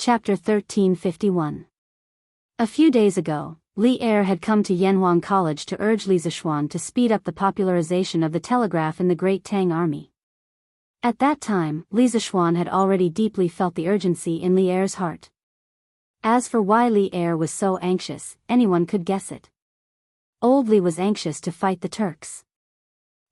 Chapter 1351. A few days ago, Li Er had come to Yanhuang College to urge Li Zishuan to speed up the popularization of the telegraph in the Great Tang Army. At that time, Li Zishuan had already deeply felt the urgency in Li Er's heart. As for why Li Er was so anxious, anyone could guess it. Old Li was anxious to fight the Turks.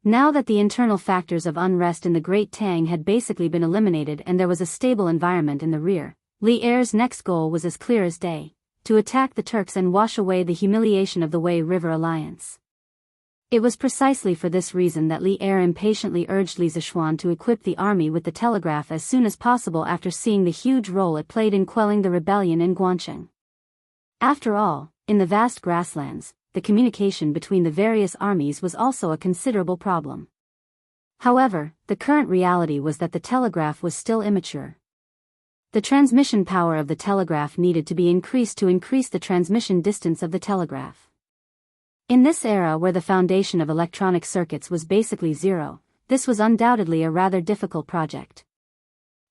Now that the internal factors of unrest in the Great Tang had basically been eliminated and there was a stable environment in the rear, Li Er's next goal was as clear as day: to attack the Turks and wash away the humiliation of the Wei River alliance. It was precisely for this reason that Li Er impatiently urged Li Zishuan to equip the army with the telegraph as soon as possible after seeing the huge role it played in quelling the rebellion in Guancheng. After all, in the vast grasslands, the communication between the various armies was also a considerable problem. However, the current reality was that the telegraph was still immature. The transmission power of the telegraph needed to be increased to increase the transmission distance of the telegraph. In this era where the foundation of electronic circuits was basically zero, this was undoubtedly a rather difficult project.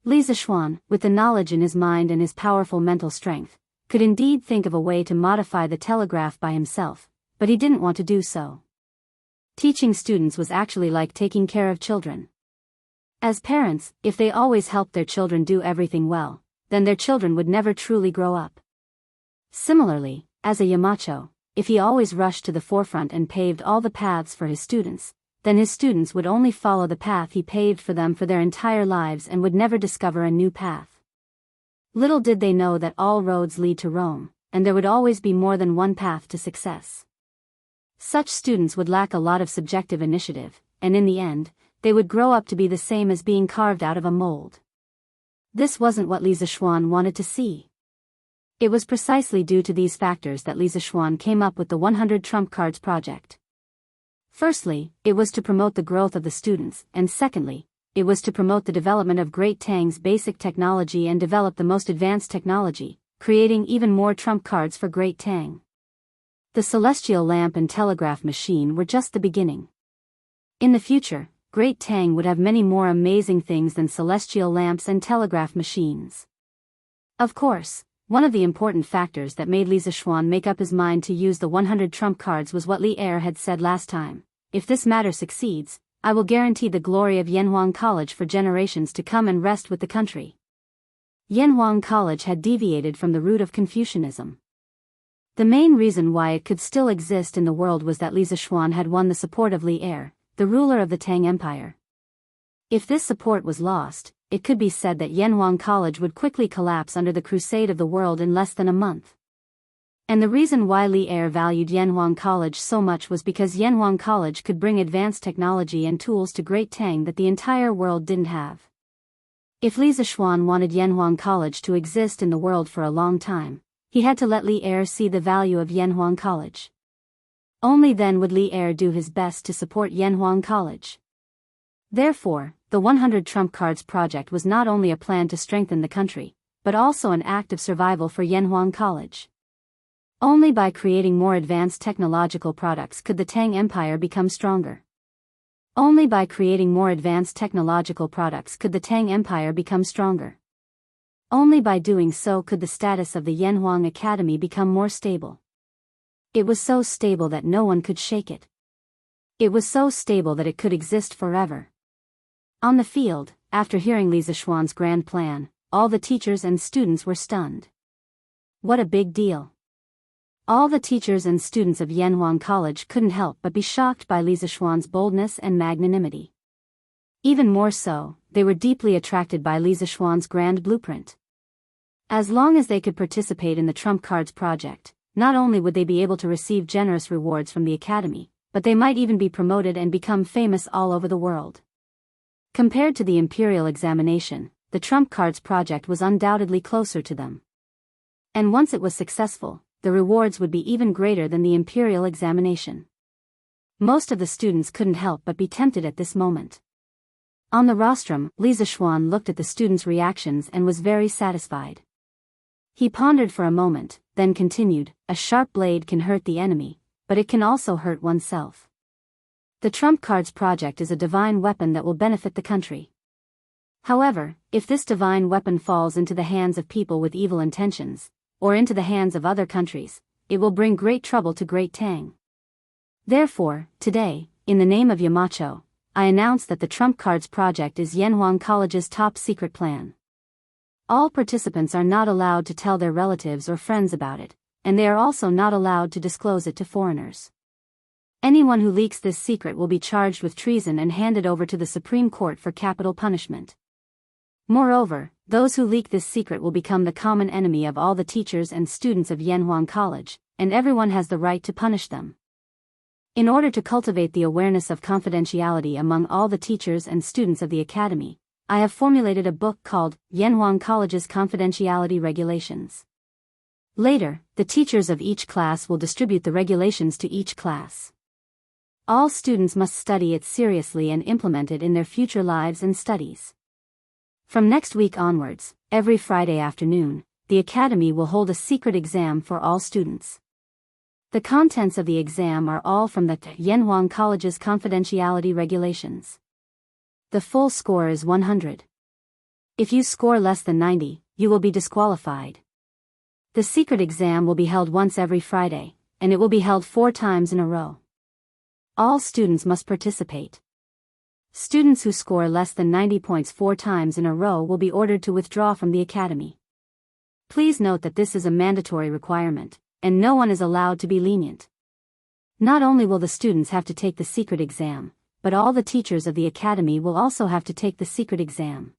Li Zishuan, with the knowledge in his mind and his powerful mental strength, could indeed think of a way to modify the telegraph by himself, but he didn't want to do so. Teaching students was actually like taking care of children. As parents, if they always helped their children do everything well, then their children would never truly grow up. Similarly, as a Yamacho, if he always rushed to the forefront and paved all the paths for his students, then his students would only follow the path he paved for them for their entire lives and would never discover a new path. Little did they know that all roads lead to Rome, and there would always be more than one path to success. Such students would lack a lot of subjective initiative, and in the end, they would grow up to be the same as being carved out of a mold. This wasn't what Li Zishuan wanted to see. It was precisely due to these factors that Li Zishuan came up with the 100 Trump Cards project. Firstly, it was to promote the growth of the students, and secondly, it was to promote the development of Great Tang's basic technology and develop the most advanced technology, creating even more Trump Cards for Great Tang. The celestial lamp and telegraph machine were just the beginning. In the future, Great Tang would have many more amazing things than celestial lamps and telegraph machines. Of course, one of the important factors that made Li Zishuan make up his mind to use the 100 Trump Cards was what Li Er had said last time: if this matter succeeds, I will guarantee the glory of Yanhuang College for generations to come and rest with the country. Yanhuang College had deviated from the root of Confucianism. The main reason why it could still exist in the world was that Li Zishuan had won the support of Li Er, the ruler of the Tang Empire. If this support was lost, it could be said that Yanhuang College would quickly collapse under the crusade of the world in less than a month. And the reason why Li Er valued Yanhuang College so much was because Yanhuang College could bring advanced technology and tools to Great Tang that the entire world didn't have. If Li Zishuan wanted Yanhuang College to exist in the world for a long time, he had to let Li Er see the value of Yanhuang College. Only then would Li Er do his best to support Yanhuang College. Therefore, the 100 Trump Cards project was not only a plan to strengthen the country, but also an act of survival for Yanhuang College. Only by creating more advanced technological products could the Tang Empire become stronger. Only by creating more advanced technological products could the Tang Empire become stronger. Only by doing so could the status of the Yanhuang Academy become more stable. It was so stable that no one could shake it. It was so stable that it could exist forever. On the field, after hearing Li Zishuan's grand plan, all the teachers and students were stunned. What a big deal! All the teachers and students of Yanhuang College couldn't help but be shocked by Li Zishuan's boldness and magnanimity. Even more so, they were deeply attracted by Li Zishuan's grand blueprint. As long as they could participate in the Trump Cards project, not only would they be able to receive generous rewards from the Academy, but they might even be promoted and become famous all over the world. Compared to the Imperial examination, the Trump Cards project was undoubtedly closer to them. And once it was successful, the rewards would be even greater than the Imperial examination. Most of the students couldn't help but be tempted at this moment. On the rostrum, Li Zishuan looked at the students' reactions and was very satisfied. He pondered for a moment, then continued, "A sharp blade can hurt the enemy, but it can also hurt oneself. The Trump Cards project is a divine weapon that will benefit the country. However, if this divine weapon falls into the hands of people with evil intentions, or into the hands of other countries, it will bring great trouble to Great Tang. Therefore, today, in the name of Yamacho, I announce that the Trump Cards project is Yanhuang College's top secret plan. All participants are not allowed to tell their relatives or friends about it, and they are also not allowed to disclose it to foreigners. Anyone who leaks this secret will be charged with treason and handed over to the Supreme Court for capital punishment. Moreover, those who leak this secret will become the common enemy of all the teachers and students of Yanhuang College, and everyone has the right to punish them. In order to cultivate the awareness of confidentiality among all the teachers and students of the Academy, I have formulated a book called Yanhuang College's Confidentiality Regulations. Later, the teachers of each class will distribute the regulations to each class. All students must study it seriously and implement it in their future lives and studies. From next week onwards, every Friday afternoon, the Academy will hold a secret exam for all students. The contents of the exam are all from the Yanhuang College's confidentiality regulations. The full score is 100. If you score less than 90, you will be disqualified. The secret exam will be held once every Friday, and it will be held 4 times in a row. All students must participate. Students who score less than 90 points 4 times in a row will be ordered to withdraw from the Academy. Please note that this is a mandatory requirement, and no one is allowed to be lenient. Not only will the students have to take the secret exam, but all the teachers of the Academy will also have to take the secret exam.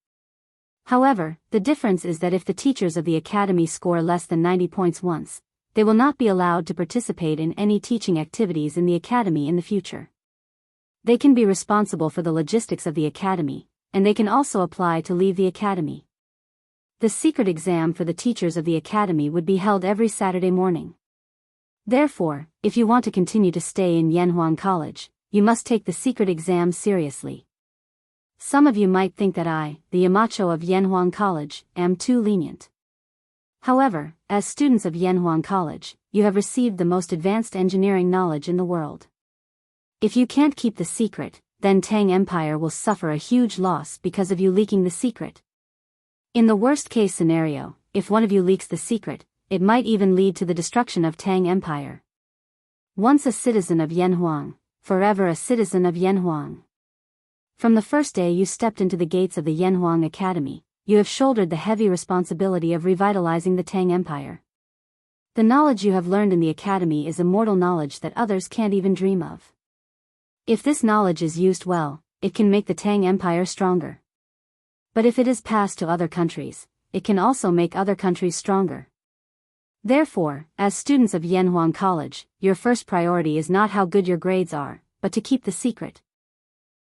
However, the difference is that if the teachers of the Academy score less than 90 points once, they will not be allowed to participate in any teaching activities in the Academy in the future. They can be responsible for the logistics of the Academy, and they can also apply to leave the Academy. The secret exam for the teachers of the Academy would be held every Saturday morning. Therefore, if you want to continue to stay in Yanhuang College, you must take the secret exam seriously. Some of you might think that I, the Yamacho of Yanhuang College, am too lenient. However, as students of Yanhuang College, you have received the most advanced engineering knowledge in the world. If you can't keep the secret, then Tang Empire will suffer a huge loss because of you leaking the secret. In the worst-case scenario, if one of you leaks the secret, it might even lead to the destruction of Tang Empire. Once a citizen of Yanhuang, forever a citizen of Yanhuang. From the first day you stepped into the gates of the Yanhuang Academy, you have shouldered the heavy responsibility of revitalizing the Tang Empire. The knowledge you have learned in the Academy is immortal knowledge that others can't even dream of. If this knowledge is used well, it can make the Tang Empire stronger. But if it is passed to other countries, it can also make other countries stronger. Therefore, as students of Yanhuang College, your first priority is not how good your grades are, but to keep the secret.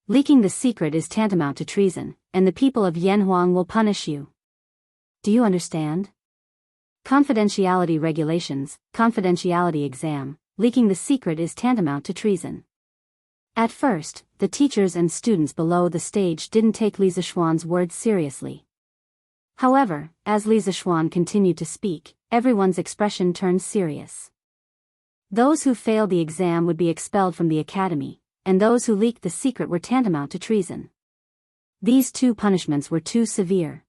Leaking the secret is tantamount to treason, and the people of Yanhuang will punish you. Do you understand? Confidentiality regulations, confidentiality exam, leaking the secret is tantamount to treason. At first, the teachers and students below the stage didn't take Li Zishuan's words seriously. However, as Li Zishuan continued to speak, everyone's expression turned serious. Those who failed the exam would be expelled from the Academy, and those who leaked the secret were tantamount to treason. These 2 punishments were too severe.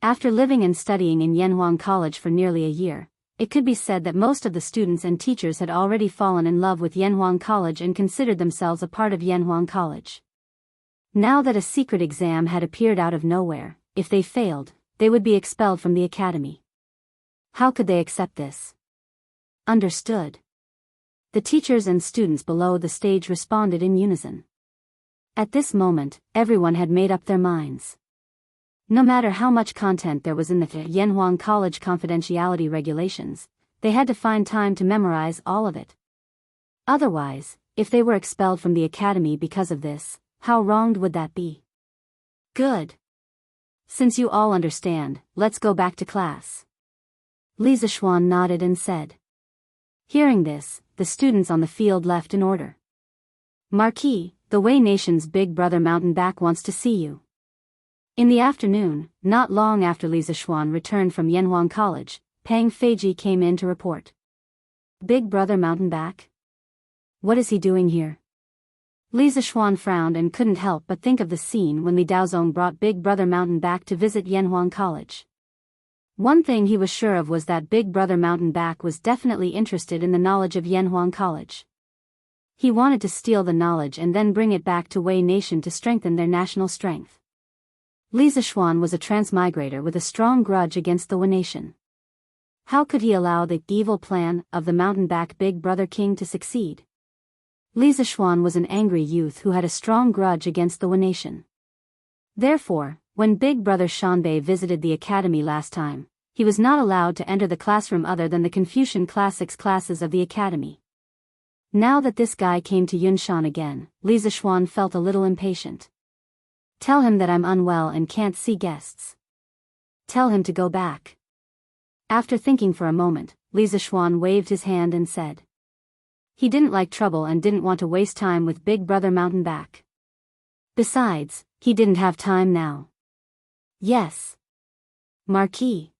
After living and studying in Yanhuang College for nearly a year, it could be said that most of the students and teachers had already fallen in love with Yanhuang College and considered themselves a part of Yanhuang College. Now that a secret exam had appeared out of nowhere, if they failed, they would be expelled from the Academy. How could they accept this? Understood. The teachers and students below the stage responded in unison. At this moment, everyone had made up their minds. No matter how much content there was in the Yanhuang College confidentiality regulations, they had to find time to memorize all of it. Otherwise, if they were expelled from the Academy because of this, how wronged would that be? Good. Since you all understand, let's go back to class. Li Zishuan nodded and said. Hearing this, the students on the field left in order. Marquis, the Wei Nation's big brother Mountainback wants to see you. In the afternoon, not long after Li Zishuan returned from Yanhuang College, Pang Feiji came in to report. Big brother Mountainback? What is he doing here? Li Zixuan frowned and couldn't help but think of the scene when Li Daozong brought Big Brother Mountain back to visit Yanhuang College. One thing he was sure of was that Big Brother Mountain back was definitely interested in the knowledge of Yanhuang College. He wanted to steal the knowledge and then bring it back to Wei Nation to strengthen their national strength. Li Zixuan was a transmigrator with a strong grudge against the Wei Nation. How could he allow the evil plan of the mountain-back Big Brother King to succeed? Li Zixuan was an angry youth who had a strong grudge against the Wei Nation. Therefore, when Big Brother Shanbei visited the academy last time, he was not allowed to enter the classroom other than the Confucian Classics classes of the academy. Now that this guy came to Yunshan again, Li Zixuan felt a little impatient. Tell him that I'm unwell and can't see guests. Tell him to go back. After thinking for a moment, Li Zixuan waved his hand and said. He didn't like trouble and didn't want to waste time with Big Brother Mountain back. Besides, he didn't have time now. Yes. Marquis.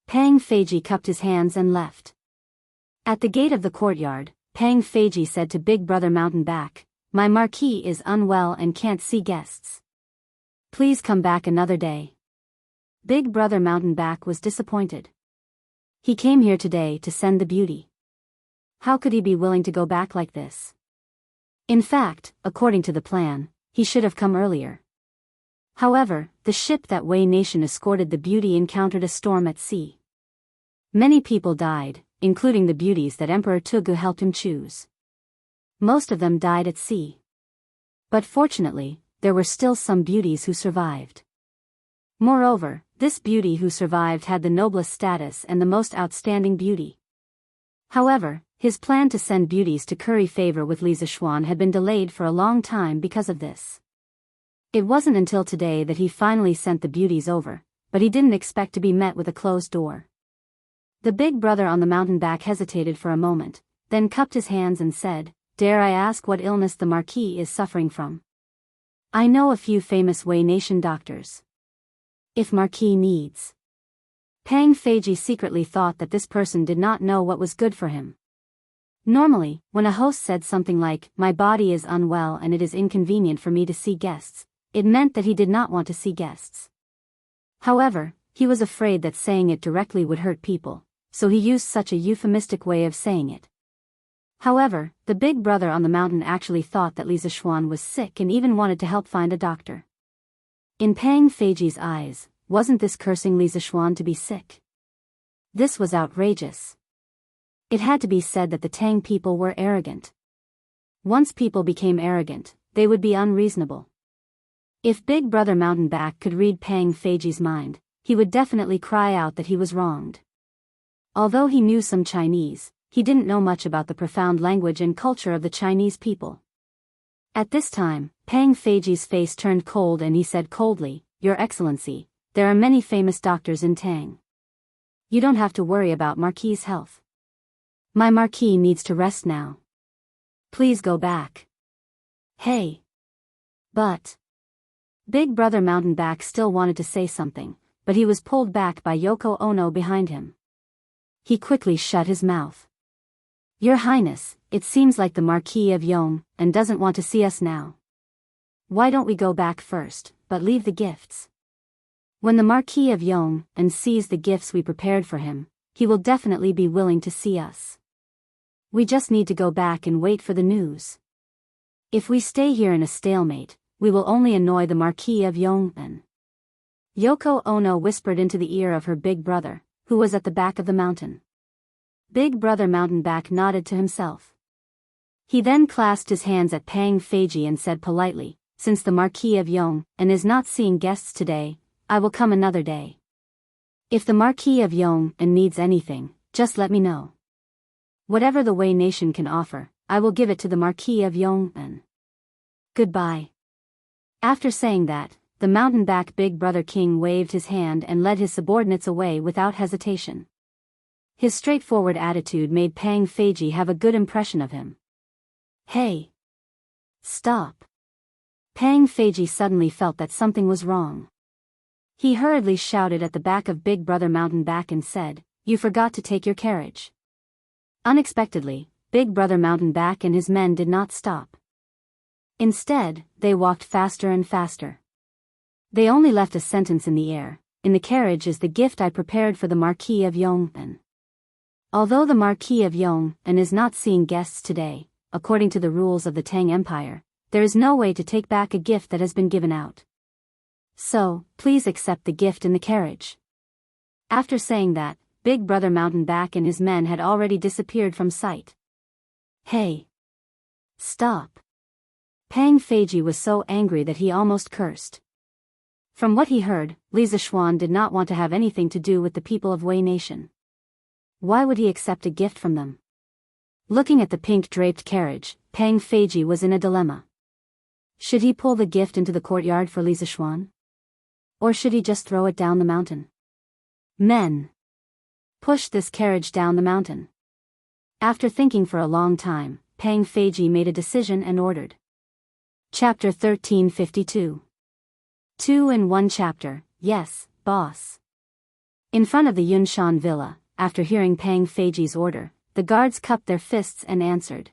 Pang Feiji cupped his hands and left. At the gate of the courtyard, Pang Feiji said to Big Brother Mountain back, "My Marquis is unwell and can't see guests. Please come back another day." Big Brother Mountain back was disappointed. He came here today to send the beauty. How could he be willing to go back like this? In fact, according to the plan, he should have come earlier. However, the ship that Wei Nation escorted the beauty encountered a storm at sea. Many people died, including the beauties that Emperor Tugu helped him choose. Most of them died at sea. But fortunately, there were still some beauties who survived. Moreover, this beauty who survived had the noblest status and the most outstanding beauty. However, his plan to send beauties to curry favor with Li Zixuan had been delayed for a long time because of this. It wasn't until today that he finally sent the beauties over, but he didn't expect to be met with a closed door. The big brother on the mountain back hesitated for a moment, then cupped his hands and said, "Dare I ask what illness the Marquis is suffering from? I know a few famous Wei Nation doctors. If Marquis needs." Pang Feiji secretly thought that this person did not know what was good for him. Normally, when a host said something like, "My body is unwell and it is inconvenient for me to see guests," it meant that he did not want to see guests. However, he was afraid that saying it directly would hurt people, so he used such a euphemistic way of saying it. However, the big brother on the mountain actually thought that Li Zixuan was sick and even wanted to help find a doctor. In Pang Feiji's eyes, wasn't this cursing Li Zixuan to be sick? This was outrageous. It had to be said that the Tang people were arrogant. Once people became arrogant, they would be unreasonable. If Big Brother Mountain Back could read Pang Feiji's mind, he would definitely cry out that he was wronged. Although he knew some Chinese, he didn't know much about the profound language and culture of the Chinese people. At this time, Pang Feiji's face turned cold and he said coldly, "Your Excellency, there are many famous doctors in Tang. You don't have to worry about Marquis' health. My Marquis needs to rest now. Please go back." Hey! But Big Brother Mountain Back still wanted to say something, but he was pulled back by Yoko Ono behind him. He quickly shut his mouth. "Your Highness, it seems like the Marquis of Yong and doesn't want to see us now. Why don't we go back first, but leave the gifts? When the Marquis of Yong and sees the gifts we prepared for him, he will definitely be willing to see us. We just need to go back and wait for the news. If we stay here in a stalemate, we will only annoy the Marquis of Yong and..." Yoko Ono whispered into the ear of her big brother, who was at the back of the mountain. Big Brother Mountain Back nodded to himself. He then clasped his hands at Pang Feiji and said politely, "Since the Marquis of Yong and is not seeing guests today, I will come another day. If the Marquis of Yong and needs anything, just let me know. Whatever the Wei Nation can offer, I will give it to the Marquis of Yong and goodbye." After saying that, the mountain back Big Brother King waved his hand and led his subordinates away without hesitation. His straightforward attitude made Pang Feiji have a good impression of him. "Hey! Stop!" Pang Feiji suddenly felt that something was wrong. He hurriedly shouted at the back of Big Brother Mountain Back and said, "You forgot to take your carriage." Unexpectedly, Big Brother Mountain Back and his men did not stop. Instead, they walked faster and faster. They only left a sentence in the air: "In the carriage is the gift I prepared for the Marquis of Yong'an." Although the Marquis of Yong'an is not seeing guests today, according to the rules of the Tang Empire, there is no way to take back a gift that has been given out. So, please accept the gift in the carriage. After saying that, Big Brother Mountainback and his men had already disappeared from sight. Hey! Stop! Pang Feiji was so angry that he almost cursed. From what he heard, Li Zixuan did not want to have anything to do with the people of Wei Nation. Why would he accept a gift from them? Looking at the pink-draped carriage, Pang Feiji was in a dilemma. Should he pull the gift into the courtyard for Li Zixuan? Or should he just throw it down the mountain? Men! Push this carriage down the mountain. After thinking for a long time, Pang Feiji made a decision and ordered. Chapter 1352. 2 in 1 chapter, yes, boss. In front of the Yunshan villa, after hearing Pang Feiji's order, the guards cupped their fists and answered.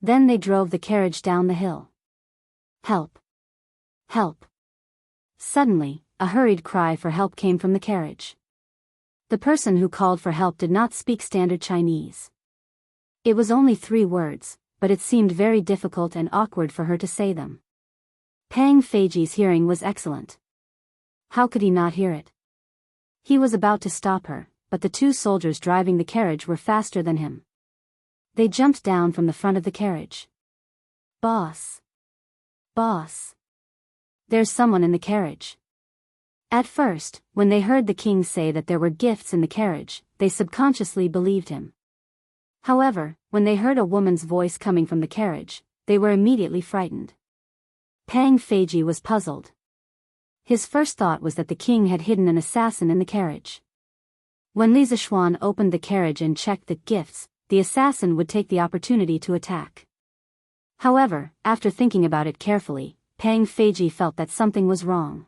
Then they drove the carriage down the hill. Help! Help! Suddenly, a hurried cry for help came from the carriage. The person who called for help did not speak standard Chinese. It was only 3 words, but it seemed very difficult and awkward for her to say them. Pang Feiji's hearing was excellent. How could he not hear it? He was about to stop her, but the 2 soldiers driving the carriage were faster than him. They jumped down from the front of the carriage. Boss! Boss! There's someone in the carriage. At first, when they heard the king say that there were gifts in the carriage, they subconsciously believed him. However, when they heard a woman's voice coming from the carriage, they were immediately frightened. Pang Feiji was puzzled. His first thought was that the king had hidden an assassin in the carriage. When Li Zixuan opened the carriage and checked the gifts, the assassin would take the opportunity to attack. However, after thinking about it carefully, Pang Feiji felt that something was wrong.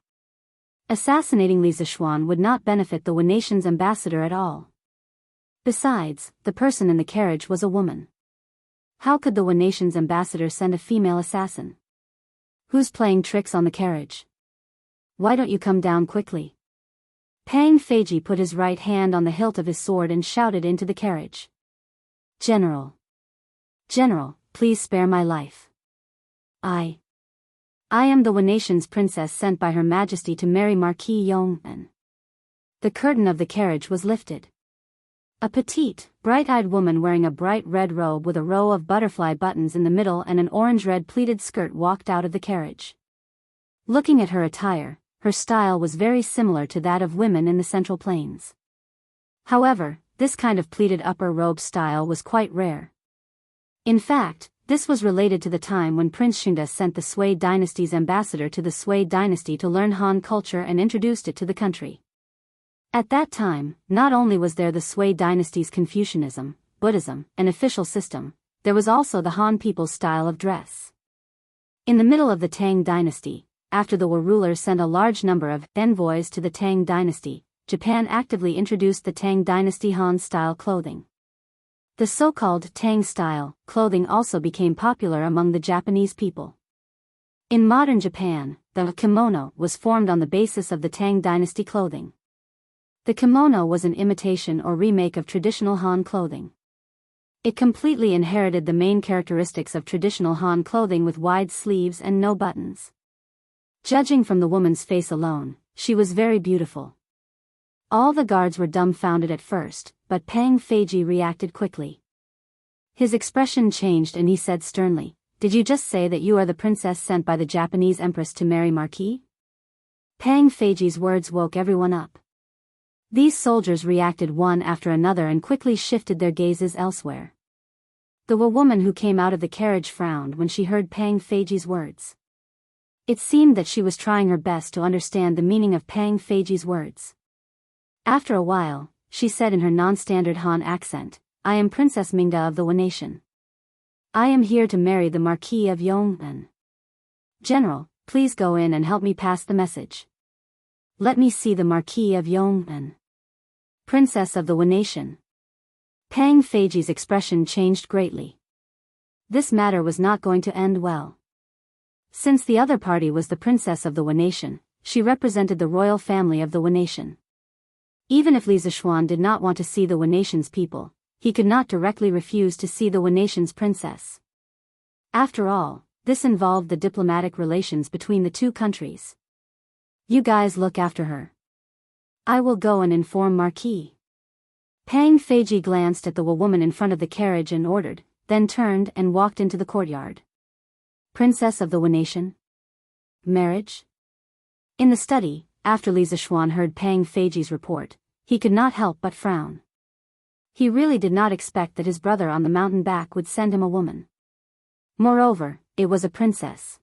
Assassinating Li Zixuan would not benefit the Wei Nation's ambassador at all. Besides, the person in the carriage was a woman. How could the Wei Nation's ambassador send a female assassin? Who's playing tricks on the carriage? Why don't you come down quickly? Pang Feiji put his right hand on the hilt of his sword and shouted into the carriage. General! General, please spare my life. I am the Wei Nation's princess sent by Her Majesty to marry Marquis Yong'an. The curtain of the carriage was lifted. A petite, bright-eyed woman wearing a bright red robe with a row of butterfly buttons in the middle and an orange-red pleated skirt walked out of the carriage. Looking at her attire, her style was very similar to that of women in the Central Plains. However, this kind of pleated upper robe style was quite rare. In fact, this was related to the time when Prince Shunda sent the Sui dynasty's ambassador to the Sui dynasty to learn Han culture and introduced it to the country. At that time, not only was there the Sui dynasty's Confucianism, Buddhism, an official system, there was also the Han people's style of dress. In the middle of the Tang dynasty, after the Wei rulers sent a large number of envoys to the Tang dynasty, Japan actively introduced the Tang dynasty Han-style clothing. The so-called Tang-style clothing also became popular among the Japanese people. In modern Japan, the kimono was formed on the basis of the Tang dynasty clothing. The kimono was an imitation or remake of traditional Han clothing. It completely inherited the main characteristics of traditional Han clothing with wide sleeves and no buttons. Judging from the woman's face alone, she was very beautiful. All the guards were dumbfounded at first, but Pang Feiji reacted quickly. His expression changed and he said sternly, "Did you just say that you are the princess sent by the Japanese empress to marry Marquis?" Pang Feiji's words woke everyone up. These soldiers reacted one after another and quickly shifted their gazes elsewhere. The woman who came out of the carriage frowned when she heard Pang Feiji's words. It seemed that she was trying her best to understand the meaning of Pang Feiji's words. After a while, she said in her non-standard Han accent, "I am Princess Mingda of the Wei Nation. I am here to marry the Marquis of Yong'an. General, please go in and help me pass the message. Let me see the Marquis of Yong'an. Princess of the Wei Nation." Pang Feiji's expression changed greatly. This matter was not going to end well. Since the other party was the princess of the Wanation, she represented the royal family of the Wanation. Even if Li Zishuan did not want to see the Wanation's people, he could not directly refuse to see the Wanation's princess. After all, this involved the diplomatic relations between the two countries. You guys look after her. I will go and inform Marquis. Pang Feiji glanced at the woman in front of the carriage and ordered, then turned and walked into the courtyard. Princess of the Wanation? Marriage? In the study, after Li Zishuan heard Pang Feiji's report, he could not help but frown. He really did not expect that his brother on the mountain back would send him a woman. Moreover, it was a princess.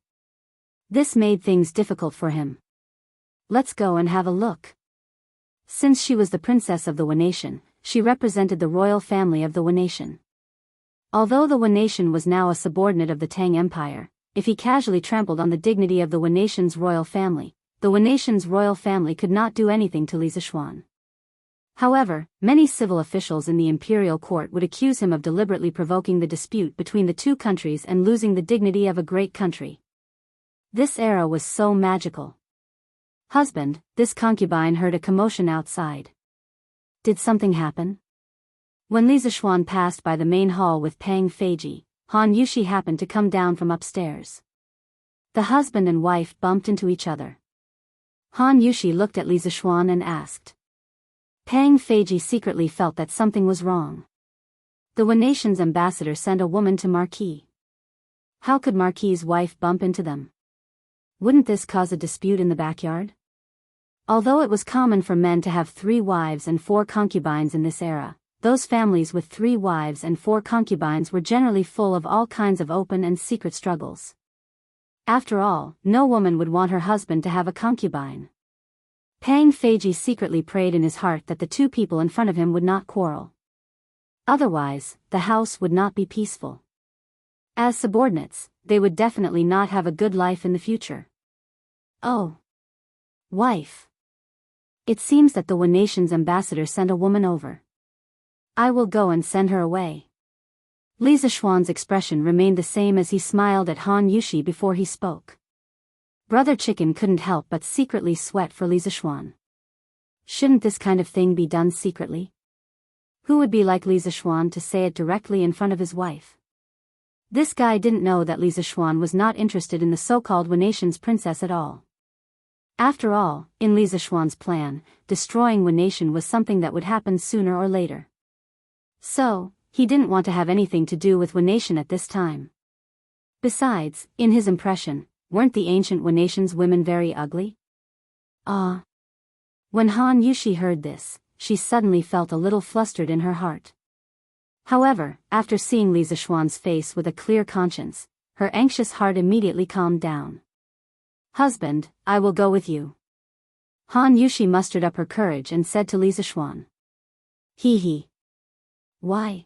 This made things difficult for him. Let's go and have a look. Since she was the princess of the Wanation, she represented the royal family of the Wanation. Although the Wanation was now a subordinate of the Tang Empire, if he casually trampled on the dignity of the Wanation's royal family, the Wanation's royal family could not do anything to Li Zishuan. However, many civil officials in the imperial court would accuse him of deliberately provoking the dispute between the two countries and losing the dignity of a great country. This era was so magical. Husband, this concubine heard a commotion outside. Did something happen? When Li Zishuan passed by the main hall with Pang Feiji, Han Yushi happened to come down from upstairs. The husband and wife bumped into each other. Han Yushi looked at Li Zishuan and asked. Pang Feiji secretly felt that something was wrong. The Wanation's ambassador sent a woman to Marquis. How could Marquis's wife bump into them? Wouldn't this cause a dispute in the backyard? Although it was common for men to have 3 wives and 4 concubines in this era, those families with 3 wives and 4 concubines were generally full of all kinds of open and secret struggles. After all, no woman would want her husband to have a concubine. Pang Feiji secretly prayed in his heart that the two people in front of him would not quarrel. Otherwise, the house would not be peaceful. As subordinates, they would definitely not have a good life in the future. Oh. Wife. It seems that the Wanation's ambassador sent a woman over. I will go and send her away. Li Zishuan's expression remained the same as he smiled at Han Yushi before he spoke. Brother Chicken couldn't help but secretly sweat for Li Zishuan. Shouldn't this kind of thing be done secretly? Who would be like Li Zishuan to say it directly in front of his wife? This guy didn't know that Li Zishuan was not interested in the so-called Wanation's princess at all. After all, in Li Zishuan's plan, destroying Wanation was something that would happen sooner or later. So, he didn't want to have anything to do with Wanation at this time. Besides, in his impression, weren't the ancient Wanation's women very ugly? When Han Yushi heard this, she suddenly felt a little flustered in her heart. However, after seeing Li Zishuan's face with a clear conscience, her anxious heart immediately calmed down. Husband, I will go with you. Han Yushi mustered up her courage and said to Li Zishuan. Hee. Why?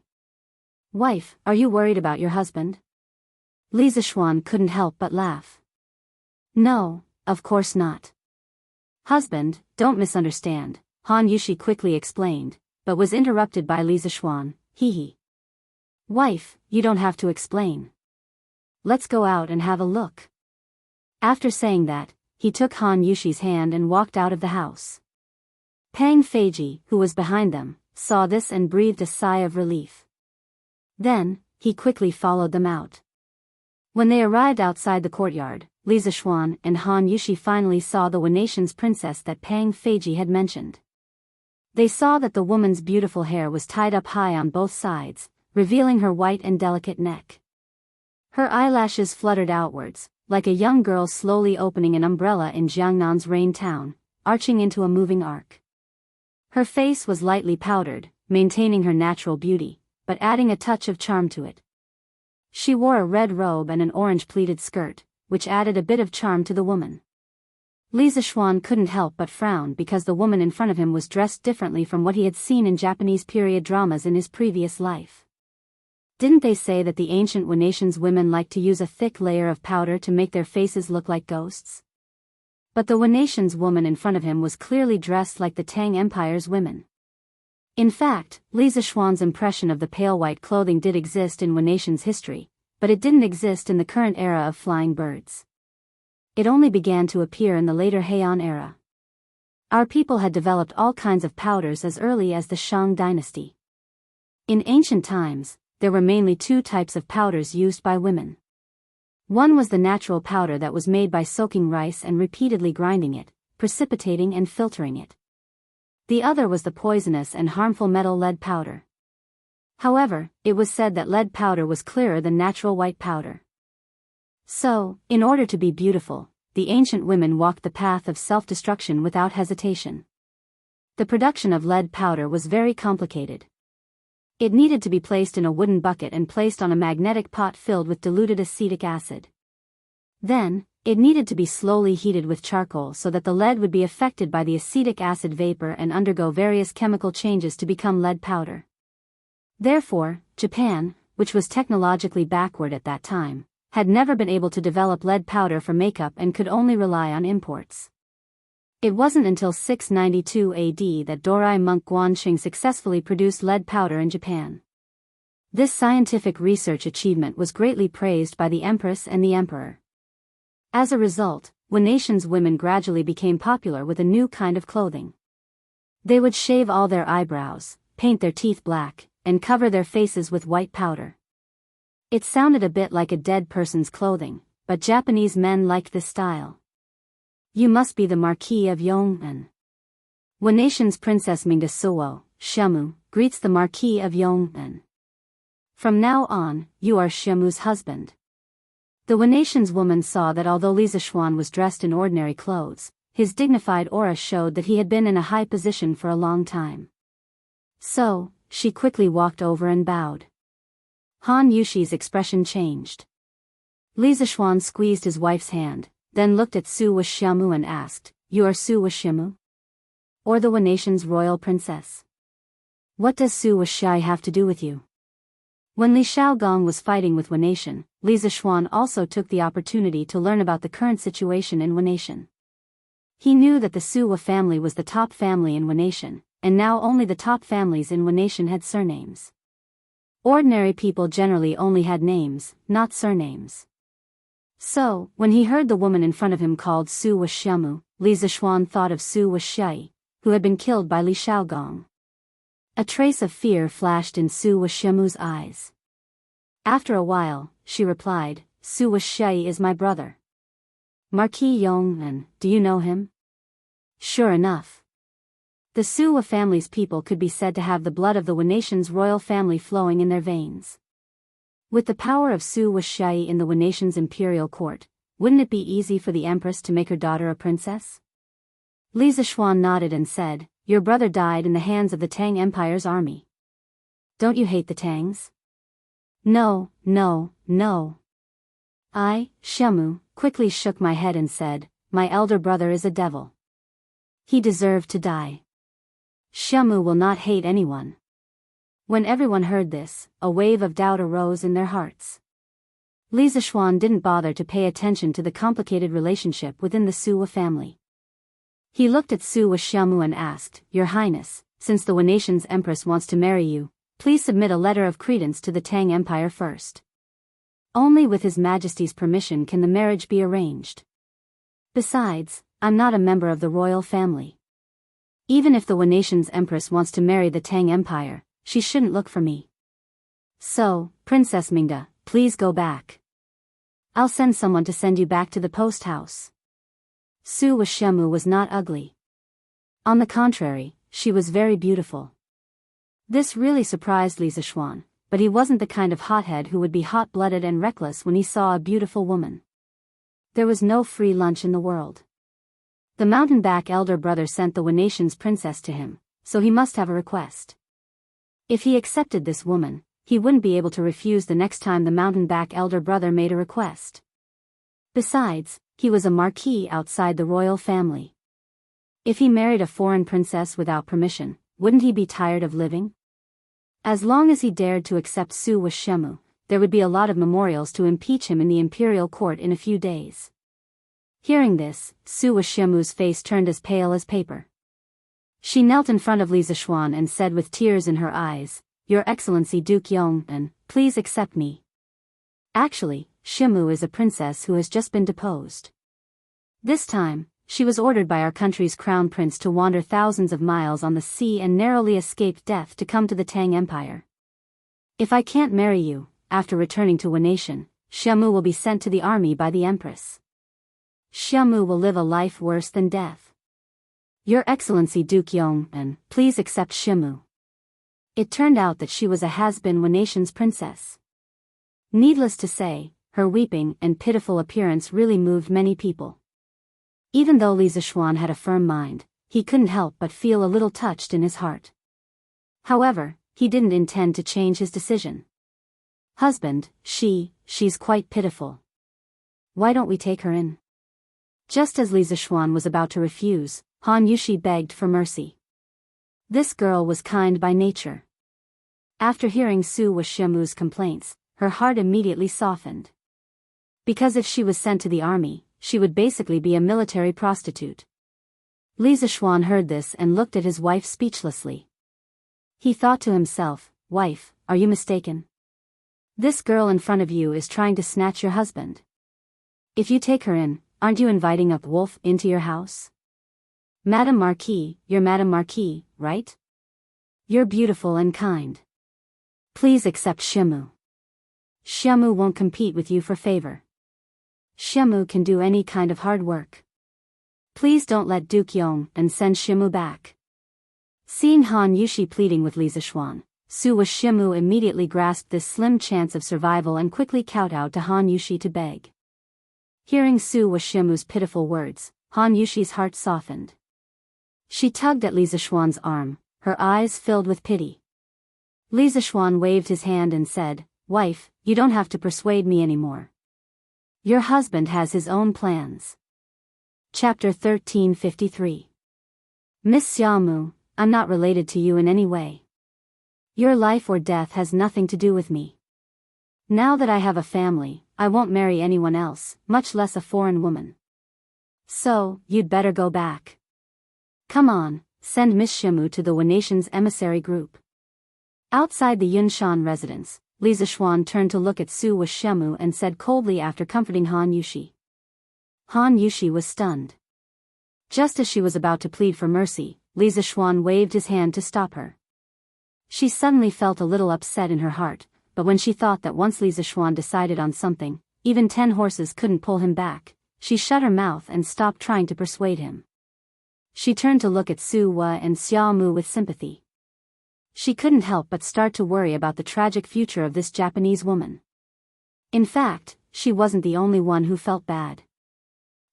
Wife, are you worried about your husband? Li Zishuan couldn't help but laugh. No, of course not. Husband, don't misunderstand, Han Yushi quickly explained, but was interrupted by Li Zishuan. Hee. Wife, you don't have to explain. Let's go out and have a look. After saying that, he took Han Yushi's hand and walked out of the house. Pang Feiji, who was behind them, saw this and breathed a sigh of relief. Then, he quickly followed them out. When they arrived outside the courtyard, Li Zishuan and Han Yushi finally saw the Wanation's princess that Pang Feiji had mentioned. They saw that the woman's beautiful hair was tied up high on both sides, revealing her white and delicate neck. Her eyelashes fluttered outwards, like a young girl slowly opening an umbrella in Jiangnan's rain town, arching into a moving arc. Her face was lightly powdered, maintaining her natural beauty, but adding a touch of charm to it. She wore a red robe and an orange pleated skirt, which added a bit of charm to the woman. Li Zishuan couldn't help but frown because the woman in front of him was dressed differently from what he had seen in Japanese period dramas in his previous life. Didn't they say that the ancient Wanation's women liked to use a thick layer of powder to make their faces look like ghosts? But the Wanation's woman in front of him was clearly dressed like the Tang Empire's women. In fact, Li Zishuan's impression of the pale white clothing did exist in Wanation's history, but it didn't exist in the current era of flying birds. It only began to appear in the later Heian era. Our people had developed all kinds of powders as early as the Shang dynasty. In ancient times, there were mainly two types of powders used by women. One was the natural powder that was made by soaking rice and repeatedly grinding it, precipitating and filtering it. The other was the poisonous and harmful metal lead powder. However, it was said that lead powder was clearer than natural white powder. So, in order to be beautiful, the ancient women walked the path of self-destruction without hesitation. The production of lead powder was very complicated. It needed to be placed in a wooden bucket and placed on a magnetic pot filled with diluted acetic acid. Then, it needed to be slowly heated with charcoal so that the lead would be affected by the acetic acid vapor and undergo various chemical changes to become lead powder. Therefore, Japan, which was technologically backward at that time, had never been able to develop lead powder for makeup and could only rely on imports. It wasn't until 692 AD that Dorai monk Guanxing successfully produced lead powder in Japan. This scientific research achievement was greatly praised by the empress and the emperor. As a result, Wenatian's women gradually became popular with a new kind of clothing. They would shave all their eyebrows, paint their teeth black, and cover their faces with white powder. It sounded a bit like a dead person's clothing, but Japanese men liked this style. You must be the Marquis of Yong'an. Wenatian's Princess Mingda Suo, Shemu, greets the Marquis of Yong'an. From now on, you are Shemu's husband. The Wenatian's woman saw that although Li Zixuan was dressed in ordinary clothes, his dignified aura showed that he had been in a high position for a long time. So, she quickly walked over and bowed. Han Yushi's expression changed. Li Zixuan squeezed his wife's hand, then looked at Su Wuxiamu and asked, "You are Su Wuxiamu? Or the Wenatian's royal princess? What does Su Wuxi have to do with you?" When Li Shaogong was fighting with Wenatian, Li Zixuan also took the opportunity to learn about the current situation in Wenatian. He knew that the Suwa family was the top family in Wenatian, and now only the top families in Wenatian had surnames. Ordinary people generally only had names, not surnames. So, when he heard the woman in front of him called Su Wuxiamu, Li Zixuan thought of Su Wuxi, who had been killed by Li Shaogong. A trace of fear flashed in Su Wuxiamu's eyes. After a while, she replied, "Su Wuxi is my brother. Marquis Yong'an, do you know him?" Sure enough. The Suwa family's people could be said to have the blood of the Wenatian's royal family flowing in their veins. With the power of Su Wuxi in the Wenatian's imperial court, wouldn't it be easy for the empress to make her daughter a princess? Li Zixuan nodded and said, "Your brother died in the hands of the Tang Empire's army. Don't you hate the Tangs?" No, no, no. I, Shemu, quickly shook my head and said, "My elder brother is a devil. He deserved to die. Shemu will not hate anyone." When everyone heard this, a wave of doubt arose in their hearts. Li Zixuan didn't bother to pay attention to the complicated relationship within the Suwa family. He looked at Su Wuxiamu and asked, "Your Highness, since the Wenatian's empress wants to marry you, please submit a letter of credence to the Tang Empire first. Only with His Majesty's permission can the marriage be arranged. Besides, I'm not a member of the royal family. Even if the Wenatian's empress wants to marry the Tang Empire, she shouldn't look for me. So, Princess Mingda, please go back. I'll send someone to send you back to the post house." Su Wuxiamu was not ugly. On the contrary, she was very beautiful. This really surprised Li Zixuan, but he wasn't the kind of hothead who would be hot-blooded and reckless when he saw a beautiful woman. There was no free lunch in the world. The mountain-back elder brother sent the Wenatian's princess to him, so he must have a request. If he accepted this woman, he wouldn't be able to refuse the next time the mountain-back elder brother made a request. Besides, he was a marquis outside the royal family. If he married a foreign princess without permission, wouldn't he be tired of living? As long as he dared to accept Su Wuxiamu, there would be a lot of memorials to impeach him in the imperial court in a few days. Hearing this, Su Wuxiamu's face turned as pale as paper. She knelt in front of Li Zixuan and said with tears in her eyes, "Your Excellency Duke Yong'an, please accept me. Actually, Shemu is a princess who has just been deposed. This time, she was ordered by our country's crown prince to wander thousands of miles on the sea and narrowly escape death to come to the Tang Empire. If I can't marry you, after returning to Wanation, Xiamu will be sent to the army by the Empress. Xiamu will live a life worse than death. Your Excellency Duke Yong, please accept Xiamu. It turned out that she was a has-been Wanation's princess. Needless to say, her weeping and pitiful appearance really moved many people. Even though Li Zixuan had a firm mind, he couldn't help but feel a little touched in his heart. However, he didn't intend to change his decision. Husband, she's quite pitiful. Why don't we take her in? Just as Li Zixuan was about to refuse, Han Yushi begged for mercy. This girl was kind by nature. After hearing Su Xiamu's complaints, her heart immediately softened. Because if she was sent to the army, she would basically be a military prostitute. Li Zixuan heard this and looked at his wife speechlessly. He thought to himself, "Wife, are you mistaken? This girl in front of you is trying to snatch your husband. If you take her in, aren't you inviting a wolf into your house? Madame Marquis, you're Madame Marquis, right? You're beautiful and kind. Please accept Xiamu. Xiamu won't compete with you for favor. Xiamu can do any kind of hard work. Please don't let Duke Yong and send Xiamu back." Seeing Han Yushi pleading with Li Zixuan, Su Xiamu immediately grasped this slim chance of survival and quickly kowtowed to Han Yushi to beg. Hearing Su Xiamu's pitiful words, Han Yushi's heart softened. She tugged at Li Zixuan's arm, her eyes filled with pity. Li Zixuan waved his hand and said, "Wife, you don't have to persuade me anymore. Your husband has his own plans." Chapter 1353. Miss Xiamu, I'm not related to you in any way. Your life or death has nothing to do with me. Now that I have a family, I won't marry anyone else, much less a foreign woman. So, you'd better go back. Come on, send Miss Xiamu to the Wanation's emissary group. Outside the Yunshan residence, Li Zixuan turned to look at Su Xiamu and said coldly after comforting Han Yushi. Han Yushi was stunned. Just as she was about to plead for mercy, Li Zixuan waved his hand to stop her. She suddenly felt a little upset in her heart, but when she thought that once Li Zixuan decided on something, even 10 horses couldn't pull him back, she shut her mouth and stopped trying to persuade him. She turned to look at Su Wa and Xiamu with sympathy. She couldn't help but start to worry about the tragic future of this Japanese woman. In fact, she wasn't the only one who felt bad.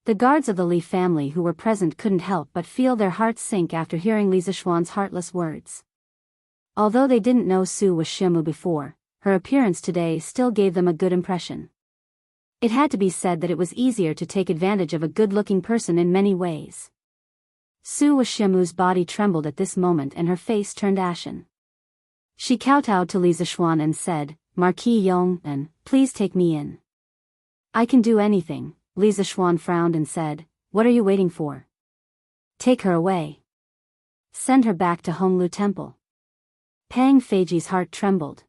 The guards of the Li family who were present couldn't help but feel their hearts sink after hearing Li Zixuan's heartless words. Although they didn't know Su Xiamu before, her appearance today still gave them a good impression. It had to be said that it was easier to take advantage of a good-looking person in many ways. Su Xiamu's body trembled at this moment and her face turned ashen. She kowtowed to Li Zixuan and said, "Marquis Yong, please take me in." "I can do anything," Li Zixuan frowned and said, "What are you waiting for? Take her away. Send her back to Honglu Temple." Pang Feiji's heart trembled.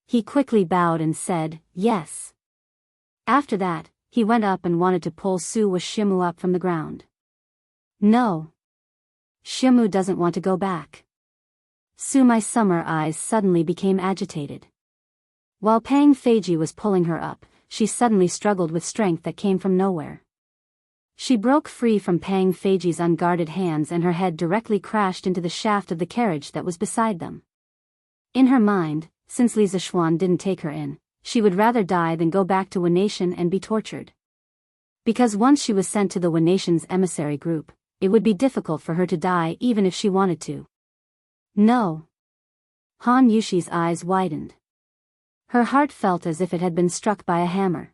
He quickly bowed and said, "Yes." After that, he went up and wanted to pull Su Xiamu up from the ground. "No. Xiamu doesn't want to go back." Sumai's summer eyes suddenly became agitated. While Pang Feiji was pulling her up, she suddenly struggled with strength that came from nowhere. She broke free from Pang Feiji's unguarded hands and her head directly crashed into the shaft of the carriage that was beside them. In her mind, since Li Zixuan didn't take her in, she would rather die than go back to Wanation and be tortured. Because once she was sent to the Wanation's emissary group, it would be difficult for her to die even if she wanted to. No. Han Yushi's eyes widened. Her heart felt as if it had been struck by a hammer.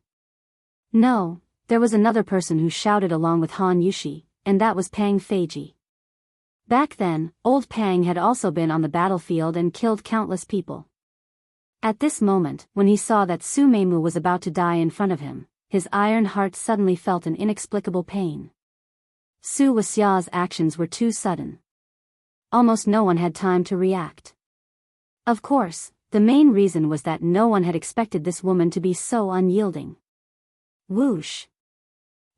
No, there was another person who shouted along with Han Yushi, and that was Pang Feiji. Back then, old Pang had also been on the battlefield and killed countless people. At this moment, when he saw that Su Meimu was about to die in front of him, his iron heart suddenly felt an inexplicable pain. Su Wuxia's actions were too sudden. Almost no one had time to react. Of course, the main reason was that no one had expected this woman to be so unyielding. Whoosh!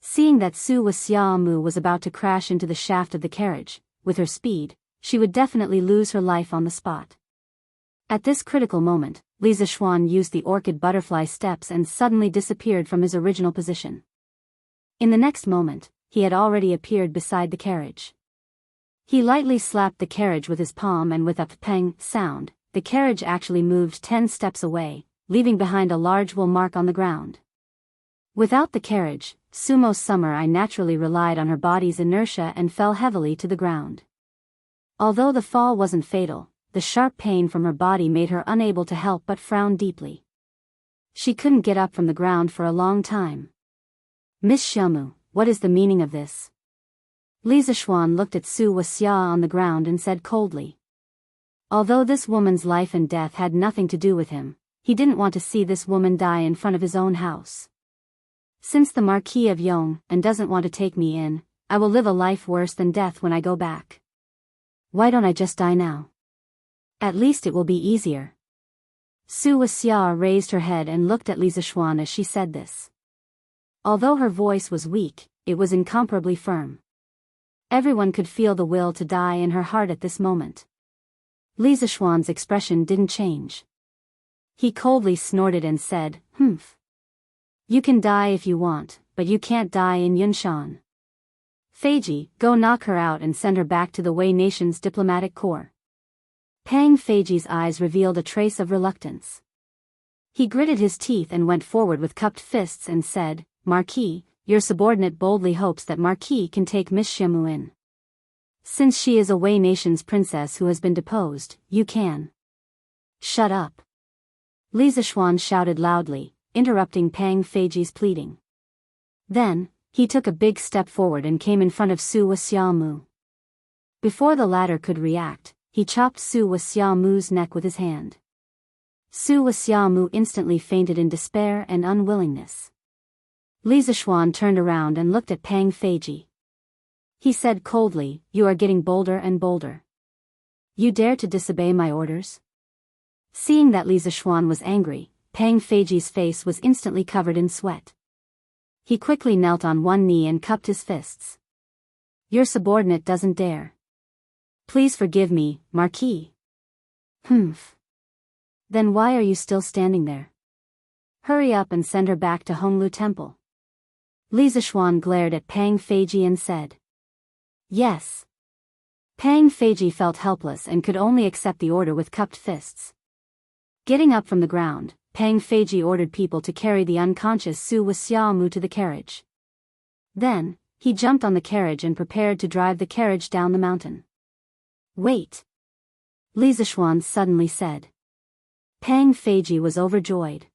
Seeing that Su Xiaomu was about to crash into the shaft of the carriage, with her speed, she would definitely lose her life on the spot. At this critical moment, Li Zixuan used the orchid butterfly steps and suddenly disappeared from his original position. In the next moment, he had already appeared beside the carriage. He lightly slapped the carriage with his palm and with a pang sound, the carriage actually moved 10 steps away, leaving behind a large wool mark on the ground. Without the carriage, Sumo Summer naturally relied on her body's inertia and fell heavily to the ground. Although the fall wasn't fatal, the sharp pain from her body made her unable to help but frown deeply. She couldn't get up from the ground for a long time. Miss Xiaomu, what is the meaning of this? Li Zixuan looked at Su Xia on the ground and said coldly. Although this woman's life and death had nothing to do with him, he didn't want to see this woman die in front of his own house. Since the Marquis of Yong and doesn't want to take me in, I will live a life worse than death when I go back. Why don't I just die now? At least it will be easier. Su Xia raised her head and looked at Li Zixuan as she said this. Although her voice was weak, it was incomparably firm. Everyone could feel the will to die in her heart at this moment. Li Zixuan's expression didn't change. He coldly snorted and said, "Humph. You can die if you want, but you can't die in Yunshan. Feiji, go knock her out and send her back to the Wei Nation's diplomatic corps." Pang Feiji's eyes revealed a trace of reluctance. He gritted his teeth and went forward with cupped fists and said, "Marquis, your subordinate boldly hopes that Marquis can take Miss Xiaomu in. Since she is a Wei Nation's princess who has been deposed, you can." "Shut up!" Li Zixuan shouted loudly, interrupting Pang Feiji's pleading. Then, he took a big step forward and came in front of Su Xiaomu. Before the latter could react, he chopped Su Xiaomu's neck with his hand. Su Xiaomu instantly fainted in despair and unwillingness. Li Zixuan turned around and looked at Pang Feiji. He said coldly, "You are getting bolder and bolder. You dare to disobey my orders?" Seeing that Li Zixuan was angry, Pang Feiji's face was instantly covered in sweat. He quickly knelt on one knee and cupped his fists. "Your subordinate doesn't dare. Please forgive me, Marquis." "Humph. Then why are you still standing there? Hurry up and send her back to Honglu Temple." Li Zixuan glared at Pang Feiji and said, "Yes." Pang Feiji felt helpless and could only accept the order with cupped fists. Getting up from the ground, Pang Feiji ordered people to carry the unconscious Su Xiaomu to the carriage. Then, he jumped on the carriage and prepared to drive the carriage down the mountain. "Wait!" Li Zixuan suddenly said. Pang Feiji was overjoyed.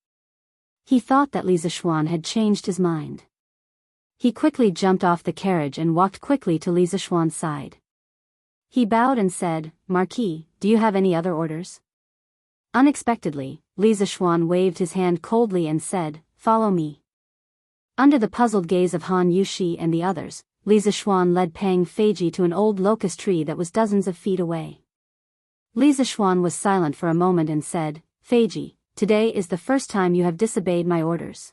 He thought that Li Zixuan had changed his mind. He quickly jumped off the carriage and walked quickly to Li Zixuan's side. He bowed and said, "Marquis, do you have any other orders?" Unexpectedly, Li Zixuan waved his hand coldly and said, "Follow me." Under the puzzled gaze of Han Yushi and the others, Li Zixuan led Pang Feiji to an old locust tree that was dozens of feet away. Li Zixuan was silent for a moment and said, "Feiji, today is the first time you have disobeyed my orders.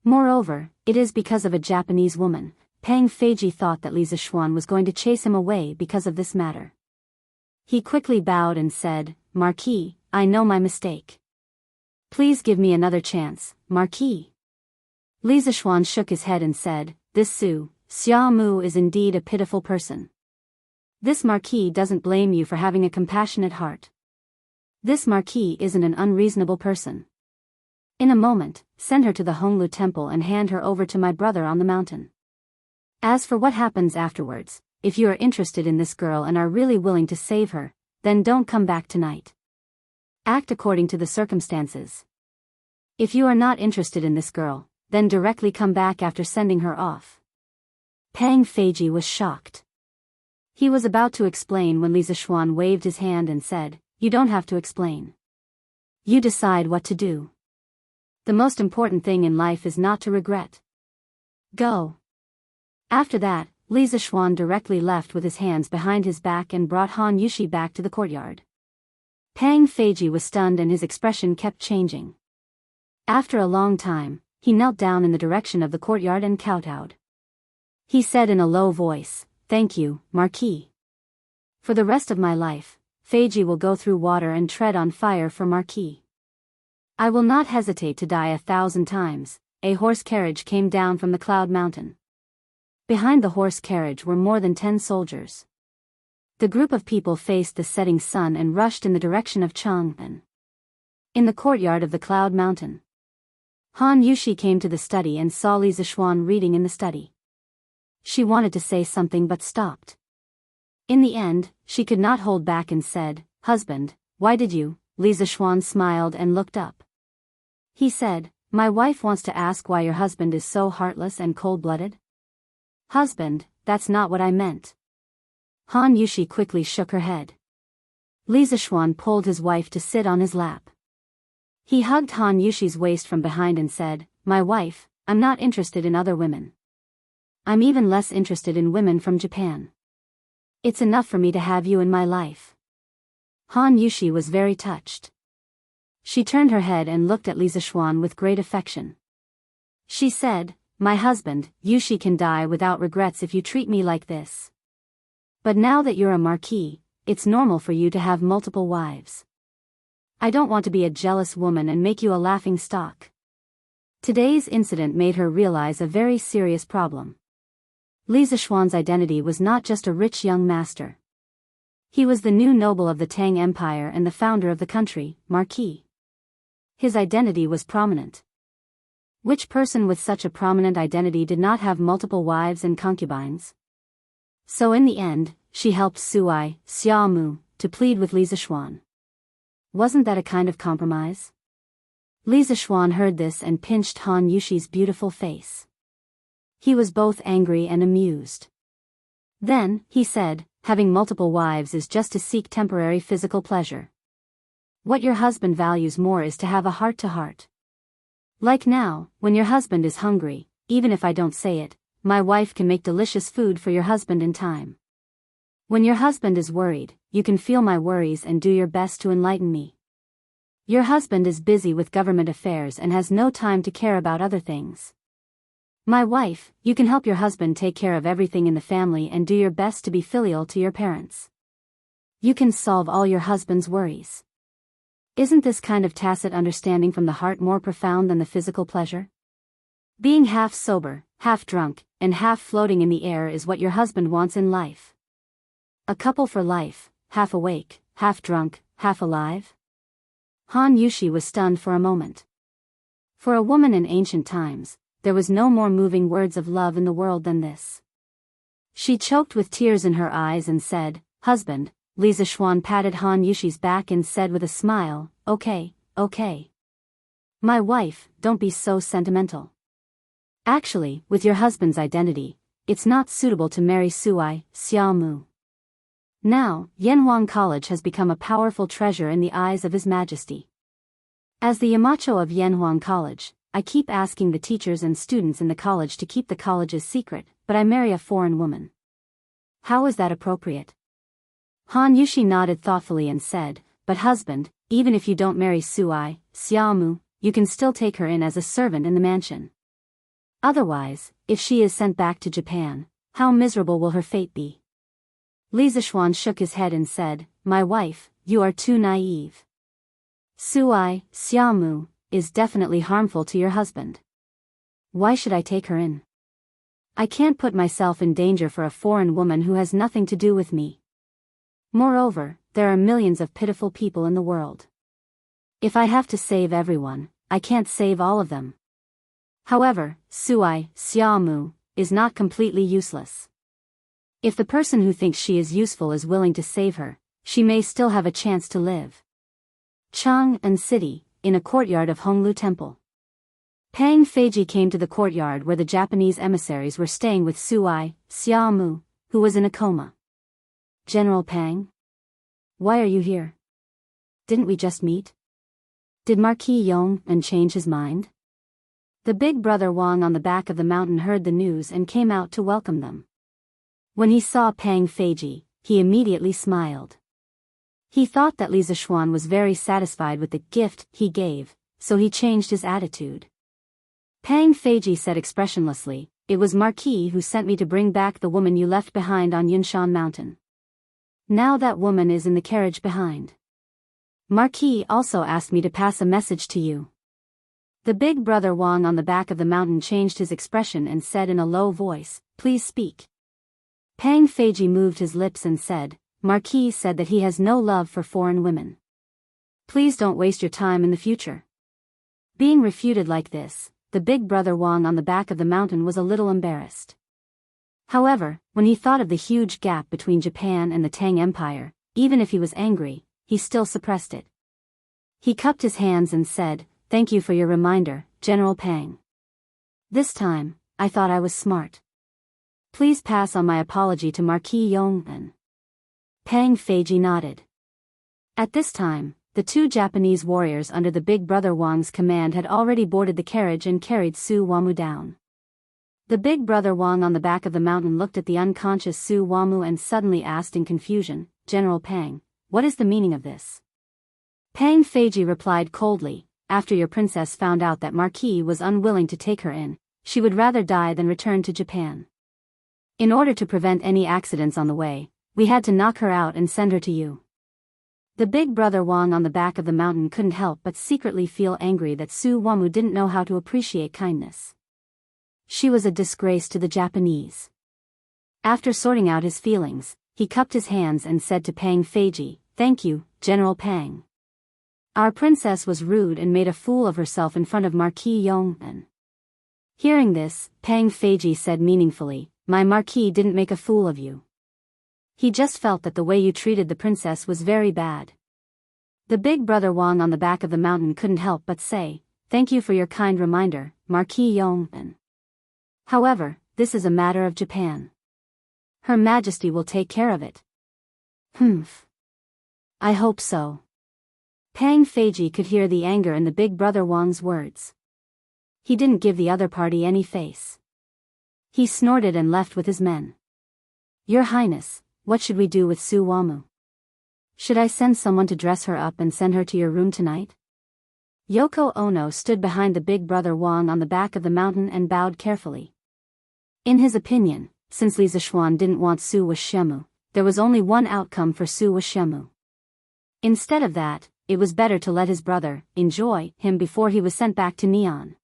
Moreover, it is because of a Japanese woman." Pang Feiji thought that Li Zixuan was going to chase him away because of this matter. He quickly bowed and said, "Marquis, I know my mistake. Please give me another chance, Marquis." Li Zixuan shook his head and said, "This Su Xiaomu is indeed a pitiful person. This Marquis doesn't blame you for having a compassionate heart. This Marquis isn't an unreasonable person. In a moment, send her to the Honglu Temple and hand her over to my brother on the mountain. As for what happens afterwards, if you are interested in this girl and are really willing to save her, then don't come back tonight. Act according to the circumstances. If you are not interested in this girl, then directly come back after sending her off." Pang Feiji was shocked. He was about to explain when Li Zixuan waved his hand and said, "You don't have to explain. You decide what to do. The most important thing in life is not to regret. Go." After that, Li Zixuan directly left with his hands behind his back and brought Han Yushi back to the courtyard. Pang Feiji was stunned and his expression kept changing. After a long time, he knelt down in the direction of the courtyard and kowtowed. He said in a low voice, "Thank you, Marquis. For the rest of my life, Feiji will go through water and tread on fire for Marquis. I will not hesitate to die 1,000 times." A horse carriage came down from the cloud mountain. Behind the horse carriage were more than 10 soldiers. The group of people faced the setting sun and rushed in the direction of Chang'an. In the courtyard of the cloud mountain, Han Yushi came to the study and saw Li Zixuan reading in the study. She wanted to say something but stopped. In the end, she could not hold back and said, "Husband, why did you?" Li Zixuan smiled and looked up. He said, "My wife wants to ask why your husband is so heartless and cold-blooded." "Husband, that's not what I meant." Han Yushi quickly shook her head. Li Zixuan pulled his wife to sit on his lap. He hugged Han Yushi's waist from behind and said, "My wife, I'm not interested in other women. I'm even less interested in women from Japan. It's enough for me to have you in my life." Han Yushi was very touched. She turned her head and looked at Li Zixuan with great affection. She said, "My husband, Yushi can die without regrets if you treat me like this. But now that you're a marquis, it's normal for you to have multiple wives. I don't want to be a jealous woman and make you a laughing stock." Today's incident made her realize a very serious problem. Li Zixuan's identity was not just a rich young master. He was the new noble of the Tang Empire and the founder of the country, Marquis. His identity was prominent. Which person with such a prominent identity did not have multiple wives and concubines? So in the end, she helped Suai, Xiaomu, to plead with Li Zixuan. Wasn't that a kind of compromise? Li Zixuan heard this and pinched Han Yushi's beautiful face. He was both angry and amused. Then, he said, "Having multiple wives is just to seek temporary physical pleasure. What your husband values more is to have a heart-to-heart. Like now, when your husband is hungry, even if I don't say it, my wife can make delicious food for your husband in time. When your husband is worried, you can feel my worries and do your best to enlighten me. Your husband is busy with government affairs and has no time to care about other things. My wife, you can help your husband take care of everything in the family and do your best to be filial to your parents. You can solve all your husband's worries." Isn't this kind of tacit understanding from the heart more profound than the physical pleasure? Being half sober, half drunk, and half floating in the air is what your husband wants in life. A couple for life, half awake, half drunk, half alive? Han Yushi was stunned for a moment. For a woman in ancient times, there was no more moving words of love in the world than this. She choked with tears in her eyes and said, "Husband." Li Zixuan patted Han Yushi's back and said with a smile, "Okay, okay. My wife, don't be so sentimental. Actually, with your husband's identity, it's not suitable to marry Suai, Xiaomu. Now, Yanhuang College has become a powerful treasure in the eyes of His Majesty. As the Yamacho of Yanhuang College, I keep asking the teachers and students in the college to keep the college's secret, but I marry a foreign woman. How is that appropriate?" Han Yushi nodded thoughtfully and said, "But husband, even if you don't marry Suai, Xiaomu, you can still take her in as a servant in the mansion. Otherwise, if she is sent back to Japan, how miserable will her fate be?" Li Zixuan shook his head and said, "My wife, you are too naive. Suai, Xiaomu, is definitely harmful to your husband. Why should I take her in? I can't put myself in danger for a foreign woman who has nothing to do with me. Moreover, there are millions of pitiful people in the world. If I have to save everyone, I can't save all of them. However, Suai, Xiaomu, is not completely useless. If the person who thinks she is useful is willing to save her, she may still have a chance to live." Chang'an City, in a courtyard of Honglu Temple. Pang Feiji came to the courtyard where the Japanese emissaries were staying with Suai, Xiaomu, who was in a coma. "General Pang? Why are you here? Didn't we just meet? Did Marquis Yong'an change his mind?" The big brother Wang on the back of the mountain heard the news and came out to welcome them. When he saw Pang Feiji, he immediately smiled. He thought that Li Zixuan was very satisfied with the gift he gave, so he changed his attitude. Pang Feiji said expressionlessly, "It was Marquis who sent me to bring back the woman you left behind on Yunshan Mountain. Now that woman is in the carriage behind. Marquis also asked me to pass a message to you." The big brother Wang on the back of the mountain changed his expression and said in a low voice, "Please speak." Pang Feiji moved his lips and said, "Marquis said that he has no love for foreign women. Please don't waste your time in the future." Being refuted like this, the big brother Wang on the back of the mountain was a little embarrassed. However, when he thought of the huge gap between Japan and the Tang Empire, even if he was angry, he still suppressed it. He cupped his hands and said, "Thank you for your reminder, General Pang. This time, I thought I was smart. Please pass on my apology to Marquis Yong'an." Pang Feiji nodded. At this time, the two Japanese warriors under the big brother Wang's command had already boarded the carriage and carried Su Wamu down. The big brother Wang on the back of the mountain looked at the unconscious Su Wamu and suddenly asked in confusion, "General Pang, what is the meaning of this?" Pang Feiji replied coldly, "After your princess found out that Marquis was unwilling to take her in, she would rather die than return to Japan. In order to prevent any accidents on the way, we had to knock her out and send her to you." The big brother Wang on the back of the mountain couldn't help but secretly feel angry that Su Wamu didn't know how to appreciate kindness. She was a disgrace to the Japanese. After sorting out his feelings, he cupped his hands and said to Pang Feiji, "Thank you, General Pang. Our princess was rude and made a fool of herself in front of Marquis Yong'an." Hearing this, Pang Feiji said meaningfully, "My Marquis didn't make a fool of you. He just felt that the way you treated the princess was very bad." The big brother Wang on the back of the mountain couldn't help but say, "Thank you for your kind reminder, Marquis Yong'an. However, this is a matter of Japan. Her Majesty will take care of it." "Humph. I hope so." Pang Feiji could hear the anger in the big brother Wang's words. He didn't give the other party any face. He snorted and left with his men. "Your Highness, what should we do with Su Wamu? Should I send someone to dress her up and send her to your room tonight?" Yoko Ono stood behind the big brother Wang on the back of the mountain and bowed carefully. In his opinion, since Li Zishuan didn't want Su Washimu, there was only one outcome for Su Washimu. Instead of that, it was better to let his brother enjoy him before he was sent back to Neon.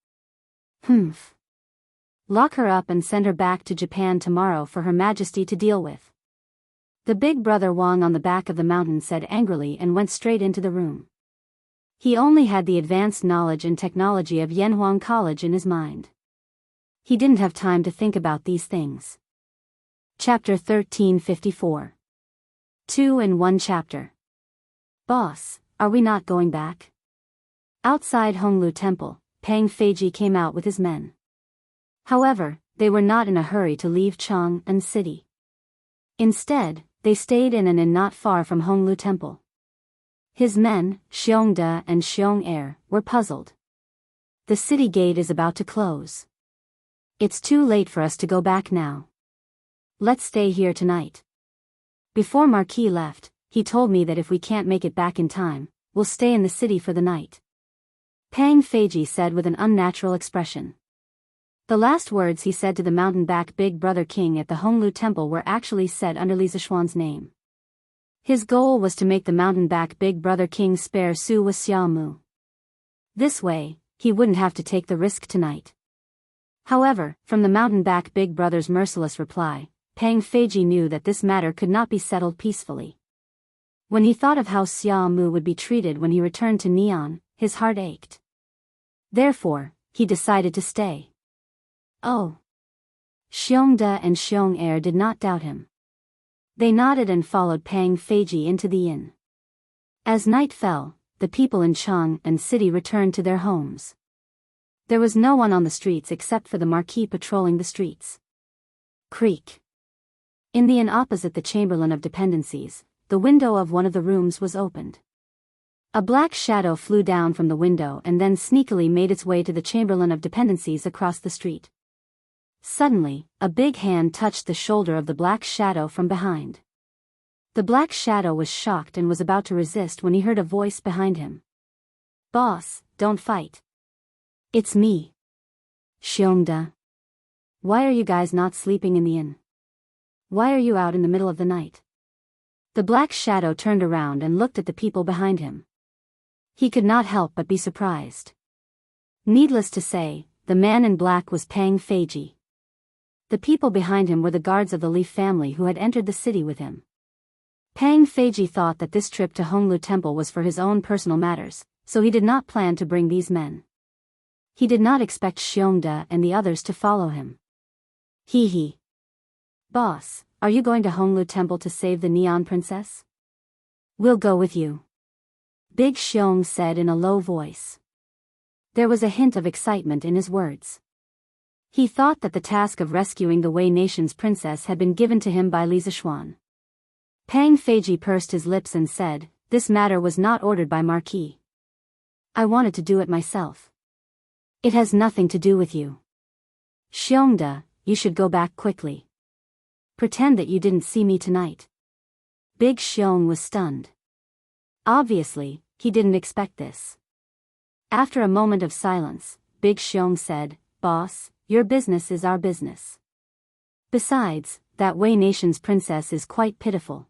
"Humph. Lock her up and send her back to Japan tomorrow for Her Majesty to deal with." The big brother Wang on the back of the mountain said angrily and went straight into the room. He only had the advanced knowledge and technology of Yanhuang College in his mind. He didn't have time to think about these things. Chapter 1354. 2 in 1 chapter. "Boss, are we not going back?" Outside Honglu Temple, Pang Feiji came out with his men. However, they were not in a hurry to leave Chang'an City. Instead, they stayed in an inn not far from Honglu Temple. His men, Xiongda and Xiong'er, were puzzled. "The city gate is about to close. It's too late for us to go back now. Let's stay here tonight. Before Marquis left, he told me that if we can't make it back in time, we'll stay in the city for the night." Pang Feiji said with an unnatural expression. The last words he said to the mountain-back big brother king at the Honglu Temple were actually said under Li Zishuan's name. His goal was to make the mountain-back big brother king spare Su Waxiamu. This way, he wouldn't have to take the risk tonight. However, from the mountain-back big brother's merciless reply, Pang Feiji knew that this matter could not be settled peacefully. When he thought of how Xiamu would be treated when he returned to Neon, his heart ached. Therefore, he decided to stay. Oh. Xiongda and Xiong'er did not doubt him. They nodded and followed Pang Feiji into the inn. As night fell, the people in Chang'an City returned to their homes. There was no one on the streets except for the Marquis patrolling the streets. Creak. In the inn opposite the Chamberlain of Dependencies, the window of one of the rooms was opened. A black shadow flew down from the window and then sneakily made its way to the Chamberlain of Dependencies across the street. Suddenly, a big hand touched the shoulder of the black shadow from behind. The black shadow was shocked and was about to resist when he heard a voice behind him. "Boss, don't fight. It's me." Xiongda. Why are you guys not sleeping in the inn? Why are you out in the middle of the night? The black shadow turned around and looked at the people behind him. He could not help but be surprised. Needless to say, the man in black was Pang Feiji. The people behind him were the guards of the Leaf family who had entered the city with him. Pang Feiji thought that this trip to Honglu Temple was for his own personal matters, so he did not plan to bring these men. He did not expect Xiongda and the others to follow him. Hee. Boss, are you going to Honglu Temple to save the Neon Princess? We'll go with you. Big Xiong said in a low voice. There was a hint of excitement in his words. He thought that the task of rescuing the Wei Nation's princess had been given to him by Li Zishuan. Pang Feiji pursed his lips and said, "This matter was not ordered by Marquis. I wanted to do it myself. It has nothing to do with you. Xiongda, you should go back quickly. Pretend that you didn't see me tonight." Big Xiong was stunned. Obviously, he didn't expect this. After a moment of silence, Big Xiong said, "Boss, your business is our business. Besides, that Wei Nation's princess is quite pitiful.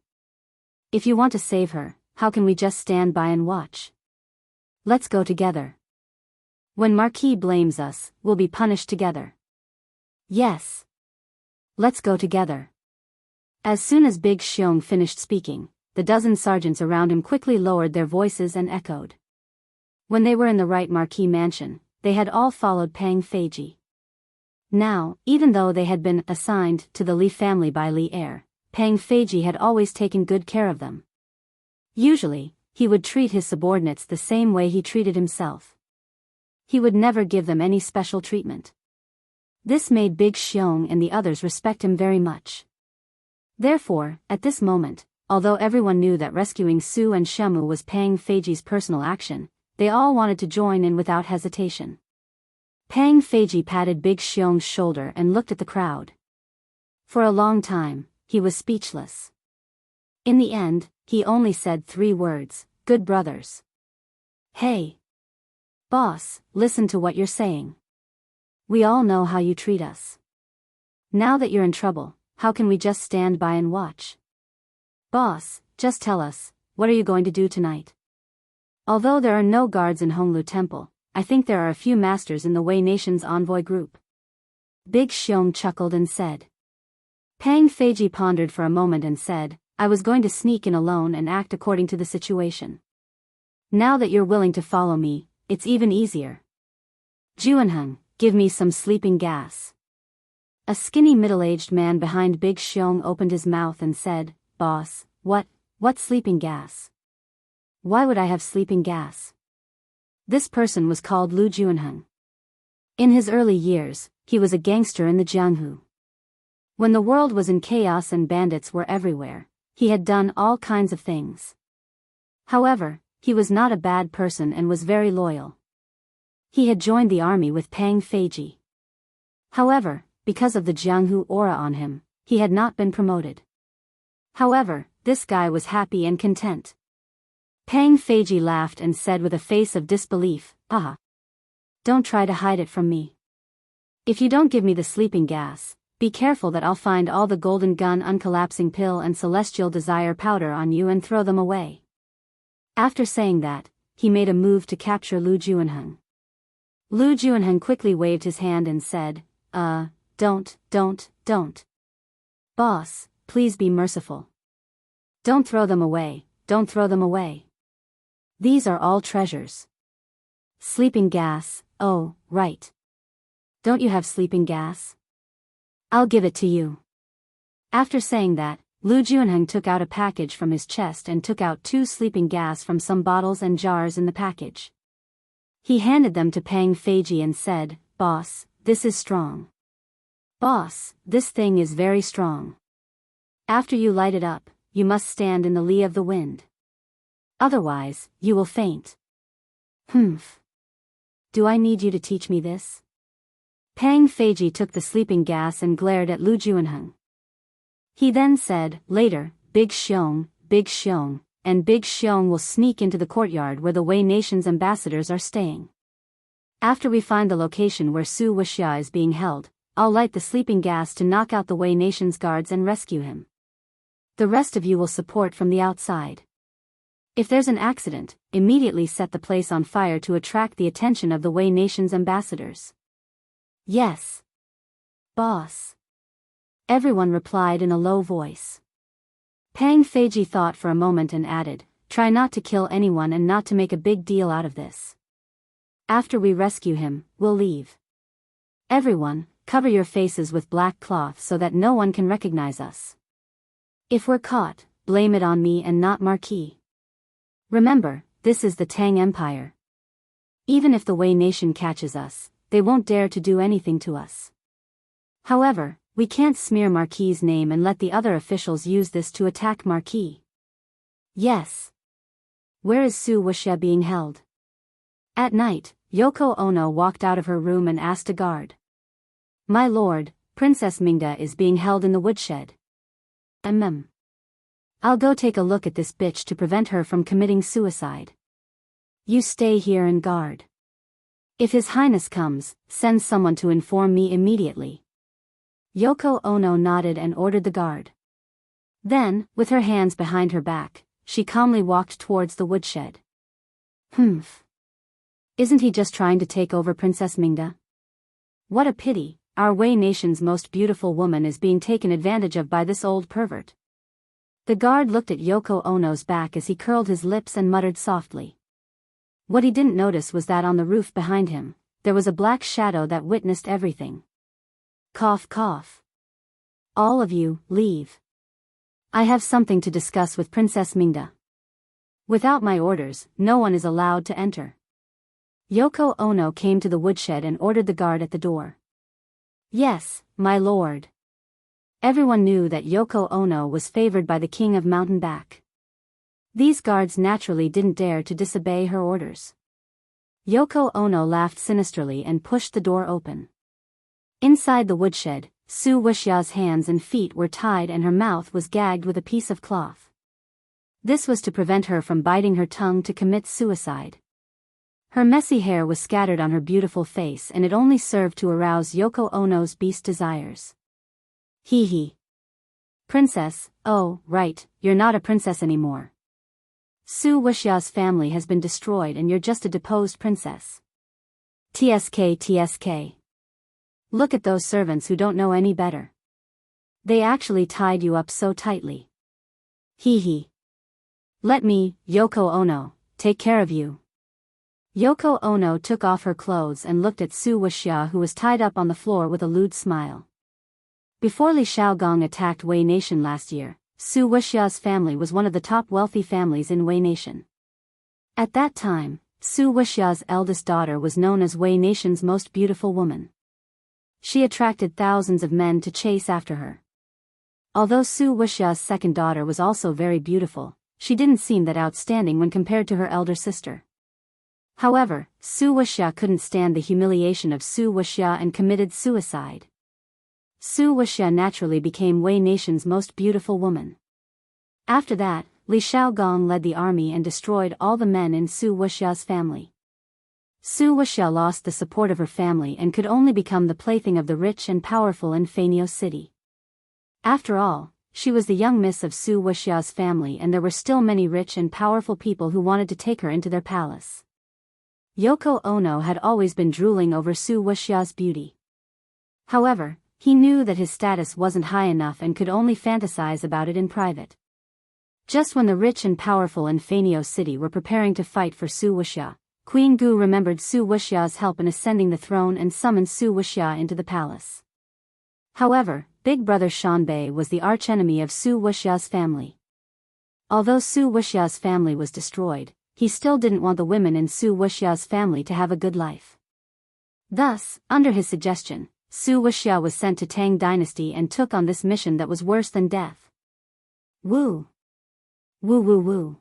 If you want to save her, how can we just stand by and watch? Let's go together. When Marquis blames us, we'll be punished together." "Yes. Let's go together." As soon as Big Xiong finished speaking, the dozen sergeants around him quickly lowered their voices and echoed. When they were in the right Marquis mansion, they had all followed Pang Feiji. Now, even though they had been assigned to the Li family by Li Heir, Pang Feiji had always taken good care of them. Usually, he would treat his subordinates the same way he treated himself. He would never give them any special treatment. This made Big Xiong and the others respect him very much. Therefore, at this moment, although everyone knew that rescuing Su and Shemu was Pang Feiji's personal action, they all wanted to join in without hesitation. Pang Feiji patted Big Xiong's shoulder and looked at the crowd. For a long time, he was speechless. In the end, he only said 3 words, "Good brothers." "Hey. Boss, listen to what you're saying. We all know how you treat us. Now that you're in trouble, how can we just stand by and watch? Boss, just tell us, what are you going to do tonight? Although there are no guards in Honglu Temple, I think there are a few masters in the Wei Nation's envoy group." Big Xiong chuckled and said. Pang Feiji pondered for a moment and said, "I was going to sneak in alone and act according to the situation. Now that you're willing to follow me, it's even easier. Juanheng, give me some sleeping gas." A skinny middle-aged man behind Big Xiong opened his mouth and said, "Boss, what sleeping gas? Why would I have sleeping gas?" This person was called Lu Juanheng. In his early years, he was a gangster in the Jianghu. When the world was in chaos and bandits were everywhere, he had done all kinds of things. However, he was not a bad person and was very loyal. He had joined the army with Pang Feiji. However, because of the Jianghu aura on him, he had not been promoted. However, this guy was happy and content. Pang Feiji laughed and said with a face of disbelief, "Ah. Don't try to hide it from me. If you don't give me the sleeping gas, be careful that I'll find all the golden gun uncollapsing pill and celestial desire powder on you and throw them away." After saying that, he made a move to capture Lu Juanheng. Lu Juanheng quickly waved his hand and said, Don't. Boss, please be merciful. Don't throw them away, don't throw them away. These are all treasures. Sleeping gas, oh, right. Don't you have sleeping gas? I'll give it to you." After saying that, Lu Juanheng took out a package from his chest and took out 2 sleeping gas from some bottles and jars in the package. He handed them to Pang Feiji and said, "Boss, this is strong. Boss, this thing is very strong. After you light it up, you must stand in the lee of the wind. Otherwise, you will faint." "Humph. Do I need you to teach me this?" Pang Feiji took the sleeping gas and glared at Lu Juanheng. He then said, "Later, Big Xiong, and Big Xiong will sneak into the courtyard where the Wei Nation's ambassadors are staying. After we find the location where Su Wuxia is being held, I'll light the sleeping gas to knock out the Wei Nation's guards and rescue him. The rest of you will support from the outside. If there's an accident, immediately set the place on fire to attract the attention of the Wei Nation's ambassadors. Yes, boss. Everyone replied in a low voice. Pang Feiji thought for a moment and added, try not to kill anyone and not to make a big deal out of this. After we rescue him, we'll leave. Everyone, cover your faces with black cloth so that no one can recognize us. If we're caught, blame it on me and not Marquis. Remember, this is the Tang Empire. Even if the Wei Nation catches us, they won't dare to do anything to us. However, we can't smear Marquis's name and let the other officials use this to attack Marquis. Yes. Where is Su Wuxia being held? At night, Yoko Ono walked out of her room and asked a guard. My lord, Princess Mingda is being held in the woodshed. I'll go take a look at this bitch to prevent her from committing suicide. You stay here and guard. If His Highness comes, send someone to inform me immediately. Yoko Ono nodded and ordered the guard. Then, with her hands behind her back, she calmly walked towards the woodshed. Isn't he just trying to take over Princess Mingda? What a pity, our Wei Nation's most beautiful woman is being taken advantage of by this old pervert. The guard looked at Yoko Ono's back as he curled his lips and muttered softly. What he didn't notice was that on the roof behind him, there was a black shadow that witnessed everything. Cough cough. All of you, leave. I have something to discuss with Princess Mingda. Without my orders, no one is allowed to enter. Yoko Ono came to the woodshed and ordered the guard at the door. Yes, my lord. Everyone knew that Yoko Ono was favored by the king of Mountain Back. These guards naturally didn't dare to disobey her orders. Yoko Ono laughed sinisterly and pushed the door open. Inside the woodshed, Su Wuxia's hands and feet were tied and her mouth was gagged with a piece of cloth. This was to prevent her from biting her tongue to commit suicide. Her messy hair was scattered on her beautiful face and it only served to arouse Yoko Ono's beast desires. Hee hee. Princess, oh, right, you're not a princess anymore. Su Wuxia's family has been destroyed and you're just a deposed princess. TSK. Look at those servants who don't know any better. They actually tied you up so tightly. Hee hee. Let me, Yoko Ono, take care of you. Yoko Ono took off her clothes and looked at Su Wuxia who was tied up on the floor with a lewd smile. Before Li Shaogong attacked Wei Nation last year, Su Wuxia's family was one of the top wealthy families in Wei Nation. At that time, Su Wuxia's eldest daughter was known as Wei Nation's most beautiful woman. She attracted thousands of men to chase after her. Although Su Wuxia's second daughter was also very beautiful, she didn't seem that outstanding when compared to her elder sister. However, Su Wuxia couldn't stand the humiliation of Su Wuxia and committed suicide. Su Wuxia naturally became Wei Nation's most beautiful woman. After that, Li Shaogong led the army and destroyed all the men in Su Wuxia's family. Su Wuxia lost the support of her family and could only become the plaything of the rich and powerful in Fanyo City. After all, she was the young miss of Su Wuxia's family and there were still many rich and powerful people who wanted to take her into their palace. Yoko Ono had always been drooling over Su Wuxia's beauty. However, he knew that his status wasn't high enough and could only fantasize about it in private. Just when the rich and powerful in Fanyo City were preparing to fight for Su Wuxia, Queen Gu remembered Su Wuxia's help in ascending the throne and summoned Su Wuxia into the palace. However, Big Brother Shanbei was the archenemy of Su Wuxia's family. Although Su Wuxia's family was destroyed, he still didn't want the women in Su Wuxia's family to have a good life. Thus, under his suggestion, Su Wuxia was sent to Tang Dynasty and took on this mission that was worse than death. Woo! Woo woo woo.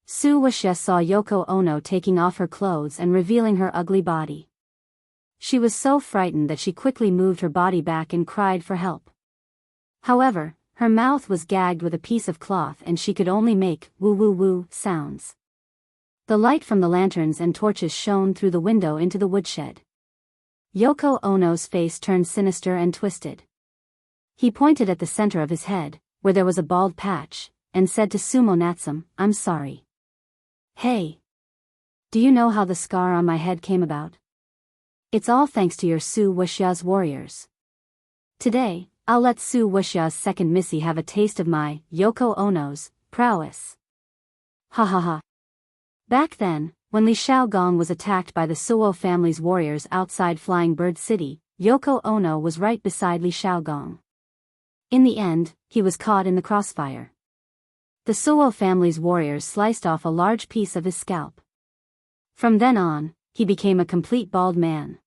Su Wuxia saw Yoko Ono taking off her clothes and revealing her ugly body. She was so frightened that she quickly moved her body back and cried for help. However, her mouth was gagged with a piece of cloth and she could only make woo woo woo sounds. The light from the lanterns and torches shone through the window into the woodshed. Yoko Ono's face turned sinister and twisted. He pointed at the center of his head, where there was a bald patch, and said to Sumo Natsum, "I'm sorry." "Hey. Do you know how the scar on my head came about? It's all thanks to your Su Wuxia's warriors. Today, I'll let Su Wuxia's second Missy have a taste of my, Yoko Ono's, prowess." Ha ha ha. Back then, when Li Shaogong was attacked by the Suo family's warriors outside Flying Bird City, Yoko Ono was right beside Li Shaogong. In the end, he was caught in the crossfire. The Suo family's warriors sliced off a large piece of his scalp. From then on, he became a complete bald man.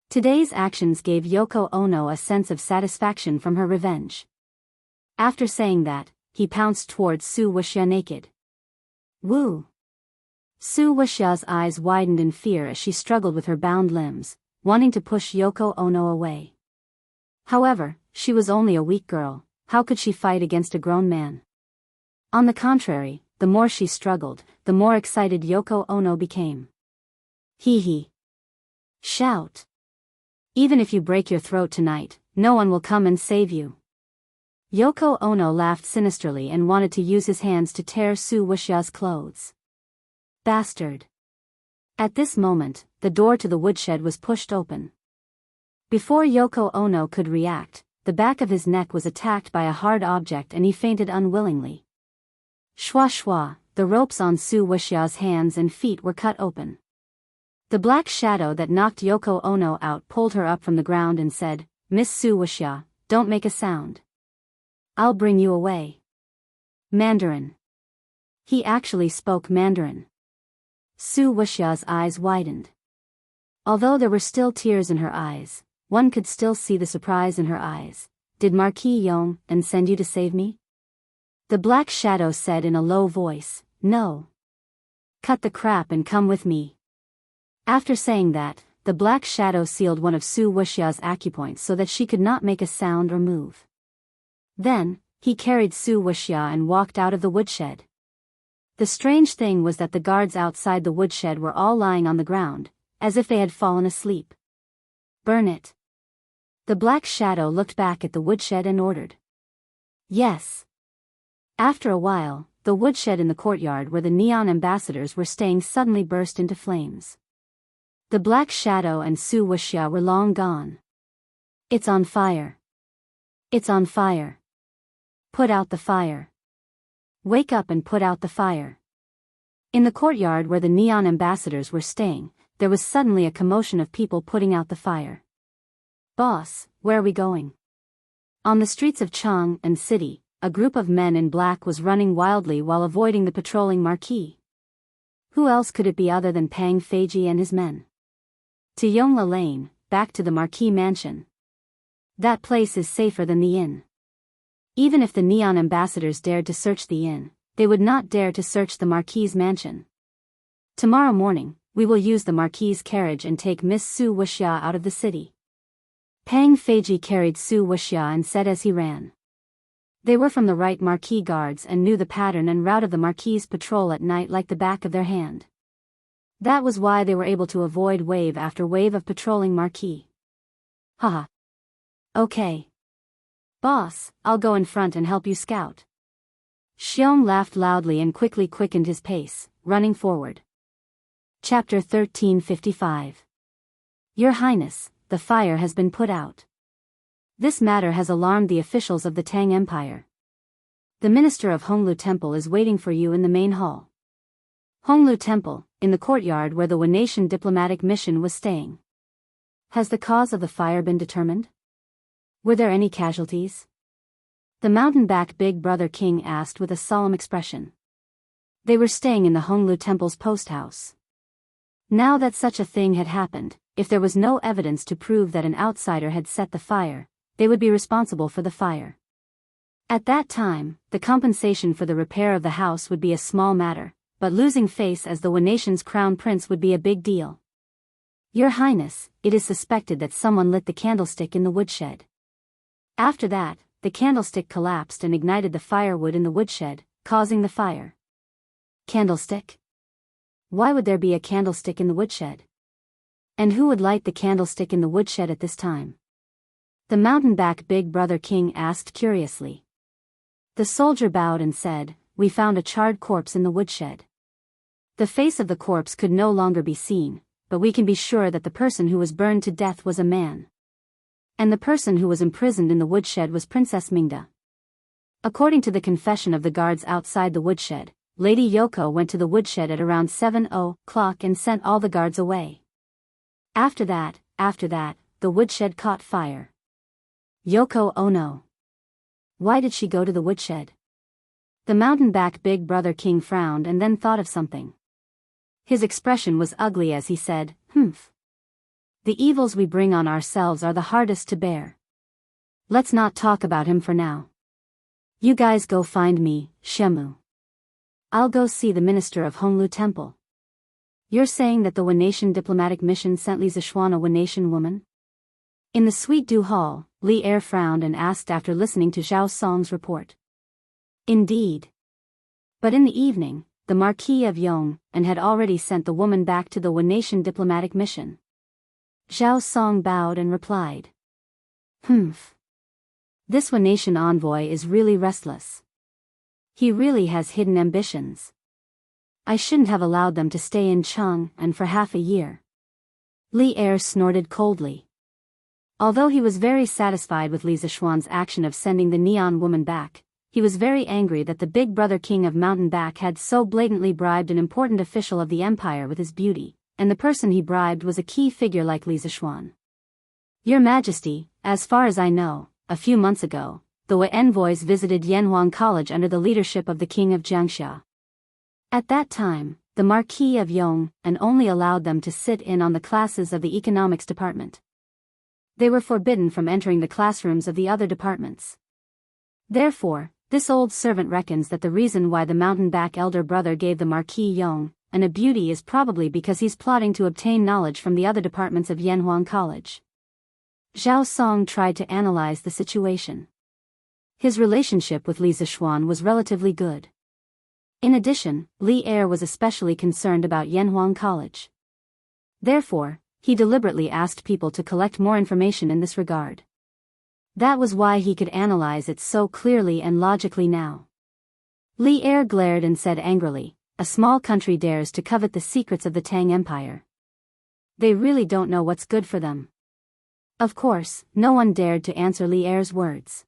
Today's actions gave Yoko Ono a sense of satisfaction from her revenge. After saying that, he pounced towards Su Wuxia naked. Woo! Su Wuxia's eyes widened in fear as she struggled with her bound limbs, wanting to push Yoko Ono away. However, she was only a weak girl. How could she fight against a grown man? On the contrary, the more she struggled, the more excited Yoko Ono became. Hee hee. Shout. Even if you break your throat tonight, no one will come and save you. Yoko Ono laughed sinisterly and wanted to use his hands to tear Su Wuxia's clothes. Bastard. At this moment, the door to the woodshed was pushed open. Before Yoko Ono could react, the back of his neck was attacked by a hard object and he fainted unwillingly. Shwa shwa, the ropes on Su Wuxia's hands and feet were cut open. The black shadow that knocked Yoko Ono out pulled her up from the ground and said, "Miss Su Wuxia, don't make a sound. I'll bring you away." Mandarin. He actually spoke Mandarin. Su Wuxia's eyes widened. Although there were still tears in her eyes, one could still see the surprise in her eyes. "Did Marquis Yong and send you to save me?" The black shadow said in a low voice, "No. Cut the crap and come with me." After saying that, the black shadow sealed one of Su Wuxia's acupoints so that she could not make a sound or move. Then, he carried Su Wuxia and walked out of the woodshed. The strange thing was that the guards outside the woodshed were all lying on the ground, as if they had fallen asleep. "Burn it." The black shadow looked back at the woodshed and ordered. Yes. After a while, the woodshed in the courtyard where the neon ambassadors were staying suddenly burst into flames. The black shadow and Su Wuxia were long gone. "It's on fire. It's on fire. Put out the fire. Wake up and put out the fire." In the courtyard where the neon ambassadors were staying, there was suddenly a commotion of people putting out the fire. "Boss, where are we going?" On the streets of Chang and City, a group of men in black was running wildly while avoiding the patrolling marquis. Who else could it be other than Pang Feiji and his men? To Yongla Lane, back to the marquis mansion. That place is safer than the inn. Even if the neon ambassadors dared to search the inn, they would not dare to search the marquis's mansion. Tomorrow morning, we will use the marquis's carriage and take Miss Su Wuxia out of the city. Pang Feiji carried Su Wuxia and said as he ran. They were from the right marquis guards and knew the pattern and route of the marquis's patrol at night like the back of their hand. That was why they were able to avoid wave after wave of patrolling marquis. Haha. Okay. Boss, I'll go in front and help you scout. Xiong laughed loudly and quickly quickened his pace, running forward. Chapter 1355. Your Highness, the fire has been put out. This matter has alarmed the officials of the Tang Empire. The minister of Honglu Temple is waiting for you in the main hall. Honglu Temple, in the courtyard where the Wanatian diplomatic mission was staying. Has the cause of the fire been determined? Were there any casualties? The mountain-back Big Brother King asked with a solemn expression. They were staying in the Honglu Temple's post house. Now that such a thing had happened, if there was no evidence to prove that an outsider had set the fire, they would be responsible for the fire. At that time, the compensation for the repair of the house would be a small matter, but losing face as the Wanatian's crown prince would be a big deal. Your Highness, it is suspected that someone lit the candlestick in the woodshed. After that, the candlestick collapsed and ignited the firewood in the woodshed, causing the fire. Candlestick? Why would there be a candlestick in the woodshed? And who would light the candlestick in the woodshed at this time? The mountain-back big brother king asked curiously. The soldier bowed and said, "We found a charred corpse in the woodshed. The face of the corpse could no longer be seen, but we can be sure that the person who was burned to death was a man. And the person who was imprisoned in the woodshed was Princess Mingda." According to the confession of the guards outside the woodshed, Lady Yoko went to the woodshed at around 7:00 and sent all the guards away. After that, the woodshed caught fire. Yoko, oh no. Why did she go to the woodshed? The mountain-back big brother king frowned and then thought of something. His expression was ugly as he said, "Humph. The evils we bring on ourselves are the hardest to bear. Let's not talk about him for now. You guys go find me, Shemu. I'll go see the minister of Honglu Temple." "You're saying that the Wanation diplomatic mission sent Li Zixuan a Wanation woman?" In the Sweet Dew Hall, Li Er frowned and asked after listening to Zhao Song's report. "Indeed. But in the evening, the Marquis of Yong and had already sent the woman back to the Wanation diplomatic mission." Zhao Song bowed and replied. "Humph. This Wanation envoy is really restless. He really has hidden ambitions. I shouldn't have allowed them to stay in Chang'an for half a year." Li Er snorted coldly. Although he was very satisfied with Li Zixuan's action of sending the neon woman back, he was very angry that the big brother king of Mountain Back had so blatantly bribed an important official of the empire with his beauty, and the person he bribed was a key figure like Li Zixuan. "Your Majesty, as far as I know, a few months ago, the Wei envoys visited Yanhuang College under the leadership of the king of Jiangxia. At that time, the Marquis of Yong and only allowed them to sit in on the classes of the economics department. They were forbidden from entering the classrooms of the other departments. Therefore, this old servant reckons that the reason why the mountain-back elder brother gave the Marquis Yong a beauty is probably because he's plotting to obtain knowledge from the other departments of Yanhuang College." Zhao Song tried to analyze the situation. His relationship with Li Zixuan was relatively good. In addition, Li Er was especially concerned about Yanhuang College. Therefore, he deliberately asked people to collect more information in this regard. That was why he could analyze it so clearly and logically now. Li Er glared and said angrily, "A small country dares to covet the secrets of the Tang Empire. They really don't know what's good for them." Of course, no one dared to answer Li Er's words.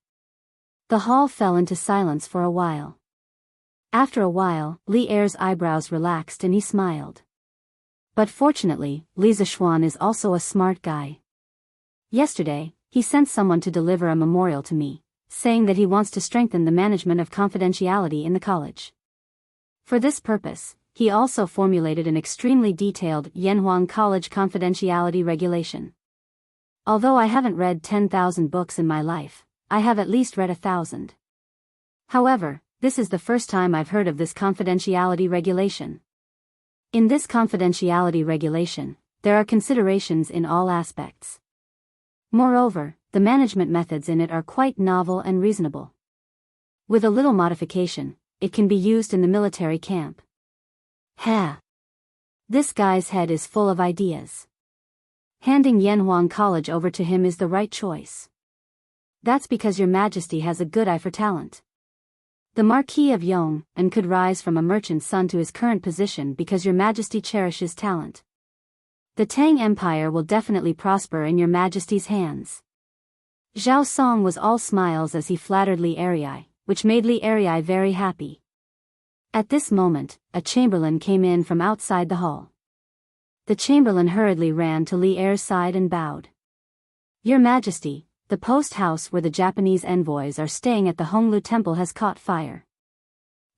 The hall fell into silence for a while. After a while, Li Er's eyebrows relaxed and he smiled. But fortunately, Li Zixuan is also a smart guy. Yesterday, he sent someone to deliver a memorial to me, saying that he wants to strengthen the management of confidentiality in the college. For this purpose, he also formulated an extremely detailed Yanhuang College confidentiality regulation. Although I haven't read 10,000 books in my life, I have at least read 1,000. However, this is the first time I've heard of this confidentiality regulation. In this confidentiality regulation, there are considerations in all aspects. Moreover, the management methods in it are quite novel and reasonable. With a little modification, it can be used in the military camp. Ha! This guy's head is full of ideas. Handing Yanhuang College over to him is the right choice. That's because Your Majesty has a good eye for talent. The Marquis of Yong and could rise from a merchant's son to his current position because Your Majesty cherishes talent. The Tang Empire will definitely prosper in Your Majesty's hands." Zhao Song was all smiles as he flattered Li Erii, which made Li Erii very happy. At this moment, a chamberlain came in from outside the hall. The chamberlain hurriedly ran to Li Er's side and bowed. "Your Majesty, the post house where the Japanese envoys are staying at the Honglu Temple has caught fire.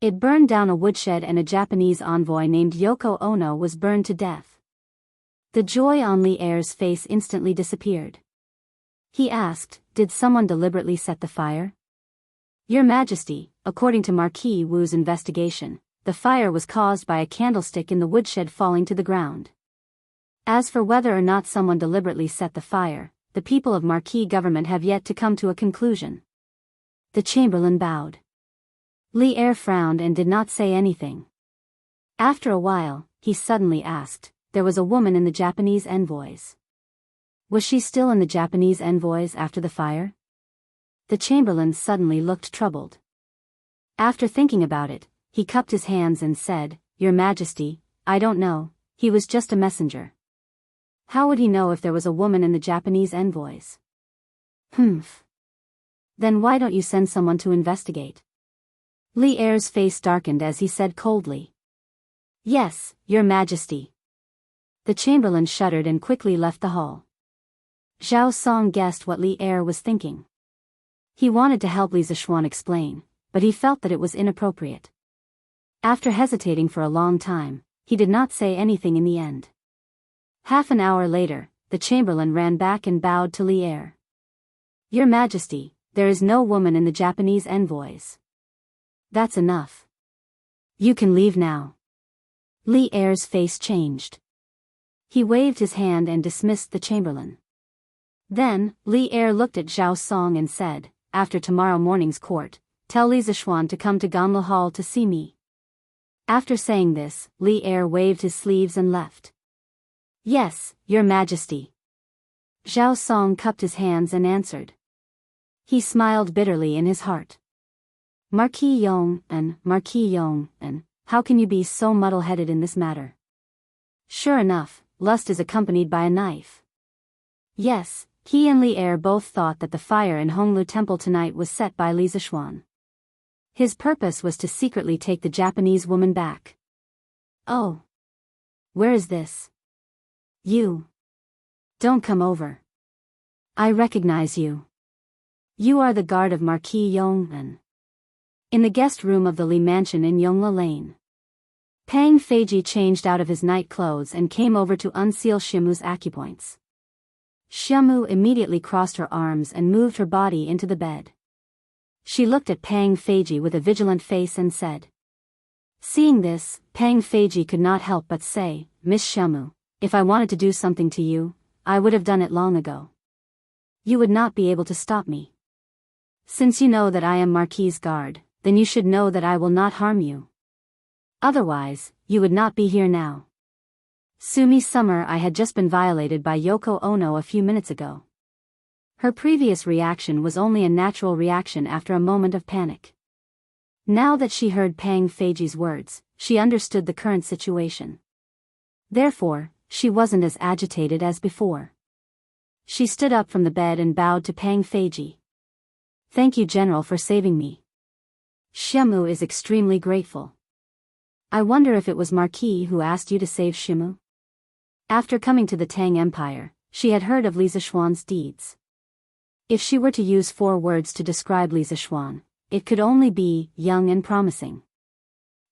It burned down a woodshed and a Japanese envoy named Yoko Ono was burned to death." The joy on Li Er's face instantly disappeared. He asked, "Did someone deliberately set the fire?" "Your Majesty, according to Marquis Wu's investigation, the fire was caused by a candlestick in the woodshed falling to the ground. As for whether or not someone deliberately set the fire, the people of Marquis government have yet to come to a conclusion." The chamberlain bowed. Li Er frowned and did not say anything. After a while, he suddenly asked, there was a woman in the Japanese envoys. Was she still in the Japanese envoys after the fire? The chamberlain suddenly looked troubled. After thinking about it, he cupped his hands and said, Your Majesty, I don't know, he was just a messenger. How would he know if there was a woman in the Japanese envoys? Humph. Then why don't you send someone to investigate? Li Er's face darkened as he said coldly. Yes, Your Majesty. The chamberlain shuddered and quickly left the hall. Zhao Song guessed what Li Er was thinking. He wanted to help Li Zixuan explain, but he felt that it was inappropriate. After hesitating for a long time, he did not say anything in the end. Half an hour later, the chamberlain ran back and bowed to Li Er. Your Majesty, there is no woman in the Japanese envoys. That's enough. You can leave now. Li Er's face changed. He waved his hand and dismissed the chamberlain. Then, Li Er looked at Zhao Song and said, After tomorrow morning's court, tell Li Zixuan to come to Ganla Hall to see me. After saying this, Li Er waved his sleeves and left. Yes, Your Majesty. Zhao Song cupped his hands and answered. He smiled bitterly in his heart. Marquis Yong, how can you be so muddle-headed in this matter? Sure enough, lust is accompanied by a knife. Yes, he and Li Er both thought that the fire in Honglu Temple tonight was set by Li Zixuan. His purpose was to secretly take the Japanese woman back. Oh. Where is this? You. Don't come over. I recognize you. You are the guard of Marquis Yong'an. In the guest room of the Li Mansion in Yongla Lane. Pang Feiji changed out of his night clothes and came over to unseal Shimu's acupoints. Shimu immediately crossed her arms and moved her body into the bed. She looked at Pang Feiji with a vigilant face and said. Seeing this, Pang Feiji could not help but say, Miss Shimu, if I wanted to do something to you, I would have done it long ago. You would not be able to stop me. Since you know that I am Marquis' guard, then you should know that I will not harm you. Otherwise, you would not be here now. Sumi Summer I had just been violated by Yoko Ono a few minutes ago. Her previous reaction was only a natural reaction after a moment of panic. Now that she heard Pang Feiji's words, she understood the current situation. Therefore, she wasn't as agitated as before. She stood up from the bed and bowed to Pang Feiji. Thank you, General, for saving me. Shimu is extremely grateful. I wonder if it was Marquis who asked you to save Shimu? After coming to the Tang Empire, she had heard of Li Zixuan's deeds. If she were to use 4 words to describe Li Zixuan, it could only be young and promising.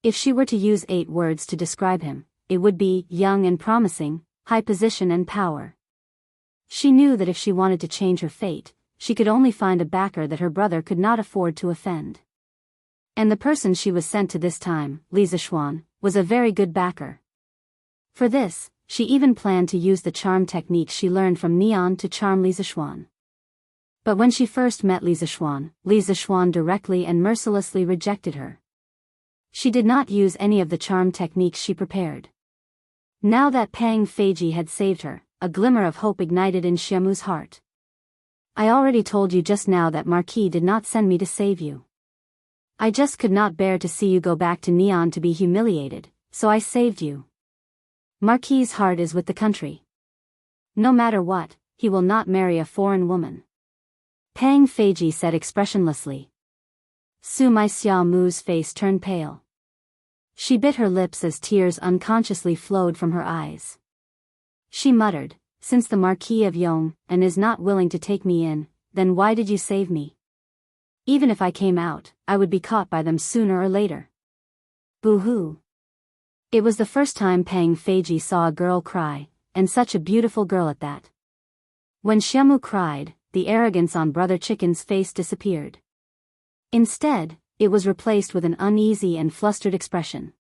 If she were to use 8 words to describe him, it would be young and promising, high position and power. She knew that if she wanted to change her fate, she could only find a backer that her brother could not afford to offend. And the person she was sent to this time, Li Zixuan, was a very good backer. For this, she even planned to use the charm technique she learned from Neon to charm Li Zixuan. But when she first met Li Zixuan directly and mercilessly rejected her. She did not use any of the charm techniques she prepared. Now that Pang Feiji had saved her, a glimmer of hope ignited in Shimu's heart. I already told you just now that Marquis did not send me to save you. I just could not bear to see you go back to Neon to be humiliated, so I saved you. Marquis' heart is with the country. No matter what, he will not marry a foreign woman. Pang Feiji said expressionlessly. Su Mai Xiaomu's face turned pale. She bit her lips as tears unconsciously flowed from her eyes. She muttered, since the Marquis of Yong and is not willing to take me in, then why did you save me? Even if I came out, I would be caught by them sooner or later. Boo-hoo. It was the first time Pang Feiji saw a girl cry, and such a beautiful girl at that. When Shimu cried, the arrogance on Brother Chicken's face disappeared. Instead, it was replaced with an uneasy and flustered expression.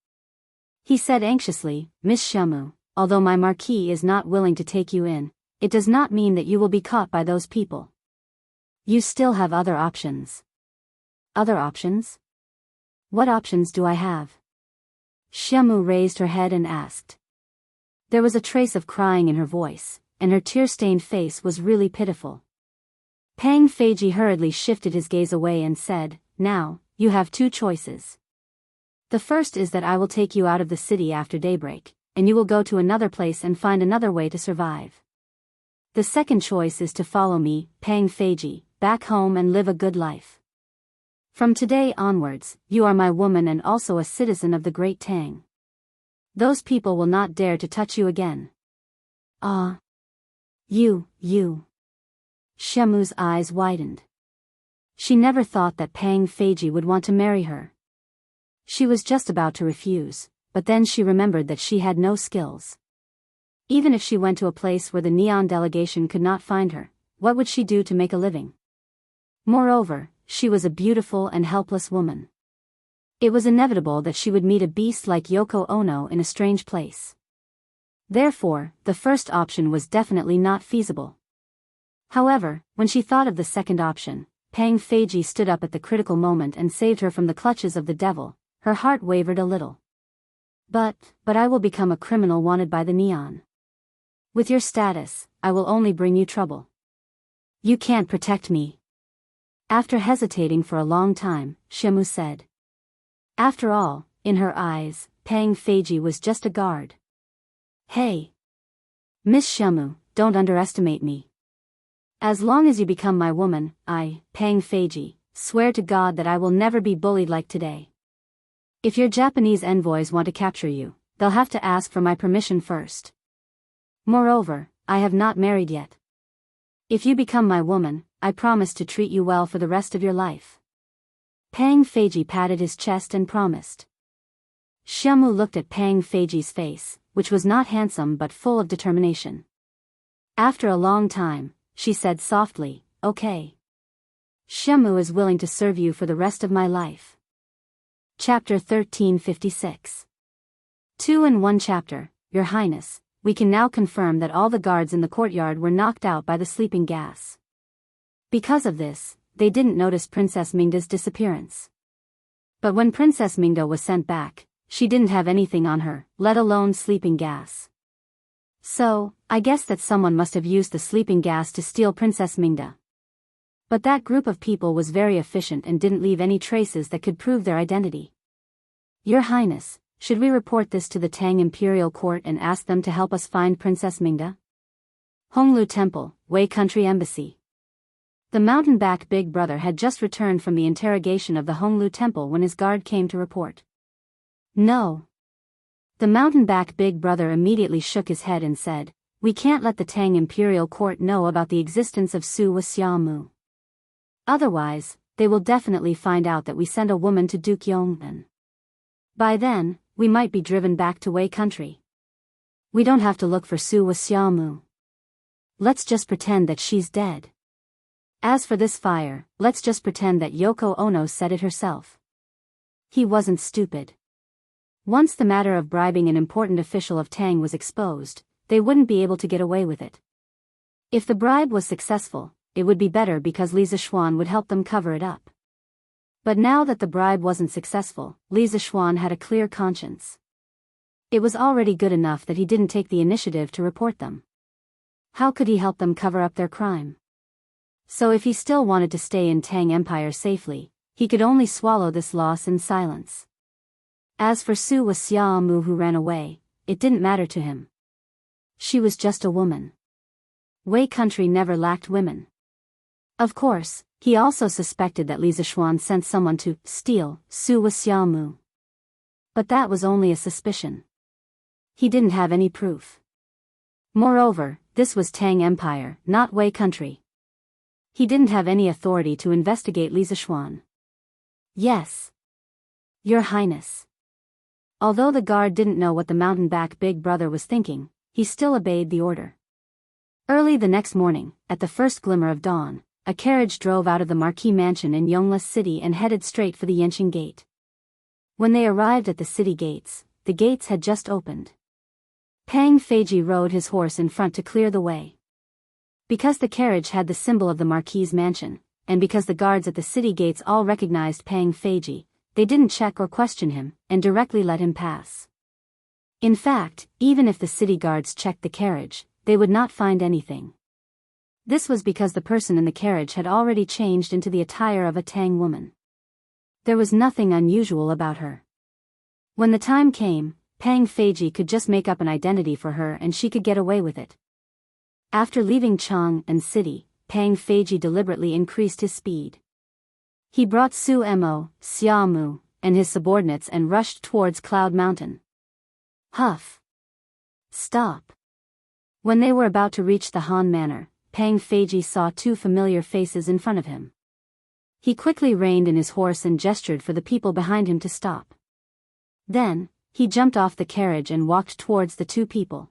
He said anxiously, Miss Shimu, although my Marquis is not willing to take you in, it does not mean that you will be caught by those people. You still have other options. Other options? What options do I have? Xiaomu raised her head and asked. There was a trace of crying in her voice, and her tear-stained face was really pitiful. Pang Feiji hurriedly shifted his gaze away and said, Now, you have two choices. The first is that I will take you out of the city after daybreak, and you will go to another place and find another way to survive. The second choice is to follow me, Pang Feiji, back home and live a good life. From today onwards, you are my woman and also a citizen of the Great Tang. Those people will not dare to touch you again. Ah. You. Xiaomu's eyes widened. She never thought that Pang Feiji would want to marry her. She was just about to refuse, but then she remembered that she had no skills. Even if she went to a place where the Neon delegation could not find her, what would she do to make a living? Moreover, she was a beautiful and helpless woman. It was inevitable that she would meet a beast like Yoko Ono in a strange place. Therefore, the first option was definitely not feasible. However, when she thought of the second option, Pang Feiji stood up at the critical moment and saved her from the clutches of the devil. Her heart wavered a little. But I will become a criminal wanted by the Neon. With your status, I will only bring you trouble. You can't protect me. After hesitating for a long time, Xiaomu said. After all, in her eyes, Pang Feiji was just a guard. Hey! Miss Xiaomu, don't underestimate me. As long as you become my woman, I, Pang Feiji, swear to God that I will never be bullied like today. If your Japanese envoys want to capture you, they'll have to ask for my permission first. Moreover, I have not married yet. If you become my woman, I promise to treat you well for the rest of your life. Pang Feiji patted his chest and promised. Xiaomu looked at Pang Feiji's face, which was not handsome but full of determination. After a long time, she said softly, Okay. Xiaomu is willing to serve you for the rest of my life. Chapter 1356. 2 in 1 chapter, Your Highness, we can now confirm that all the guards in the courtyard were knocked out by the sleeping gas. Because of this, they didn't notice Princess Mingda's disappearance. But when Princess Mingda was sent back, she didn't have anything on her, let alone sleeping gas. So, I guess that someone must have used the sleeping gas to steal Princess Mingda. But that group of people was very efficient and didn't leave any traces that could prove their identity. Your Highness, should we report this to the Tang Imperial Court and ask them to help us find Princess Mingda? Honglu Temple, Wei Country Embassy. The mountain-back big brother had just returned from the interrogation of the Honglu Temple when his guard came to report. No. The mountain-back big brother immediately shook his head and said, We can't let the Tang Imperial Court know about the existence of Su Xiaomu. Otherwise, they will definitely find out that we sent a woman to Duke Yong'an. By then, we might be driven back to Wei Country. We don't have to look for Su Xiaomu. Let's just pretend that she's dead. As for this fire, let's just pretend that Yoko Ono set it herself. He wasn't stupid. Once the matter of bribing an important official of Tang was exposed, they wouldn't be able to get away with it. If the bribe was successful, it would be better because Li Zishuan would help them cover it up. But now that the bribe wasn't successful, Li Zishuan had a clear conscience. It was already good enough that he didn't take the initiative to report them. How could he help them cover up their crime? So if he still wanted to stay in Tang Empire safely, he could only swallow this loss in silence. As for Su Xiaomu who ran away, it didn't matter to him. She was just a woman. Wei Country never lacked women. Of course, he also suspected that Li Zishuan sent someone to steal Su Xiaomu. But that was only a suspicion. He didn't have any proof. Moreover, this was Tang Empire, not Wei Country. He didn't have any authority to investigate Li Zishuan. Yes. Your Highness. Although the guard didn't know what the mountain-back big brother was thinking, he still obeyed the order. Early the next morning, at the first glimmer of dawn, a carriage drove out of the Marquis Mansion in Yongless City and headed straight for the Yenching Gate. When they arrived at the city gates, the gates had just opened. Pang Feiji rode his horse in front to clear the way. Because the carriage had the symbol of the Marquis' mansion, and because the guards at the city gates all recognized Pang Feiji, they didn't check or question him, and directly let him pass. In fact, even if the city guards checked the carriage, they would not find anything. This was because the person in the carriage had already changed into the attire of a Tang woman. There was nothing unusual about her. When the time came, Pang Feiji could just make up an identity for her and she could get away with it. After leaving Chang'an City, Pang Feiji deliberately increased his speed. He brought Su Mo, Xiaomu, and his subordinates and rushed towards Cloud Mountain. Huff! Stop! When they were about to reach the Han Manor, Pang Feiji saw two familiar faces in front of him. He quickly reined in his horse and gestured for the people behind him to stop. Then, he jumped off the carriage and walked towards the two people.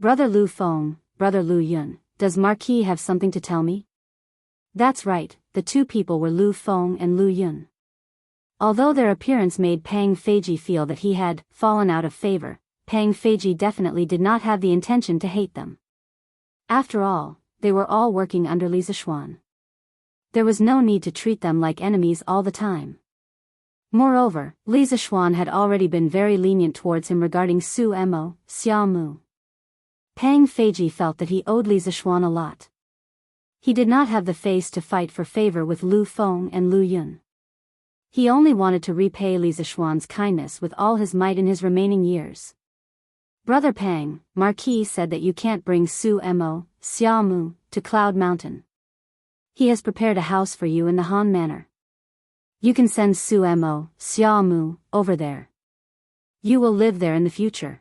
Brother Lu Feng, Brother Lu Yun, does Marquis have something to tell me? That's right, the two people were Lu Feng and Lu Yun. Although their appearance made Pang Feiji feel that he had fallen out of favor, Pang Feiji definitely did not have the intention to hate them. After all, they were all working under Li Zixuan. There was no need to treat them like enemies all the time. Moreover, Li Zixuan had already been very lenient towards him regarding Su Mo, Xiaomu. Pang Feiji felt that he owed Li Zixuan a lot. He did not have the face to fight for favor with Lu Feng and Lu Yun. He only wanted to repay Li Zixuan's kindness with all his might in his remaining years. Brother Pang, Marquis said that you can't bring Su Mo, Xiaomu, to Cloud Mountain. He has prepared a house for you in the Han Manor. You can send Su Mo, Xiaomu, over there. You will live there in the future.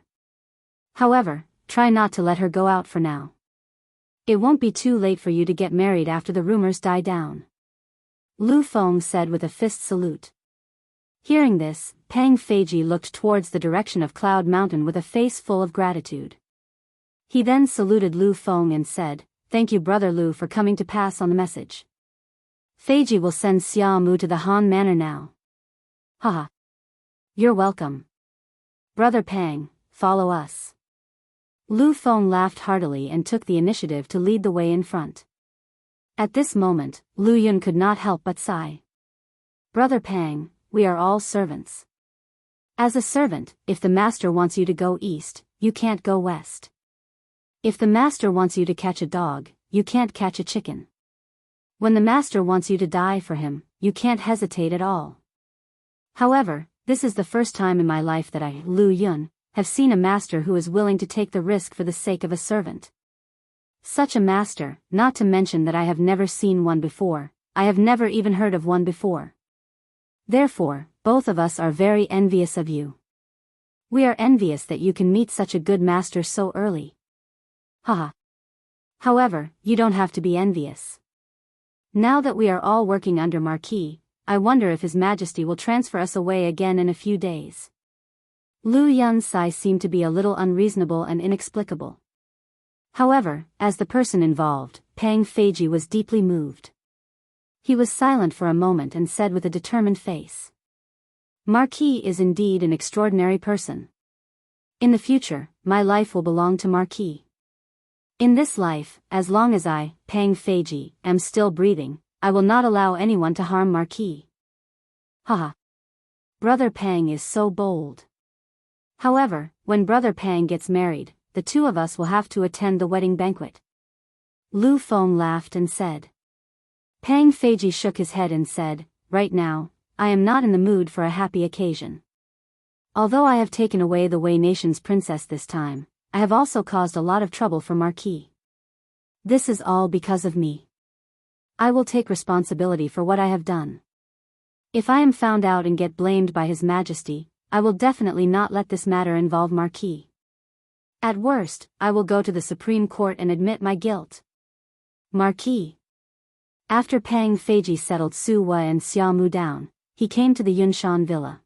However, try not to let her go out for now. It won't be too late for you to get married after the rumors die down. Lu Feng said with a fist salute. Hearing this, Pang Feiji looked towards the direction of Cloud Mountain with a face full of gratitude. He then saluted Lu Feng and said, "Thank you Brother Lu for coming to pass on the message. Feiji will send Xiaomu to the Han Manor now." Haha. You're welcome. Brother Pang, follow us. Lu Feng laughed heartily and took the initiative to lead the way in front. At this moment, Lu Yun could not help but sigh. Brother Pang, we are all servants. As a servant, if the master wants you to go east, you can't go west. If the master wants you to catch a dog, you can't catch a chicken. When the master wants you to die for him, you can't hesitate at all. However, this is the first time in my life that I, Lu Yun, have seen a master who is willing to take the risk for the sake of a servant. Such a master, not to mention that I have never seen one before, I have never even heard of one before. Therefore, both of us are very envious of you. We are envious that you can meet such a good master so early. Haha. However, you don't have to be envious. Now that we are all working under Marquis, I wonder if His Majesty will transfer us away again in a few days. Lu Yun's sigh seemed to be a little unreasonable and inexplicable. However, as the person involved, Pang Feiji was deeply moved. He was silent for a moment and said with a determined face. Marquis is indeed an extraordinary person. In the future, my life will belong to Marquis. In this life, as long as I, Pang Feiji, am still breathing, I will not allow anyone to harm Marquis. Haha. Brother Pang is so bold. However, when Brother Pang gets married, the two of us will have to attend the wedding banquet. Lu Feng laughed and said. Pang Feiji shook his head and said, right now, I am not in the mood for a happy occasion. Although I have taken away the Wei Nation's princess this time, I have also caused a lot of trouble for Marquis. This is all because of me. I will take responsibility for what I have done. If I am found out and get blamed by His Majesty, I will definitely not let this matter involve Marquis. At worst, I will go to the Supreme Court and admit my guilt. Marquis. After Pang Feiji settled Su Wei and Xiaomu down, he came to the Yunshan villa.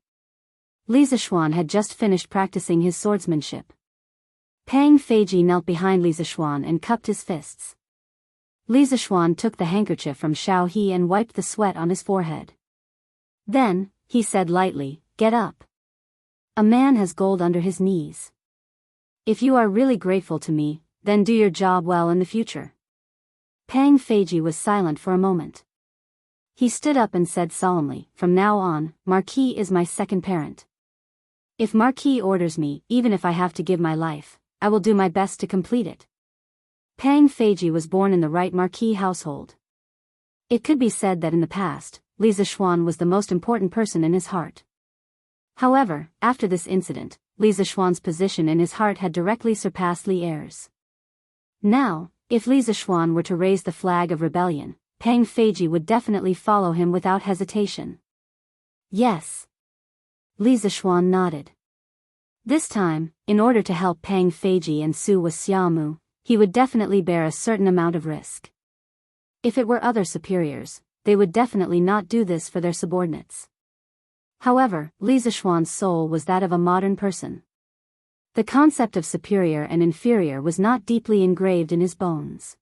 Li Zixuan had just finished practicing his swordsmanship. Pang Feiji knelt behind Li Zixuan and cupped his fists. Li Zixuan took the handkerchief from Xiao He and wiped the sweat on his forehead. Then, he said lightly, "Get up. A man has gold under his knees. If you are really grateful to me, then do your job well in the future." Pang Feiji was silent for a moment. He stood up and said solemnly, "From now on, Marquis is my second parent. If Marquis orders me, even if I have to give my life, I will do my best to complete it." Pang Feiji was born in the right Marquis household. It could be said that in the past, Li Zixuan was the most important person in his heart. However, after this incident, Li Zixuan's position in his heart had directly surpassed Li Er's. Now, if Li Zixuan were to raise the flag of rebellion, Pang Feiji would definitely follow him without hesitation. Yes. Li Zixuan nodded. This time, in order to help Pang Feiji and Su Xiaomu, he would definitely bear a certain amount of risk. If it were other superiors, they would definitely not do this for their subordinates. However, Li Zixuan's soul was that of a modern person. The concept of superior and inferior was not deeply engraved in his bones.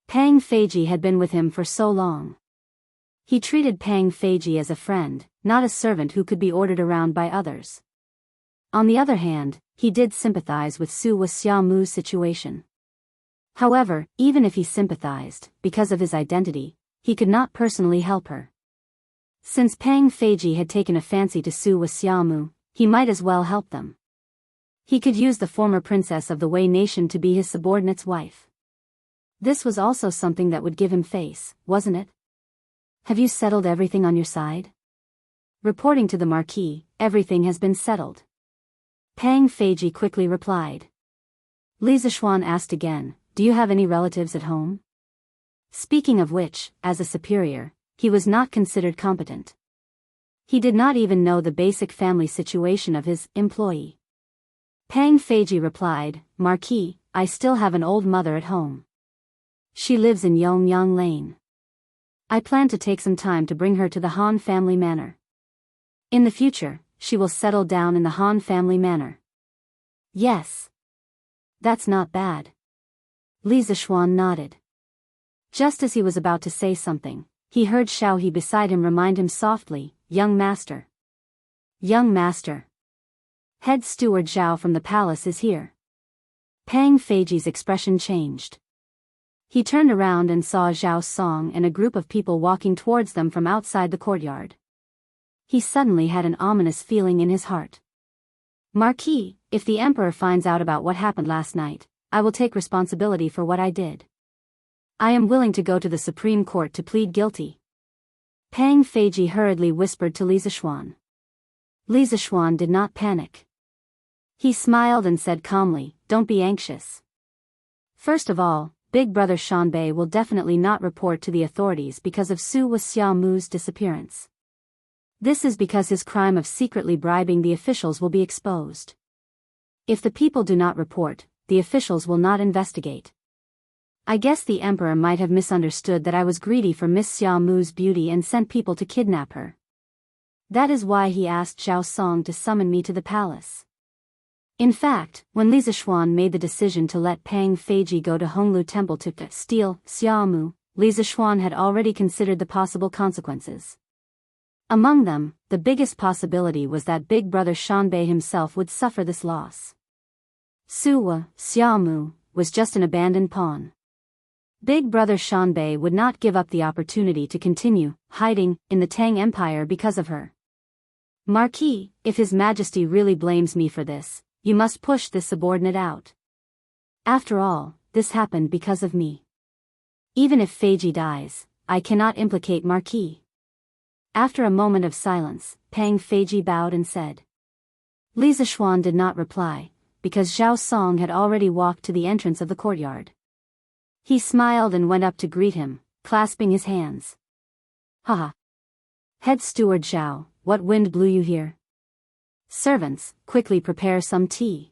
Pang Feiji had been with him for so long. He treated Pang Feiji as a friend, not a servant who could be ordered around by others. On the other hand, he did sympathize with Su Xiaomu's situation. However, even if he sympathized, because of his identity, he could not personally help her. Since Pang Feiji had taken a fancy to Su Xiaomu, he might as well help them. He could use the former princess of the Wei nation to be his subordinate's wife. This was also something that would give him face, wasn't it? "Have you settled everything on your side?" Reporting to the Marquis, "Everything has been settled." Pang Feiji quickly replied. Li Zixuan asked again, "Do you have any relatives at home?" Speaking of which, as a superior, he was not considered competent. He did not even know the basic family situation of his employee. Pang Feiji replied, "Marquis, I still have an old mother at home. She lives in Yongyang Lane. I plan to take some time to bring her to the Han family manor. In the future, she will settle down in the Han family manor." "Yes. That's not bad." Li Zixuan nodded. Just as he was about to say something, he heard Xiao He beside him remind him softly, "Young master. Young master. Head steward Zhao from the palace is here." Pang Feiji's expression changed. He turned around and saw Zhao Song and a group of people walking towards them from outside the courtyard. He suddenly had an ominous feeling in his heart. "Marquis, if the emperor finds out about what happened last night, I will take responsibility for what I did. I am willing to go to the Supreme Court to plead guilty." Pang Feiji hurriedly whispered to Li Zixuan. Li Zixuan did not panic. He smiled and said calmly, "Don't be anxious. First of all, Big Brother Shanbei will definitely not report to the authorities because of Su Xiaomu's disappearance. This is because his crime of secretly bribing the officials will be exposed. If the people do not report, the officials will not investigate. I guess the emperor might have misunderstood that I was greedy for Miss Xiaomu's beauty and sent people to kidnap her. That is why he asked Zhao Song to summon me to the palace." In fact, when Li Zixuan made the decision to let Pang Feiji go to Honglu Temple to steal Xiaomu, Li Zixuan had already considered the possible consequences. Among them, the biggest possibility was that Big Brother Shanbei himself would suffer this loss. Su Xiaomu was just an abandoned pawn. Big Brother Shanbei would not give up the opportunity to continue hiding in the Tang Empire because of her. "Marquis, if His Majesty really blames me for this, you must push this subordinate out. After all, this happened because of me. Even if Feiji dies, I cannot implicate Marquis." After a moment of silence, Pang Feiji bowed and said. Li Zixuan did not reply, because Zhao Song had already walked to the entrance of the courtyard. He smiled and went up to greet him, clasping his hands. "Haha. Head steward Zhao, what wind blew you here? Servants, quickly prepare some tea."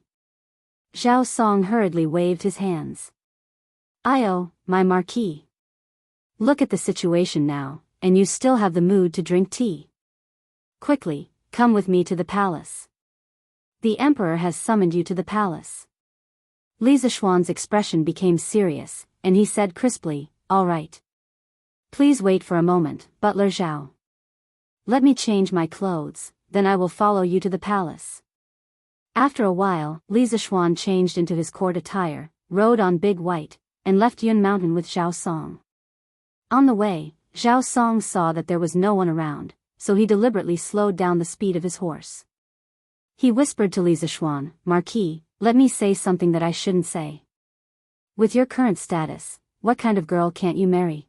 Zhao Song hurriedly waved his hands. "Io, my Marquis. Look at the situation now, and you still have the mood to drink tea. Quickly, come with me to the palace. The emperor has summoned you to the palace." Li Zixuan's expression became serious, and he said crisply, "All right. Please wait for a moment, Butler Zhao. Let me change my clothes, then I will follow you to the palace." After a while, Li Zixuan changed into his court attire, rode on Big White, and left Yun Mountain with Zhao Song. On the way, Zhao Song saw that there was no one around, so he deliberately slowed down the speed of his horse. He whispered to Li Zishuan, "Marquis, let me say something that I shouldn't say. With your current status, what kind of girl can't you marry?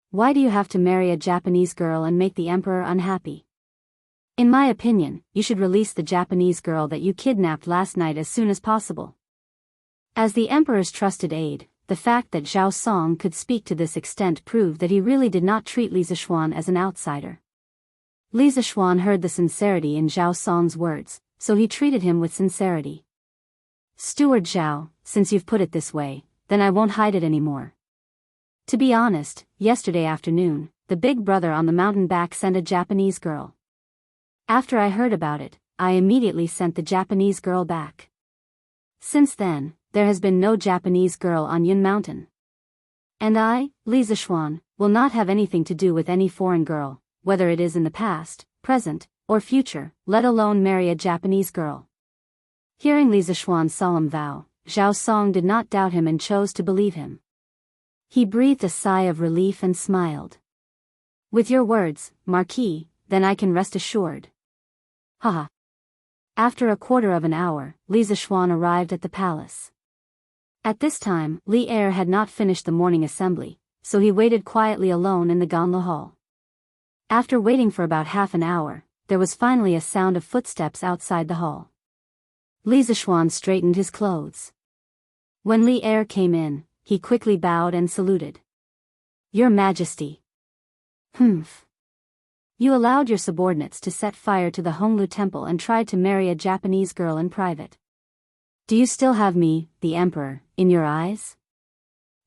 Why do you have to marry a Japanese girl and make the emperor unhappy? In my opinion, you should release the Japanese girl that you kidnapped last night as soon as possible." As the emperor's trusted aide, the fact that Zhao Song could speak to this extent proved that he really did not treat Li Zishuan as an outsider. Li Zishuan heard the sincerity in Zhao Song's words, so he treated him with sincerity. "Steward Zhao, since you've put it this way, then I won't hide it anymore. To be honest, yesterday afternoon, the big brother on the mountain back sent a Japanese girl. After I heard about it, I immediately sent the Japanese girl back. Since then, there has been no Japanese girl on Yun Mountain. And I, Li Zishuan, will not have anything to do with any foreign girl, whether it is in the past, present, or future, let alone marry a Japanese girl." Hearing Li Zishuan's solemn vow, Zhao Song did not doubt him and chose to believe him. He breathed a sigh of relief and smiled. "With your words, Marquis, then I can rest assured." Haha. After a quarter of an hour, Li Zishuan arrived at the palace. At this time, Li Er had not finished the morning assembly, so he waited quietly alone in the Ganlu hall. After waiting for about half an hour, there was finally a sound of footsteps outside the hall. Li Zishuan straightened his clothes. When Li Er came in, he quickly bowed and saluted. "Your Majesty." "Humph. You allowed your subordinates to set fire to the Honglu temple and tried to marry a Japanese girl in private. Do you still have me, the emperor, in your eyes?"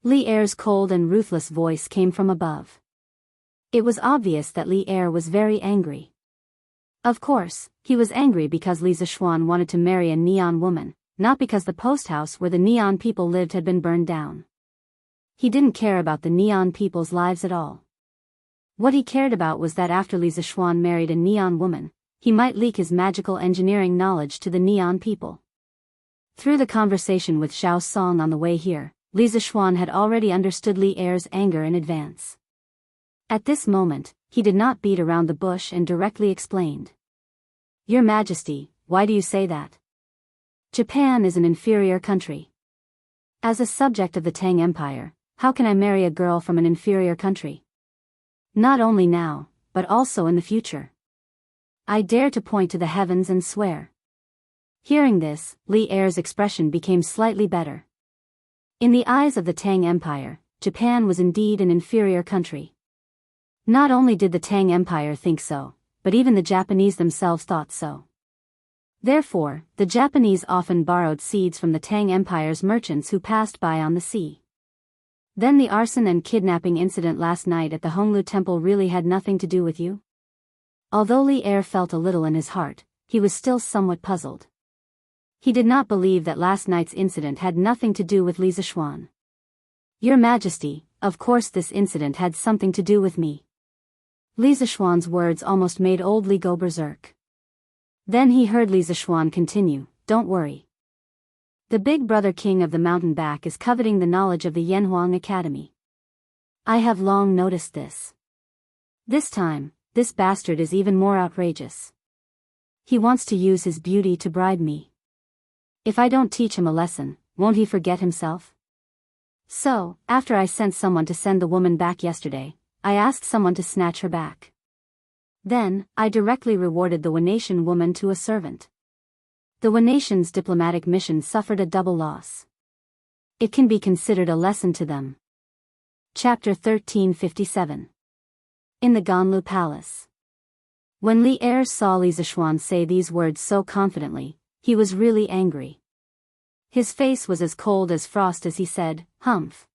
Li Er's cold and ruthless voice came from above. It was obvious that Li Er was very angry. Of course, he was angry because Li Zishuan wanted to marry a Neon woman, not because the post house where the Neon people lived had been burned down. He didn't care about the Neon people's lives at all. What he cared about was that after Li Zishuan married a Neon woman, he might leak his magical engineering knowledge to the Neon people. Through the conversation with Zhao Song on the way here, Li Zishuan had already understood Li Er's anger in advance. At this moment, he did not beat around the bush and directly explained. "Your Majesty, why do you say that? Japan is an inferior country. As a subject of the Tang Empire, how can I marry a girl from an inferior country? Not only now, but also in the future. I dare to point to the heavens and swear." Hearing this, Li Er's expression became slightly better. In the eyes of the Tang Empire, Japan was indeed an inferior country. Not only did the Tang Empire think so, but even the Japanese themselves thought so. Therefore, the Japanese often borrowed seeds from the Tang Empire's merchants who passed by on the sea. Then the arson and kidnapping incident last night at the Honglu temple really had nothing to do with you? Although Li Er felt a little in his heart, he was still somewhat puzzled. He did not believe that last night's incident had nothing to do with Li Zishuan. "Your Majesty, of course this incident had something to do with me." Li Zishuan's words almost made old Li go berserk. Then he heard Li Zishuan continue, "Don't worry. The big brother king of the mountain back is coveting the knowledge of the Yanhuang Academy. I have long noticed this. This time, this bastard is even more outrageous. He wants to use his beauty to bribe me. If I don't teach him a lesson, won't he forget himself? So, after I sent someone to send the woman back yesterday, I asked someone to snatch her back. Then, I directly rewarded the Wanatian woman to a servant. The Wanatians' diplomatic mission suffered a double loss. It can be considered a lesson to them." Chapter 1357. In the Ganlu Palace. When Li Er saw Li Zishuan say these words so confidently, he was really angry. His face was as cold as frost as he said, "Humph.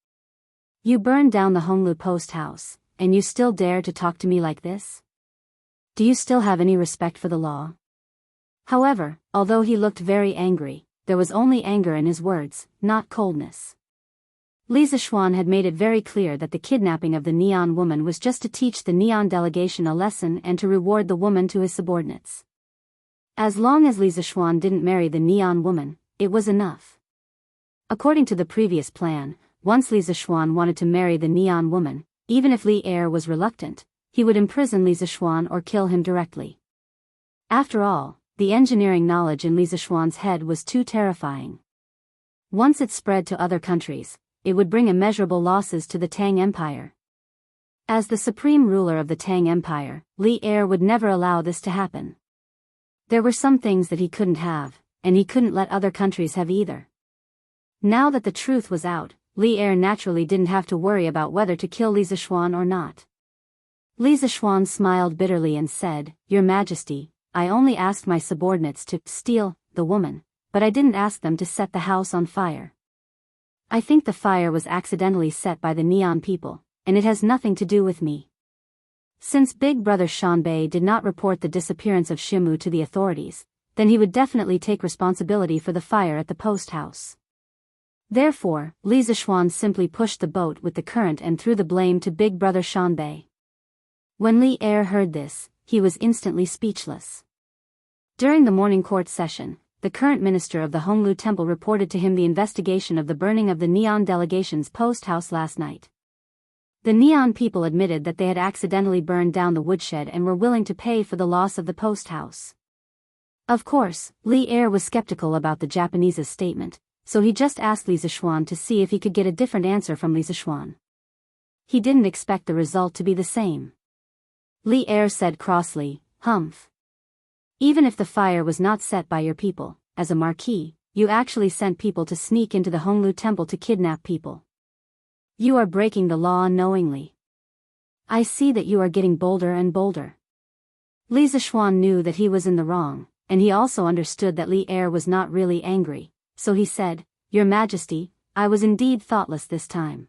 You burned down the Honglu post house, and you still dare to talk to me like this? Do you still have any respect for the law?" However, although he looked very angry, there was only anger in his words, not coldness. Li Zishuan had made it very clear that the kidnapping of the Neon woman was just to teach the Neon delegation a lesson and to reward the woman to his subordinates. As long as Li Zishuan didn't marry the Neon woman, it was enough. According to the previous plan, once Li Zishuan wanted to marry the Neon woman, Even if Li Er was reluctant, he would imprison Li Zishuan or kill him directly. After all, the engineering knowledge in Li Zishuan's head was too terrifying. Once it spread to other countries, it would bring immeasurable losses to the Tang Empire. As the supreme ruler of the Tang Empire, Li Er would never allow this to happen. There were some things that he couldn't have, and he couldn't let other countries have either. Now that the truth was out, Li Er naturally didn't have to worry about whether to kill Li Zishuan or not. Li Zishuan smiled bitterly and said, "Your Majesty, I only asked my subordinates to steal the woman, but I didn't ask them to set the house on fire. I think the fire was accidentally set by the Neon people, and it has nothing to do with me." Since Big Brother Shanbei did not report the disappearance of Shimu to the authorities, then he would definitely take responsibility for the fire at the post house. Therefore, Li Zishuan simply pushed the boat with the current and threw the blame to Big Brother Shanbei. When Li Er heard this, he was instantly speechless. During the morning court session, the current minister of the Honglu Temple reported to him the investigation of the burning of the Neon delegation's post house last night. The Neon people admitted that they had accidentally burned down the woodshed and were willing to pay for the loss of the post house. Of course, Li Er was skeptical about the Japanese's statement, so he just asked Li Zishuan to see if he could get a different answer from Li Zishuan. He didn't expect the result to be the same. Li Er said crossly, "Humph. Even if the fire was not set by your people, as a marquis, you actually sent people to sneak into the Honglu Temple to kidnap people. You are breaking the law unknowingly. I see that you are getting bolder and bolder." Li Zishuan knew that he was in the wrong, and he also understood that Li Er was not really angry, so he said, "Your Majesty, I was indeed thoughtless this time.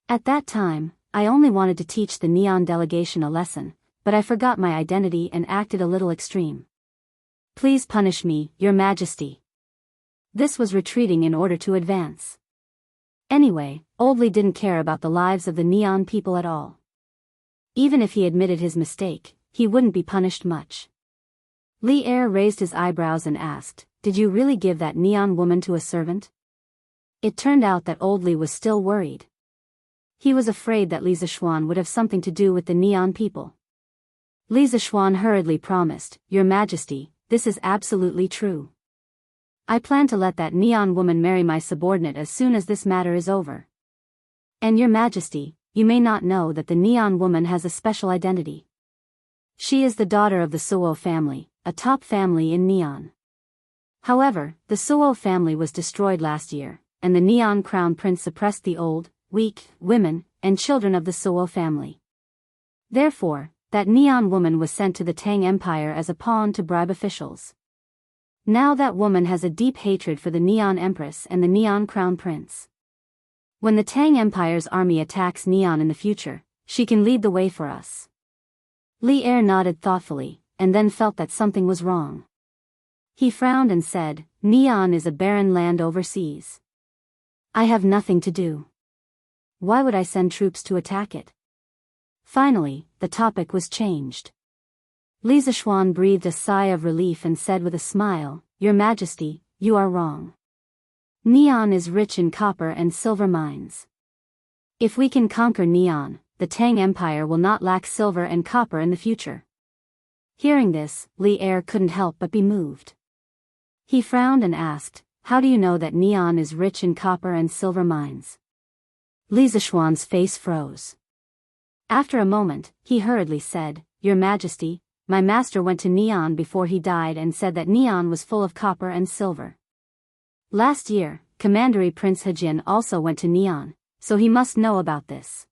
At that time, I only wanted to teach the Neon delegation a lesson, but I forgot my identity and acted a little extreme. Please punish me, Your Majesty." This was retreating in order to advance. Anyway, Old Li didn't care about the lives of the Neon people at all. Even if he admitted his mistake, he wouldn't be punished much. Li Er raised his eyebrows and asked, "Did you really give that Neon woman to a servant?" It turned out that Old Li was still worried. He was afraid that Li Zishuan would have something to do with the Neon people. Li Zishuan hurriedly promised, "Your Majesty, this is absolutely true. I plan to let that Neon woman marry my subordinate as soon as this matter is over. And Your Majesty, you may not know that the Neon woman has a special identity. She is the daughter of the Suo family, a top family in Neon. However, the Suo family was destroyed last year, and the Neon crown prince suppressed the old, weak, women, and children of the Suo family. Therefore, that Neon woman was sent to the Tang Empire as a pawn to bribe officials. Now that woman has a deep hatred for the Neon Empress and the Neon Crown Prince. When the Tang Empire's army attacks Neon in the future, she can lead the way for us." Li Er nodded thoughtfully, and then felt that something was wrong. He frowned and said, "Neon is a barren land overseas. I have nothing to do. Why would I send troops to attack it?" Finally, the topic was changed. Li Zishuan breathed a sigh of relief and said with a smile, "Your Majesty, you are wrong. Neon is rich in copper and silver mines. If we can conquer Neon, the Tang Empire will not lack silver and copper in the future." Hearing this, Li Er couldn't help but be moved. He frowned and asked, "How do you know that Neon is rich in copper and silver mines?" Li Zishuan's face froze. After a moment, he hurriedly said, "Your Majesty, my master went to Neon before he died and said that Neon was full of copper and silver. Last year, Commandery Prince Hejin also went to Neon, so he must know about this.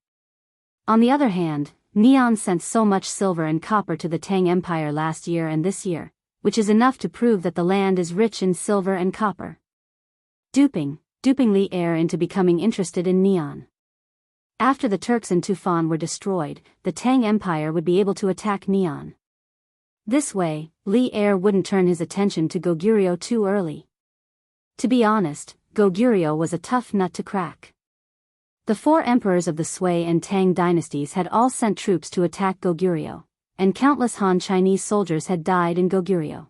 On the other hand, Neon sent so much silver and copper to the Tang Empire last year and this year, which is enough to prove that the land is rich in silver and copper." Duping Li Er into becoming interested in Neon. After the Turks in Tufan were destroyed, the Tang Empire would be able to attack Neon. This way, Li Er wouldn't turn his attention to Goguryeo too early. To be honest, Goguryeo was a tough nut to crack. The four emperors of the Sui and Tang dynasties had all sent troops to attack Goguryeo, and countless Han Chinese soldiers had died in Goguryeo.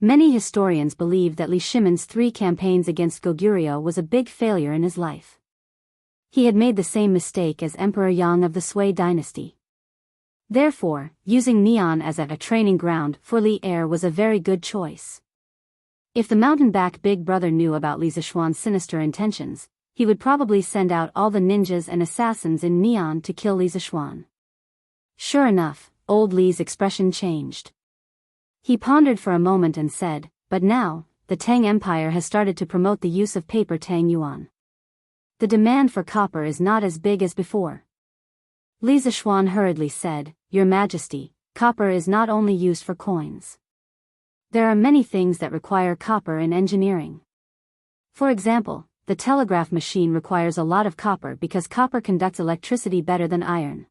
Many historians believe that Li Shimon's 3 campaigns against Goguryeo was a big failure in his life. He had made the same mistake as Emperor Yang of the Sui dynasty. Therefore, using Neon as a training ground for Li Er was a very good choice. If the mountain-back Big Brother knew about Li Zishuan's sinister intentions, he would probably send out all the ninjas and assassins in Neon to kill Li Zishuan. Sure enough, old Li's expression changed. He pondered for a moment and said, "But now, the Tang Empire has started to promote the use of paper Tang Yuan. The demand for copper is not as big as before." Li Zishuan hurriedly said, "Your Majesty, copper is not only used for coins. There are many things that require copper in engineering. For example, the telegraph machine requires a lot of copper because copper conducts electricity better than iron.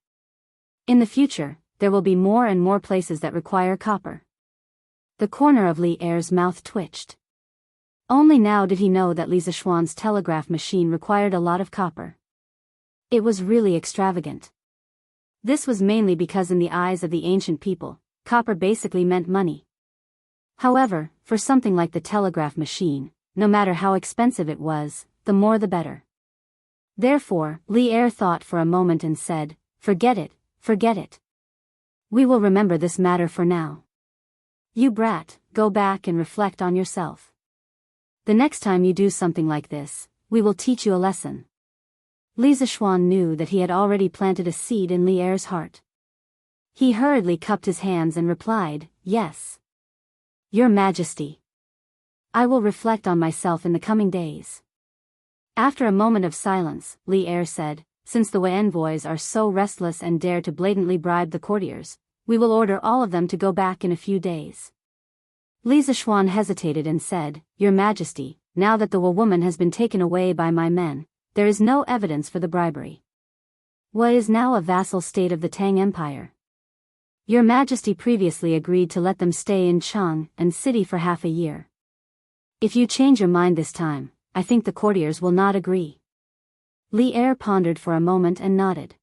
In the future, there will be more and more places that require copper." The corner of Li Er's mouth twitched. Only now did he know that Li Zishuan's telegraph machine required a lot of copper. It was really extravagant. This was mainly because in the eyes of the ancient people, copper basically meant money. However, for something like the telegraph machine, no matter how expensive it was, the more the better. Therefore, Li Er thought for a moment and said, forget it. We will remember this matter for now. You brat, go back and reflect on yourself. The next time you do something like this, we will teach you a lesson." Li Zishuan knew that he had already planted a seed in Li Er's heart. He hurriedly cupped his hands and replied, "Yes. Your Majesty. I will reflect on myself in the coming days." After a moment of silence, Li Er said, "Since the Wei envoys are so restless and dare to blatantly bribe the courtiers, we will order all of them to go back in a few days." Li Zishuan hesitated and said, "Your Majesty, now that the woman has been taken away by my men, there is no evidence for the bribery. Wei is now a vassal state of the Tang Empire. Your Majesty previously agreed to let them stay in Chang and city for half a year. If you change your mind this time, I think the courtiers will not agree." Li Er pondered for a moment and nodded.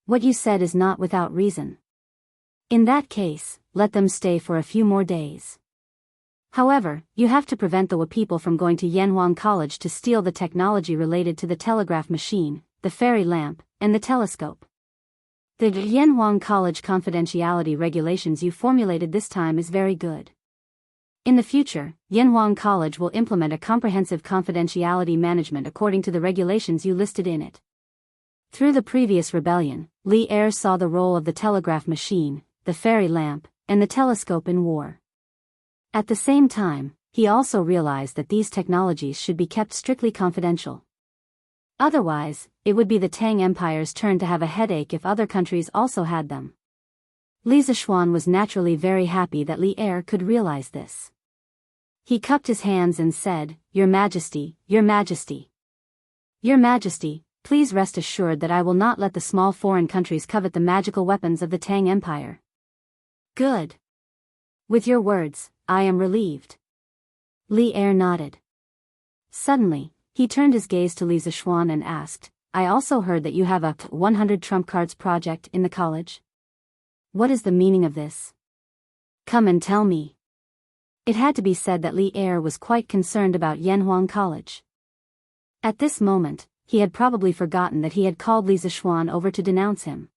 "What you said is not without reason. In that case, let them stay for a few more days. However, you have to prevent the Wei people from going to Yanhuang College to steal the technology related to the telegraph machine, the fairy lamp, and the telescope. The Yanhuang College confidentiality regulations you formulated this time is very good. In the future, Yanhuang College will implement a comprehensive confidentiality management according to the regulations you listed in it." Through the previous rebellion, Li Er saw the role of the telegraph machine, the fairy lamp, and the telescope in war. At the same time, he also realized that these technologies should be kept strictly confidential. Otherwise, it would be the Tang Empire's turn to have a headache if other countries also had them. Li Zishuan was naturally very happy that Li Er could realize this. He cupped his hands and said, "Your Majesty, Your Majesty. Your Majesty, please rest assured that I will not let the small foreign countries covet the magical weapons of the Tang Empire." "Good. With your words, I am relieved." Li Er nodded. Suddenly, he turned his gaze to Li Zishuan and asked, "I also heard that you have a 100 trump cards project in the college. What is the meaning of this? Come and tell me." It had to be said that Li Er was quite concerned about Yanhuang College. At this moment, he had probably forgotten that he had called Li Zishuan over to denounce him.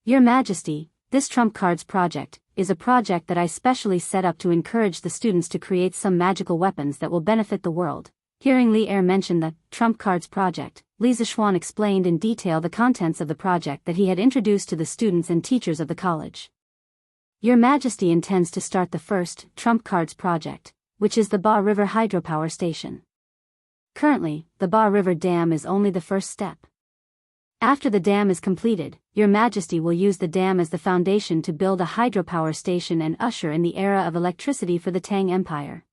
"Your Majesty, this trump cards project is a project that I specially set up to encourage the students to create some magical weapons that will benefit the world." Hearing Li Er mention the trump cards project, Li Zishuan explained in detail the contents of the project that he had introduced to the students and teachers of the college. "Your Majesty intends to start the first trump cards project, which is the Ba River hydropower station. Currently, the Ba River Dam is only the first step. After the dam is completed, Your Majesty will use the dam as the foundation to build a hydropower station and usher in the era of electricity for the Tang Empire."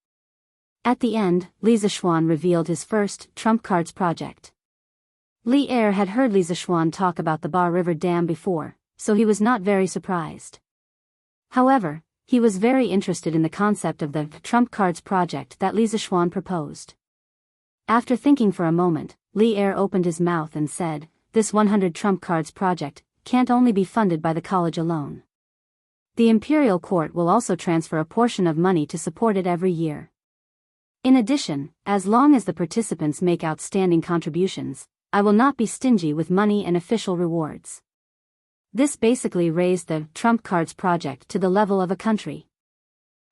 At the end, Li Zishuan revealed his first trump cards project. Li Er had heard Li Zishuan talk about the Ba River Dam before, so he was not very surprised. However, he was very interested in the concept of the trump cards project that Li Zishuan proposed. After thinking for a moment, Li Er opened his mouth and said, "This 100 trump cards project can't only be funded by the college alone. The imperial court will also transfer a portion of money to support it every year. In addition, as long as the participants make outstanding contributions, I will not be stingy with money and official rewards. This basically raised the trump cards project to the level of a country.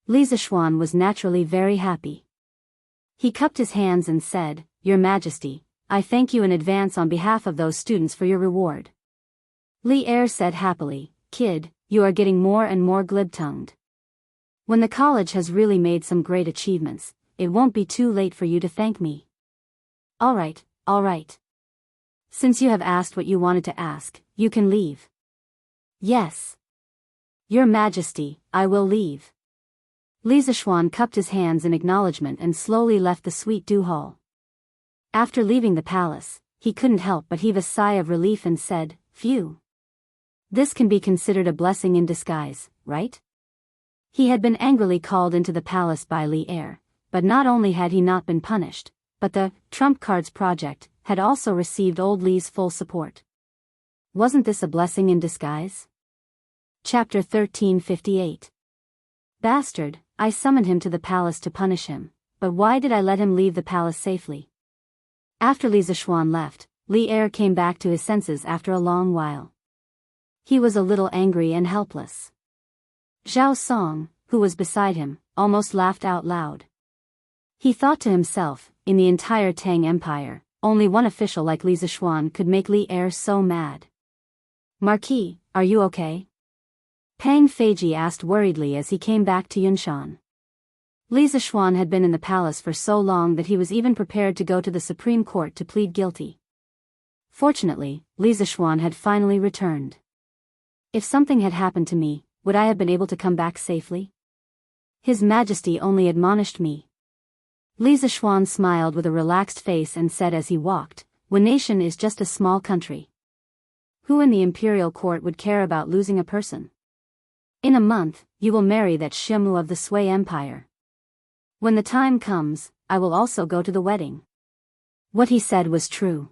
Li Zishuan was naturally very happy. He cupped his hands and said, "Your Majesty, I thank you in advance on behalf of those students for your reward." Li Er said happily, "Kid, you are getting more and more glib-tongued. When the college has really made some great achievements, it won't be too late for you to thank me." All right. Since you have asked what you wanted to ask, you can leave." "Yes. Your Majesty, I will leave." Li Zishuan cupped his hands in acknowledgement and slowly left the Sweet Dew Hall. After leaving the palace, he couldn't help but heave a sigh of relief and said, "Phew. This can be considered a blessing in disguise, right?" He had been angrily called into the palace by Li Er, but not only had he not been punished, but the trump cards project had also received old Li's full support. Wasn't this a blessing in disguise? Chapter 1358. Bastard, I summoned him to the palace to punish him, but why did I let him leave the palace safely? After Li Zishuan left, Li Er came back to his senses after a long while. He was a little angry and helpless. Zhao Song, who was beside him, almost laughed out loud. He thought to himself, in the entire Tang Empire, only one official like Li Zishuan could make Li Er so mad. "Marquis, are you okay?" Pang Feiji asked worriedly as he came back to Yunshan. Li Zishuan had been in the palace for so long that he was even prepared to go to the Supreme Court to plead guilty. Fortunately, Li Zishuan had finally returned. "If something had happened to me, would I have been able to come back safely? His Majesty only admonished me." Li Zishuan smiled with a relaxed face and said as he walked, "Wen nation is just a small country. Who in the imperial court would care about losing a person? In a month, you will marry that Shimu of the Sui Empire. When the time comes, I will also go to the wedding." What he said was true.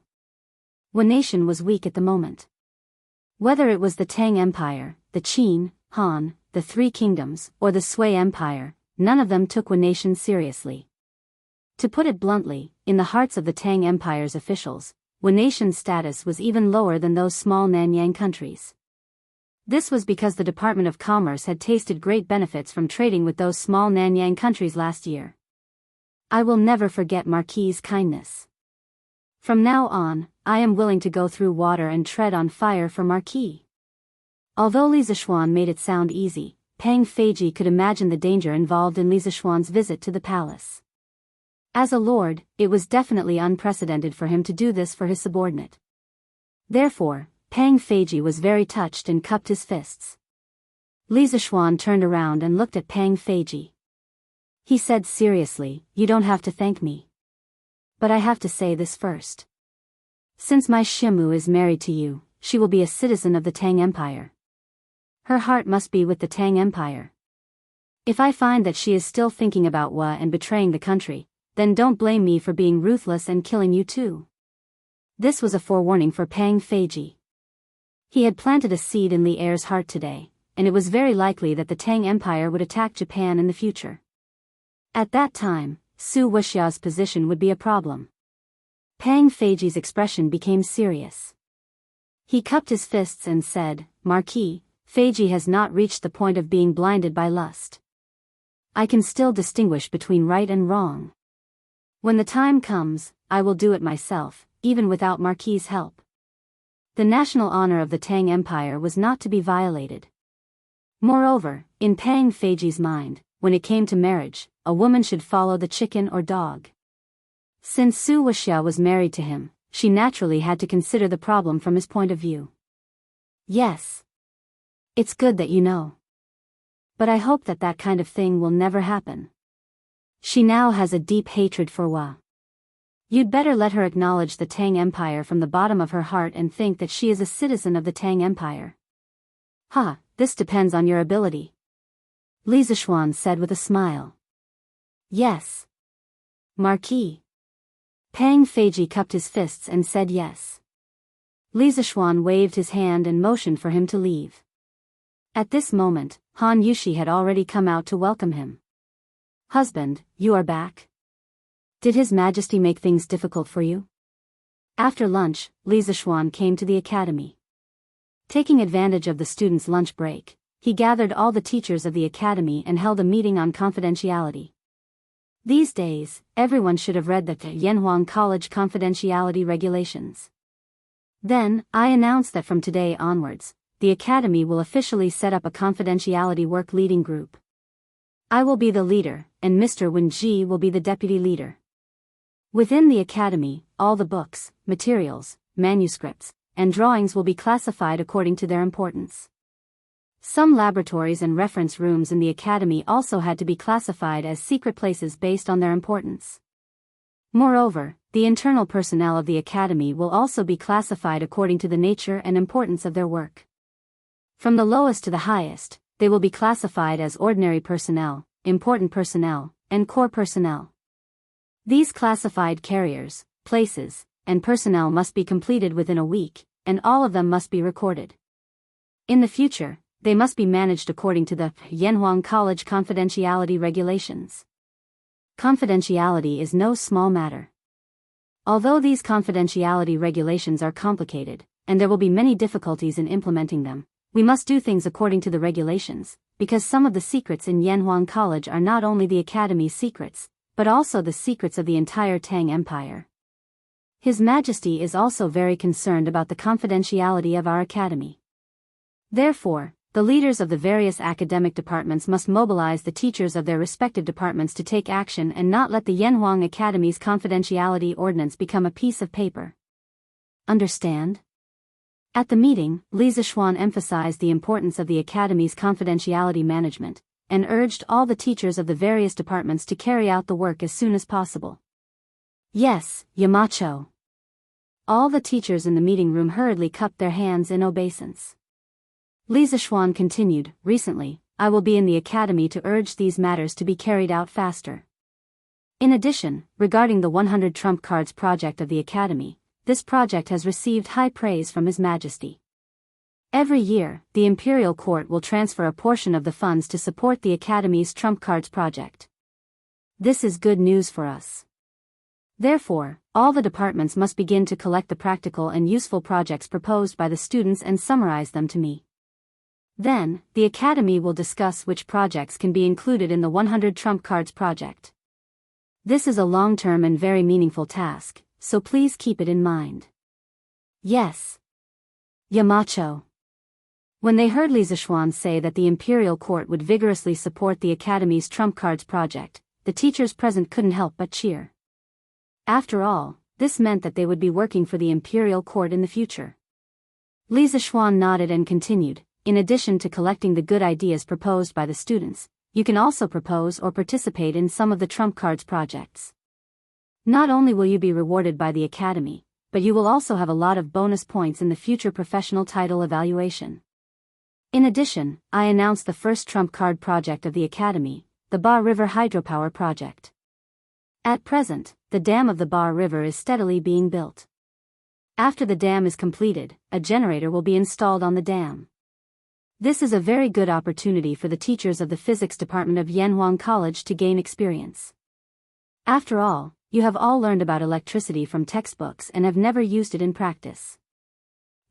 Wen nation was weak at the moment. Whether it was the Tang Empire, the Qin, Han, the Three Kingdoms, or the Sui Empire, none of them took Wen nation seriously. To put it bluntly, in the hearts of the Tang Empire's officials, Wen nation's status was even lower than those small Nanyang countries. This was because the Department of Commerce had tasted great benefits from trading with those small Nanyang countries last year. I will never forget Marquis's kindness. From now on, I am willing to go through water and tread on fire for Marquis. Although Li Zishuan made it sound easy, Pang Feiji could imagine the danger involved in Li Zishuan's visit to the palace. As a lord, it was definitely unprecedented for him to do this for his subordinate. Therefore, Pang Feiji was very touched and cupped his fists. Li Zishuan turned around and looked at Pang Feiji. He said seriously, "You don't have to thank me. But I have to say this first. Since my Shimu is married to you, she will be a citizen of the Tang Empire. Her heart must be with the Tang Empire. If I find that she is still thinking about Wa and betraying the country, then don't blame me for being ruthless and killing you too." This was a forewarning for Pang Feiji. He had planted a seed in Li Er's heart today, and it was very likely that the Tang Empire would attack Japan in the future. At that time, Su Wuxia's position would be a problem. Pang Feiji's expression became serious. He cupped his fists and said, "Marquis, Feiji has not reached the point of being blinded by lust. I can still distinguish between right and wrong. When the time comes, I will do it myself, even without Marquis's help." The national honor of the Tang Empire was not to be violated. Moreover, in Pang Feiji's mind, when it came to marriage, a woman should follow the chicken or dog. Since Su Wuxia was married to him, she naturally had to consider the problem from his point of view. "Yes. It's good that you know. But I hope that that kind of thing will never happen. She now has a deep hatred for Wa. You'd better let her acknowledge the Tang Empire from the bottom of her heart and think that she is a citizen of the Tang Empire." This depends on your ability," Li Zishuan said with a smile. "Yes. Marquis." Pang Feiji cupped his fists and said yes. Li Zishuan waved his hand and motioned for him to leave. At this moment, Han Yushi had already come out to welcome him. "Husband, you are back? Did His Majesty make things difficult for you?" After lunch, Li Zixuan came to the academy. Taking advantage of the students' lunch break, he gathered all the teachers of the academy and held a meeting on confidentiality. These days, everyone should have read the Yanhuang College confidentiality regulations. Then, I announced that from today onwards, the academy will officially set up a confidentiality work leading group. I will be the leader, and Mr. Wen Ji will be the deputy leader. Within the academy, all the books, materials, manuscripts, and drawings will be classified according to their importance. Some laboratories and reference rooms in the academy also had to be classified as secret places based on their importance. Moreover, the internal personnel of the academy will also be classified according to the nature and importance of their work. From the lowest to the highest, they will be classified as ordinary personnel, important personnel, and core personnel. These classified carriers, places, and personnel must be completed within a week, and all of them must be recorded. In the future, they must be managed according to the Yanhuang College confidentiality regulations. Confidentiality is no small matter. Although these confidentiality regulations are complicated, and there will be many difficulties in implementing them, we must do things according to the regulations, because some of the secrets in Yanhuang College are not only the academy's secrets, but also the secrets of the entire Tang Empire. His Majesty is also very concerned about the confidentiality of our academy. Therefore, the leaders of the various academic departments must mobilize the teachers of their respective departments to take action and not let the Yanhuang Academy's confidentiality ordinance become a piece of paper. Understand? At the meeting, Li Zixuan emphasized the importance of the academy's confidentiality management, and urged all the teachers of the various departments to carry out the work as soon as possible. Yes, Yamacho. All the teachers in the meeting room hurriedly cupped their hands in obeisance. Li Zixuan continued, recently, I will be in the academy to urge these matters to be carried out faster. In addition, regarding the 100 Trump Cards project of the academy, this project has received high praise from His Majesty. Every year, the Imperial Court will transfer a portion of the funds to support the academy's Trump Cards project. This is good news for us. Therefore, all the departments must begin to collect the practical and useful projects proposed by the students and summarize them to me. Then, the Academy will discuss which projects can be included in the 100 Trump Cards project. This is a long-term and very meaningful task, so please keep it in mind. Yes. Yamacho. When they heard Li Zixuan say that the Imperial Court would vigorously support the Academy's Trump Cards project, the teachers present couldn't help but cheer. After all, this meant that they would be working for the Imperial Court in the future. Li Zixuan nodded and continued, in addition to collecting the good ideas proposed by the students, you can also propose or participate in some of the Trump Cards projects. Not only will you be rewarded by the Academy, but you will also have a lot of bonus points in the future professional title evaluation. In addition, I announced the first Trump Card project of the Academy, the Ba River Hydropower project. At present, the dam of the Ba River is steadily being built. After the dam is completed, a generator will be installed on the dam. This is a very good opportunity for the teachers of the physics department of Yanhuang College to gain experience. After all, you have all learned about electricity from textbooks and have never used it in practice.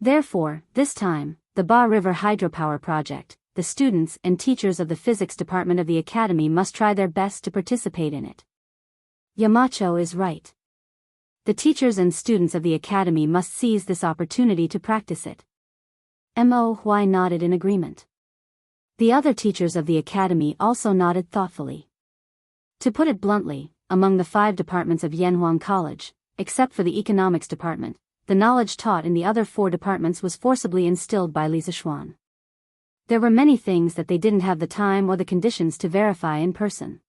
Therefore, this time, the Ba River Hydropower project, the students and teachers of the physics department of the Academy must try their best to participate in it. Yamacho is right. The teachers and students of the Academy must seize this opportunity to practice it. Mo Hui nodded in agreement. The other teachers of the Academy also nodded thoughtfully. To put it bluntly, among the 5 departments of Yanhuang College, except for the economics department, the knowledge taught in the other 4 departments was forcibly instilled by Li Zixuan. There were many things that they didn't have the time or the conditions to verify in person.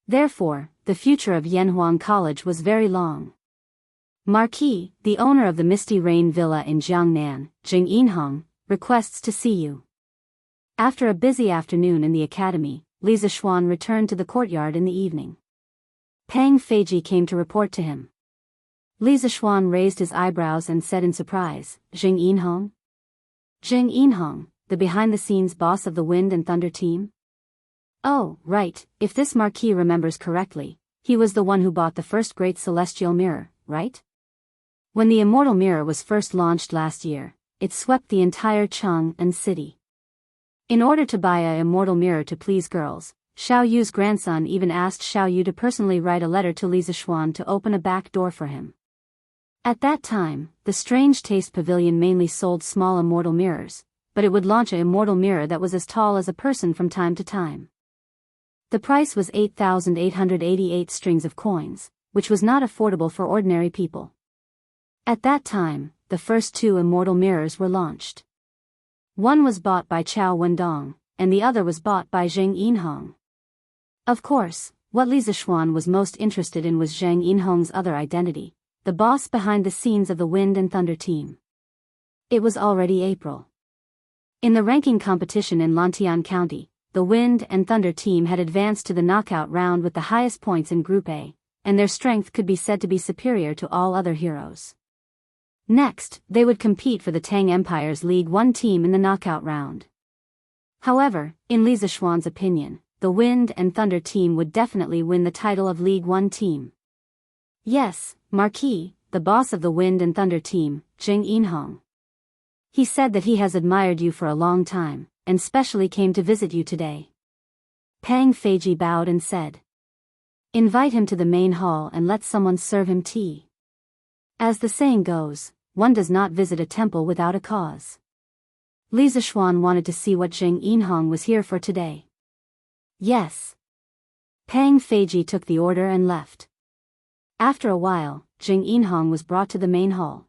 Therefore, the future of Yanhuang College was very long. Marquis, the owner of the Misty Rain Villa in Jiangnan, Jing Yinhong, requests to see you. After a busy afternoon in the academy, Li Zixuan returned to the courtyard in the evening. Pang Feiji came to report to him. Li Zixuan raised his eyebrows and said in surprise, Jing Yinhong? Jing Yinhong, the behind-the-scenes boss of the Wind and Thunder team? Oh, right, if this Marquis remembers correctly, he was the one who bought the first great celestial mirror, right? When the Immortal Mirror was first launched last year, it swept the entire Chang'an city. In order to buy a Immortal Mirror to please girls, Xiao Yu's grandson even asked Xiao Yu to personally write a letter to Li Zishuan to open a back door for him. At that time, the Strange Taste Pavilion mainly sold small immortal mirrors, but it would launch an immortal mirror that was as tall as a person from time to time. The price was 8,888 strings of coins, which was not affordable for ordinary people. At that time, the first 2 immortal mirrors were launched. One was bought by Chao Wendong, and the other was bought by Zheng Yinhong. Of course, what Li Zishuan was most interested in was Zheng Yinhong's other identity, the boss behind the scenes of the Wind and Thunder team. It was already April. In the ranking competition in Lantian County, the Wind and Thunder team had advanced to the knockout round with the highest points in Group A, and their strength could be said to be superior to all other heroes. Next, they would compete for the Tang Empire's League 1 team in the knockout round. However, in Li Zishuan's opinion, the Wind and Thunder team would definitely win the title of League 1 team. Yes, Marquis, the boss of the Wind and Thunder team, Zheng Yinhong. He said that he has admired you for a long time, and specially came to visit you today. Pang Feiji bowed and said, "Invite him to the main hall and let someone serve him tea." As the saying goes, one does not visit a temple without a cause. Li Zishuan wanted to see what Zheng Yinhong was here for today. Yes. Pang Feiji took the order and left. After a while, Zheng Yinhong was brought to the main hall.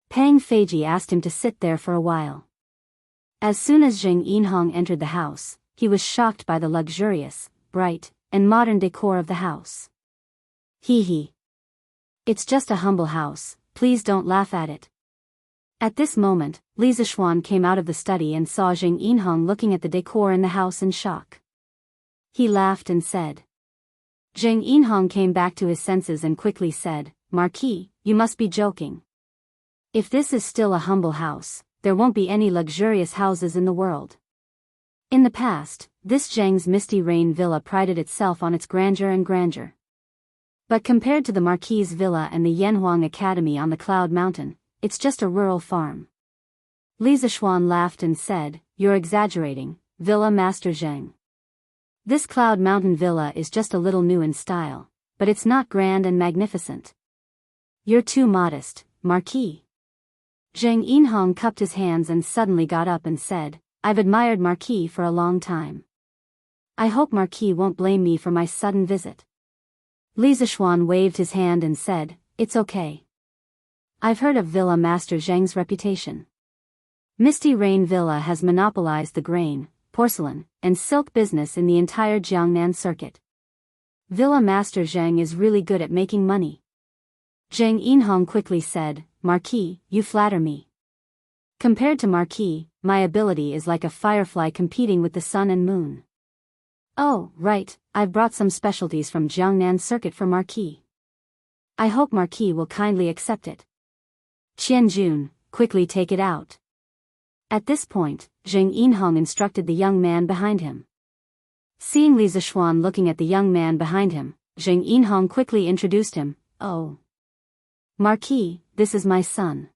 Pang Feiji asked him to sit there for a while. As soon as Zheng Yinhong entered the house, he was shocked by the luxurious, bright, and modern decor of the house. Hee. It's just a humble house, please don't laugh at it. At this moment, Li Zishuan came out of the study and saw Zheng Yinhong looking at the decor in the house in shock. He laughed and said. Zheng Yinhong came back to his senses and quickly said, "Marquis, you must be joking. If this is still a humble house, there won't be any luxurious houses in the world." In the past, this Zheng's Misty Rain Villa prided itself on its grandeur and grandeur. But compared to the Marquis's Villa and the Yanhuang Academy on the Cloud Mountain, it's just a rural farm. Li Zishuan laughed and said, "You're exaggerating, Villa Master Zheng. This Cloud Mountain Villa is just a little new in style, but it's not grand and magnificent. You're too modest, Marquis." Zheng Yinhong cupped his hands and suddenly got up and said, "I've admired Marquis for a long time. I hope Marquis won't blame me for my sudden visit." Li Zishuan waved his hand and said, "It's okay. I've heard of Villa Master Zheng's reputation. Misty Rain Villa has monopolized the grain, porcelain, and silk business in the entire Jiangnan circuit. Villa Master Zheng is really good at making money." Zheng Yinhong quickly said, "Marquis, you flatter me. Compared to Marquis, my ability is like a firefly competing with the sun and moon." "Oh, right, I've brought some specialties from Jiangnan circuit for Marquis. I hope Marquis will kindly accept it. Qianjun, quickly take it out." At this point, Zheng Yinhong instructed the young man behind him. Seeing Li Zishuan looking at the young man behind him, Zheng Yinhong quickly introduced him. "Oh, Marquis, this is my son.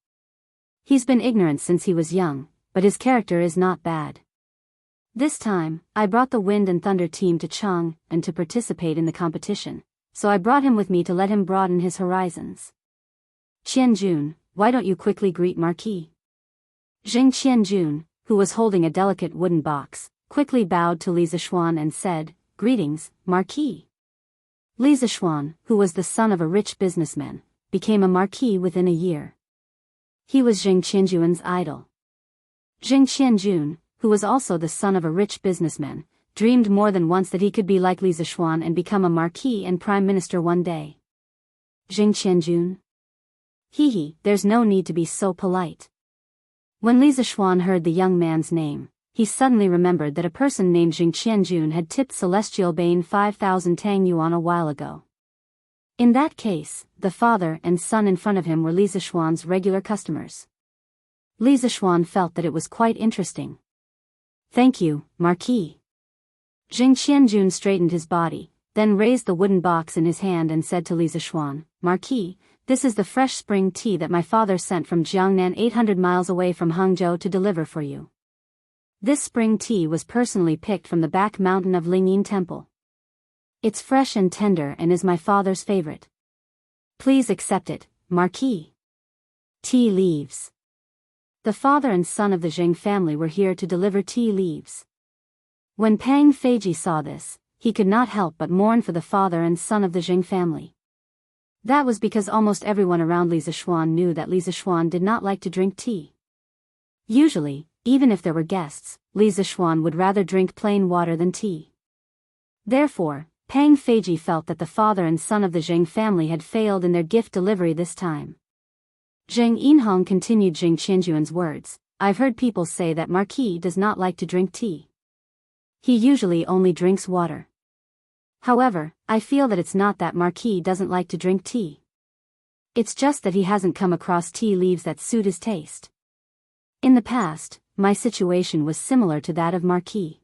He's been ignorant since he was young, but his character is not bad. This time, I brought the Wind and Thunder team to Chang and to participate in the competition, so I brought him with me to let him broaden his horizons. Qianjun, why don't you quickly greet Marquis?" Zheng Qianjun, who was holding a delicate wooden box, quickly bowed to Li Zishuan and said, "Greetings, Marquis." Li Zishuan, who was the son of a rich businessman, became a marquis within a year. He was Zheng Qianjun's idol. Zheng Qianjun, who was also the son of a rich businessman, dreamed more than once that he could be like Li Zishuan and become a marquis and prime minister one day. Zheng Qianjun? There's no need to be so polite. When Li Zishuan heard the young man's name, he suddenly remembered that a person named Zheng Qianjun had tipped Celestial Bane 5,000 Tang Yuan a while ago. In that case, the father and son in front of him were Li Zishuan's regular customers. Li Zishuan felt that it was quite interesting. "Thank you, Marquis." Zheng Qianjun straightened his body, then raised the wooden box in his hand and said to Li Zishuan, "Marquis, This is the fresh spring tea that my father sent from Jiangnan 800 miles away from Hangzhou to deliver for you. This spring tea was personally picked from the back mountain of Lingyin Temple. It's fresh and tender and is my father's favorite. Please accept it, Marquis. Tea leaves. The father and son of the Zheng family were here to deliver tea leaves. When Pang Feiji saw this, he could not help but mourn for the father and son of the Zheng family. That was because almost everyone around Li Zishuan knew that Li Zishuan did not like to drink tea. Usually, even if there were guests, Li Zishuan would rather drink plain water than tea. Therefore, Pang Feiji felt that the father and son of the Zheng family had failed in their gift delivery this time. Zheng Yinhong continued Zheng Qianjuan's words, I've heard people say that Marquis does not like to drink tea. He usually only drinks water. However, I feel that it's not that Marquis doesn't like to drink tea. It's just that he hasn't come across tea leaves that suit his taste. In the past, my situation was similar to that of Marquis.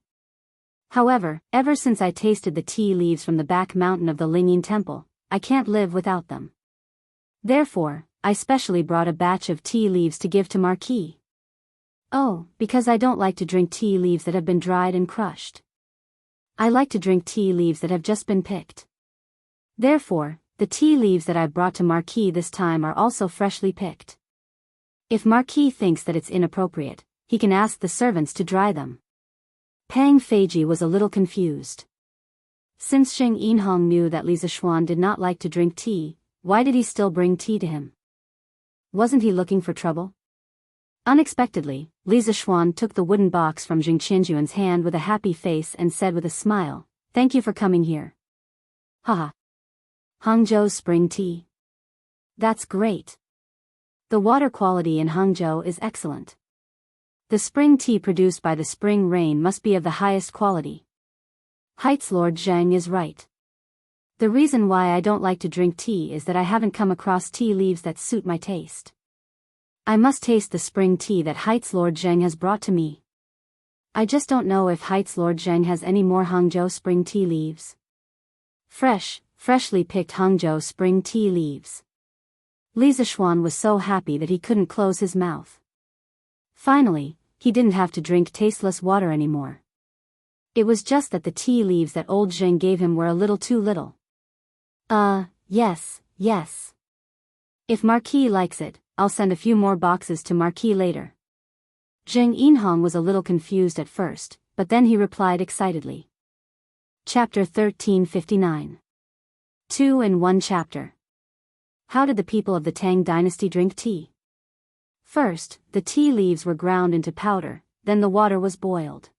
However, ever since I tasted the tea leaves from the back mountain of the Lingyin Temple, I can't live without them. Therefore, I specially brought a batch of tea leaves to give to Marquis. Oh, because I don't like to drink tea leaves that have been dried and crushed. I like to drink tea leaves that have just been picked. Therefore, the tea leaves that I brought to Marquis this time are also freshly picked. If Marquis thinks that it's inappropriate, he can ask the servants to dry them. Pang Feiji was a little confused. Since Zheng Yinhong knew that Li Zishuan did not like to drink tea, why did he still bring tea to him? Wasn't he looking for trouble? Unexpectedly, Li Zishuan took the wooden box from Zheng Qianjuan's hand with a happy face and said with a smile, Thank you for coming here. Haha. Hangzhou spring tea. That's great. The water quality in Hangzhou is excellent. The spring tea produced by the spring rain must be of the highest quality. Heights Lord Zheng is right. The reason why I don't like to drink tea is that I haven't come across tea leaves that suit my taste. I must taste the spring tea that Heights Lord Zheng has brought to me. I just don't know if Heights Lord Zheng has any more Hangzhou spring tea leaves. Freshly picked Hangzhou spring tea leaves. Li Zishuan was so happy that he couldn't close his mouth. Finally, he didn't have to drink tasteless water anymore. It was just that the tea leaves that old Zheng gave him were a little too little. Yes. If Marquis likes it, I'll send a few more boxes to Marquis later. Zheng Yinhong was a little confused at first, but then he replied excitedly. Chapter 1359. 2 in 1 chapter. How did the people of the Tang dynasty drink tea? First, the tea leaves were ground into powder, then the water was boiled.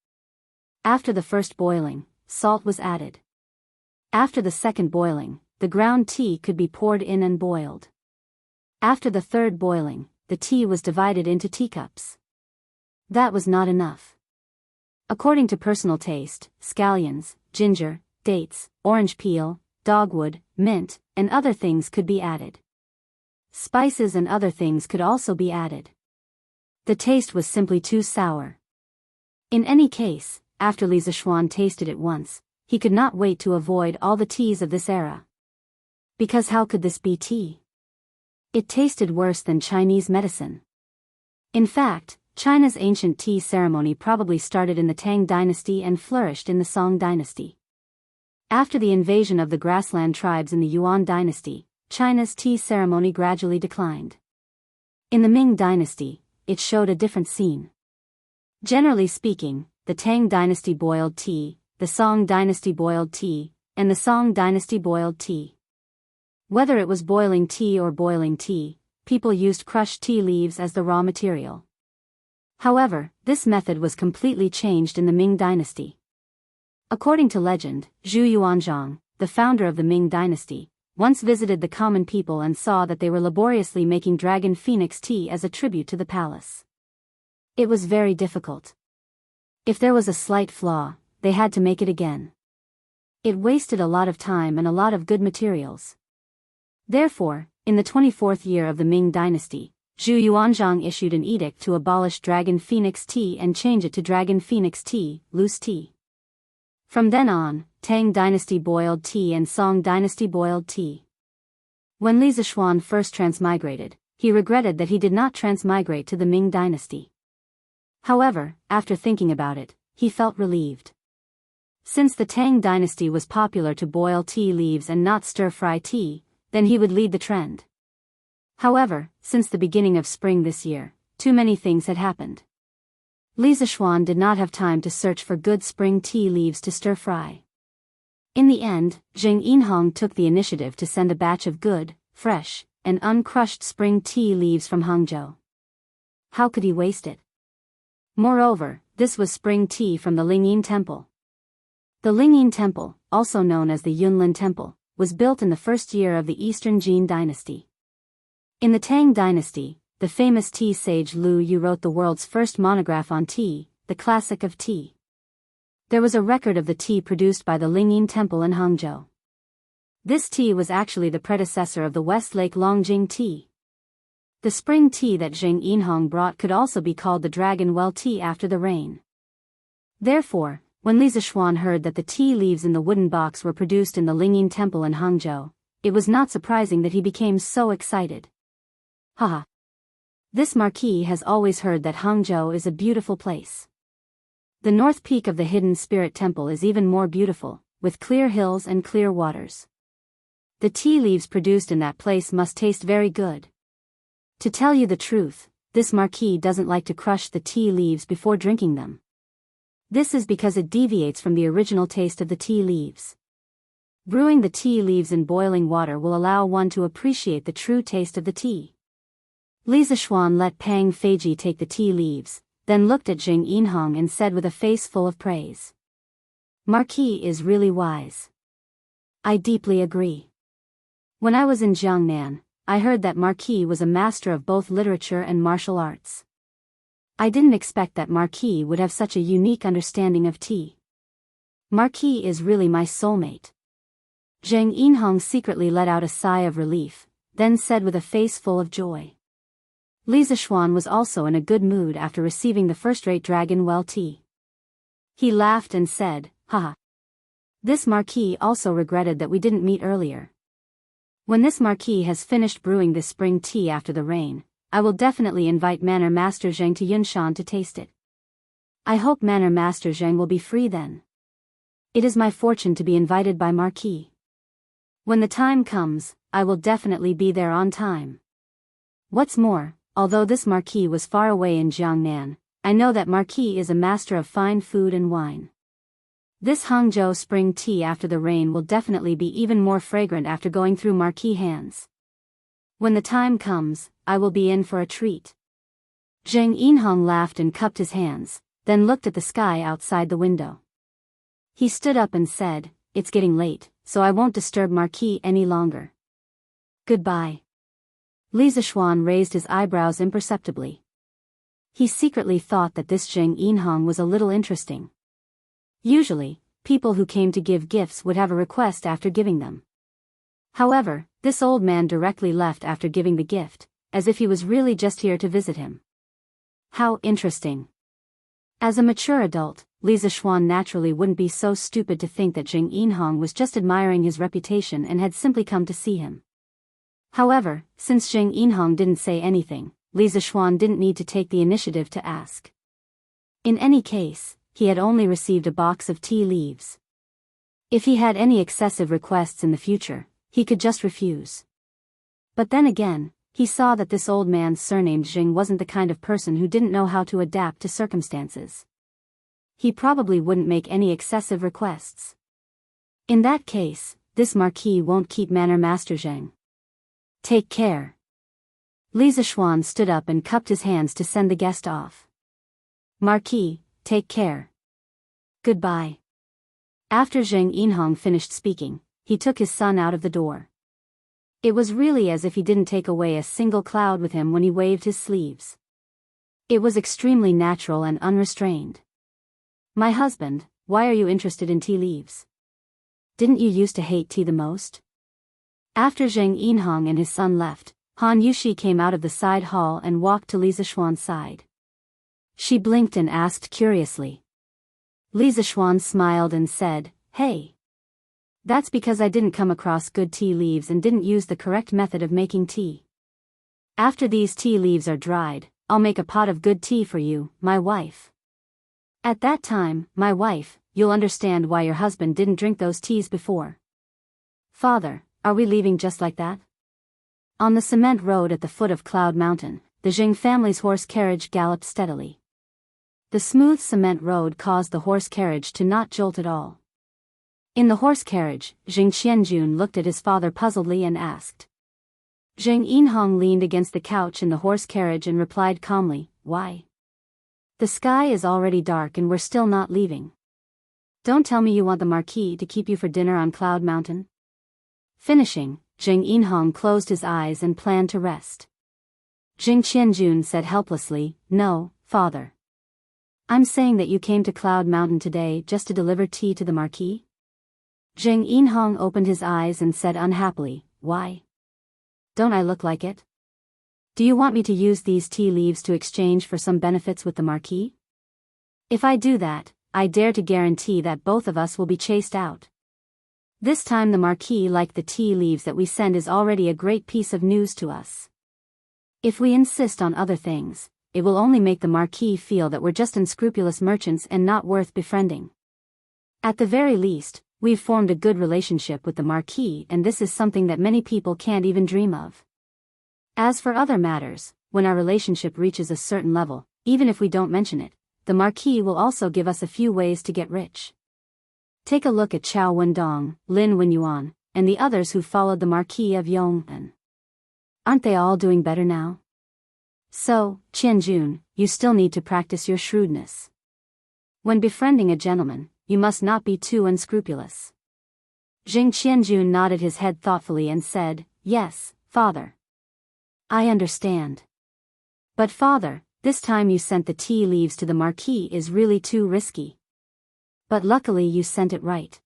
After the first boiling, salt was added. After the second boiling, the ground tea could be poured in and boiled. After the third boiling, the tea was divided into teacups. That was not enough. According to personal taste, scallions, ginger, dates, orange peel, dogwood, mint, and other things could be added. Spices and other things could also be added. The taste was simply too sour. In any case, after Li Zishuan tasted it once, he could not wait to avoid all the teas of this era. Because how could this be tea? It tasted worse than Chinese medicine. In fact, China's ancient tea ceremony probably started in the Tang dynasty and flourished in the Song dynasty. After the invasion of the grassland tribes in the Yuan dynasty, China's tea ceremony gradually declined. In the Ming dynasty, it showed a different scene. Generally speaking, the Tang dynasty boiled tea, the Song dynasty boiled tea, and the Song dynasty boiled tea. Whether it was boiling tea or boiling tea, people used crushed tea leaves as the raw material. However, this method was completely changed in the Ming dynasty. According to legend, Zhu Yuanzhang, the founder of the Ming dynasty, once visited the common people and saw that they were laboriously making dragon phoenix tea as a tribute to the palace. It was very difficult. If there was a slight flaw, they had to make it again. It wasted a lot of time and a lot of good materials. Therefore, in the 24th year of the Ming dynasty, Zhu Yuanzhang issued an edict to abolish dragon phoenix tea and change it to dragon phoenix tea, loose tea. From then on, Tang dynasty boiled tea and Song dynasty boiled tea. When Li Zishuan first transmigrated, he regretted that he did not transmigrate to the Ming dynasty. However, after thinking about it, he felt relieved. Since the Tang dynasty was popular to boil tea leaves and not stir-fry tea, then he would lead the trend. However, since the beginning of spring this year, too many things had happened. Li Zishuan did not have time to search for good spring tea leaves to stir-fry. In the end, Zheng Yinhong took the initiative to send a batch of good, fresh, and uncrushed spring tea leaves from Hangzhou. How could he waste it? Moreover, this was spring tea from the Lingyin Temple. The Lingyin Temple, also known as the Yunlin Temple, was built in the first year of the Eastern Jin dynasty. In the Tang dynasty, the famous tea sage Lu Yu wrote the world's first monograph on tea, the classic of tea. There was a record of the tea produced by the Lingyin Temple in Hangzhou. This tea was actually the predecessor of the Westlake Longjing tea. The spring tea that Zheng Yinhong brought could also be called the Dragon Well tea after the rain. Therefore, when Li Zishuan heard that the tea leaves in the wooden box were produced in the Lingyin Temple in Hangzhou, it was not surprising that he became so excited. Haha. This marquis has always heard that Hangzhou is a beautiful place. The north peak of the hidden spirit temple is even more beautiful, with clear hills and clear waters. The tea leaves produced in that place must taste very good. To tell you the truth, this marquis doesn't like to crush the tea leaves before drinking them. This is because it deviates from the original taste of the tea leaves. Brewing the tea leaves in boiling water will allow one to appreciate the true taste of the tea. Li Zishuan let Pang Feiji take the tea leaves, then looked at Zheng Yinhong and said with a face full of praise. Marquis is really wise. I deeply agree. When I was in Jiangnan, I heard that Marquis was a master of both literature and martial arts. I didn't expect that Marquis would have such a unique understanding of tea. Marquis is really my soulmate. Zheng Yinhong secretly let out a sigh of relief, then said with a face full of joy. Li Zishuan was also in a good mood after receiving the first-rate Dragon Well tea. He laughed and said, haha. This Marquis also regretted that we didn't meet earlier. When this Marquis has finished brewing this spring tea after the rain, I will definitely invite Manor Master Zheng to Yunshan to taste it. I hope Manor Master Zheng will be free then. It is my fortune to be invited by Marquis. When the time comes, I will definitely be there on time. What's more, although this Marquis was far away in Jiangnan, I know that Marquis is a master of fine food and wine. This Hangzhou spring tea after the rain will definitely be even more fragrant after going through Marquis' hands. When the time comes, I will be in for a treat. Zheng Yinhong laughed and cupped his hands, then looked at the sky outside the window. He stood up and said, it's getting late, so I won't disturb Marquis any longer. Goodbye. Li Zishuan raised his eyebrows imperceptibly. He secretly thought that this Zheng Yinhong was a little interesting. Usually, people who came to give gifts would have a request after giving them. However, this old man directly left after giving the gift, as if he was really just here to visit him. How interesting. As a mature adult, Li Zishuan naturally wouldn't be so stupid to think that Zheng Yinhong was just admiring his reputation and had simply come to see him. However, since Zheng Yinhong didn't say anything, Li Zishuan didn't need to take the initiative to ask. In any case, he had only received a box of tea leaves. If he had any excessive requests in the future, he could just refuse. But then again, he saw that this old man surnamed Zheng wasn't the kind of person who didn't know how to adapt to circumstances. He probably wouldn't make any excessive requests. In that case, this Marquis won't keep Manor Master Zheng. Take care. Li Zishuan stood up and cupped his hands to send the guest off. Marquis, take care. Goodbye. After Zheng Yinhong finished speaking, he took his son out of the door. It was really as if he didn't take away a single cloud with him when he waved his sleeves. It was extremely natural and unrestrained. My husband, why are you interested in tea leaves? Didn't you used to hate tea the most? After Zheng Yinhong and his son left, Han Yushi came out of the side hall and walked to Li Zishuan's side. She blinked and asked curiously. Li Zishuan smiled and said, Hey. That's because I didn't come across good tea leaves and didn't use the correct method of making tea. After these tea leaves are dried, I'll make a pot of good tea for you, my wife. At that time, my wife, you'll understand why your husband didn't drink those teas before. Father, are we leaving just like that? On the cement road at the foot of Cloud Mountain, the Jing family's horse carriage galloped steadily. The smooth cement road caused the horse carriage to not jolt at all. In the horse carriage, Jing Qianjun looked at his father puzzledly and asked. Jing Yinhong leaned against the couch in the horse carriage and replied calmly, "Why? The sky is already dark and we're still not leaving. Don't tell me you want the Marquis to keep you for dinner on Cloud Mountain?" Finishing, Jing Yinhong closed his eyes and planned to rest. Jing Qianjun said helplessly, "No, father. I'm saying that you came to Cloud Mountain today just to deliver tea to the Marquis?" Jing Yinhong opened his eyes and said unhappily, "Why? Don't I look like it? Do you want me to use these tea leaves to exchange for some benefits with the Marquis? If I do that, I dare to guarantee that both of us will be chased out. This time the Marquis liked the tea leaves that we send is already a great piece of news to us. If we insist on other things, it will only make the Marquis feel that we're just unscrupulous merchants and not worth befriending. At the very least, we've formed a good relationship with the Marquis, and this is something that many people can't even dream of. As for other matters, when our relationship reaches a certain level, even if we don't mention it, the Marquis will also give us a few ways to get rich. Take a look at Chao Wendong, Lin Wenyuan, and the others who followed the Marquis of Yong'an. Aren't they all doing better now? So, Qianjun, you still need to practice your shrewdness. When befriending a gentleman, you must not be too unscrupulous." Jing Qianjun nodded his head thoughtfully and said, "Yes, father. I understand. But father, this time you sent the tea leaves to the Marquis is really too risky. But luckily you sent it right.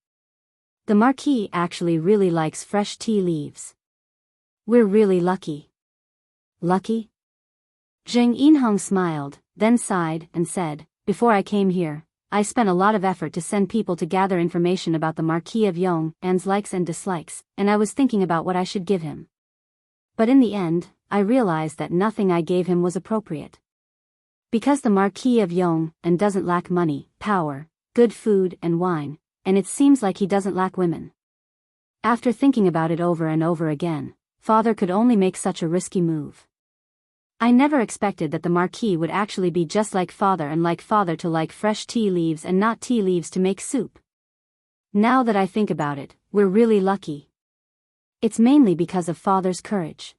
The Marquis actually really likes fresh tea leaves. We're really lucky." "Lucky?" Jing Yinhong smiled, then sighed and said, "Before I came here, I spent a lot of effort to send people to gather information about the Marquis of Yong'an's likes and dislikes, and I was thinking about what I should give him. But in the end, I realized that nothing I gave him was appropriate. Because the Marquis of Yong'an doesn't lack money, power, good food and wine, and it seems like he doesn't lack women. After thinking about it over and over again, father could only make such a risky move. I never expected that the Marquis would actually be just like father and like father to like fresh tea leaves and not tea leaves to make soup. Now that I think about it, we're really lucky. It's mainly because of father's courage.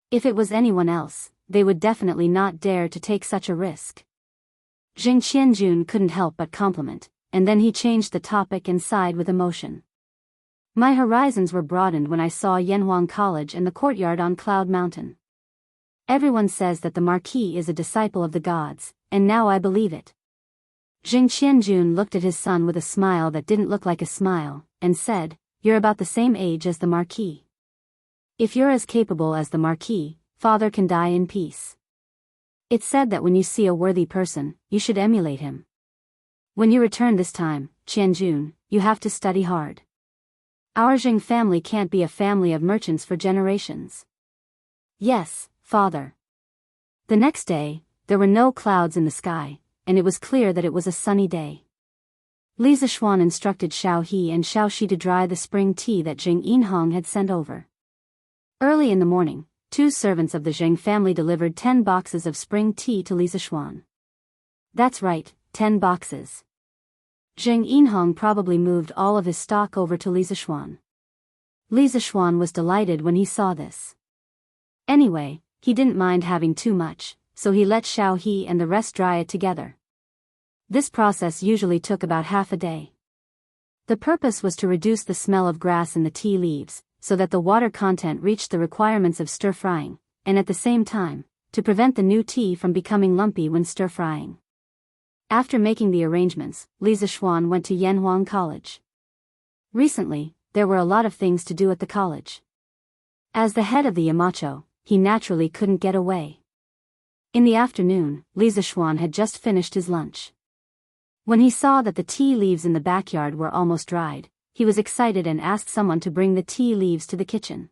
If it was anyone else, they would definitely not dare to take such a risk." Jing Qianjun couldn't help but compliment, and then he changed the topic and sighed with emotion. "My horizons were broadened when I saw Yanhuang College and the courtyard on Cloud Mountain. Everyone says that the Marquis is a disciple of the gods, and now I believe it." Jing Qianjun looked at his son with a smile that didn't look like a smile, and said, "You're about the same age as the Marquis. If you're as capable as the Marquis, father can die in peace. It's said that when you see a worthy person, you should emulate him. When you return this time, Qianjun, you have to study hard. Our Jing family can't be a family of merchants for generations." "Yes, father." The next day, there were no clouds in the sky, and it was clear that it was a sunny day. Li Zishuan instructed Xiao He and Xiao Shi to dry the spring tea that Jing Yinhong had sent over. Early in the morning, 2 servants of the Zheng family delivered 10 boxes of spring tea to Li Zishuan. That's right, 10 boxes. Jing Yinhong probably moved all of his stock over to Li Zishuan. Li Zishuan was delighted when he saw this. Anyway, he didn't mind having too much, so he let Xiao He and the rest dry it together. This process usually took about half a day. The purpose was to reduce the smell of grass in the tea leaves, so that the water content reached the requirements of stir-frying, and at the same time, to prevent the new tea from becoming lumpy when stir-frying. After making the arrangements, Li Zishuan went to Yanhuang College. Recently, there were a lot of things to do at the college. As the head of the Yamacho, he naturally couldn't get away. In the afternoon, Li Zishuan had just finished his lunch. When he saw that the tea leaves in the backyard were almost dried, he was excited and asked someone to bring the tea leaves to the kitchen.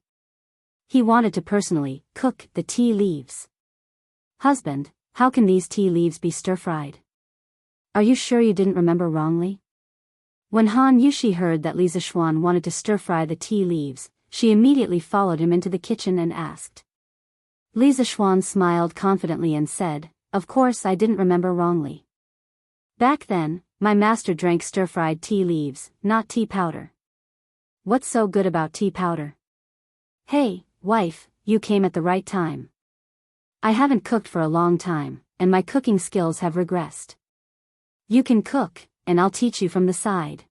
He wanted to personally cook the tea leaves. Husband, how can these tea leaves be stir-fried? Are you sure you didn't remember wrongly? When Han Yushi heard that Li Zixuan wanted to stir-fry the tea leaves, she immediately followed him into the kitchen and asked. Li Zixuan smiled confidently and said, "Of course I didn't remember wrongly. Back then, my master drank stir-fried tea leaves, not tea powder." "What's so good about tea powder?" "Hey, wife, you came at the right time. I haven't cooked for a long time, and my cooking skills have regressed. You can cook, and I'll teach you from the side."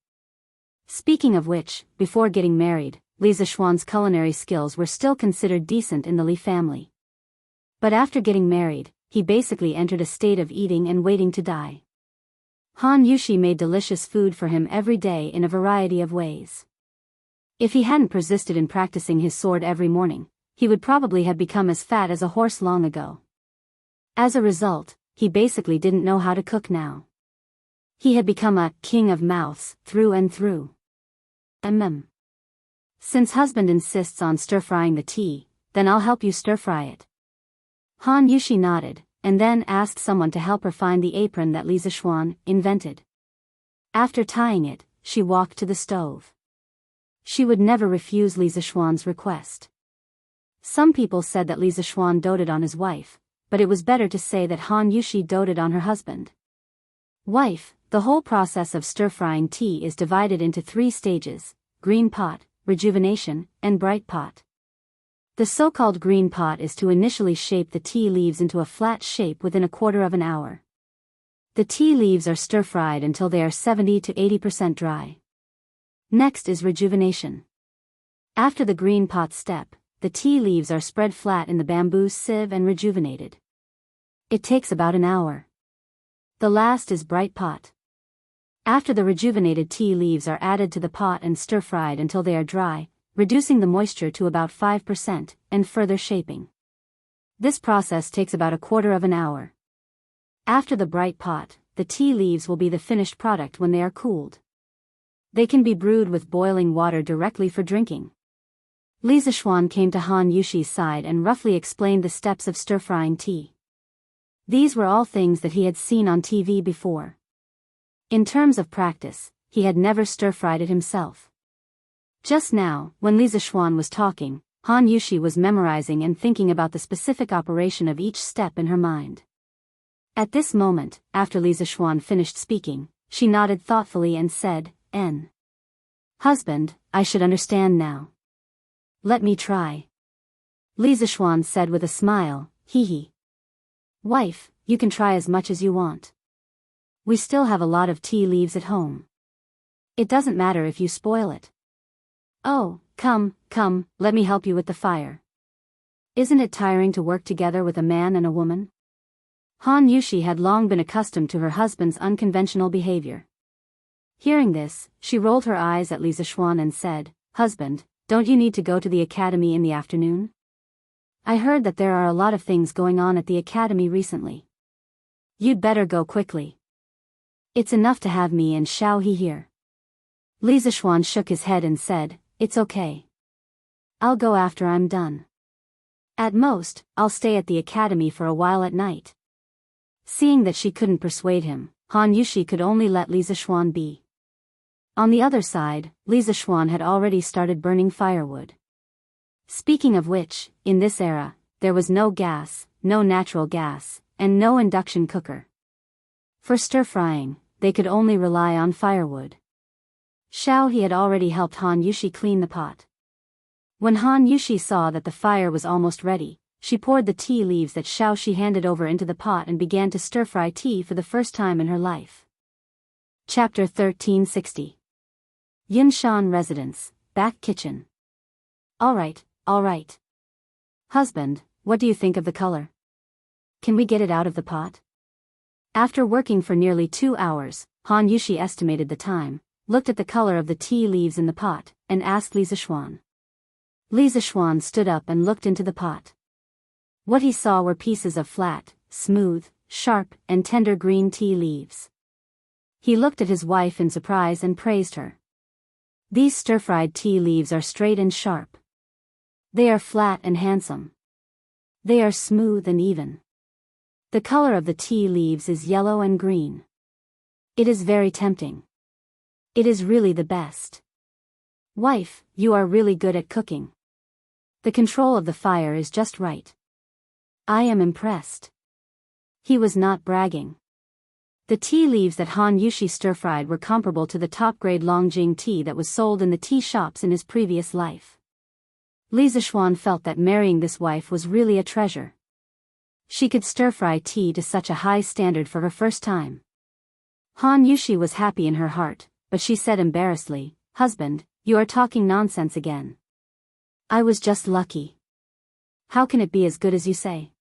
Speaking of which, before getting married, Li Zixuan's culinary skills were still considered decent in the Li family. But after getting married, he basically entered a state of eating and waiting to die. Han Yushi made delicious food for him every day in a variety of ways. If he hadn't persisted in practicing his sword every morning, he would probably have become as fat as a horse long ago. As a result, he basically didn't know how to cook now. He had become a king of mouths, through and through. Since husband insists on stir-frying the tea, then I'll help you stir-fry it. Han Yushi nodded, and then asked someone to help her find the apron that Li Zixuan invented. After tying it, she walked to the stove. She would never refuse Li Zixuan's request. Some people said that Li Zixuan doted on his wife, but it was better to say that Han Yushi doted on her husband. Wife, the whole process of stir-frying tea is divided into 3 stages: green pot, rejuvenation, and bright pot. The so-called green pot is to initially shape the tea leaves into a flat shape within a quarter of an hour. The tea leaves are stir-fried until they are 70 to 80% dry. Next is rejuvenation. After the green pot step, the tea leaves are spread flat in the bamboo sieve and rejuvenated. It takes about an hour. The last is bright pot. After the rejuvenated tea leaves are added to the pot and stir-fried until they are dry, reducing the moisture to about 5%, and further shaping. This process takes about a quarter of an hour. After the bright pot, the tea leaves will be the finished product when they are cooled. They can be brewed with boiling water directly for drinking. Li Zixuan came to Han Yushi's side and roughly explained the steps of stir-frying tea. These were all things that he had seen on TV before. In terms of practice, he had never stir-fried it himself. Just now, when Li Zixuan was talking, Han Yushi was memorizing and thinking about the specific operation of each step in her mind. At this moment, after Li Zixuan finished speaking, she nodded thoughtfully and said, "Husband, I should understand now. Let me try." Li Zixuan said with a smile, "Hee. Wife, you can try as much as you want. We still have a lot of tea leaves at home. It doesn't matter if you spoil it." "Oh, come, let me help you with the fire. Isn't it tiring to work together with a man and a woman?" Han Yushi had long been accustomed to her husband's unconventional behavior. Hearing this, she rolled her eyes at Li Zixuan and said, "Husband, don't you need to go to the academy in the afternoon? I heard that there are a lot of things going on at the academy recently. You'd better go quickly. It's enough to have me and Xiao He here." Li Zixuan shook his head and said, "It's okay. I'll go after I'm done. At most, I'll stay at the academy for a while at night." Seeing that she couldn't persuade him, Han Yushi could only let Li Zixuan be. On the other side, Li Zixuan had already started burning firewood. Speaking of which, in this era, there was no gas, no natural gas, and no induction cooker. For stir-frying, they could only rely on firewood. Xiao He had already helped Han Yushi clean the pot. When Han Yushi saw that the fire was almost ready, she poured the tea leaves that Xiao Shi handed over into the pot and began to stir-fry tea for the first time in her life. Chapter 1360. Yunshan Residence, Back Kitchen. All right. Husband, what do you think of the color? Can we get it out of the pot?" After working for nearly 2 hours, Han Yushi estimated the time, looked at the color of the tea leaves in the pot, and asked Li Zixuan. Li Zixuan stood up and looked into the pot. What he saw were pieces of flat, smooth, sharp, and tender green tea leaves. He looked at his wife in surprise and praised her. These stir-fried tea leaves are straight and sharp. They are flat and handsome. They are smooth and even. The color of the tea leaves is yellow and green. It is very tempting. It is really the best. Wife, you are really good at cooking. The control of the fire is just right. I am impressed. He was not bragging. The tea leaves that Han Yushi stir-fried were comparable to the top-grade Longjing tea that was sold in the tea shops in his previous life. Li Zixuan felt that marrying this wife was really a treasure. She could stir-fry tea to such a high standard for her first time. Han Yushi was happy in her heart, but she said embarrassedly, "Husband, you are talking nonsense again. I was just lucky. How can it be as good as you say?"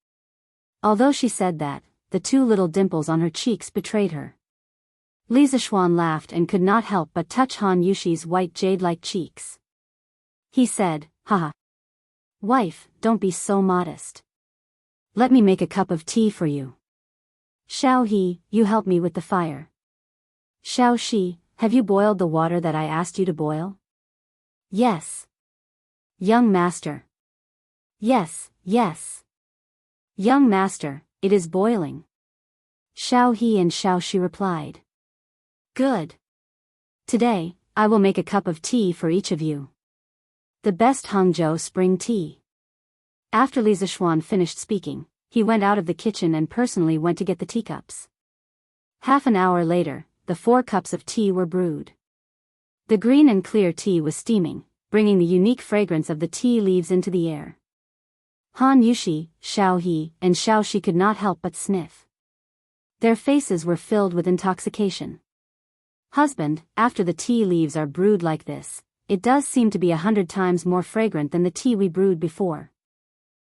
Although she said that, the two little dimples on her cheeks betrayed her. Li Zixuan laughed and could not help but touch Han Yushi's white jade-like cheeks. He said, "Haha. Wife, don't be so modest. Let me make a cup of tea for you. Xiao He, you help me with the fire. Xiao Shi, have you boiled the water that I asked you to boil?" "Yes." "Young master." "Yes, yes." "Young master, it is boiling." Xiao He and Xiao Shi replied. "Good. Today, I will make a cup of tea for each of you. The best Hangzhou spring tea." After Li Zixuan finished speaking, he went out of the kitchen and personally went to get the teacups. Half an hour later, the 4 cups of tea were brewed. The green and clear tea was steaming, bringing the unique fragrance of the tea leaves into the air. Han Yushi, Xiao He, and Xiao Shi could not help but sniff. Their faces were filled with intoxication. "Husband, after the tea leaves are brewed like this, it does seem to be 100 times more fragrant than the tea we brewed before."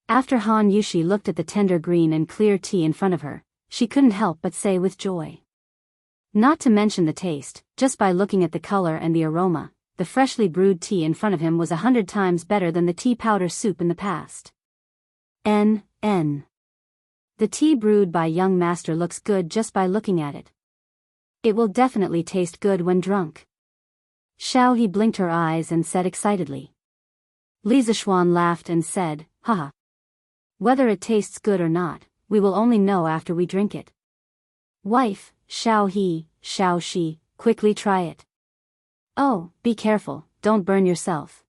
After Han Yushi looked at the tender green and clear tea in front of her, she couldn't help but say with joy. Not to mention the taste, just by looking at the color and the aroma, the freshly brewed tea in front of him was 100 times better than the tea powder soup in the past. The tea brewed by young master looks good just by looking at it. It will definitely taste good when drunk. Xiao He blinked her eyes and said excitedly. Li Zixuan laughed and said, "Haha. Whether it tastes good or not, we will only know after we drink it. Wife, Xiao He, Xiao Shi, quickly try it. Oh, be careful, don't burn yourself."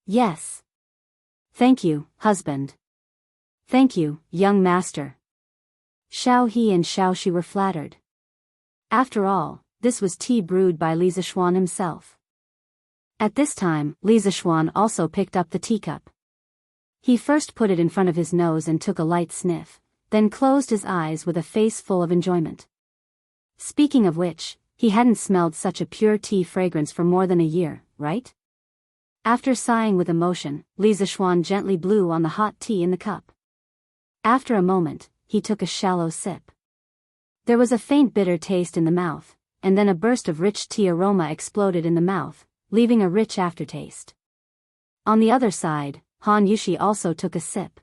"Yes. Thank you, husband." "Thank you, young master." Xiao He and Xiao Shi were flattered. After all, this was tea brewed by Li Zixuan himself. At this time, Li Zixuan also picked up the teacup. He first put it in front of his nose and took a light sniff, then closed his eyes with a face full of enjoyment. Speaking of which, he hadn't smelled such a pure tea fragrance for more than a year, right? After sighing with emotion, Li Zixuan gently blew on the hot tea in the cup. After a moment, he took a shallow sip. There was a faint bitter taste in the mouth, and then a burst of rich tea aroma exploded in the mouth, leaving a rich aftertaste. On the other side, Han Yushi also took a sip.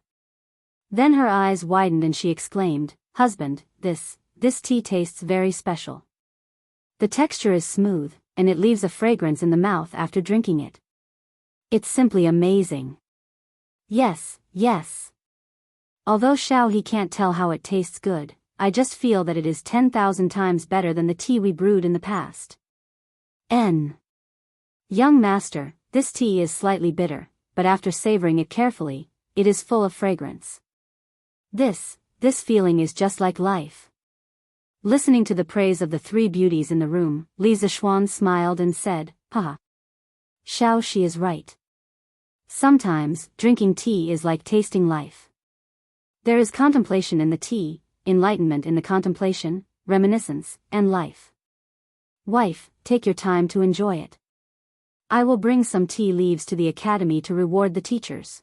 Then her eyes widened and she exclaimed, "Husband, this tea tastes very special. The texture is smooth, and it leaves a fragrance in the mouth after drinking it. It's simply amazing." "Yes, yes. Although Xiao He can't tell how it tastes good, I just feel that it is 10,000 times better than the tea we brewed in the past." Young master, this tea is slightly bitter, but after savoring it carefully, it is full of fragrance. This feeling is just like life." Listening to the praise of the 3 beauties in the room, Li Zixuan smiled and said, "Haha. Xiao Shi is right. Sometimes, drinking tea is like tasting life. There is contemplation in the tea, enlightenment in the contemplation, reminiscence, and life. Wife, take your time to enjoy it. I will bring some tea leaves to the academy to reward the teachers.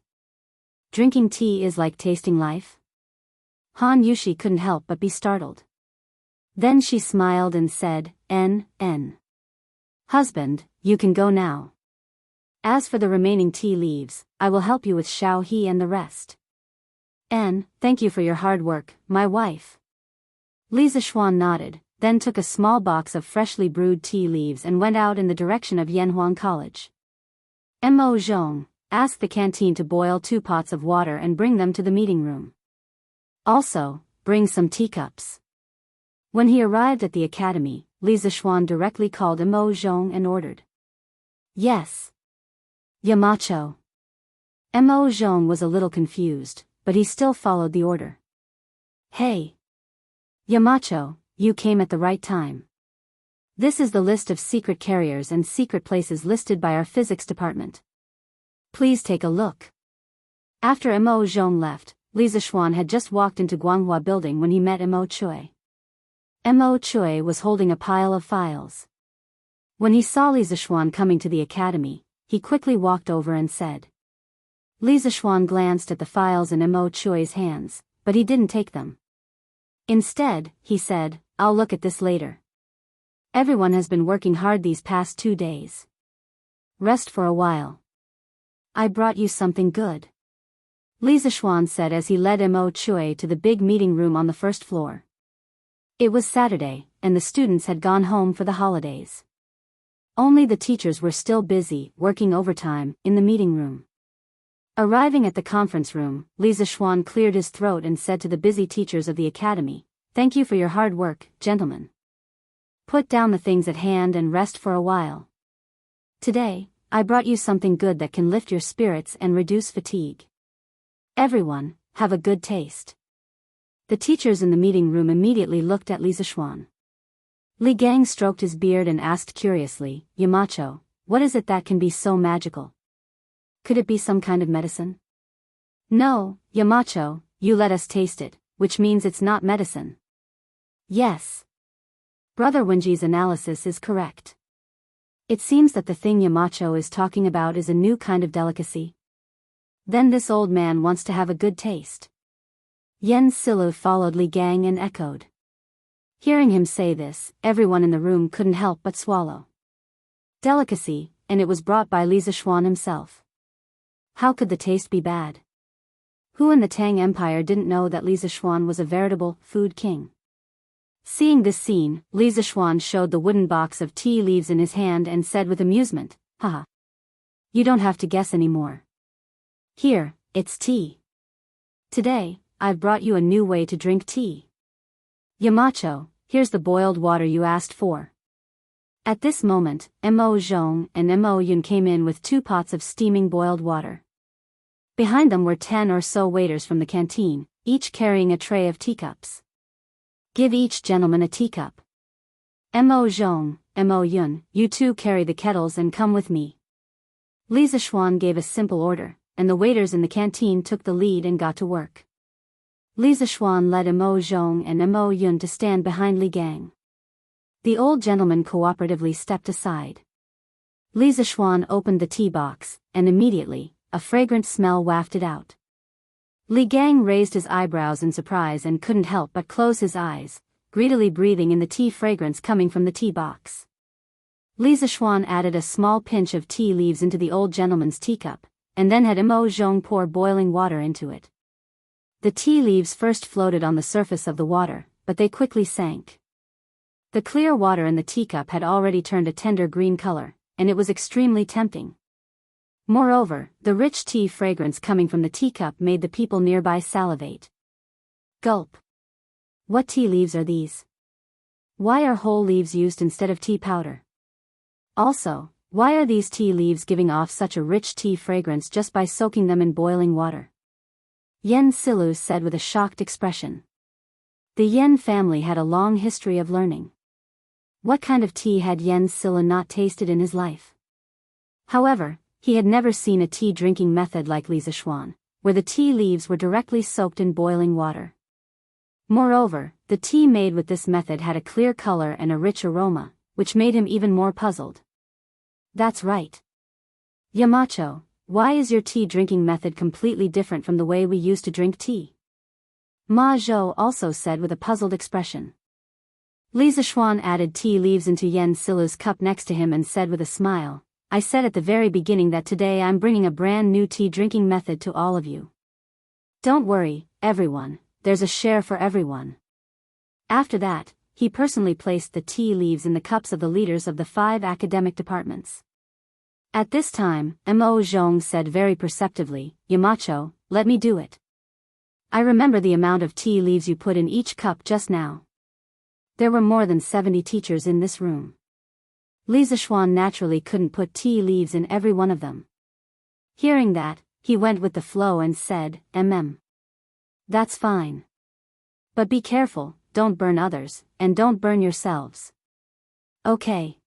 Drinking tea is like tasting life?" Han Yushi couldn't help but be startled. Then she smiled and said, Husband, you can go now. As for the remaining tea leaves, I will help you with Xiao He and the rest." "Thank you for your hard work, my wife." Li Zixuan nodded, then took a small box of freshly brewed tea leaves and went out in the direction of Yanhuang College. Mo Zhong asked the canteen to boil 2 pots of water and bring them to the meeting room. Also, bring some teacups. When he arrived at the academy, Li Zishuan directly called Mo Zhong and ordered. Yes. Yamacho. Mo Zhong was a little confused, but he still followed the order. Hey. Yamacho, you came at the right time. This is the list of secret carriers and secret places listed by our physics department. Please take a look. After Mo Zhong left, Li Zishuan had just walked into Guanghua building when he met Mo Chui. Mo Chui was holding a pile of files. When he saw Li Zishuan coming to the academy, he quickly walked over and said. Li Zishuan glanced at the files in Mo Chui's hands, but he didn't take them. Instead, he said, I'll look at this later. Everyone has been working hard these past 2 days. Rest for a while. I brought you something good. Li Zishuan said as he led Mo Chui to the big meeting room on the first floor. It was Saturday, and the students had gone home for the holidays. Only the teachers were still busy, working overtime, in the meeting room. Arriving at the conference room, Li Zishuan cleared his throat and said to the busy teachers of the academy, Thank you for your hard work, gentlemen. Put down the things at hand and rest for a while. Today, I brought you something good that can lift your spirits and reduce fatigue. Everyone, have a good taste. The teachers in the meeting room immediately looked at Li Zishuan. Li Gang stroked his beard and asked curiously, Yamacho, what is it that can be so magical? Could it be some kind of medicine? No, Yamacho, you let us taste it, which means it's not medicine. Yes. Brother Wenji's analysis is correct. It seems that the thing Yamacho is talking about is a new kind of delicacy. Then this old man wants to have a good taste. Yen Silu followed Li Gang and echoed. Hearing him say this, everyone in the room couldn't help but swallow. Delicacy, and it was brought by Li Zishuan himself. How could the taste be bad? Who in the Tang Empire didn't know that Li Zishuan was a veritable food king? Seeing this scene, Li Zishuan showed the wooden box of tea leaves in his hand and said with amusement, Haha. You don't have to guess anymore. Here, it's tea. Today, I've brought you a new way to drink tea. Yamacho, here's the boiled water you asked for. At this moment, Mo Zhong and Mo Yun came in with 2 pots of steaming boiled water. Behind them were 10 or so waiters from the canteen, each carrying a tray of teacups. Give each gentleman a teacup. Mo Zhong, Mo Yun, you 2 carry the kettles and come with me. Li Zishuan gave a simple order, and the waiters in the canteen took the lead and got to work. Li Zishuan led Mo Zhong and Mo Yun to stand behind Li Gang. The old gentleman cooperatively stepped aside. Li Zishuan opened the tea box, and immediately, a fragrant smell wafted out. Li Gang raised his eyebrows in surprise and couldn't help but close his eyes, greedily breathing in the tea fragrance coming from the tea box. Li Zishuan added a small pinch of tea leaves into the old gentleman's teacup, and then had Mo Zhong pour boiling water into it. The tea leaves first floated on the surface of the water, but they quickly sank. The clear water in the teacup had already turned a tender green color, and it was extremely tempting. Moreover, the rich tea fragrance coming from the teacup made the people nearby salivate. Gulp. What tea leaves are these? Why are whole leaves used instead of tea powder? Also, why are these tea leaves giving off such a rich tea fragrance just by soaking them in boiling water? Yen Silu said with a shocked expression. The Yen family had a long history of learning. What kind of tea had Yen Silu not tasted in his life? However, he had never seen a tea drinking method like Li Zishuan, where the tea leaves were directly soaked in boiling water. Moreover, the tea made with this method had a clear color and a rich aroma, which made him even more puzzled. That's right. Yamacho, why is your tea drinking method completely different from the way we used to drink tea? Ma Zhou also said with a puzzled expression. Li Zishuan added tea leaves into Yen Silu's cup next to him and said with a smile, I said at the very beginning that today I'm bringing a brand new tea drinking method to all of you. Don't worry, everyone, there's a share for everyone. After that, he personally placed the tea leaves in the cups of the leaders of the 5 academic departments. At this time, Mo Zhong said very perceptively, "Yamacho, let me do it. I remember the amount of tea leaves you put in each cup just now." There were more than 70 teachers in this room. Li Zishuan naturally couldn't put tea leaves in every one of them. Hearing that, he went with the flow and said, That's fine. But be careful, don't burn others, and don't burn yourselves." "Okay.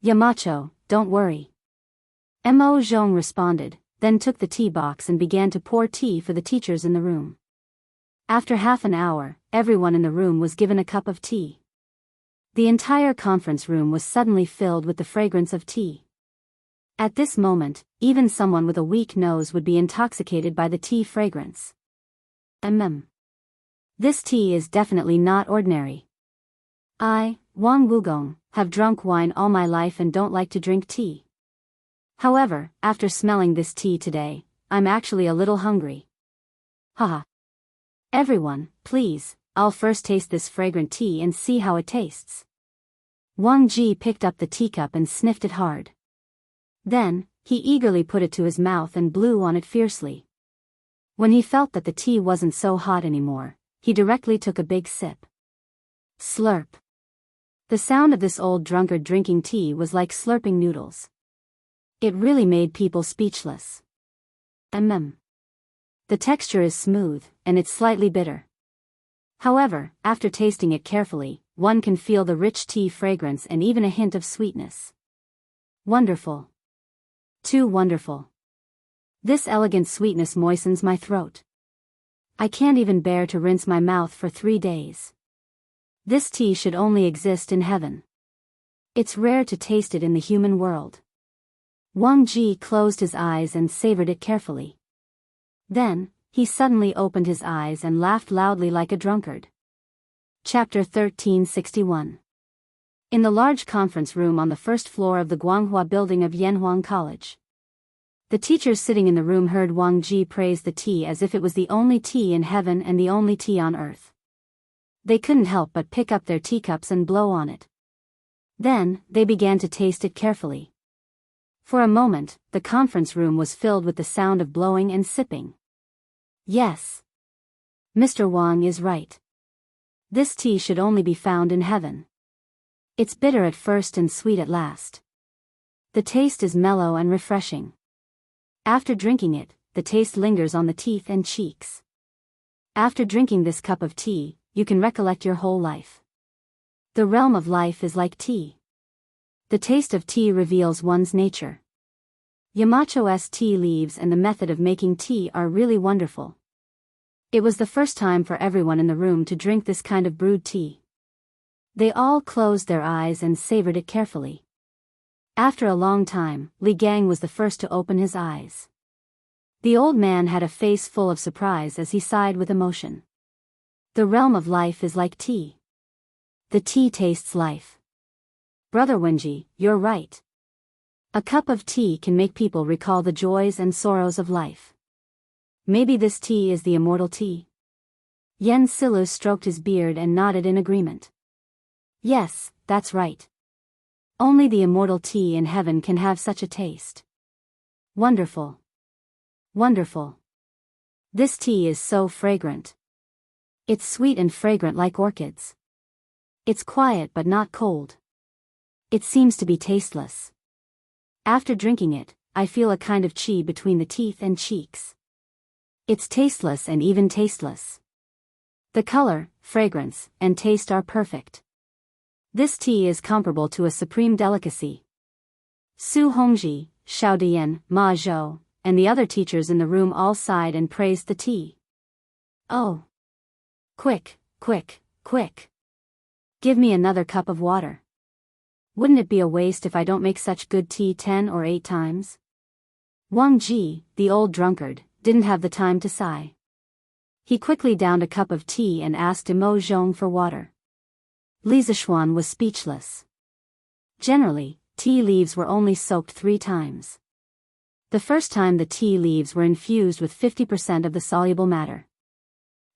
Yamacho, don't worry." Mo Zhong responded, then took the tea box and began to pour tea for the teachers in the room. After half an hour, everyone in the room was given a cup of tea. The entire conference room was suddenly filled with the fragrance of tea. At this moment, even someone with a weak nose would be intoxicated by the tea fragrance. This tea is definitely not ordinary. I, Wang Wugong, have drunk wine all my life and don't like to drink tea. However, after smelling this tea today, I'm actually a little hungry. Haha. Everyone, please, I'll first taste this fragrant tea and see how it tastes. Wang Ji picked up the teacup and sniffed it hard. Then, he eagerly put it to his mouth and blew on it fiercely. When he felt that the tea wasn't so hot anymore, he directly took a big sip. Slurp. The sound of this old drunkard drinking tea was like slurping noodles. It really made people speechless. The texture is smooth, and it's slightly bitter. However, after tasting it carefully, one can feel the rich tea fragrance and even a hint of sweetness. Wonderful. Too wonderful. This elegant sweetness moistens my throat. I can't even bear to rinse my mouth for 3 days. This tea should only exist in heaven. It's rare to taste it in the human world. Wang Ji closed his eyes and savored it carefully. Then, he suddenly opened his eyes and laughed loudly like a drunkard. Chapter 1361. In the large conference room on the first floor of the Guanghua building of Yanhuang College. The teachers sitting in the room heard Wang Ji praise the tea as if it was the only tea in heaven and the only tea on earth. They couldn't help but pick up their teacups and blow on it. Then, they began to taste it carefully. For a moment, the conference room was filled with the sound of blowing and sipping. Yes. Mr. Wang is right. This tea should only be found in heaven. It's bitter at first and sweet at last. The taste is mellow and refreshing. After drinking it, the taste lingers on the teeth and cheeks. After drinking this cup of tea, you can recollect your whole life. The realm of life is like tea. The taste of tea reveals one's nature. Yamacho's tea leaves and the method of making tea are really wonderful. It was the first time for everyone in the room to drink this kind of brewed tea. They all closed their eyes and savored it carefully. After a long time, Li Gang was the first to open his eyes. The old man had a face full of surprise as he sighed with emotion. The realm of life is like tea. The tea tastes life. Brother Wenji, you're right. A cup of tea can make people recall the joys and sorrows of life. Maybe this tea is the immortal tea. Yen Silu stroked his beard and nodded in agreement. Yes, that's right. Only the immortal tea in heaven can have such a taste. Wonderful. Wonderful. This tea is so fragrant. It's sweet and fragrant like orchids. It's quiet but not cold. It seems to be tasteless. After drinking it, I feel a kind of chi between the teeth and cheeks. It's tasteless and even tasteless. The color, fragrance, and taste are perfect. This tea is comparable to a supreme delicacy. Su Hongji, Xiao Dian, Ma Zhou, and the other teachers in the room all sighed and praised the tea. Oh! Quick, quick, quick! Give me another cup of water. Wouldn't it be a waste if I don't make such good tea 10 or 8 times? Wang Ji, the old drunkard, didn't have the time to sigh. He quickly downed a cup of tea and asked Mo Zhong for water. Li Zishuan was speechless. Generally, tea leaves were only soaked 3 times. The first time the tea leaves were infused with 50% of the soluble matter.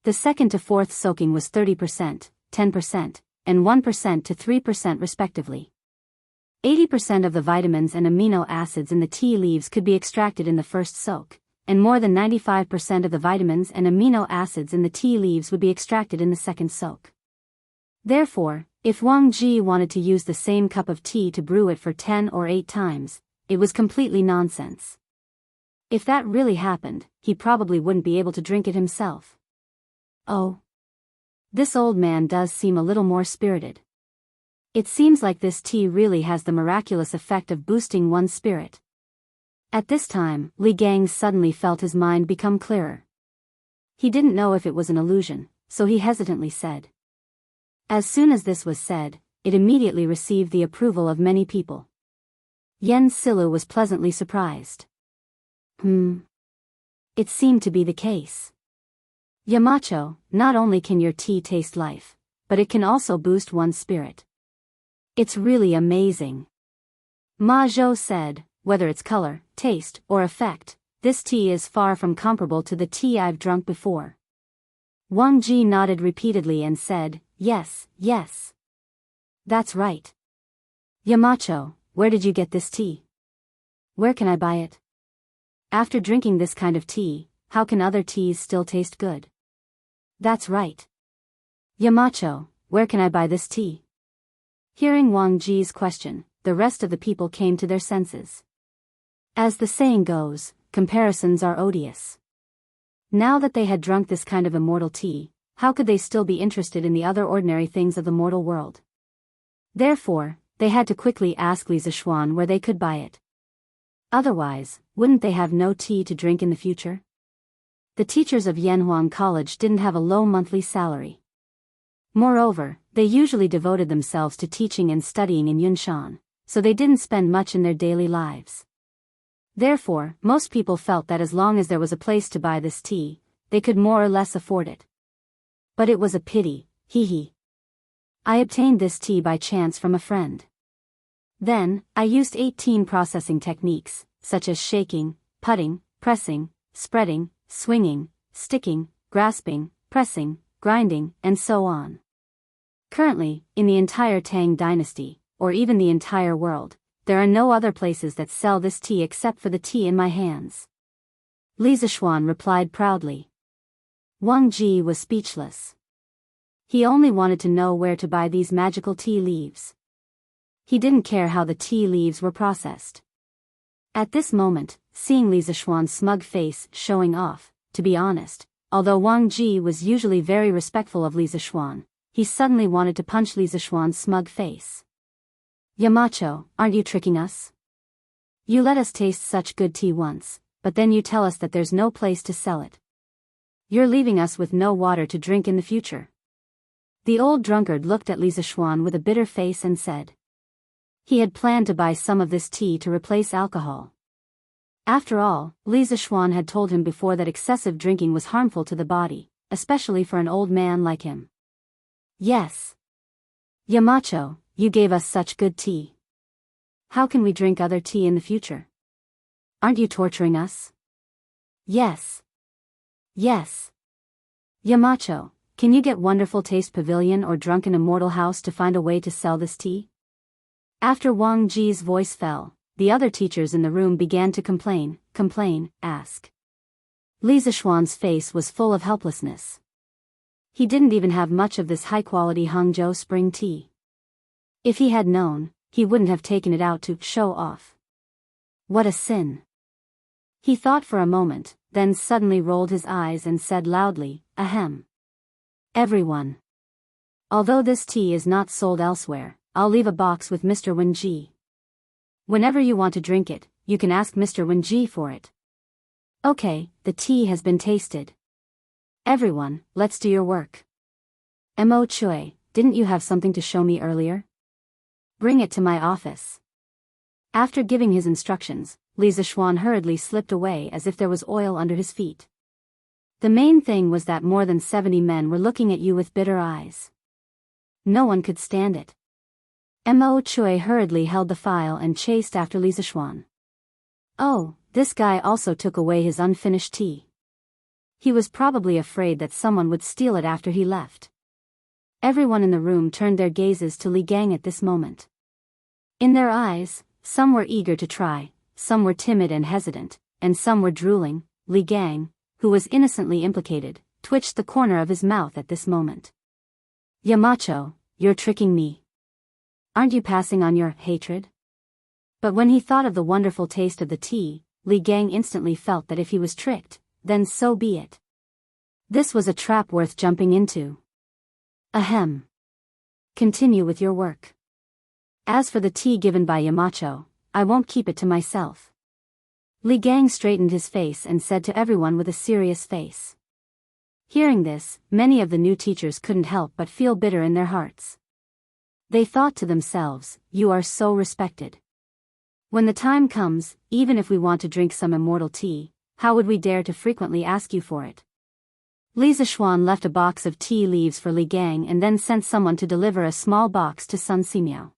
The second to fourth soaking was 30%, 10%, and 1% to 3% respectively. 80% of the vitamins and amino acids in the tea leaves could be extracted in the first soak, and more than 95% of the vitamins and amino acids in the tea leaves would be extracted in the second soak. Therefore, if Wang Ji wanted to use the same cup of tea to brew it for 10 or 8 times, it was completely nonsense. If that really happened, he probably wouldn't be able to drink it himself. Oh. This old man does seem a little more spirited. It seems like this tea really has the miraculous effect of boosting one's spirit. At this time, Li Gang suddenly felt his mind become clearer. He didn't know if it was an illusion, so he hesitantly said. As soon as this was said, it immediately received the approval of many people. Yen Silu was pleasantly surprised. It seemed to be the case. Yamacho, not only can your tea taste life, but it can also boost one's spirit. It's really amazing. Ma Zhou said, whether it's color, taste, or effect, this tea is far from comparable to the tea I've drunk before. Wang Ji nodded repeatedly and said, yes, yes. That's right. Yamacho, where did you get this tea? Where can I buy it? After drinking this kind of tea, how can other teas still taste good? That's right. Yamacho, where can I buy this tea? Hearing Wang Ji's question, the rest of the people came to their senses. As the saying goes, comparisons are odious. Now that they had drunk this kind of immortal tea, how could they still be interested in the other ordinary things of the mortal world? Therefore, they had to quickly ask Li Zishuan where they could buy it. Otherwise, wouldn't they have no tea to drink in the future? The teachers of Yanhuang College didn't have a low monthly salary. Moreover, they usually devoted themselves to teaching and studying in Yunshan, so they didn't spend much in their daily lives. Therefore, most people felt that as long as there was a place to buy this tea, they could more or less afford it. But it was a pity, hee. I obtained this tea by chance from a friend. Then, I used 18 processing techniques, such as shaking, putting, pressing, spreading, swinging, sticking, grasping, pressing, grinding, and so on. Currently, in the entire Tang dynasty, or even the entire world, there are no other places that sell this tea except for the tea in my hands. Li Zishuan replied proudly. Wang Ji was speechless. He only wanted to know where to buy these magical tea leaves. He didn't care how the tea leaves were processed. At this moment, seeing Li Zishuan's smug face showing off, to be honest, although Wang Ji was usually very respectful of Li Zishuan, he suddenly wanted to punch Li Zishuan's smug face. Yamacho, aren't you tricking us? You let us taste such good tea once, but then you tell us that there's no place to sell it. You're leaving us with no water to drink in the future. The old drunkard looked at Li Zishuan with a bitter face and said. He had planned to buy some of this tea to replace alcohol. After all, Li Zishuan had told him before that excessive drinking was harmful to the body, especially for an old man like him. Yes. Yamacho, you gave us such good tea. How can we drink other tea in the future? Aren't you torturing us? Yes. Yes. Yamacho, can you get Wonderful Taste Pavilion or Drunken Immortal House to find a way to sell this tea? After Wang Ji's voice fell, the other teachers in the room began to complain, ask. Li Zishuan's face was full of helplessness. He didn't even have much of this high-quality Hangzhou spring tea. If he had known, he wouldn't have taken it out to show off. What a sin. He thought for a moment, then suddenly rolled his eyes and said loudly, ahem. Everyone. Although this tea is not sold elsewhere, I'll leave a box with Mr. Wenji. Whenever you want to drink it, you can ask Mr. Wenji for it. Okay, the tea has been tasted. Everyone, let's do your work. Mo Chui, didn't you have something to show me earlier? Bring it to my office. After giving his instructions, Li Zishuan hurriedly slipped away as if there was oil under his feet. The main thing was that more than 70 men were looking at you with bitter eyes. No one could stand it. Mo Chui hurriedly held the file and chased after Li Zishuan. Oh, this guy also took away his unfinished tea. He was probably afraid that someone would steal it after he left. Everyone in the room turned their gazes to Li Gang at this moment. In their eyes, some were eager to try, some were timid and hesitant, and some were drooling. Li Gang, who was innocently implicated, twitched the corner of his mouth at this moment. Yamacho, you're tricking me. Aren't you passing on your hatred? But when he thought of the wonderful taste of the tea, Li Gang instantly felt that if he was tricked, then so be it. This was a trap worth jumping into. Ahem. Continue with your work. As for the tea given by Yamacho, I won't keep it to myself. Li Gang straightened his face and said to everyone with a serious face. Hearing this, many of the new teachers couldn't help but feel bitter in their hearts. They thought to themselves, you are so respected. When the time comes, even if we want to drink some immortal tea, how would we dare to frequently ask you for it? Li Zishuan left a box of tea leaves for Li Gang and then sent someone to deliver a small box to Sun Simiao.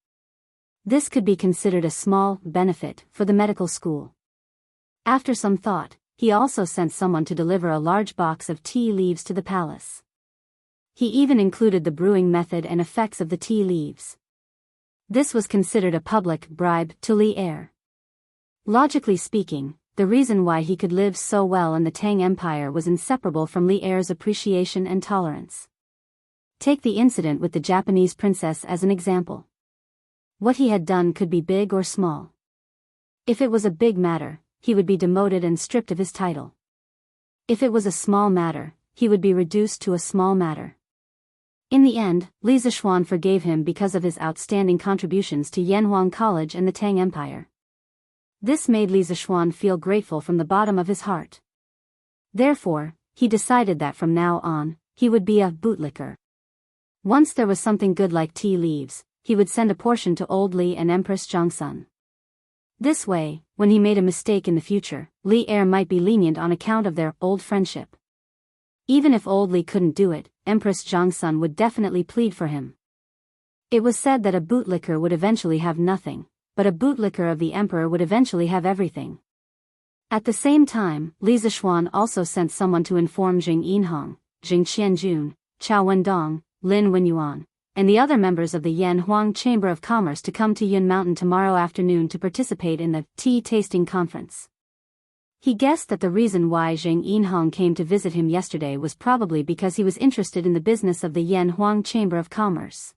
This could be considered a small benefit for the medical school. After some thought, he also sent someone to deliver a large box of tea leaves to the palace. He even included the brewing method and effects of the tea leaves. This was considered a public bribe to Li Er. Logically speaking, the reason why he could live so well in the Tang Empire was inseparable from Li Er's appreciation and tolerance. Take the incident with the Japanese princess as an example. What he had done could be big or small. If it was a big matter, he would be demoted and stripped of his title. If it was a small matter, he would be reduced to a small matter. In the end, Li Zishuan forgave him because of his outstanding contributions to Yanhuang College and the Tang Empire. This made Li Zishuan feel grateful from the bottom of his heart. Therefore, he decided that from now on, he would be a bootlicker. Once there was something good like tea leaves, he would send a portion to Old Li and Empress Zhongsun. This way, when he made a mistake in the future, Li Er might be lenient on account of their old friendship. Even if Old Li couldn't do it, Empress Zhongsun would definitely plead for him. It was said that a bootlicker would eventually have nothing, but a bootlicker of the emperor would eventually have everything. At the same time, Li Zishuan also sent someone to inform Jing Yinhong, Jing Qianjun, Chao Wendong, Lin Wenyuan, and the other members of the Yanhuang Chamber of Commerce to come to Yun Mountain tomorrow afternoon to participate in the tea tasting conference. He guessed that the reason why Jing Yinhong came to visit him yesterday was probably because he was interested in the business of the Yanhuang Chamber of Commerce.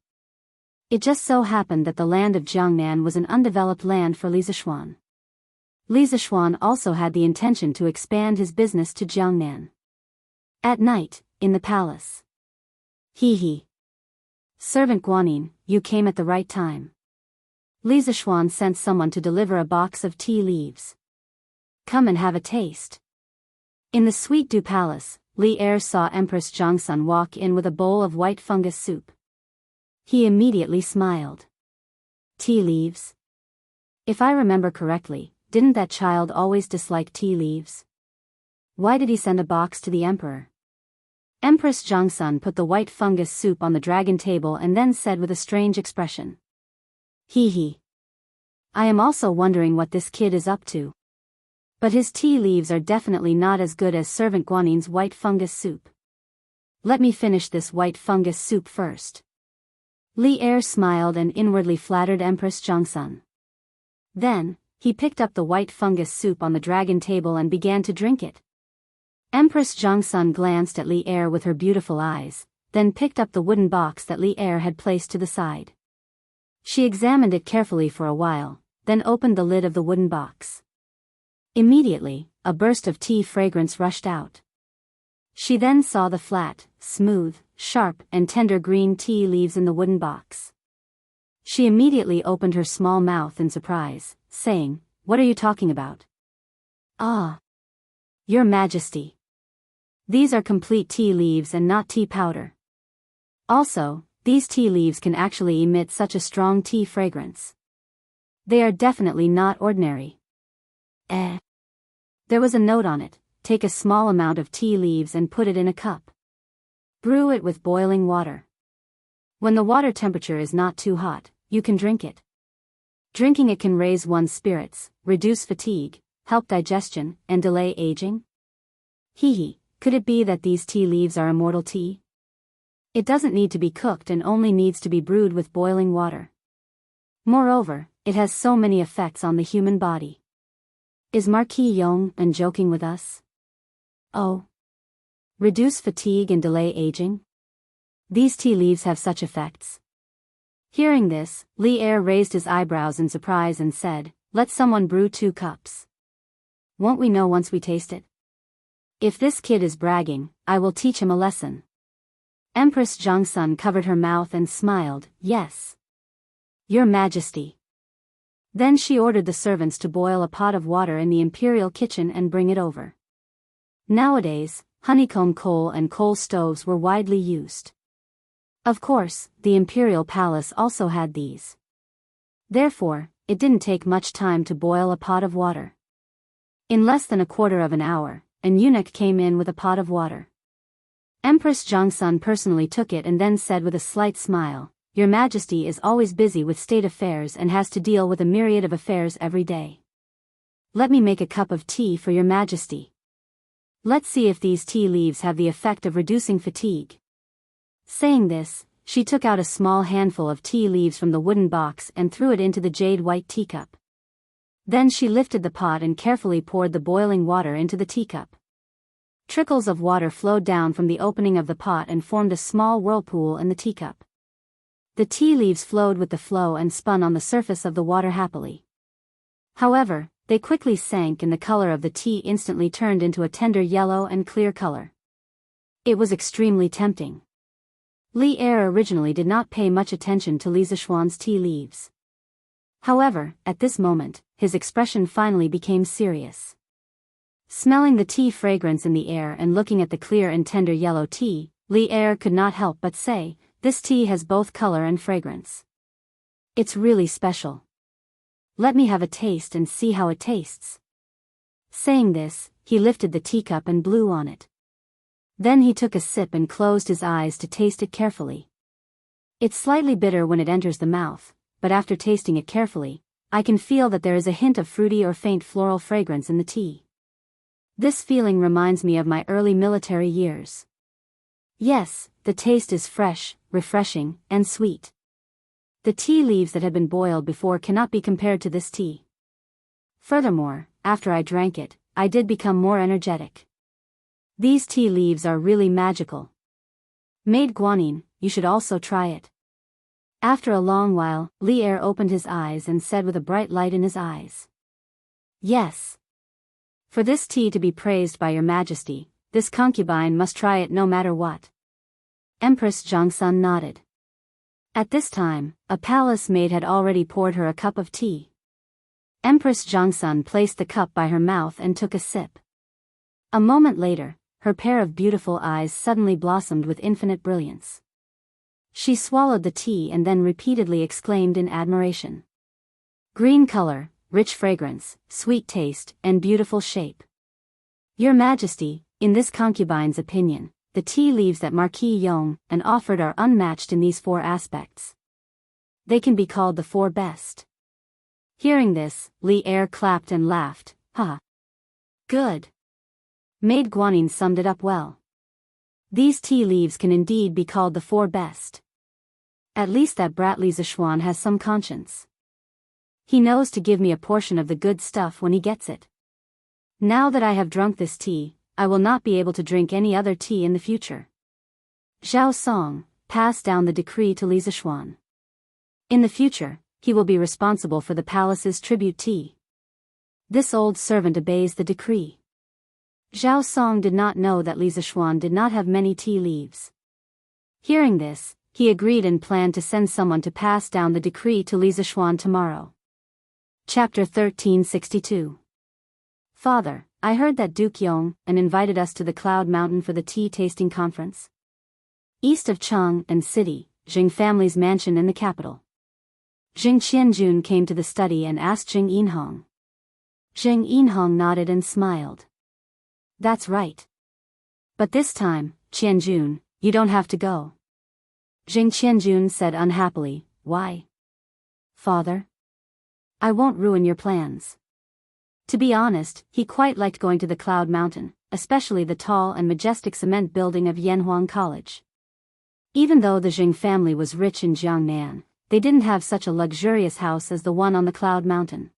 It just so happened that the land of Jiangnan was an undeveloped land for Li Zishuan. Li Zishuan also had the intention to expand his business to Jiangnan. At night, in the palace. He. Servant Guanyin, you came at the right time. Li Zishuan sent someone to deliver a box of tea leaves. Come and have a taste. In the Sweet Dew Palace, Li Er saw Empress Zhongsun walk in with a bowl of white fungus soup. He immediately smiled. Tea leaves? If I remember correctly, didn't that child always dislike tea leaves? Why did he send a box to the emperor? Empress Zhongsun put the white fungus soup on the dragon table and then said with a strange expression. He. I am also wondering what this kid is up to. But his tea leaves are definitely not as good as Servant Guanyin's white fungus soup. Let me finish this white fungus soup first. Li Er smiled and inwardly flattered Empress Zhongsun. Then, he picked up the white fungus soup on the dragon table and began to drink it. Empress Zhongsun glanced at Li Er with her beautiful eyes, then picked up the wooden box that Li Er had placed to the side. She examined it carefully for a while, then opened the lid of the wooden box. Immediately, a burst of tea fragrance rushed out. She then saw the flat, smooth, sharp and tender green tea leaves in the wooden box. She immediately opened her small mouth in surprise, saying, "What are you talking about?" "Ah, Your Majesty. These are complete tea leaves and not tea powder. Also, these tea leaves can actually emit such a strong tea fragrance. They are definitely not ordinary." There was a note on it: take a small amount of tea leaves and put it in a cup. Brew it with boiling water. When the water temperature is not too hot, you can drink it. Drinking it can raise one's spirits, reduce fatigue, help digestion, and delay aging. Could it be that these tea leaves are immortal tea? It doesn't need to be cooked and only needs to be brewed with boiling water. Moreover, it has so many effects on the human body. Is Marquis Yong and joking with us? Oh. Reduce fatigue and delay aging? These tea leaves have such effects. Hearing this, Li Er raised his eyebrows in surprise and said, "Let someone brew 2 cups. Won't we know once we taste it? If this kid is bragging, I will teach him a lesson." Empress Zhongsun covered her mouth and smiled, "Yes. Your Majesty." Then she ordered the servants to boil a pot of water in the imperial kitchen and bring it over. Nowadays, honeycomb coal and coal stoves were widely used. Of course, the imperial palace also had these. Therefore, it didn't take much time to boil a pot of water. In less than a quarter of an hour, an eunuch came in with a pot of water. Empress Zhongsun personally took it and then said with a slight smile, "Your Majesty is always busy with state affairs and has to deal with a myriad of affairs every day. Let me make a cup of tea for Your Majesty. Let's see if these tea leaves have the effect of reducing fatigue." Saying this, she took out a small handful of tea leaves from the wooden box and threw it into the jade-white teacup. Then she lifted the pot and carefully poured the boiling water into the teacup. Trickles of water flowed down from the opening of the pot and formed a small whirlpool in the teacup. The tea leaves flowed with the flow and spun on the surface of the water happily. However, they quickly sank and the color of the tea instantly turned into a tender yellow and clear color. It was extremely tempting. Li Er originally did not pay much attention to Li Zishuan's tea leaves. However, at this moment, his expression finally became serious. Smelling the tea fragrance in the air and looking at the clear and tender yellow tea, Li Er could not help but say, "This tea has both color and fragrance. It's really special. Let me have a taste and see how it tastes." Saying this, he lifted the teacup and blew on it. Then he took a sip and closed his eyes to taste it carefully. It's slightly bitter when it enters the mouth, but after tasting it carefully, I can feel that there is a hint of fruity or faint floral fragrance in the tea. This feeling reminds me of my early military years. Yes, the taste is fresh, refreshing, and sweet. The tea leaves that had been boiled before cannot be compared to this tea. Furthermore, after I drank it, I did become more energetic. These tea leaves are really magical. Maid Guanyin, you should also try it. After a long while, Li Er opened his eyes and said with a bright light in his eyes, "Yes. For this tea to be praised by Your Majesty, this concubine must try it no matter what." Empress Zhongsun nodded. At this time, a palace maid had already poured her a cup of tea. Empress Zhongsun placed the cup by her mouth and took a sip. A moment later, her pair of beautiful eyes suddenly blossomed with infinite brilliance. She swallowed the tea and then repeatedly exclaimed in admiration. "Green color, rich fragrance, sweet taste, and beautiful shape. Your Majesty, in this concubine's opinion, the tea leaves that Marquis Yong and offered are unmatched in these 4 aspects. They can be called the 4 best." Hearing this, Li Er clapped and laughed, "Ha! Good." Maid Guanyin summed it up well. These tea leaves can indeed be called the 4 best. At least that brat Li Zishuan has some conscience. He knows to give me a portion of the good stuff when he gets it. Now that I have drunk this tea, I will not be able to drink any other tea in the future. Zhao Song, pass down the decree to Li Zishuan. In the future, he will be responsible for the palace's tribute tea. This old servant obeys the decree. Zhao Song did not know that Li Zishuan did not have many tea leaves. Hearing this, he agreed and planned to send someone to pass down the decree to Li Zishuan tomorrow. Chapter 1362. Father, I heard that Duke Yong and invited us to the Cloud Mountain for the tea-tasting conference. East of Cheng and City, Jing family's mansion in the capital. Jing Qianjun came to the study and asked Jing Yinhong. Jing Yinhong nodded and smiled. That's right. But this time, Qianjun, you don't have to go. Jing Qianjun said unhappily, Why? Father? I won't ruin your plans. To be honest, he quite liked going to the Cloud Mountain, especially the tall and majestic cement building of Yanhuang College. Even though the Jing family was rich in Jiangnan, they didn't have such a luxurious house as the one on the Cloud Mountain.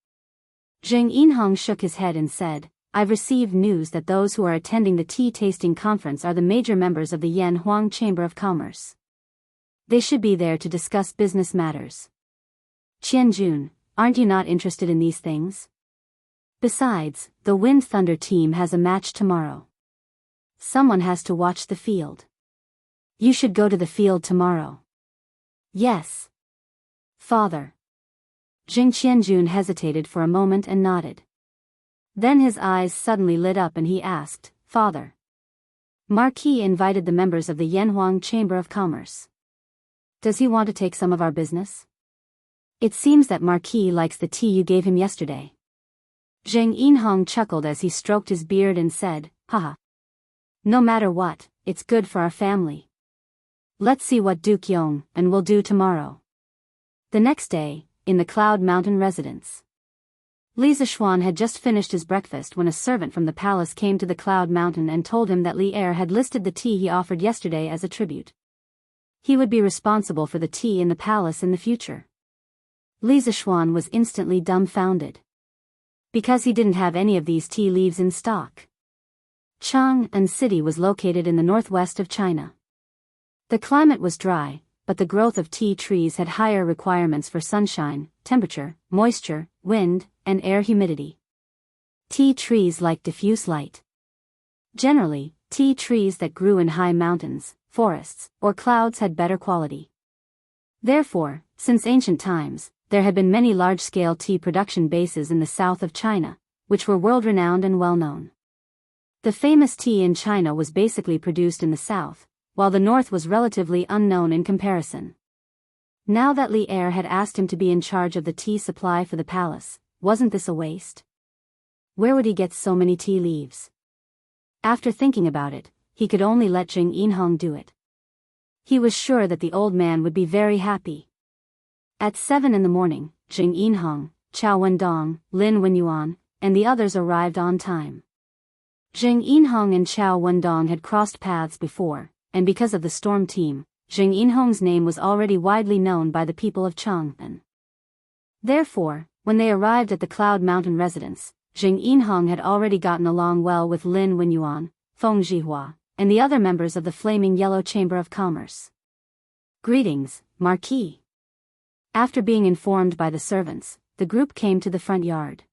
Jing Yinhong shook his head and said, "I've received news that those who are attending the tea tasting conference are the major members of the Yanhuang Chamber of Commerce. They should be there to discuss business matters. Qianjun, aren't you not interested in these things? Besides, the Wind Thunder team has a match tomorrow. Someone has to watch the field. You should go to the field tomorrow." "Yes, Father." Jing Qianjun hesitated for a moment and nodded. Then his eyes suddenly lit up and he asked, "Father, Marquis invited the members of the Yanhuang Chamber of Commerce. Does he want to take some of our business? It seems that Marquis likes the tea you gave him yesterday." Jing Yinhong chuckled as he stroked his beard and said, "Haha. No matter what, it's good for our family. Let's see what Duke Yong and will do tomorrow." The next day, in the Cloud Mountain residence, Li Zixuan had just finished his breakfast when a servant from the palace came to the Cloud Mountain and told him that Li Er had listed the tea he offered yesterday as a tribute. He would be responsible for the tea in the palace in the future. Li Zixuan was instantly dumbfounded, because he didn't have any of these tea leaves in stock. Chang'an City was located in the northwest of China. The climate was dry, but the growth of tea trees had higher requirements for sunshine, temperature, moisture, wind, and air humidity. Tea trees like diffuse light. Generally, tea trees that grew in high mountains, forests, or clouds had better quality. Therefore, since ancient times, there had been many large-scale tea production bases in the south of China, which were world-renowned and well-known. The famous tea in China was basically produced in the south, while the north was relatively unknown in comparison. Now that Li Er had asked him to be in charge of the tea supply for the palace, wasn't this a waste? Where would he get so many tea leaves? After thinking about it, he could only let Jing Yinhong do it. He was sure that the old man would be very happy. At 7 in the morning, Jing Yinhong, Chao Wendong, Lin Wenyuan, and the others arrived on time. Jing Yinhong and Chao Wendong had crossed paths before, and because of the storm team, Jing Yinhong's name was already widely known by the people of Chang'an. Therefore, when they arrived at the Cloud Mountain residence, Jing Yinhong had already gotten along well with Lin Wenyuan, Feng Zhihua, and the other members of the Flaming Yellow Chamber of Commerce. "Greetings, Marquis." After being informed by the servants, the group came to the front yard.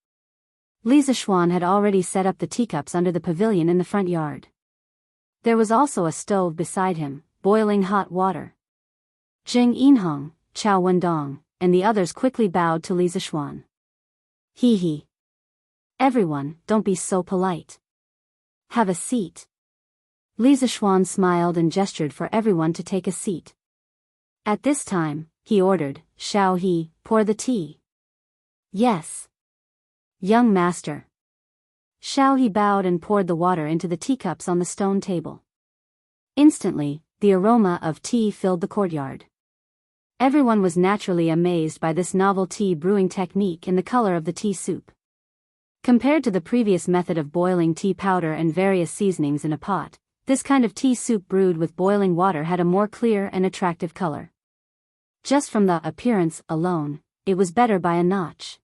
Li Zixuan had already set up the teacups under the pavilion in the front yard. There was also a stove beside him, boiling hot water. Jing Yinhong, Chao Wendong, and the others quickly bowed to Li Zixuan. "Hee. Everyone, don't be so polite. Have a seat." Li Zixuan smiled and gestured for everyone to take a seat. At this time, he ordered, "Shao He, pour the tea." "Yes, young master." Shao He bowed and poured the water into the teacups on the stone table. Instantly, the aroma of tea filled the courtyard. Everyone was naturally amazed by this novel tea brewing technique and the color of the tea soup. Compared to the previous method of boiling tea powder and various seasonings in a pot, this kind of tea soup brewed with boiling water had a more clear and attractive color. Just from the appearance alone, it was better by a notch.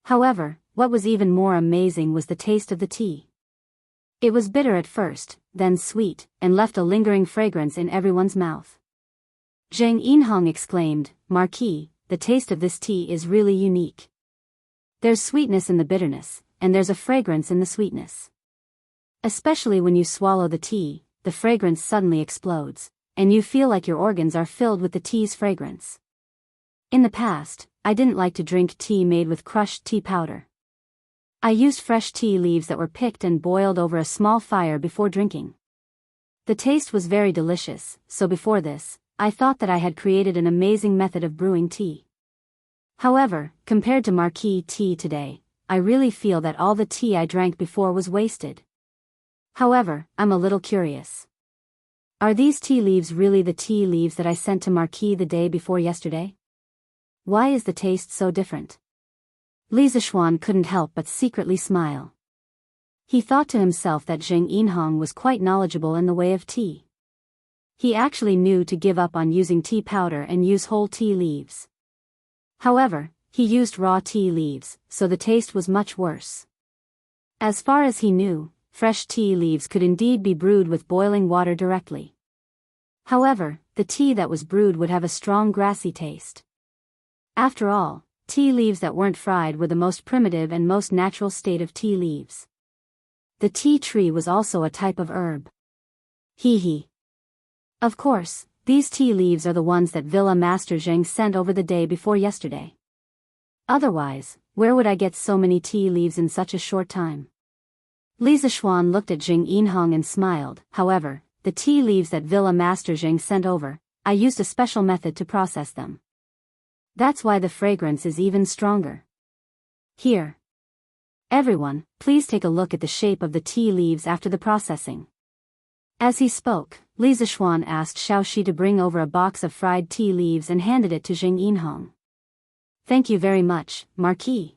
However, what was even more amazing was the taste of the tea. It was bitter at first, then sweet, and left a lingering fragrance in everyone's mouth. Jing Yinhong exclaimed, "Marquis, the taste of this tea is really unique. There's sweetness in the bitterness, and there's a fragrance in the sweetness. Especially when you swallow the tea, the fragrance suddenly explodes, and you feel like your organs are filled with the tea's fragrance." In the past, I didn't like to drink tea made with crushed tea powder. I used fresh tea leaves that were picked and boiled over a small fire before drinking. The taste was very delicious, so before this, I thought that I had created an amazing method of brewing tea. However, compared to Marquis tea today, I really feel that all the tea I drank before was wasted. However, I'm a little curious. Are these tea leaves really the tea leaves that I sent to Marquis the day before yesterday? Why is the taste so different? Li Zixuan couldn't help but secretly smile. He thought to himself that Jing Yinhong was quite knowledgeable in the way of tea. He actually knew to give up on using tea powder and use whole tea leaves. However, he used raw tea leaves, so the taste was much worse. As far as he knew, fresh tea leaves could indeed be brewed with boiling water directly. However, the tea that was brewed would have a strong grassy taste. After all, tea leaves that weren't fried were the most primitive and most natural state of tea leaves. The tea tree was also a type of herb. Hee hee. Of course, these tea leaves are the ones that Villa Master Zheng sent over the day before yesterday. Otherwise, where would I get so many tea leaves in such a short time? Li Zishuan looked at Jing Yinhong and smiled. However, the tea leaves that Villa Master Zheng sent over, I used a special method to process them. That's why the fragrance is even stronger. Here. Everyone, please take a look at the shape of the tea leaves after the processing. As he spoke, Li Zishuan asked Xiaoxi to bring over a box of fried tea leaves and handed it to Jing Yinhong. Thank you very much, Marquis.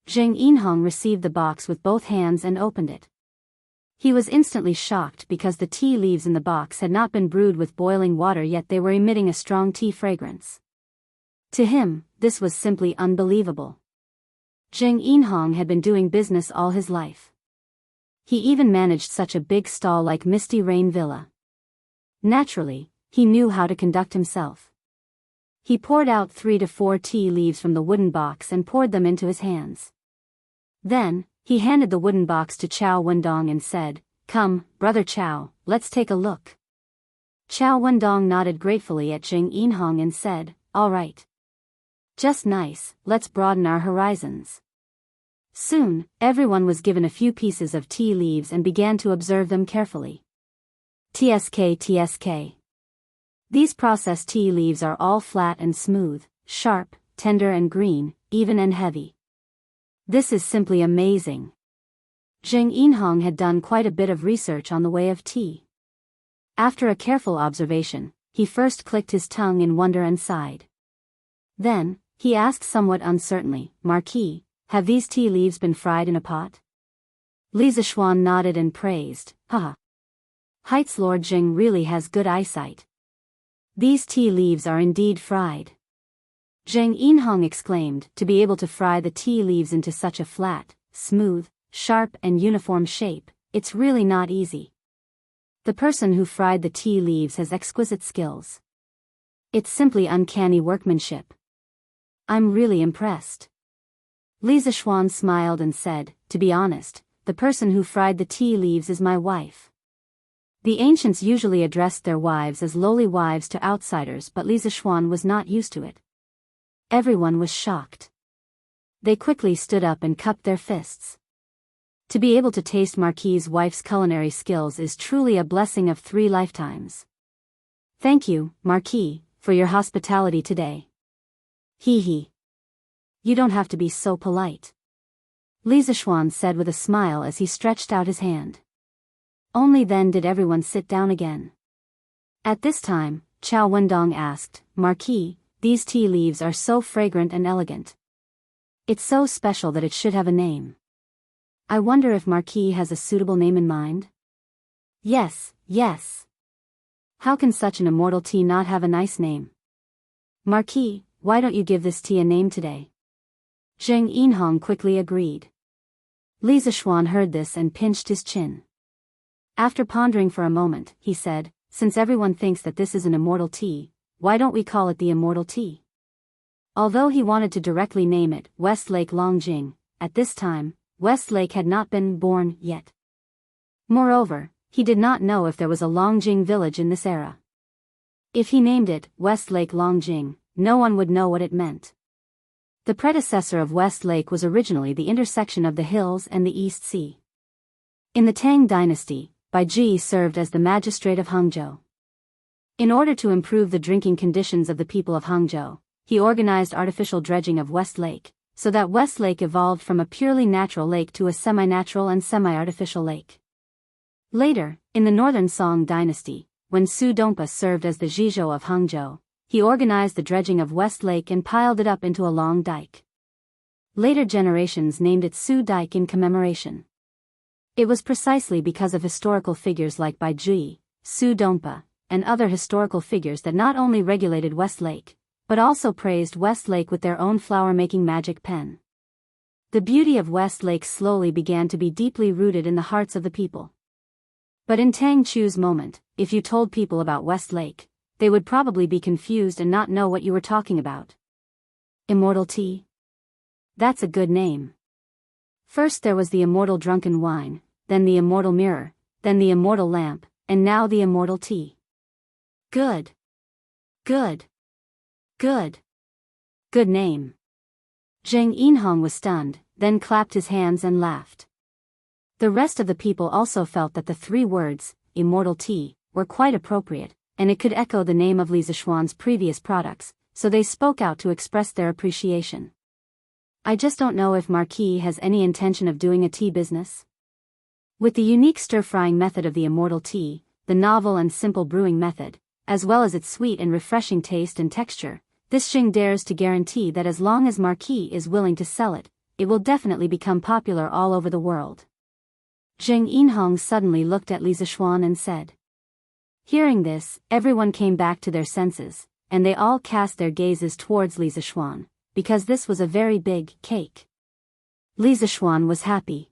Jing Yinhong received the box with both hands and opened it. He was instantly shocked because the tea leaves in the box had not been brewed with boiling water, yet they were emitting a strong tea fragrance. To him, this was simply unbelievable. Jing Yinhong had been doing business all his life. He even managed such a big stall like Misty Rain Villa. Naturally, he knew how to conduct himself. He poured out 3 to 4 tea leaves from the wooden box and poured them into his hands. Then, he handed the wooden box to Chao Wendong and said, "Come, Brother Chao, let's take a look." Chao Wendong nodded gratefully at Jing Yinhong and said, "All right. Just nice, let's broaden our horizons." Soon, everyone was given a few pieces of tea leaves and began to observe them carefully. TSK. These processed tea leaves are all flat and smooth, sharp, tender and green, even and heavy. This is simply amazing. Jing Yinhong had done quite a bit of research on the way of tea. After a careful observation, he first clicked his tongue in wonder and sighed. Then, he asked somewhat uncertainly, "Marquis, have these tea leaves been fried in a pot?" Li Zishuan nodded and praised, "Haha. Heights Lord Jing really has good eyesight. These tea leaves are indeed fried." Jing Yinhong exclaimed, "To be able to fry the tea leaves into such a flat, smooth, sharp and uniform shape, it's really not easy. The person who fried the tea leaves has exquisite skills. It's simply uncanny workmanship. I'm really impressed." Li Zishuan smiled and said, "To be honest, the person who fried the tea leaves is my wife." The ancients usually addressed their wives as lowly wives to outsiders, but Li Zishuan was not used to it. Everyone was shocked. They quickly stood up and cupped their fists. To be able to taste Marquis' wife's culinary skills is truly a blessing of 3 lifetimes. "Thank you, Marquis, for your hospitality today." "Hee hee. You don't have to be so polite," Li Zishuan said with a smile as he stretched out his hand. Only then did everyone sit down again. At this time, Chao Wendong asked, "Marquis, these tea leaves are so fragrant and elegant. It's so special that it should have a name. I wonder if Marquis has a suitable name in mind?" Yes. How can such an immortal tea not have a nice name? "Marquis, why don't you give this tea a name today?" Jing Yinhong quickly agreed. Li Zishuan heard this and pinched his chin. After pondering for a moment, he said, "Since everyone thinks that this is an immortal tea, why don't we call it the Immortal Tea?" Although he wanted to directly name it Westlake Longjing, at this time, Westlake had not been born yet. Moreover, he did not know if there was a Longjing village in this era. If he named it Westlake Longjing, no one would know what it meant. The predecessor of Westlake was originally the intersection of the hills and the East Sea. In the Tang dynasty, Baiji served as the magistrate of Hangzhou. In order to improve the drinking conditions of the people of Hangzhou, he organized artificial dredging of West Lake, so that West Lake evolved from a purely natural lake to a semi-natural and semi-artificial lake. Later, in the Northern Song dynasty, when Su Dongpa served as the Zhizhou of Hangzhou, he organized the dredging of West Lake and piled it up into a long dike. Later generations named it Su Dike in commemoration. It was precisely because of historical figures like Baiji, Su Dongpa, and other historical figures that not only regulated Westlake, but also praised Westlake with their own flower-making magic pen. The beauty of Westlake slowly began to be deeply rooted in the hearts of the people. But in Tang Chu's moment, if you told people about Westlake, they would probably be confused and not know what you were talking about. Immortal tea? That's a good name. First there was the immortal drunken wine, then the immortal mirror, then the immortal lamp, and now the immortal tea. Good. Good. Good. Good name. Zheng Yinhong was stunned, then clapped his hands and laughed. The rest of the people also felt that the 3 words, immortal tea, were quite appropriate, and it could echo the name of Li Zishuan's previous products, so they spoke out to express their appreciation. I just don't know if Marquis has any intention of doing a tea business. With the unique stir-frying method of the immortal tea, the novel and simple brewing method, as well as its sweet and refreshing taste and texture, this Xing dares to guarantee that as long as Marquis is willing to sell it, it will definitely become popular all over the world. Zheng Yinhong suddenly looked at Li Zishuan and said. Hearing this, everyone came back to their senses, and they all cast their gazes towards Li Zishuan, because this was a very big cake. Li Zishuan was happy.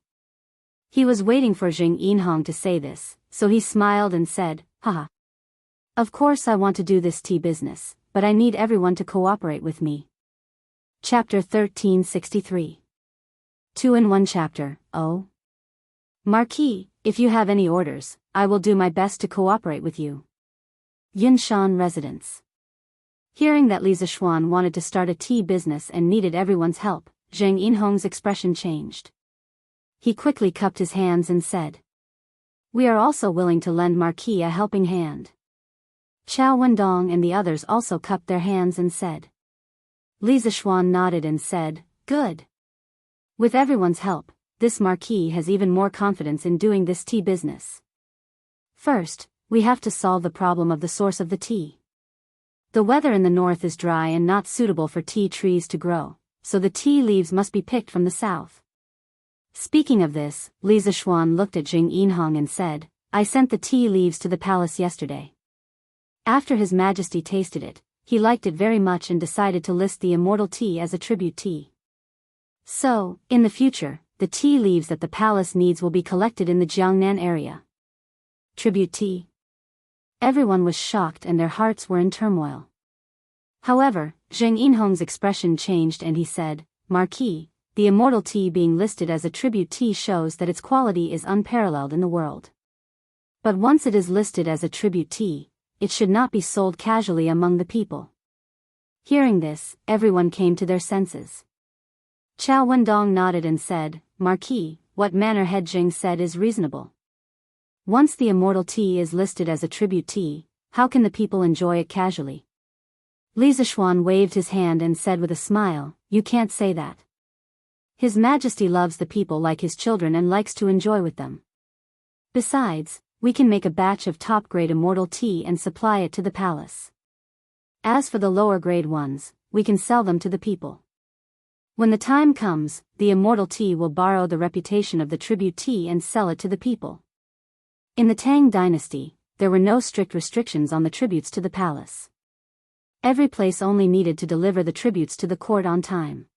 He was waiting for Zheng Yinhong to say this, so he smiled and said, haha. Of course I want to do this tea business, but I need everyone to cooperate with me. Chapter 1363. 2-in-1 chapter, oh. Marquis, if you have any orders, I will do my best to cooperate with you. Yunshan Residence. Hearing that Li Zishuan wanted to start a tea business and needed everyone's help, Zheng Yinhong's expression changed. He quickly cupped his hands and said. We are also willing to lend Marquis a helping hand. Chao Wendong and the others also cupped their hands and said. Li Zishuan nodded and said, good. With everyone's help, this Marquis has even more confidence in doing this tea business. First, we have to solve the problem of the source of the tea. The weather in the north is dry and not suitable for tea trees to grow, so the tea leaves must be picked from the south. Speaking of this, Li Zishuan looked at Zheng Yinhong and said, I sent the tea leaves to the palace yesterday. After His Majesty tasted it, he liked it very much and decided to list the immortal tea as a tribute tea. So, in the future, the tea leaves that the palace needs will be collected in the Jiangnan area. Tribute tea. Everyone was shocked and their hearts were in turmoil. However, Zheng Yinhong's expression changed and he said, Marquis, the immortal tea being listed as a tribute tea shows that its quality is unparalleled in the world. But once it is listed as a tribute tea, it should not be sold casually among the people. Hearing this, everyone came to their senses. Chao Wendong nodded and said, Marquis, what manner Head Jing said is reasonable. Once the immortal tea is listed as a tribute tea, how can the people enjoy it casually? Li Zishuan waved his hand and said with a smile, you can't say that. His Majesty loves the people like his children and likes to enjoy with them. Besides, we can make a batch of top-grade immortal tea and supply it to the palace. As for the lower-grade ones, we can sell them to the people. When the time comes, the immortal tea will borrow the reputation of the tribute tea and sell it to the people. In the Tang dynasty, there were no strict restrictions on the tributes to the palace. Every place only needed to deliver the tributes to the court on time.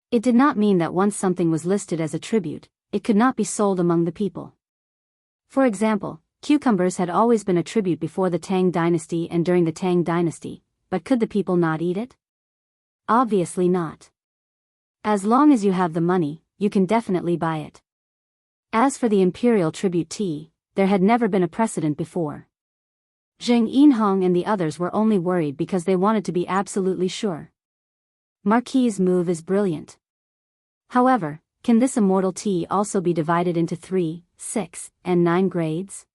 It did not mean that once something was listed as a tribute, it could not be sold among the people. For example, cucumbers had always been a tribute before the Tang dynasty and during the Tang dynasty, but could the people not eat it? Obviously not. As long as you have the money, you can definitely buy it. As for the imperial tribute tea, there had never been a precedent before. Zheng Yinhong and the others were only worried because they wanted to be absolutely sure. Marquis' move is brilliant. However, can this immortal tea also be divided into 3, 6, and 9 grades?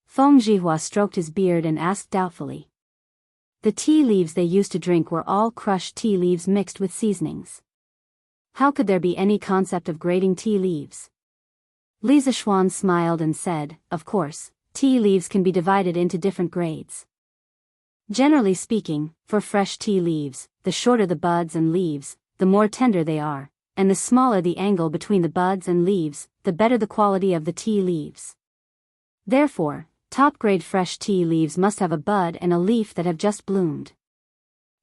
Feng Zhihua stroked his beard and asked doubtfully. The tea leaves they used to drink were all crushed tea leaves mixed with seasonings. How could there be any concept of grading tea leaves? Li Zishuan smiled and said, of course, tea leaves can be divided into different grades. Generally speaking, for fresh tea leaves, the shorter the buds and leaves, the more tender they are, and the smaller the angle between the buds and leaves, the better the quality of the tea leaves. Therefore, top-grade fresh tea leaves must have a bud and a leaf that have just bloomed.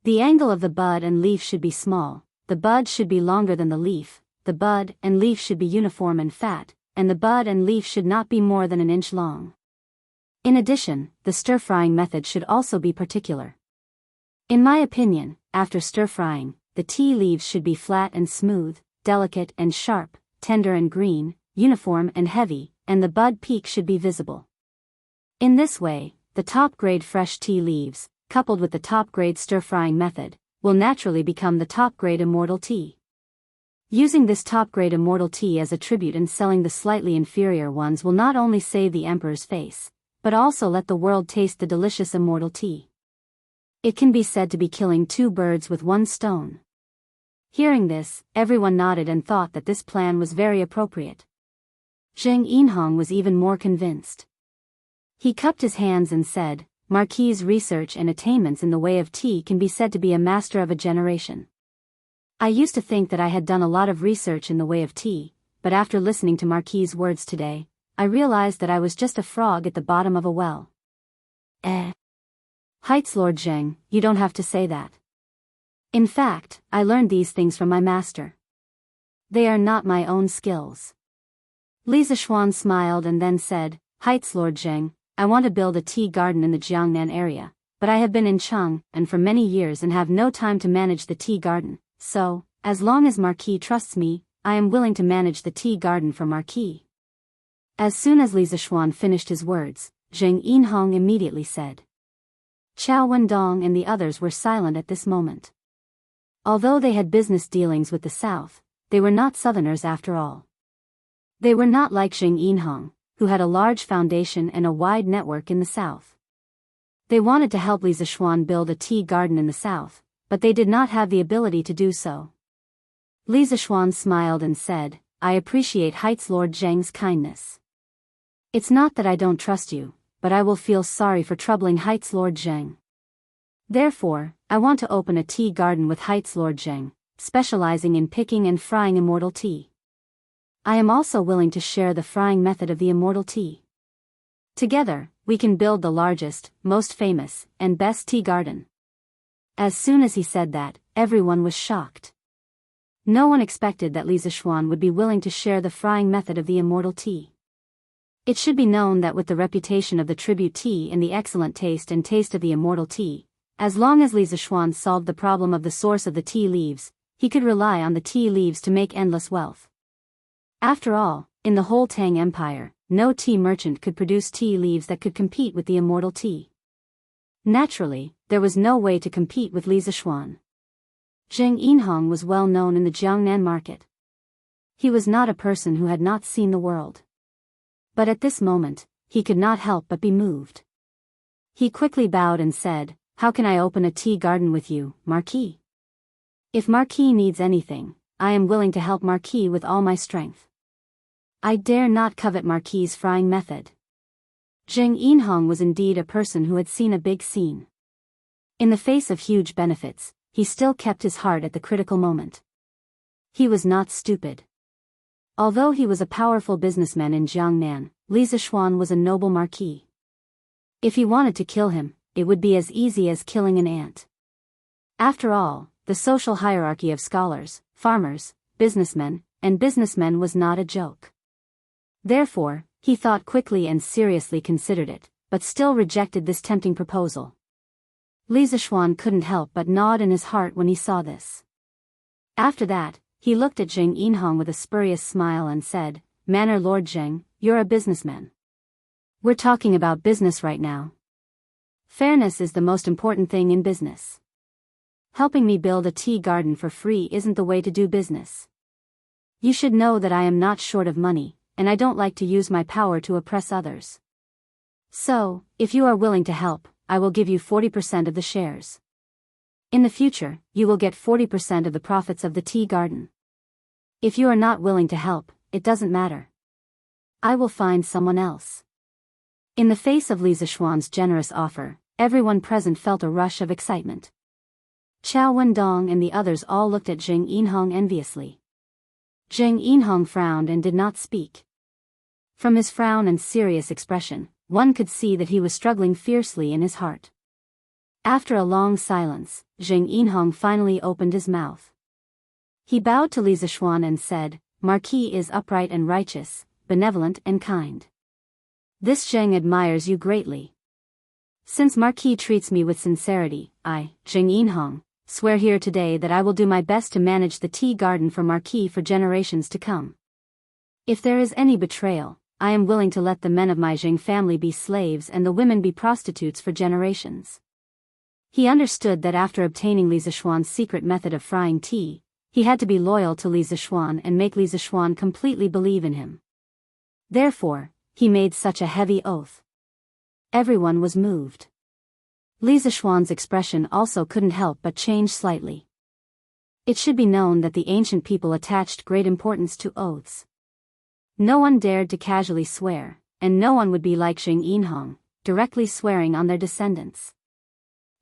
The angle of the bud and leaf should be small, the bud should be longer than the leaf, the bud and leaf should be uniform and fat, and the bud and leaf should not be more than an inch long. In addition, the stir-frying method should also be particular. In my opinion, after stir-frying, the tea leaves should be flat and smooth, delicate and sharp, tender and green, uniform and heavy, and the bud peak should be visible. In this way, the top-grade fresh tea leaves, coupled with the top-grade stir-frying method, will naturally become the top-grade immortal tea. Using this top-grade immortal tea as a tribute and selling the slightly inferior ones will not only save the emperor's face, but also let the world taste the delicious immortal tea. It can be said to be killing two birds with one stone. Hearing this, everyone nodded and thought that this plan was very appropriate. Zheng Yinhong was even more convinced. He cupped his hands and said, Marquis's research and attainments in the way of tea can be said to be a master of a generation. I used to think that I had done a lot of research in the way of tea, but after listening to Marquis's words today, I realized that I was just a frog at the bottom of a well. Heights Lord Zheng, you don't have to say that. In fact, I learned these things from my master. They are not my own skills. Li Zishuan smiled and then said, Heights Lord Zheng, I want to build a tea garden in the Jiangnan area, but I have been in Cheng'an for many years and have no time to manage the tea garden, so, as long as Marquis trusts me, I am willing to manage the tea garden for Marquis. As soon as Li Zishuan finished his words, Zheng Yinhong immediately said. Qiao Wendong and the others were silent at this moment. Although they had business dealings with the south, they were not southerners after all. They were not like Zheng Yinhong, who had a large foundation and a wide network in the south. They wanted to help Li Zishuan build a tea garden in the south, but they did not have the ability to do so. Li Zishuan smiled and said, I appreciate Heights Lord Zheng's kindness. It's not that I don't trust you, but I will feel sorry for troubling Heights Lord Zheng. Therefore, I want to open a tea garden with Heights Lord Zheng, specializing in picking and frying immortal tea. I am also willing to share the frying method of the immortal tea. Together, we can build the largest, most famous, and best tea garden. As soon as he said that, everyone was shocked. No one expected that Li Zishuan would be willing to share the frying method of the immortal tea. It should be known that with the reputation of the tribute tea and the excellent taste of the immortal tea, as long as Li Zishuan solved the problem of the source of the tea leaves, he could rely on the tea leaves to make endless wealth. After all, in the whole Tang Empire, no tea merchant could produce tea leaves that could compete with the immortal tea. Naturally, there was no way to compete with Li Zishuan. Zheng Yinhong was well known in the Jiangnan market. He was not a person who had not seen the world. But at this moment, he could not help but be moved. He quickly bowed and said, How can I open a tea garden with you, Marquis? If Marquis needs anything, I am willing to help Marquis with all my strength. I dare not covet Marquis's frying method. Zheng Yinhong was indeed a person who had seen a big scene. In the face of huge benefits, he still kept his heart at the critical moment. He was not stupid. Although he was a powerful businessman in Jiangnan, Li Zishuan was a noble marquis. If he wanted to kill him, it would be as easy as killing an ant. After all, the social hierarchy of scholars, farmers, businessmen was not a joke. Therefore, he thought quickly and seriously considered it, but still rejected this tempting proposal. Li Zishuan couldn't help but nod in his heart when he saw this. After that, he looked at Zheng Yinhong with a spurious smile and said, Manor Lord Zheng, you're a businessman. We're talking about business right now. Fairness is the most important thing in business. Helping me build a tea garden for free isn't the way to do business. You should know that I am not short of money, and I don't like to use my power to oppress others. So, if you are willing to help, I will give you 40% of the shares. In the future, you will get 40% of the profits of the tea garden. If you are not willing to help, it doesn't matter. I will find someone else. In the face of Li Zishuan's generous offer, everyone present felt a rush of excitement. Qiao Wendong and the others all looked at Zheng Yinhong enviously. Zheng Yinhong frowned and did not speak. From his frown and serious expression, one could see that he was struggling fiercely in his heart. After a long silence, Zheng Yinhong finally opened his mouth. He bowed to Li Zishuan and said, "Marquis is upright and righteous, benevolent and kind. This Zheng admires you greatly. Since Marquis treats me with sincerity, I, Zheng Yinhong, swear here today that I will do my best to manage the tea garden for Marquis for generations to come. If there is any betrayal, I am willing to let the men of my Zheng family be slaves and the women be prostitutes for generations." He understood that after obtaining Li Zishuan's secret method of frying tea, he had to be loyal to Li Zishuan and make Li Zishuan completely believe in him. Therefore, he made such a heavy oath. Everyone was moved. Li Zishuan's expression also couldn't help but change slightly. It should be known that the ancient people attached great importance to oaths. No one dared to casually swear, and no one would be like Zheng Yinhong, directly swearing on their descendants.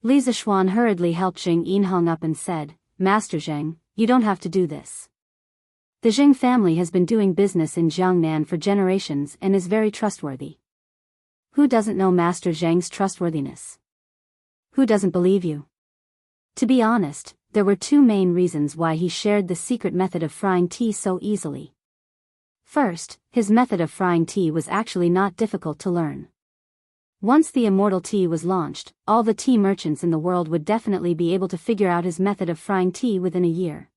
Li Zishuan hurriedly helped Zheng Yinhong up and said, "Master Zheng, you don't have to do this. The Zheng family has been doing business in Jiangnan for generations and is very trustworthy. Who doesn't know Master Zheng's trustworthiness? Who doesn't believe you?" To be honest, there were two main reasons why he shared the secret method of frying tea so easily. First, his method of frying tea was actually not difficult to learn. Once the immortal tea was launched, all the tea merchants in the world would definitely be able to figure out his method of frying tea within a year.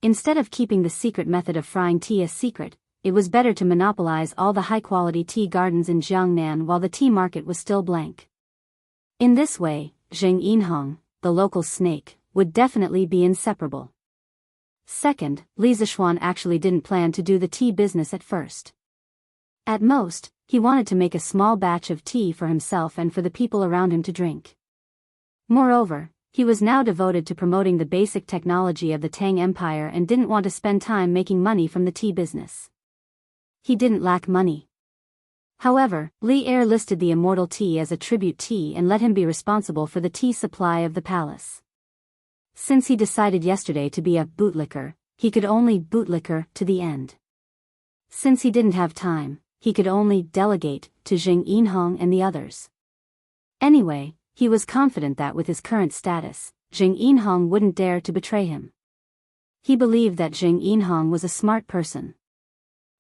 Instead of keeping the secret method of frying tea a secret, it was better to monopolize all the high-quality tea gardens in Jiangnan while the tea market was still blank. In this way, Zheng Yinhong, the local snake, would definitely be inseparable. Second, Li Zishuan actually didn't plan to do the tea business at first. At most, he wanted to make a small batch of tea for himself and for the people around him to drink. Moreover, he was now devoted to promoting the basic technology of the Tang Empire and didn't want to spend time making money from the tea business. He didn't lack money. However, Li Er listed the immortal tea as a tribute tea and let him be responsible for the tea supply of the palace. Since he decided yesterday to be a bootlicker, he could only bootlicker to the end. Since he didn't have time, he could only delegate to Zheng Yinhong and the others. Anyway, he was confident that with his current status, Zheng Yinhong wouldn't dare to betray him. He believed that Zheng Yinhong was a smart person.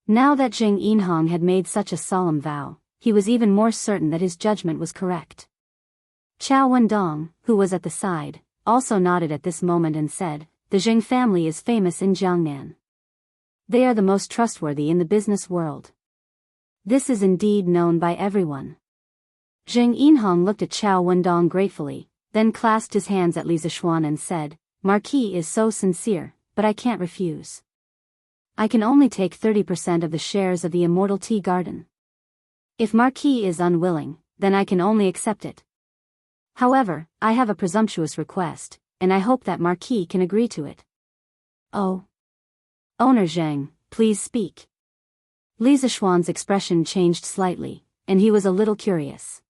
Now that Zheng Yinhong had made such a solemn vow, he was even more certain that his judgment was correct. Qiao Wendong, who was at the side, also nodded at this moment and said, "The Zheng family is famous in Jiangnan. They are the most trustworthy in the business world. This is indeed known by everyone." Zheng Yinhong looked at Qiao Wendong gratefully, then clasped his hands at Li Zishuan and said, "Marquis is so sincere, but I can't refuse. I can only take 30% of the shares of the immortal tea garden. If Marquis is unwilling, then I can only accept it. However, I have a presumptuous request, and I hope that Marquis can agree to it." "Oh. Owner Zheng, please speak." Li Zishuan's expression changed slightly, and he was a little curious.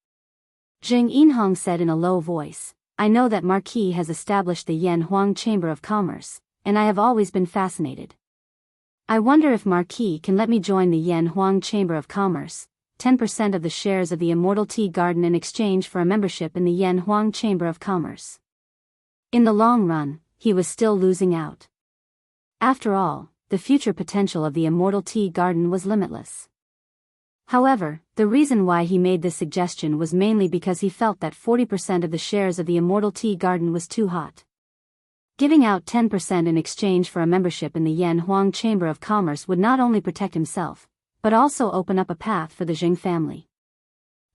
Zheng Yinhong said in a low voice, "I know that Marquis has established the Yanhuang Chamber of Commerce, and I have always been fascinated. I wonder if Marquis can let me join the Yanhuang Chamber of Commerce, 10% of the shares of the Immortal Tea Garden in exchange for a membership in the Yanhuang Chamber of Commerce." In the long run, he was still losing out. After all, the future potential of the Immortal Tea Garden was limitless. However, the reason why he made this suggestion was mainly because he felt that 40% of the shares of the Immortal Tea Garden was too hot. Giving out 10% in exchange for a membership in the Yanhuang Chamber of Commerce would not only protect himself, but also open up a path for the Zheng family.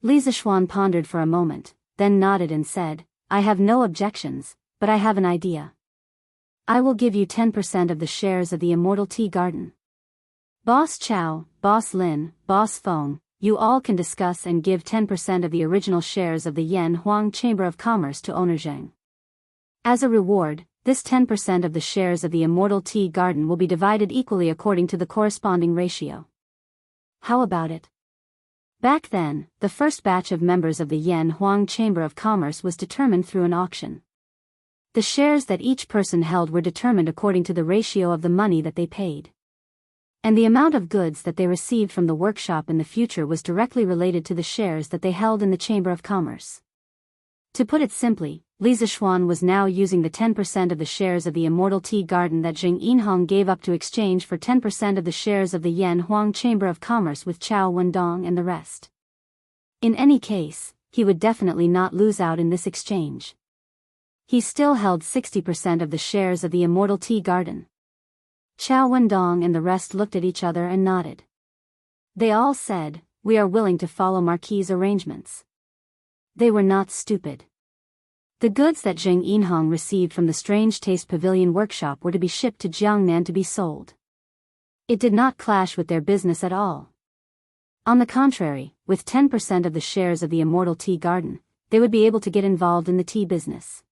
Li Zishuan pondered for a moment, then nodded and said, "I have no objections, but I have an idea. I will give you 10% of the shares of the Immortal Tea Garden. Boss Chow, Boss Lin, Boss Feng, you all can discuss and give 10% of the original shares of the Yanhuang Chamber of Commerce to owner Zheng. As a reward, this 10% of the shares of the Immortal Tea Garden will be divided equally according to the corresponding ratio. How about it?" Back then, the first batch of members of the Yanhuang Chamber of Commerce was determined through an auction. The shares that each person held were determined according to the ratio of the money that they paid. And the amount of goods that they received from the workshop in the future was directly related to the shares that they held in the Chamber of Commerce. To put it simply, Li Zixuan was now using the 10% of the shares of the Immortal Tea Garden that Jing Yinhong gave up to exchange for 10% of the shares of the Yan Huang Chamber of Commerce with Chao Wendong and the rest. In any case, he would definitely not lose out in this exchange. He still held 60% of the shares of the Immortal Tea Garden. Chao Wendong and the rest looked at each other and nodded. They all said, "We are willing to follow Marquis' arrangements." They were not stupid. The goods that Jing Yinhong received from the Strange Taste Pavilion workshop were to be shipped to Jiangnan to be sold. It did not clash with their business at all. On the contrary, with 10% of the shares of the Immortal Tea Garden, they would be able to get involved in the tea business.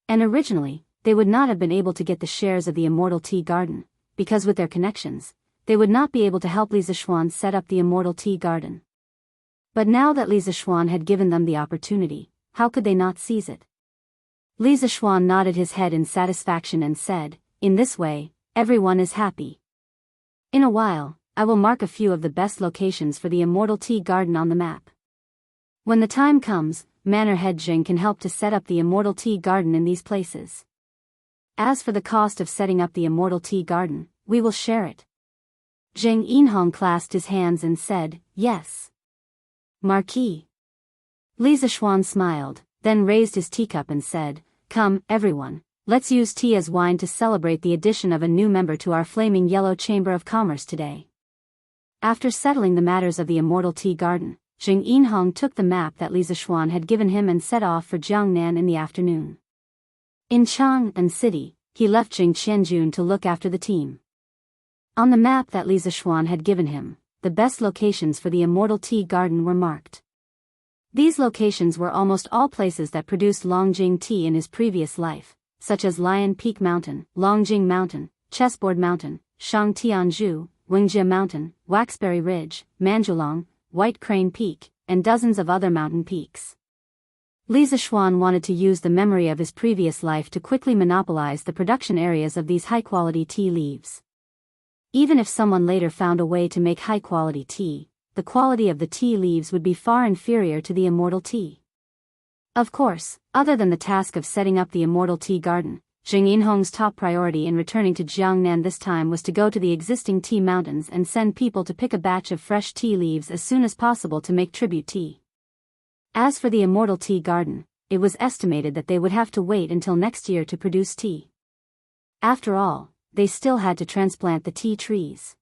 And originally, they would not have been able to get the shares of the Immortal Tea Garden, because with their connections, they would not be able to help Li Zixuan set up the Immortal Tea Garden. But now that Li Zixuan had given them the opportunity, how could they not seize it? Li Zixuan nodded his head in satisfaction and said, "In this way, everyone is happy. In a while, I will mark a few of the best locations for the Immortal Tea Garden on the map. When the time comes, Manor Head Jing can help to set up the Immortal Tea Garden in these places. As for the cost of setting up the Immortal Tea Garden, we will share it." Jing Yinhong clasped his hands and said, "Yes, Marquis." Li Zixuan smiled, then raised his teacup and said, "Come, everyone, let's use tea as wine to celebrate the addition of a new member to our flaming yellow Chamber of Commerce today." After settling the matters of the Immortal Tea Garden, Jing Yinhong took the map that Li Zixuan had given him and set off for Jiangnan in the afternoon. In Chang'an City, he left Jing Qianjun to look after the team. On the map that Li Zixuan had given him, the best locations for the Immortal Tea Garden were marked. These locations were almost all places that produced Longjing tea in his previous life, such as Lion Peak Mountain, Longjing Mountain, Chessboard Mountain, Shangtianzhu, Wingjie Mountain, Waxberry Ridge, Manjulong, White Crane Peak, and dozens of other mountain peaks. Li Zixuan wanted to use the memory of his previous life to quickly monopolize the production areas of these high-quality tea leaves. Even if someone later found a way to make high-quality tea, the quality of the tea leaves would be far inferior to the Immortal Tea. Of course, other than the task of setting up the Immortal Tea Garden, Jing Yinhong's top priority in returning to Jiangnan this time was to go to the existing tea mountains and send people to pick a batch of fresh tea leaves as soon as possible to make tribute tea. As for the Immortal Tea Garden, it was estimated that they would have to wait until next year to produce tea. After all, they still had to transplant the tea trees.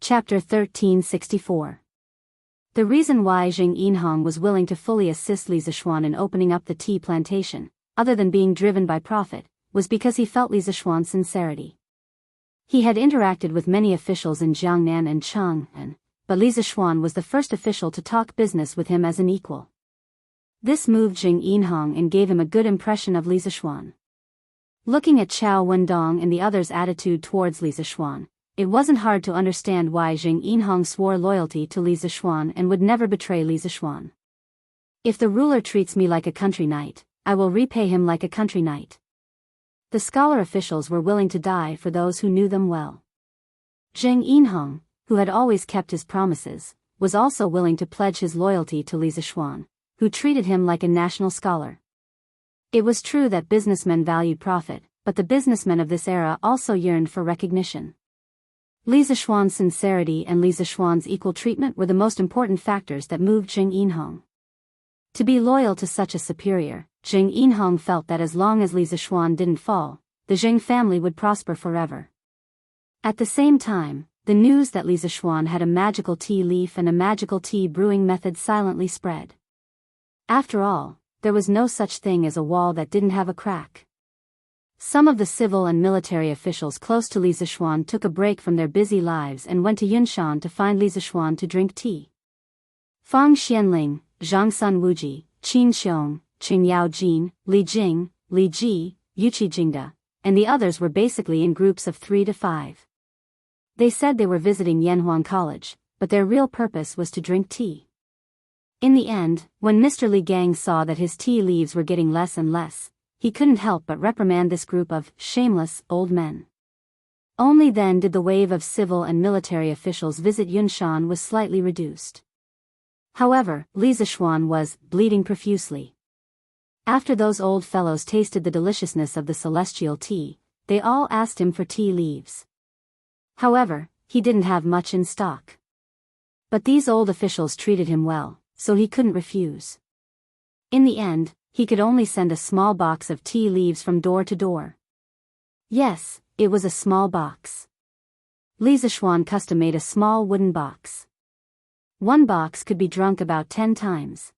Chapter 1364. The reason why Jing Yinhong was willing to fully assist Li Zixuan in opening up the tea plantation, other than being driven by profit, was because he felt Li Zixuan's sincerity. He had interacted with many officials in Jiangnan and Chang'an, but Li Zixuan was the first official to talk business with him as an equal. This moved Jing Yinhong and gave him a good impression of Li Zixuan. Looking at Chao Wendong and the others' attitude towards Li Zixuan, it wasn't hard to understand why Jing Yinhong swore loyalty to Li Zixuan and would never betray Li Zixuan. "If the ruler treats me like a country knight, I will repay him like a country knight." The scholar officials were willing to die for those who knew them well. Jing Yinhong, who had always kept his promises, was also willing to pledge his loyalty to Li Zixuan, who treated him like a national scholar. It was true that businessmen valued profit, but the businessmen of this era also yearned for recognition. Li Zixuan's sincerity and Li Zixuan's equal treatment were the most important factors that moved Jing Yinhong. To be loyal to such a superior, Jing Yinhong felt that as long as Li Zixuan didn't fall, the Jing family would prosper forever. At the same time, the news that Li Zixuan had a magical tea leaf and a magical tea brewing method silently spread. After all, there was no such thing as a wall that didn't have a crack. Some of the civil and military officials close to Li Zixuan took a break from their busy lives and went to Yunshan to find Li Zixuan to drink tea. Fang Xianling, Zhang Sun Wuji, Qin Xiong, Qing Yao Jin, Li Jing, Li Ji, Yuqi Jingda, and the others were basically in groups of 3 to 5. They said they were visiting Yanhuang College, but their real purpose was to drink tea. In the end, when Mr. Li Gang saw that his tea leaves were getting less and less, he couldn't help but reprimand this group of shameless old men. Only then did the wave of civil and military officials visit Yunshan was slightly reduced. However, Li Zishuan was bleeding profusely. After those old fellows tasted the deliciousness of the celestial tea, they all asked him for tea leaves. However, he didn't have much in stock. But these old officials treated him well, so he couldn't refuse. In the end, he could only send a small box of tea leaves from door to door. Yes, it was a small box. Li Zishuan custom made a small wooden box. One box could be drunk about 10 times.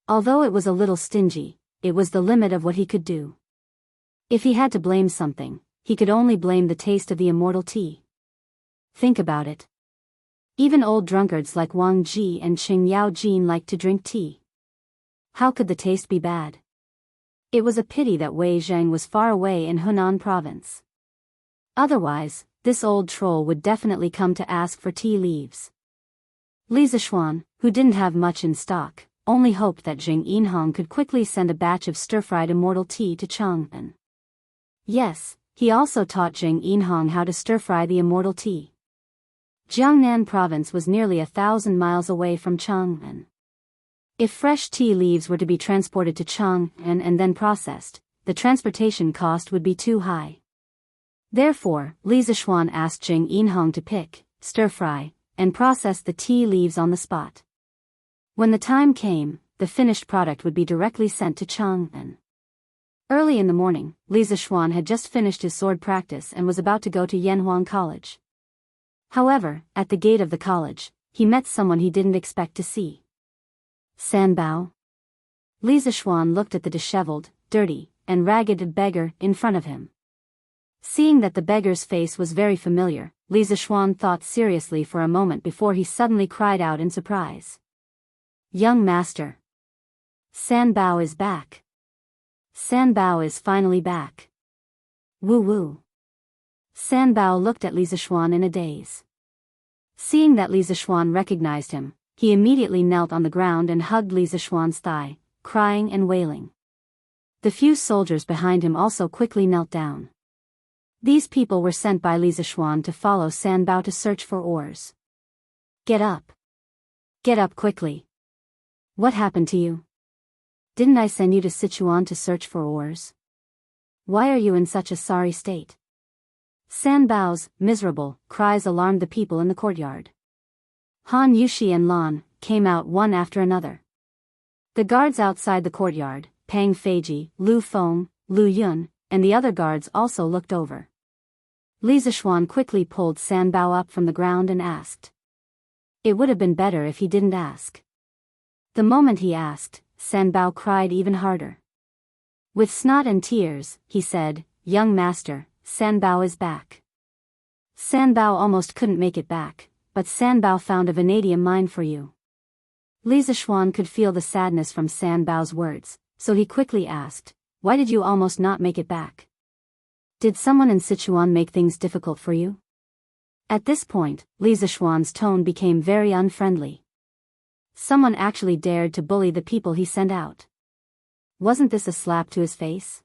Although it was a little stingy, it was the limit of what he could do. If he had to blame something, he could only blame the taste of the immortal tea. Think about it. Even old drunkards like Wang Ji and Qing Yao Jin liked to drink tea. How could the taste be bad? It was a pity that Wei Zheng was far away in Hunan province. Otherwise, this old troll would definitely come to ask for tea leaves. Li Zishuan, who didn't have much in stock, only hoped that Jing Yinhong could quickly send a batch of stir-fried immortal tea to Chang'an. Yes, he also taught Jing Yinhong how to stir-fry the immortal tea. Jiangnan province was nearly 1,000 miles away from Chang'an. If fresh tea leaves were to be transported to Chang'an and then processed, the transportation cost would be too high. Therefore, Li Zishuan asked Jing Yinhong to pick, stir-fry, and process the tea leaves on the spot. When the time came, the finished product would be directly sent to Chang'an. Early in the morning, Li Zishuan had just finished his sword practice and was about to go to Yanhuang College. However, at the gate of the college, he met someone he didn't expect to see. Sanbao. Li Zishuan looked at the disheveled, dirty, and ragged beggar in front of him. Seeing that the beggar's face was very familiar, Li Zishuan thought seriously for a moment before he suddenly cried out in surprise. Young master! Sanbao is back! Sanbao is finally back! Woo woo! Sanbao looked at Li Zishuan in a daze. Seeing that Li Zishuan recognized him, he immediately knelt on the ground and hugged Li Zishuan's thigh, crying and wailing. The few soldiers behind him also quickly knelt down. These people were sent by Li Zishuan to follow Sanbao to search for ores. Get up! Get up quickly! What happened to you? Didn't I send you to Sichuan to search for ores? Why are you in such a sorry state? Sanbao's miserable cries alarmed the people in the courtyard. Han Yushi and Lan came out one after another. The guards outside the courtyard, Pang Feiji, Lu Feng, Lu Yun, and the other guards also looked over. Li Zishuan quickly pulled Sanbao up from the ground and asked. It would have been better if he didn't ask. The moment he asked, Sanbao cried even harder. With snot and tears, he said, Young master, Sanbao is back. Sanbao almost couldn't make it back, but Sanbao found a vanadium mine for you. Li Zishuan could feel the sadness from Sanbao's words, so he quickly asked, Why did you almost not make it back? Did someone in Sichuan make things difficult for you? At this point, Li Zishuan's tone became very unfriendly. Someone actually dared to bully the people he sent out. Wasn't this a slap to his face?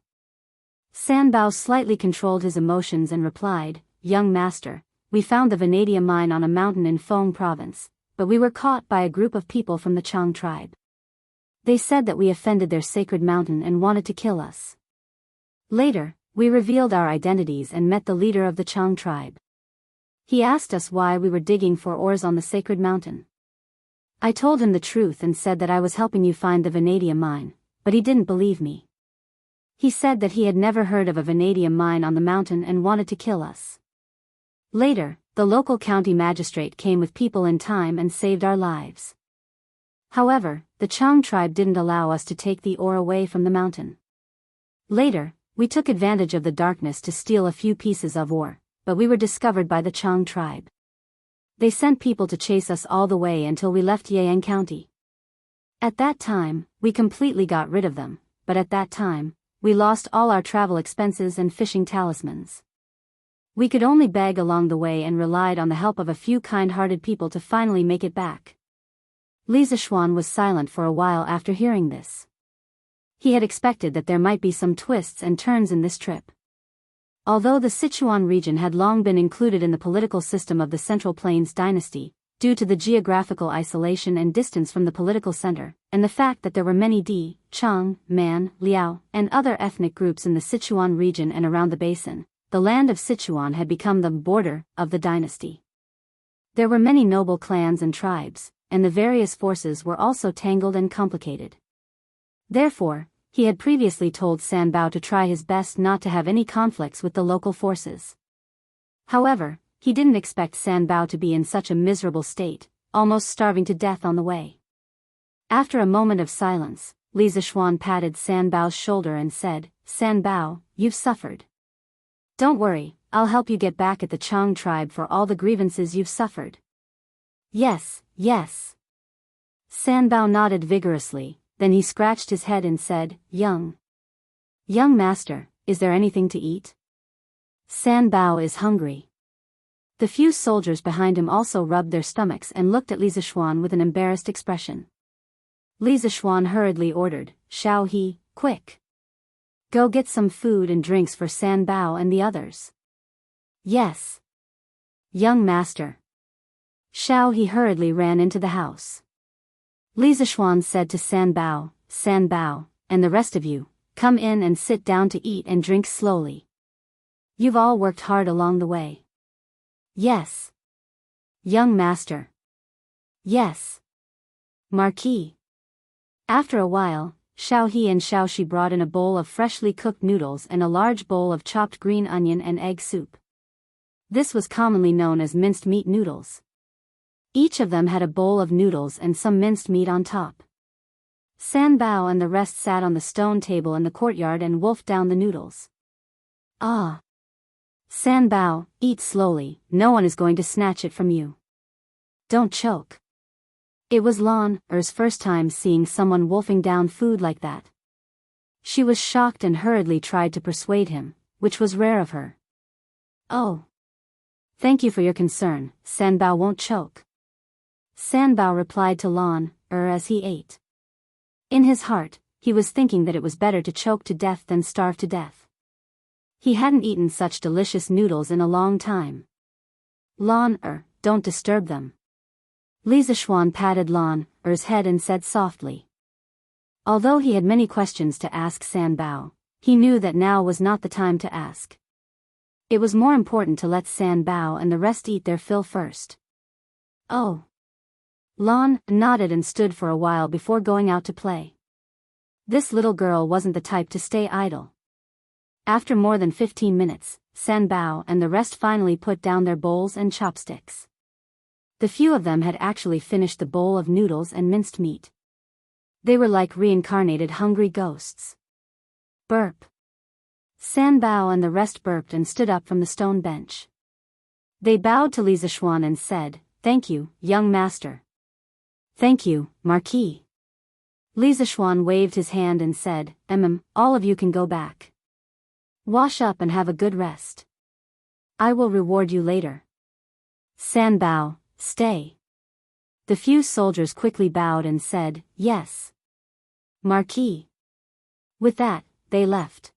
Sanbao slightly controlled his emotions and replied, Young master, we found the vanadium mine on a mountain in Feng province, but we were caught by a group of people from the Chang tribe. They said that we offended their sacred mountain and wanted to kill us. Later, we revealed our identities and met the leader of the Chang tribe. He asked us why we were digging for ores on the sacred mountain. I told him the truth and said that I was helping you find the vanadium mine, but he didn't believe me. He said that he had never heard of a vanadium mine on the mountain and wanted to kill us. Later, the local county magistrate came with people in time and saved our lives. However, the Chang tribe didn't allow us to take the ore away from the mountain. Later, we took advantage of the darkness to steal a few pieces of ore, but we were discovered by the Chang tribe. They sent people to chase us all the way until we left Yayang County. At that time, we completely got rid of them, but at that time, we lost all our travel expenses and fishing talismans. We could only beg along the way and relied on the help of a few kind-hearted people to finally make it back. Li Zishuan was silent for a while after hearing this. He had expected that there might be some twists and turns in this trip. Although the Sichuan region had long been included in the political system of the Central Plains dynasty, due to the geographical isolation and distance from the political center, and the fact that there were many Di, Chang, Man, Liao, and other ethnic groups in the Sichuan region and around the basin, the land of Sichuan had become the border of the dynasty. There were many noble clans and tribes, and the various forces were also tangled and complicated. Therefore, he had previously told Sanbao to try his best not to have any conflicts with the local forces. However, he didn't expect Sanbao to be in such a miserable state, almost starving to death on the way. After a moment of silence, Li Zishuan patted Sanbao's shoulder and said, "Sanbao, you've suffered. Don't worry, I'll help you get back at the Chang tribe for all the grievances you've suffered." "Yes, yes." Sanbao nodded vigorously, then he scratched his head and said, Young master, is there anything to eat?" Sanbao is hungry." The few soldiers behind him also rubbed their stomachs and looked at Li Zishuan with an embarrassed expression. Li Zishuan hurriedly ordered, "Xiao He, quick! Go get some food and drinks for Sanbao and the others." "Yes, young master." Xiao He hurriedly ran into the house. Li Zishuan said to Sanbao, "Sanbao, and the rest of you, come in and sit down to eat and drink slowly. You've all worked hard along the way." "Yes, young master." "Yes, Marquis." After a while, Xiao He and Xiao Shi brought in a bowl of freshly cooked noodles and a large bowl of chopped green onion and egg soup. This was commonly known as minced meat noodles. Each of them had a bowl of noodles and some minced meat on top. Sanbao and the rest sat on the stone table in the courtyard and wolfed down the noodles. "Ah! Sanbao, eat slowly, no one is going to snatch it from you. Don't choke." It was Lan Er's first time seeing someone wolfing down food like that. She was shocked and hurriedly tried to persuade him, which was rare of her. "Oh, thank you for your concern, Sanbao won't choke." Sanbao replied to Lan Er as he ate. In his heart, he was thinking that it was better to choke to death than starve to death. He hadn't eaten such delicious noodles in a long time. "Lan Er, don't disturb them." Li Zishuan patted Lan Er's head and said softly. Although he had many questions to ask Sanbao, he knew that now was not the time to ask. It was more important to let Sanbao and the rest eat their fill first. "Oh." Lan nodded and stood for a while before going out to play. This little girl wasn't the type to stay idle. After more than 15 minutes, Sanbao and the rest finally put down their bowls and chopsticks. The few of them had actually finished the bowl of noodles and minced meat. They were like reincarnated hungry ghosts. Burp. Sanbao and the rest burped and stood up from the stone bench. They bowed to Li Zishuan and said, "Thank you, young master." "Thank you, Marquis." Li Zishuan waved his hand and said, all of you can go back. Wash up and have a good rest. I will reward you later." "Sanbao, stay." The few soldiers quickly bowed and said, "Yes, Marquis." With that, they left.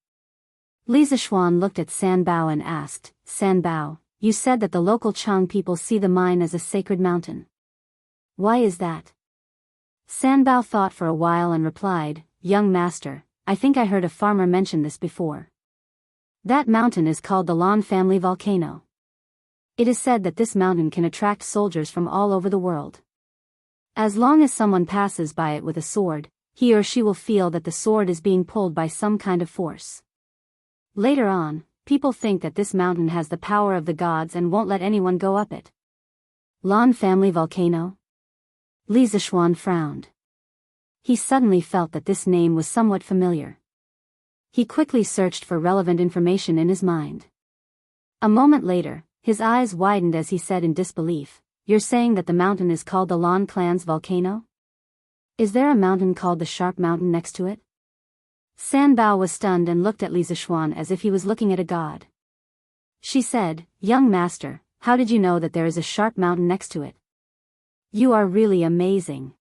Li Zishuan looked at Sanbao and asked, "Sanbao, you said that the local Chang people see the mine as a sacred mountain. Why is that?" Sanbao thought for a while and replied, "Young master, I think I heard a farmer mention this before. That mountain is called the Lan family volcano. It is said that this mountain can attract soldiers from all over the world. As long as someone passes by it with a sword, he or she will feel that the sword is being pulled by some kind of force. Later on, people think that this mountain has the power of the gods and won't let anyone go up it." Lan family volcano? Li Zishuan frowned. He suddenly felt that this name was somewhat familiar. He quickly searched for relevant information in his mind. A moment later, his eyes widened as he said in disbelief, "You're saying that the mountain is called the Lan clan's volcano? Is there a mountain called the Sharp Mountain next to it?" Sanbao was stunned and looked at Li Zishuan as if he was looking at a god. She said, "Young master, how did you know that there is a sharp mountain next to it? You are really amazing."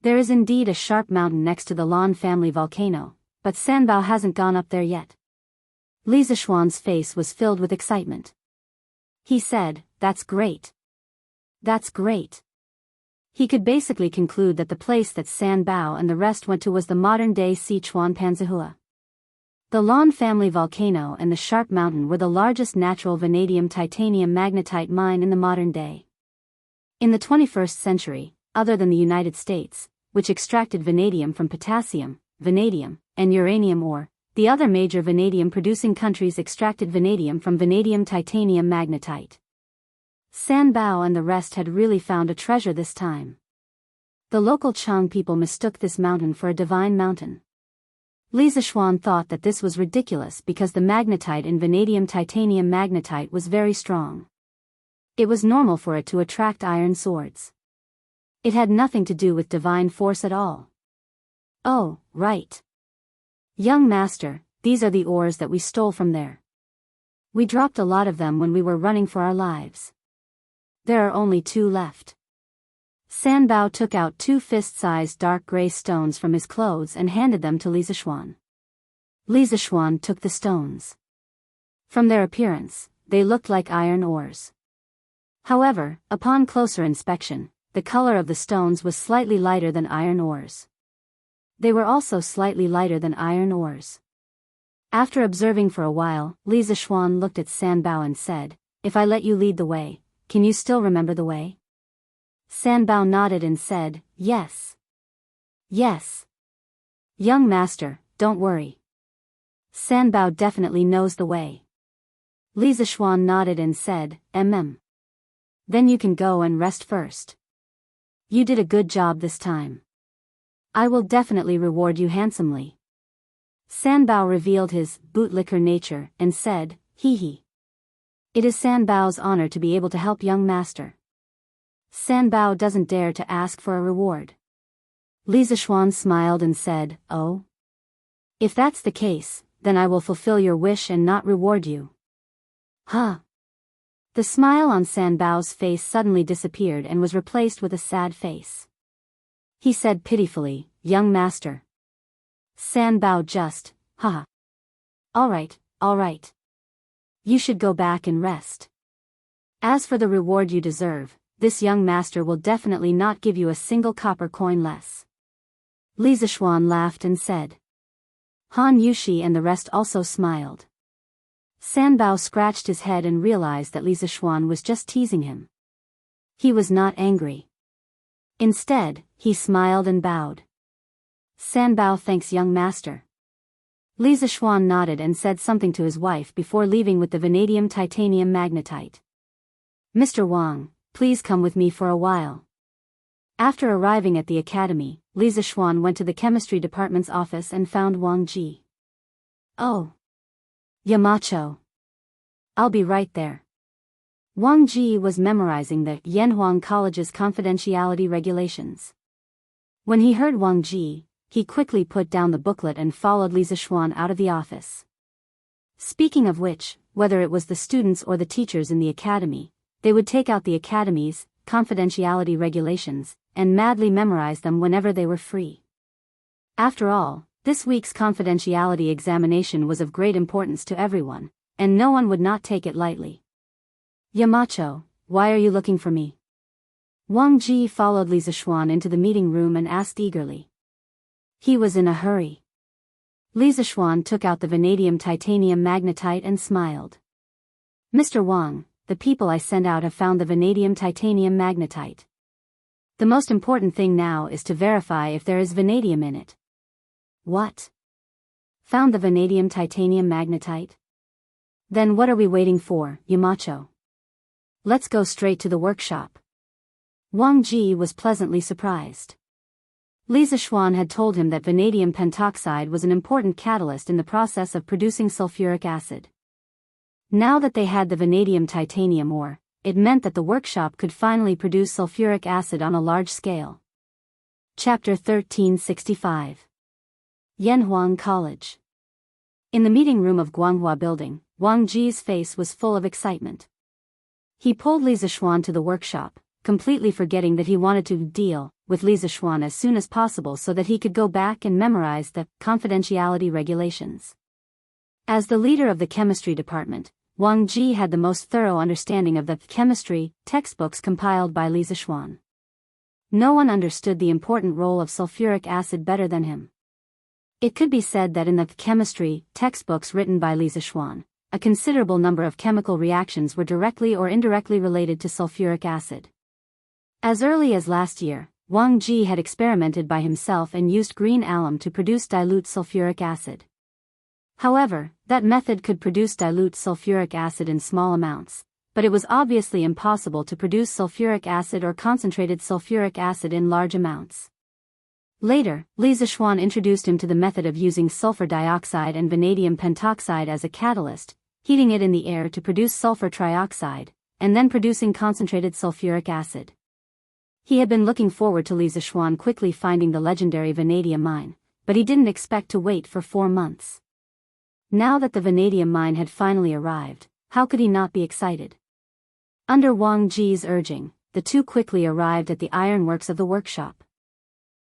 There is indeed a sharp mountain next to the Lan family volcano, but Sanbao hasn't gone up there yet. Li Zishuan's face was filled with excitement. He said, "That's great. That's great." He could basically conclude that the place that San Bao and the rest went to was the modern-day Sichuan Panzihua. The Lan family volcano and the Sharp Mountain were the largest natural vanadium titanium magnetite mine in the modern day. In the 21st century, other than the United States, which extracted vanadium from potassium, vanadium, and uranium ore, the other major vanadium-producing countries extracted vanadium from vanadium titanium magnetite. San Bao and the rest had really found a treasure this time. The local Chang people mistook this mountain for a divine mountain. Li Zishuan thought that this was ridiculous because the magnetite in vanadium titanium magnetite was very strong. It was normal for it to attract iron swords. It had nothing to do with divine force at all. "Oh, right. Young master, these are the ores that we stole from there. We dropped a lot of them when we were running for our lives. There are only 2 left." San Bao took out 2 fist-sized dark gray stones from his clothes and handed them to Li Zishuan. Li Zishuan took the stones. From their appearance, they looked like iron ores. However, upon closer inspection, the color of the stones was slightly lighter than iron ores. They were also slightly lighter than iron ores. After observing for a while, Li Zishuan looked at San Bao and said, "If I let you lead the way, can you still remember the way?" San Bao nodded and said, "Yes. Yes. Young master, don't worry. San Bao definitely knows the way." Li Zishuan nodded and said, Then you can go and rest first. You did a good job this time. I will definitely reward you handsomely." San Bao revealed his bootlicker nature and said, "Hee hee. It is San Bao's honor to be able to help young master. San Bao doesn't dare to ask for a reward." Li Zishuan smiled and said, "Oh? If that's the case, then I will fulfill your wish and not reward you." Huh. The smile on San Bao's face suddenly disappeared and was replaced with a sad face. He said pitifully, "Young master." San Bao just, haha. All right. You should go back and rest. As for the reward you deserve, this young master will definitely not give you a single copper coin less." Li Zishuan laughed and said. Han Yushi and the rest also smiled. San Bao scratched his head and realized that Li Zishuan was just teasing him. He was not angry. Instead, he smiled and bowed. "San Bao thanks young master." Li Zishuan nodded and said something to his wife before leaving with the vanadium titanium magnetite. "Mr. Wang, please come with me for a while." After arriving at the academy, Li Zishuan went to the chemistry department's office and found Wang Ji. "Oh. Yamacho. I'll be right there." Wang Ji was memorizing the Yanhuang College's confidentiality regulations. When he heard Wang Ji, he quickly put down the booklet and followed Li Zishuan out of the office. Speaking of which, whether it was the students or the teachers in the academy, they would take out the academy's confidentiality regulations and madly memorize them whenever they were free. After all, this week's confidentiality examination was of great importance to everyone, and no one would not take it lightly. "Yamacho, why are you looking for me?" Wang Ji followed Li Zishuan into the meeting room and asked eagerly. He was in a hurry. Li Zishuan took out the vanadium titanium magnetite and smiled. "Mr. Wang, the people I sent out have found the vanadium titanium magnetite. The most important thing now is to verify if there is vanadium in it." "What? Found the vanadium titanium magnetite? Then what are we waiting for, Yamacho? Let's go straight to the workshop." Wang Ji was pleasantly surprised. Li Zishuan had told him that vanadium pentoxide was an important catalyst in the process of producing sulfuric acid. Now that they had the vanadium titanium ore, it meant that the workshop could finally produce sulfuric acid on a large scale. Chapter 1365. Yanhuang College. In the meeting room of Guanghua Building, Wang Ji's face was full of excitement. He pulled Li Zishuan to the workshop, completely forgetting that he wanted to deal with Li Zishuan as soon as possible so that he could go back and memorize the confidentiality regulations. As the leader of the chemistry department, Wang Ji had the most thorough understanding of the chemistry textbooks compiled by Li Zixuan. No one understood the important role of sulfuric acid better than him. It could be said that in the chemistry textbooks written by Li Zixuan, a considerable number of chemical reactions were directly or indirectly related to sulfuric acid. As early as last year, Wang Ji had experimented by himself and used green alum to produce dilute sulfuric acid. However, that method could produce dilute sulfuric acid in small amounts, but it was obviously impossible to produce sulfuric acid or concentrated sulfuric acid in large amounts. Later, Li Zixuan introduced him to the method of using sulfur dioxide and vanadium pentoxide as a catalyst, heating it in the air to produce sulfur trioxide, and then producing concentrated sulfuric acid. He had been looking forward to Li Zixuan quickly finding the legendary vanadium mine, but he didn't expect to wait for 4 months. Now that the vanadium mine had finally arrived, how could he not be excited? Under Wang Ji's urging, the two quickly arrived at the ironworks of the workshop.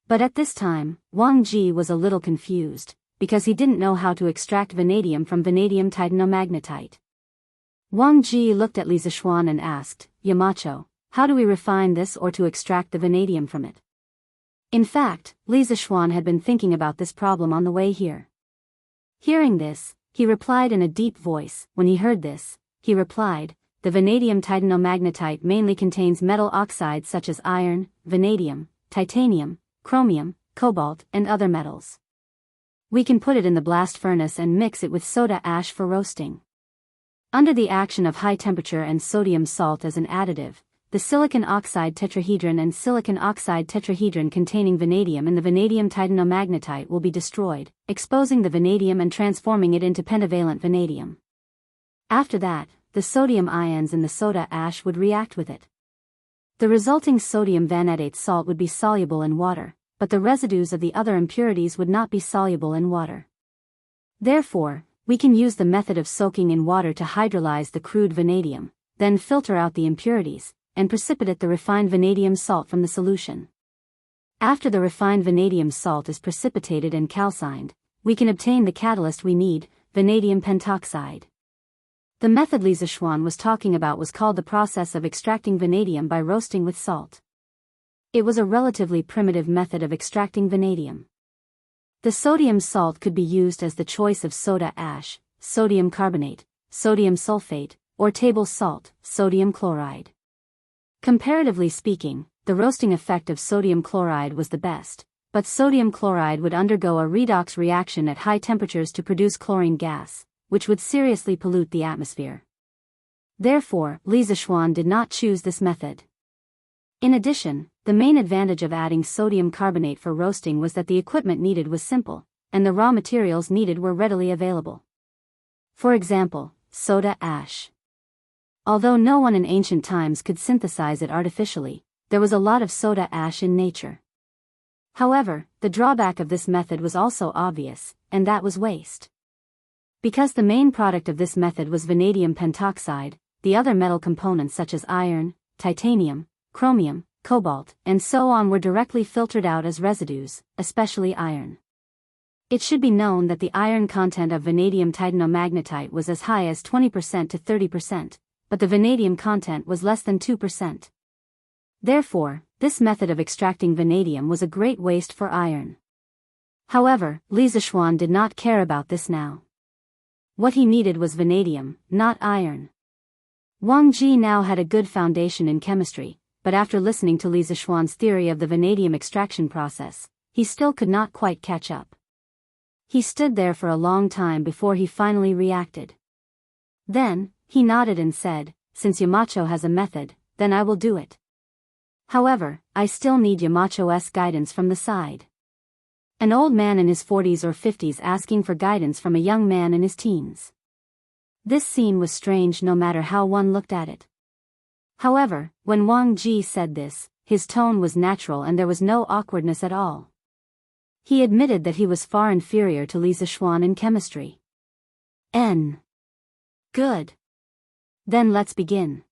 But at this time, Wang Ji was a little confused, because he didn't know how to extract vanadium from vanadium titanomagnetite. Wang Ji looked at Li Zixuan and asked, "Yamacho, how do we refine this or to extract the vanadium from it?" In fact, Li Zixuan had been thinking about this problem on the way here. Hearing this, he replied in a deep voice. When he heard this, he replied, "The vanadium titanomagnetite mainly contains metal oxides such as iron, vanadium, titanium, chromium, cobalt, and other metals. We can put it in the blast furnace and mix it with soda ash for roasting. Under the action of high temperature and sodium salt as an additive, the silicon oxide tetrahedron and silicon oxide tetrahedron containing vanadium in the vanadium titanomagnetite will be destroyed, exposing the vanadium and transforming it into pentavalent vanadium. After that, the sodium ions in the soda ash would react with it. The resulting sodium vanadate salt would be soluble in water, but the residues of the other impurities would not be soluble in water. Therefore, we can use the method of soaking in water to hydrolyze the crude vanadium, then filter out the impurities, and precipitate the refined vanadium salt from the solution. After the refined vanadium salt is precipitated and calcined, we can obtain the catalyst we need, vanadium pentoxide. The method Li Zixuan was talking about was called the process of extracting vanadium by roasting with salt. It was a relatively primitive method of extracting vanadium. The sodium salt could be used as the choice of soda ash, sodium carbonate, sodium sulfate, or table salt, sodium chloride. Comparatively speaking, the roasting effect of sodium chloride was the best, but sodium chloride would undergo a redox reaction at high temperatures to produce chlorine gas, which would seriously pollute the atmosphere. Therefore, Li Zixuan did not choose this method. In addition, the main advantage of adding sodium carbonate for roasting was that the equipment needed was simple, and the raw materials needed were readily available. For example, soda ash. Although no one in ancient times could synthesize it artificially, there was a lot of soda ash in nature. However, the drawback of this method was also obvious, and that was waste. Because the main product of this method was vanadium pentoxide, the other metal components such as iron, titanium, chromium, cobalt, and so on were directly filtered out as residues, especially iron. It should be known that the iron content of vanadium titanomagnetite was as high as 20% to 30%, but the vanadium content was less than 2%. Therefore, this method of extracting vanadium was a great waste for iron. However, Li Zixuan did not care about this now. What he needed was vanadium, not iron. Wang Ji now had a good foundation in chemistry, but after listening to Li Zixuan's theory of the vanadium extraction process, he still could not quite catch up. He stood there for a long time before he finally reacted. Then, he nodded and said, "Since Yamacho has a method, then I will do it. However, I still need Yamacho's guidance from the side." An old man in his 40s or 50s asking for guidance from a young man in his teens. This scene was strange no matter how one looked at it. However, when Wang Ji said this, his tone was natural and there was no awkwardness at all. He admitted that he was far inferior to Li Zixuan in chemistry. Good. Then let's begin.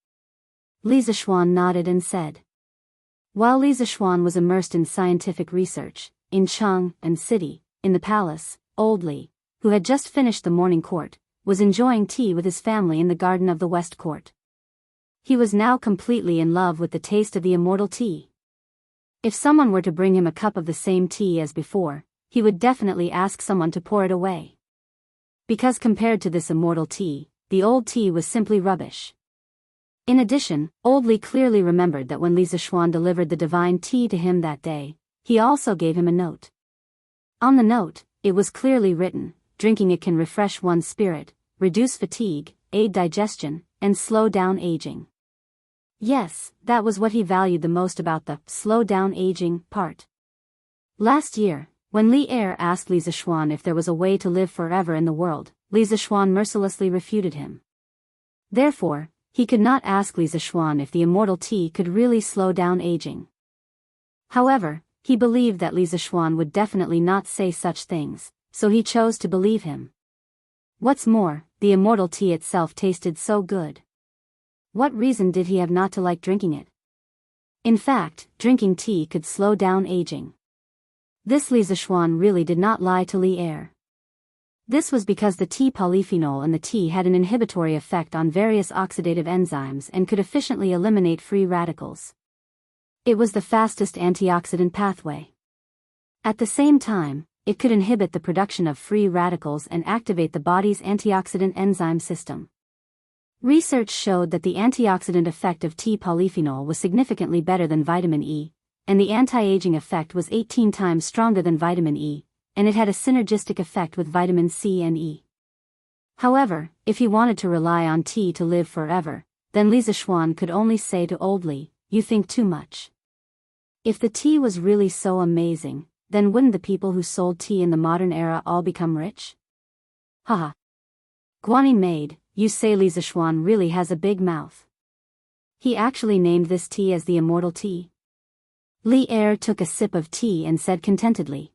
Li Zixuan nodded and said. While Li Zixuan was immersed in scientific research, in Cheng and City, in the palace, Old Li, who had just finished the morning court, was enjoying tea with his family in the garden of the West Court. He was now completely in love with the taste of the immortal tea. If someone were to bring him a cup of the same tea as before, he would definitely ask someone to pour it away. Because compared to this immortal tea, the old tea was simply rubbish. In addition, old Li clearly remembered that when Li Zishuan delivered the divine tea to him that day, he also gave him a note. On the note, it was clearly written, drinking it can refresh one's spirit, reduce fatigue, aid digestion, and slow down aging. Yes, that was what he valued the most about the slow down aging part. Last year, when Li Er asked Li Zishuan if there was a way to live forever in the world, Li Zishuan mercilessly refuted him. Therefore, he could not ask Li Zishuan if the immortal tea could really slow down aging. However, he believed that Li Zishuan would definitely not say such things, so he chose to believe him. What's more, the immortal tea itself tasted so good. What reason did he have not to like drinking it? In fact, drinking tea could slow down aging. This Li Zishuan really did not lie to Li Er. This was because the tea polyphenol in the tea had an inhibitory effect on various oxidative enzymes and could efficiently eliminate free radicals. It was the fastest antioxidant pathway. At the same time, it could inhibit the production of free radicals and activate the body's antioxidant enzyme system. Research showed that the antioxidant effect of tea polyphenol was significantly better than vitamin E, and the anti-aging effect was 18 times stronger than vitamin E, and it had a synergistic effect with vitamin C and E. However, if he wanted to rely on tea to live forever, then Li Zishuan could only say to old Li, "You think too much." If the tea was really so amazing, then wouldn't the people who sold tea in the modern era all become rich? Haha. Guanyin maid, you say Li Zishuan really has a big mouth. He actually named this tea as the immortal tea. Li Er took a sip of tea and said contentedly.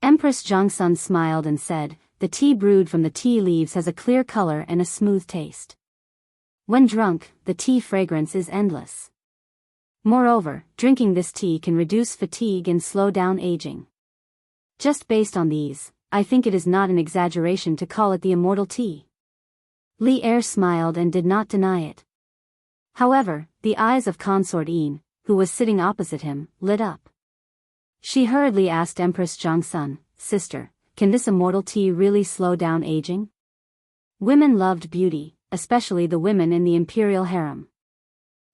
Empress Zhongsun smiled and said, "The tea brewed from the tea leaves has a clear color and a smooth taste. When drunk, the tea fragrance is endless. Moreover, drinking this tea can reduce fatigue and slow down aging. Just based on these, I think it is not an exaggeration to call it the immortal tea." Li Er smiled and did not deny it. However, the eyes of Consort Yin, who was sitting opposite him, lit up. She hurriedly asked Empress Zhongsun, "Sister, can this immortal tea really slow down aging?" Women loved beauty, especially the women in the imperial harem.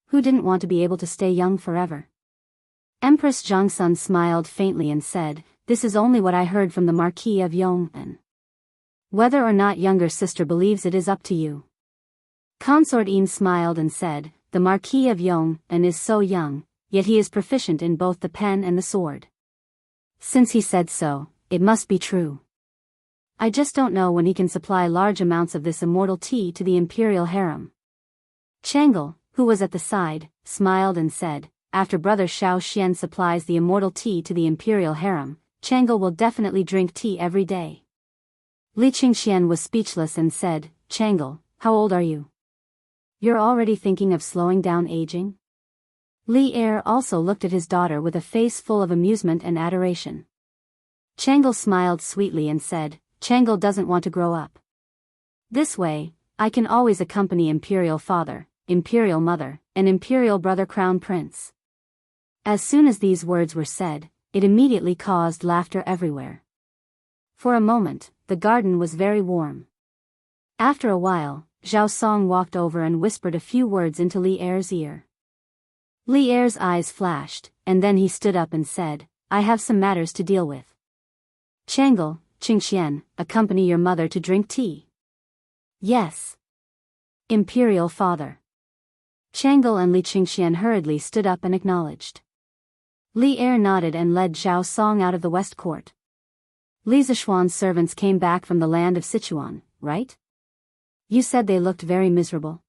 Who didn't want to be able to stay young forever? Empress Zhongsun smiled faintly and said, "This is only what I heard from the Marquis of Yong'an. Whether or not younger sister believes it is up to you." Consort Yin smiled and said, "The Marquis of Yong'an is so young, yet he is proficient in both the pen and the sword. Since he said so, it must be true. I just don't know when he can supply large amounts of this immortal tea to the imperial harem." Changle, who was at the side, smiled and said, "After brother Xiao Xian supplies the immortal tea to the imperial harem, Changle will definitely drink tea every day." Li Qingxian was speechless and said, "Changle, how old are you? You're already thinking of slowing down aging?" Li Er also looked at his daughter with a face full of amusement and adoration. Changle smiled sweetly and said, "Changle doesn't want to grow up. This way, I can always accompany imperial father, imperial mother, and imperial brother crown prince." As soon as these words were said, it immediately caused laughter everywhere. For a moment, the garden was very warm. After a while, Zhao Song walked over and whispered a few words into Li Er's ear. Li Er's eyes flashed, and then he stood up and said, "I have some matters to deal with. Changle, Qingxian, accompany your mother to drink tea." "Yes. Imperial father." Changle and Li Qingxian hurriedly stood up and acknowledged. Li Er nodded and led Zhao Song out of the West Court. Li Zishuan's servants came back from the land of Sichuan, right? You said they looked very miserable.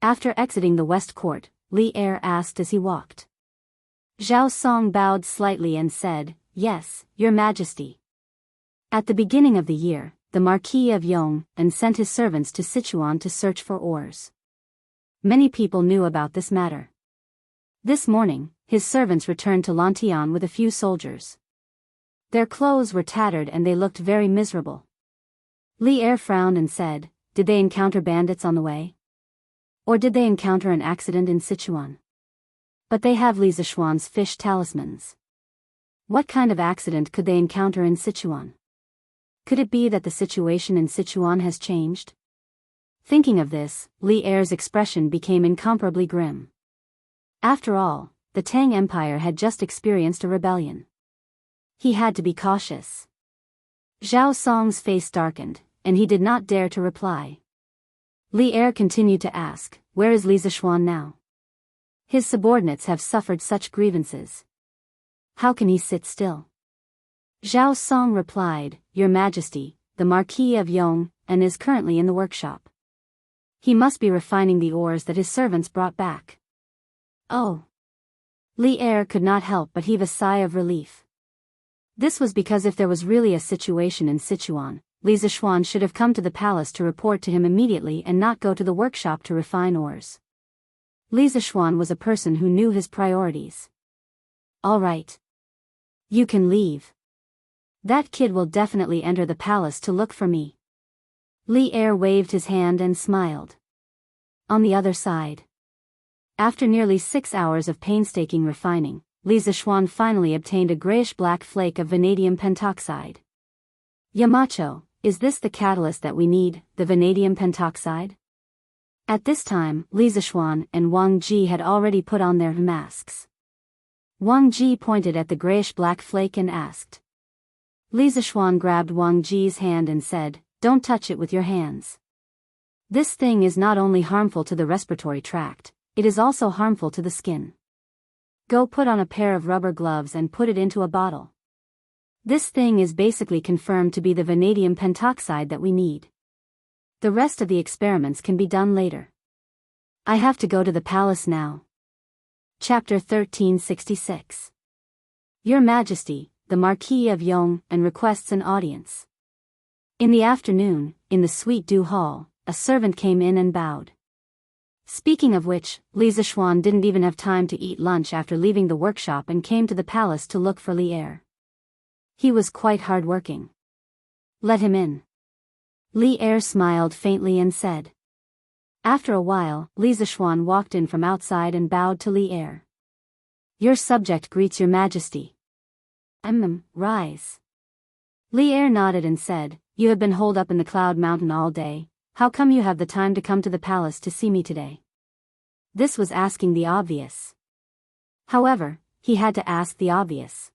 After exiting the West Court, Li Er asked as he walked. Zhao Song bowed slightly and said, "Yes, Your Majesty." At the beginning of the year, the Marquis of Yong'an sent his servants to Sichuan to search for ores. Many people knew about this matter. This morning, his servants returned to Lantian with a few soldiers. Their clothes were tattered and they looked very miserable. Li Er frowned and said, did they encounter bandits on the way? Or did they encounter an accident in Sichuan? But they have Li Zishuan's fish talismans. What kind of accident could they encounter in Sichuan? Could it be that the situation in Sichuan has changed? Thinking of this, Li Er's expression became incomparably grim. After all, the Tang Empire had just experienced a rebellion. He had to be cautious. Zhao Song's face darkened, and he did not dare to reply. Li Er continued to ask, where is Li Zishuan now? His subordinates have suffered such grievances. How can he sit still? Zhao Song replied, Your Majesty, the Marquis of Yong, and is currently in the workshop. He must be refining the ores that his servants brought back. Oh. Li Er could not help but heave a sigh of relief. This was because if there was really a situation in Sichuan, Li Zishuan should have come to the palace to report to him immediately and not go to the workshop to refine ores. Li Zishuan was a person who knew his priorities. All right. You can leave. That kid will definitely enter the palace to look for me. Li Er waved his hand and smiled. On the other side. After nearly 6 hours of painstaking refining, Li Zishuan finally obtained a grayish-black flake of vanadium pentoxide. Yamacho, is this the catalyst that we need, the vanadium pentoxide? At this time, Li Zishuan and Wang Ji had already put on their masks. Wang Ji pointed at the grayish-black flake and asked. Li Zishuan grabbed Wang Ji's hand and said, Don't touch it with your hands. This thing is not only harmful to the respiratory tract, it is also harmful to the skin. Go put on a pair of rubber gloves and put it into a bottle. This thing is basically confirmed to be the vanadium pentoxide that we need. The rest of the experiments can be done later. I have to go to the palace now. Chapter 1366. Your Majesty, the Marquis of Yong, and requests an audience. In the afternoon, in the Suite du Hall, a servant came in and bowed. Speaking of which, Li Zishuan didn't even have time to eat lunch after leaving the workshop and came to the palace to look for Li Er. He was quite hard-working. Let him in. Li Er smiled faintly and said. After a while, Li Zishuan walked in from outside and bowed to Li Er. Your subject greets your Majesty. Rise. Li Er nodded and said, You have been holed up in the Cloud Mountain all day, how come you have the time to come to the palace to see me today? This was asking the obvious. However, he had to ask the obvious.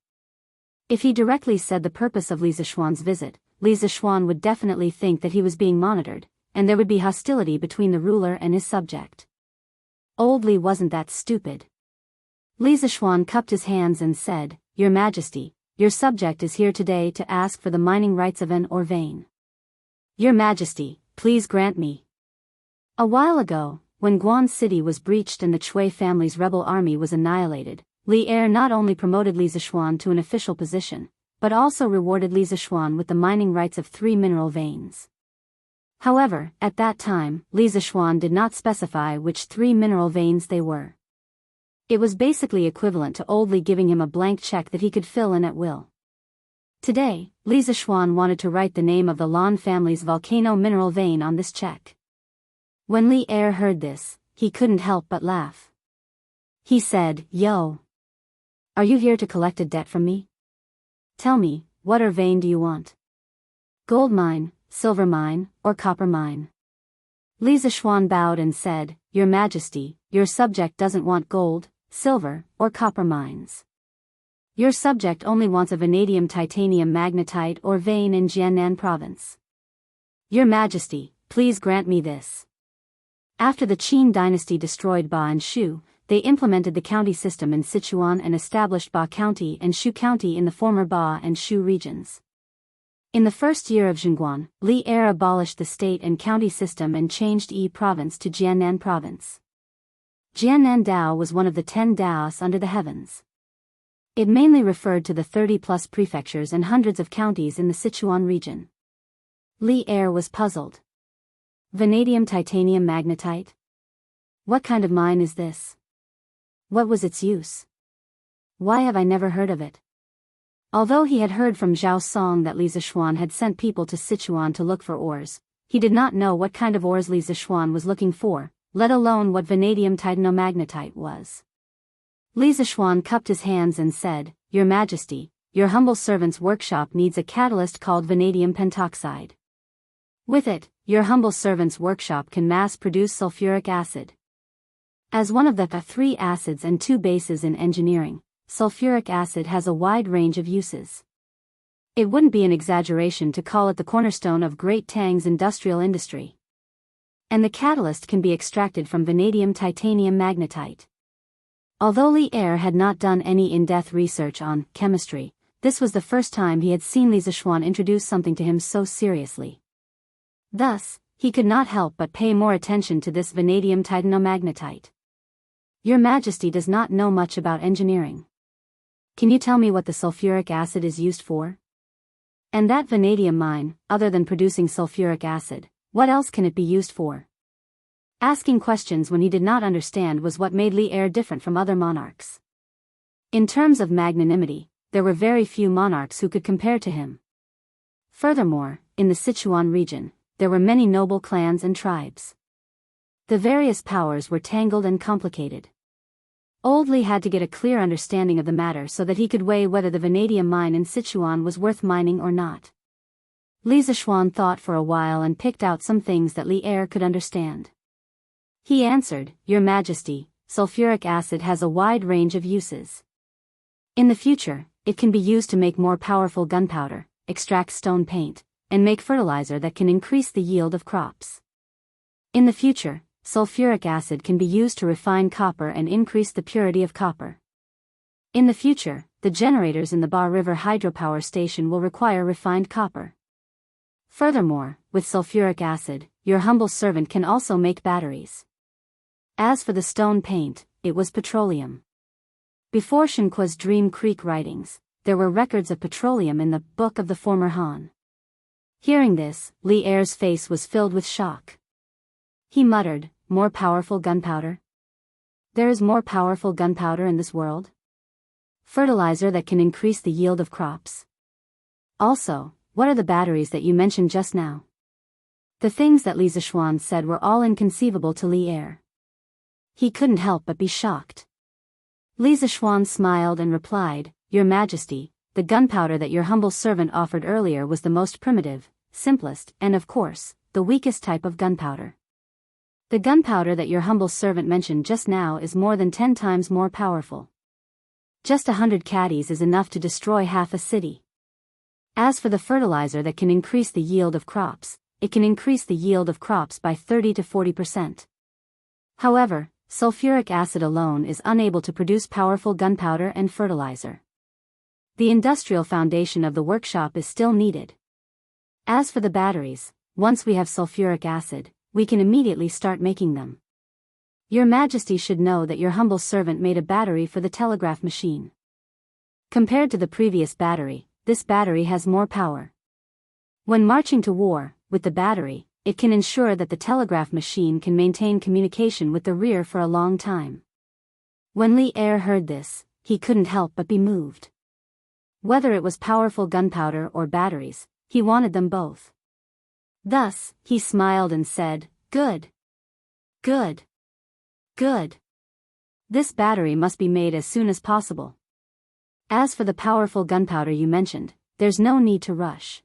If he directly said the purpose of Li Zishuan's visit, Li Zishuan would definitely think that he was being monitored, and there would be hostility between the ruler and his subject. Old Li wasn't that stupid. Li Zishuan cupped his hands and said, Your Majesty, your subject is here today to ask for the mining rights of an ore vein. Your Majesty, please grant me. A while ago, when Guan City was breached and the Chui family's rebel army was annihilated, Li Er not only promoted Li Zishuan to an official position, but also rewarded Li Zishuan with the mining rights of 3 mineral veins. However, at that time, Li Zishuan did not specify which 3 mineral veins they were. It was basically equivalent to Old Li giving him a blank check that he could fill in at will. Today, Li Zishuan wanted to write the name of the Lan family's volcano mineral vein on this check. When Li Er heard this, he couldn't help but laugh. He said, Yo. Are you here to collect a debt from me? Tell me, what ore vein do you want? Gold mine, silver mine, or copper mine? Li Zishuan bowed and said, Your Majesty, your subject doesn't want gold, silver, or copper mines. Your subject only wants a vanadium titanium magnetite ore vein in Jiannan province. Your Majesty, please grant me this. After the Qin dynasty destroyed Ba and Shu, they implemented the county system in Sichuan and established Ba County and Shu County in the former Ba and Shu regions. In the first year of Zhongguan, Li Er abolished the state and county system and changed Yi province to Jiannan province. Jiannan Dao was one of the 10 Daos under the heavens. It mainly referred to the 30-plus prefectures and hundreds of counties in the Sichuan region. Li Er was puzzled. Vanadium titanium magnetite? What kind of mine is this? What was its use? Why have I never heard of it? Although he had heard from Zhao Song that Li Zishuan had sent people to Sichuan to look for ores, he did not know what kind of ores Li Zishuan was looking for, let alone what vanadium titanomagnetite was. Li Zishuan cupped his hands and said, "Your Majesty, your humble servant's workshop needs a catalyst called vanadium pentoxide. With it, your humble servant's workshop can mass-produce sulfuric acid." As one of the three acids and two bases in engineering, sulfuric acid has a wide range of uses. It wouldn't be an exaggeration to call it the cornerstone of Great Tang's industrial industry. And the catalyst can be extracted from vanadium titanium magnetite. Although Li Er had not done any in-depth research on chemistry, this was the first time he had seen Li Zishuan introduce something to him so seriously. Thus, he could not help but pay more attention to this vanadium titanomagnetite. "Your Majesty does not know much about engineering. Can you tell me what the sulfuric acid is used for? And that vanadium mine, other than producing sulfuric acid, what else can it be used for?" Asking questions when he did not understand was what made Li Er different from other monarchs. In terms of magnanimity, there were very few monarchs who could compare to him. Furthermore, in the Sichuan region, there were many noble clans and tribes. The various powers were tangled and complicated. Old Li had to get a clear understanding of the matter so that he could weigh whether the vanadium mine in Sichuan was worth mining or not. Li Zishuan thought for a while and picked out some things that Li Er could understand. He answered, "Your Majesty, sulfuric acid has a wide range of uses. In the future, it can be used to make more powerful gunpowder, extract stone paint, and make fertilizer that can increase the yield of crops. In the future, sulfuric acid can be used to refine copper and increase the purity of copper. In the future, the generators in the Ba River hydropower station will require refined copper. Furthermore, with sulfuric acid, your humble servant can also make batteries." As for the stone paint, it was petroleum. Before Shenqua's Dream Creek writings, there were records of petroleum in the Book of the Former Han. Hearing this, Li Er's face was filled with shock. He muttered, "More powerful gunpowder? There is more powerful gunpowder in this world? Fertilizer that can increase the yield of crops? Also, what are the batteries that you mentioned just now?" The things that Li Zishuan said were all inconceivable to Li Er. He couldn't help but be shocked. Li Zishuan smiled and replied, "Your Majesty, the gunpowder that your humble servant offered earlier was the most primitive, simplest, and of course, the weakest type of gunpowder. The gunpowder that your humble servant mentioned just now is more than 10 times more powerful. Just 100 caddies is enough to destroy half a city. As for the fertilizer that can increase the yield of crops, it can increase the yield of crops by 30 to 40%. However, sulfuric acid alone is unable to produce powerful gunpowder and fertilizer. The industrial foundation of the workshop is still needed. As for the batteries, once we have sulfuric acid, we can immediately start making them. Your Majesty should know that your humble servant made a battery for the telegraph machine. Compared to the previous battery, this battery has more power. When marching to war, with the battery, it can ensure that the telegraph machine can maintain communication with the rear for a long time." When Li Er heard this, he couldn't help but be moved. Whether it was powerful gunpowder or batteries, he wanted them both. Thus, he smiled and said, "Good. Good. Good. This battery must be made as soon as possible. As for the powerful gunpowder you mentioned, there's no need to rush.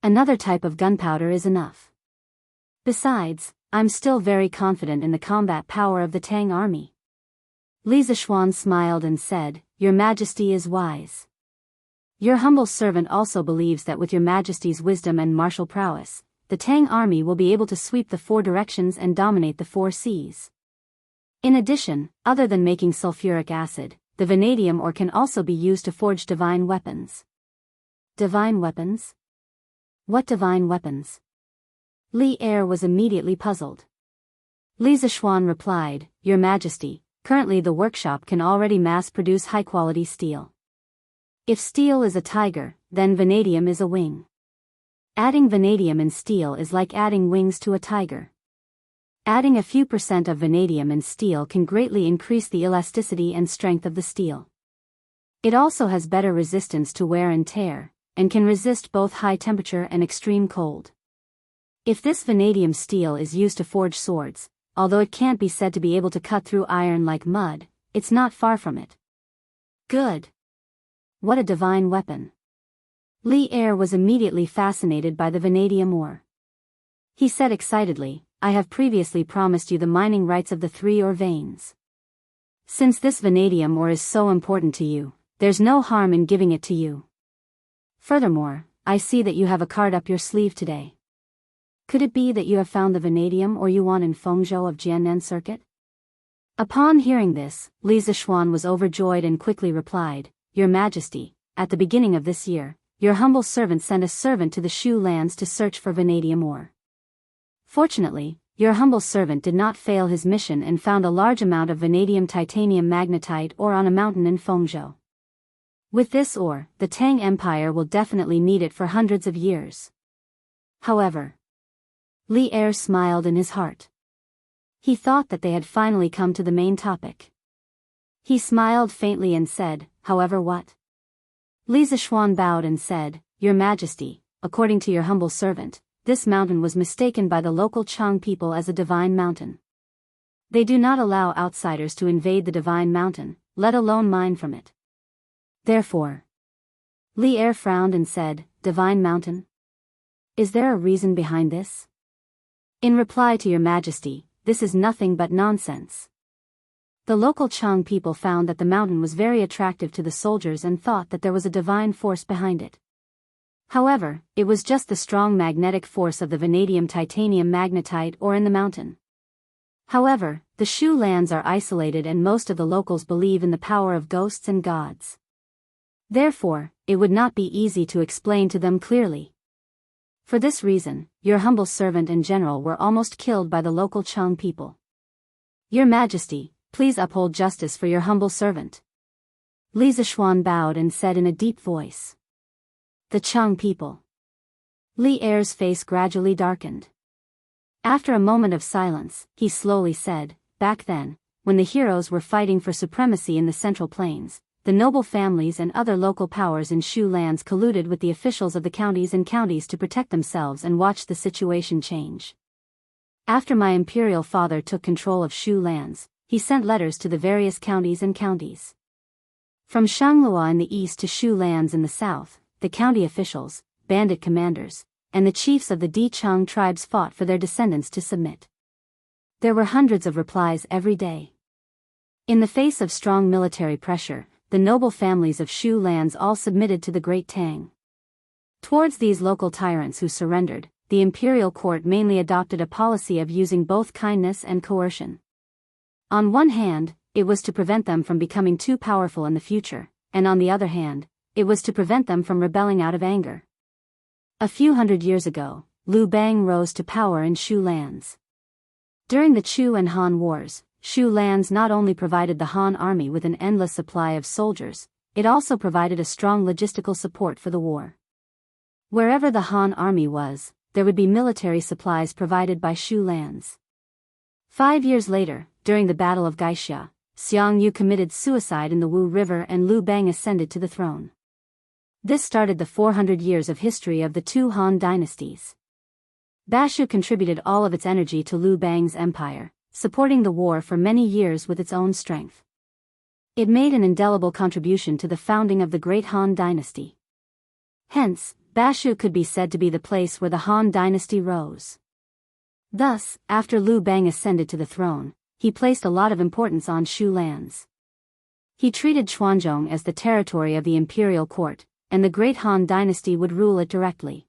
Another type of gunpowder is enough. Besides, I'm still very confident in the combat power of the Tang army." Li Zishuan smiled and said, "Your Majesty is wise. Your humble servant also believes that with your Majesty's wisdom and martial prowess, the Tang army will be able to sweep the 4 directions and dominate the 4 seas. In addition, other than making sulfuric acid, the vanadium ore can also be used to forge divine weapons." "Divine weapons? What divine weapons?" Li Er was immediately puzzled. Li Zishuan replied, "Your Majesty, currently the workshop can already mass-produce high-quality steel. If steel is a tiger, then vanadium is a wing. Adding vanadium in steel is like adding wings to a tiger. Adding a few % of vanadium in steel can greatly increase the elasticity and strength of the steel. It also has better resistance to wear and tear, and can resist both high temperature and extreme cold. If this vanadium steel is used to forge swords, although it can't be said to be able to cut through iron like mud, it's not far from it. Good. What a divine weapon. Li Er was immediately fascinated by the vanadium ore. He said excitedly, I have previously promised you the mining rights of the 3 ore veins. Since this vanadium ore is so important to you, there's no harm in giving it to you. Furthermore, I see that you have a card up your sleeve today. Could it be that you have found the vanadium ore you want in Fengzhou of Jiannan Circuit? Upon hearing this, Li Zishuan was overjoyed and quickly replied, Your Majesty, at the beginning of this year, your humble servant sent a servant to the Shu lands to search for vanadium ore. Fortunately, your humble servant did not fail his mission and found a large amount of vanadium titanium magnetite ore on a mountain in Fengzhou. With this ore, the Tang Empire will definitely need it for hundreds of years. However, Li Er smiled in his heart. He thought that they had finally come to the main topic. He smiled faintly and said, However what? Li Zishuan bowed and said, Your Majesty, according to your humble servant, this mountain was mistaken by the local Chang people as a divine mountain. They do not allow outsiders to invade the divine mountain, let alone mine from it. Therefore, Li Er frowned and said, Divine mountain? Is there a reason behind this? In reply to your Majesty, this is nothing but nonsense. The local Chang people found that the mountain was very attractive to the soldiers and thought that there was a divine force behind it. However, it was just the strong magnetic force of the vanadium titanium magnetite ore in the mountain. However, the Shu lands are isolated and most of the locals believe in the power of ghosts and gods. Therefore, it would not be easy to explain to them clearly. For this reason, your humble servant and general were almost killed by the local Chang people. Your Majesty, please uphold justice for your humble servant. Li Zishuan bowed and said in a deep voice. The Chang people. Li Er's face gradually darkened. After a moment of silence, he slowly said, Back then, when the heroes were fighting for supremacy in the Central Plains, the noble families and other local powers in Shu lands colluded with the officials of the counties and counties to protect themselves and watch the situation change. After my imperial father took control of Shu lands, he sent letters to the various counties and counties. From Shanglua in the east to Shu lands in the south, the county officials, bandit commanders, and the chiefs of the Di-Chang tribes fought for their descendants to submit. There were hundreds of replies every day. In the face of strong military pressure, the noble families of Shu lands all submitted to the Great Tang. Towards these local tyrants who surrendered, the imperial court mainly adopted a policy of using both kindness and coercion. On one hand, it was to prevent them from becoming too powerful in the future, and on the other hand, it was to prevent them from rebelling out of anger. A few hundred years ago, Liu Bang rose to power in Shu lands. During the Chu and Han Wars, Shu lands not only provided the Han army with an endless supply of soldiers, it also provided a strong logistical support for the war. Wherever the Han army was, there would be military supplies provided by Shu lands. 5 years later, during the Battle of Gaixia, Xiang Yu committed suicide in the Wu River and Liu Bang ascended to the throne. This started the 400 years of history of the two Han dynasties. Bashu contributed all of its energy to Liu Bang's empire, supporting the war for many years with its own strength. It made an indelible contribution to the founding of the great Han dynasty. Hence, Bashu could be said to be the place where the Han dynasty rose. Thus, after Liu Bang ascended to the throne, he placed a lot of importance on Shu lands. He treated Chuanzhong as the territory of the imperial court, and the great Han dynasty would rule it directly.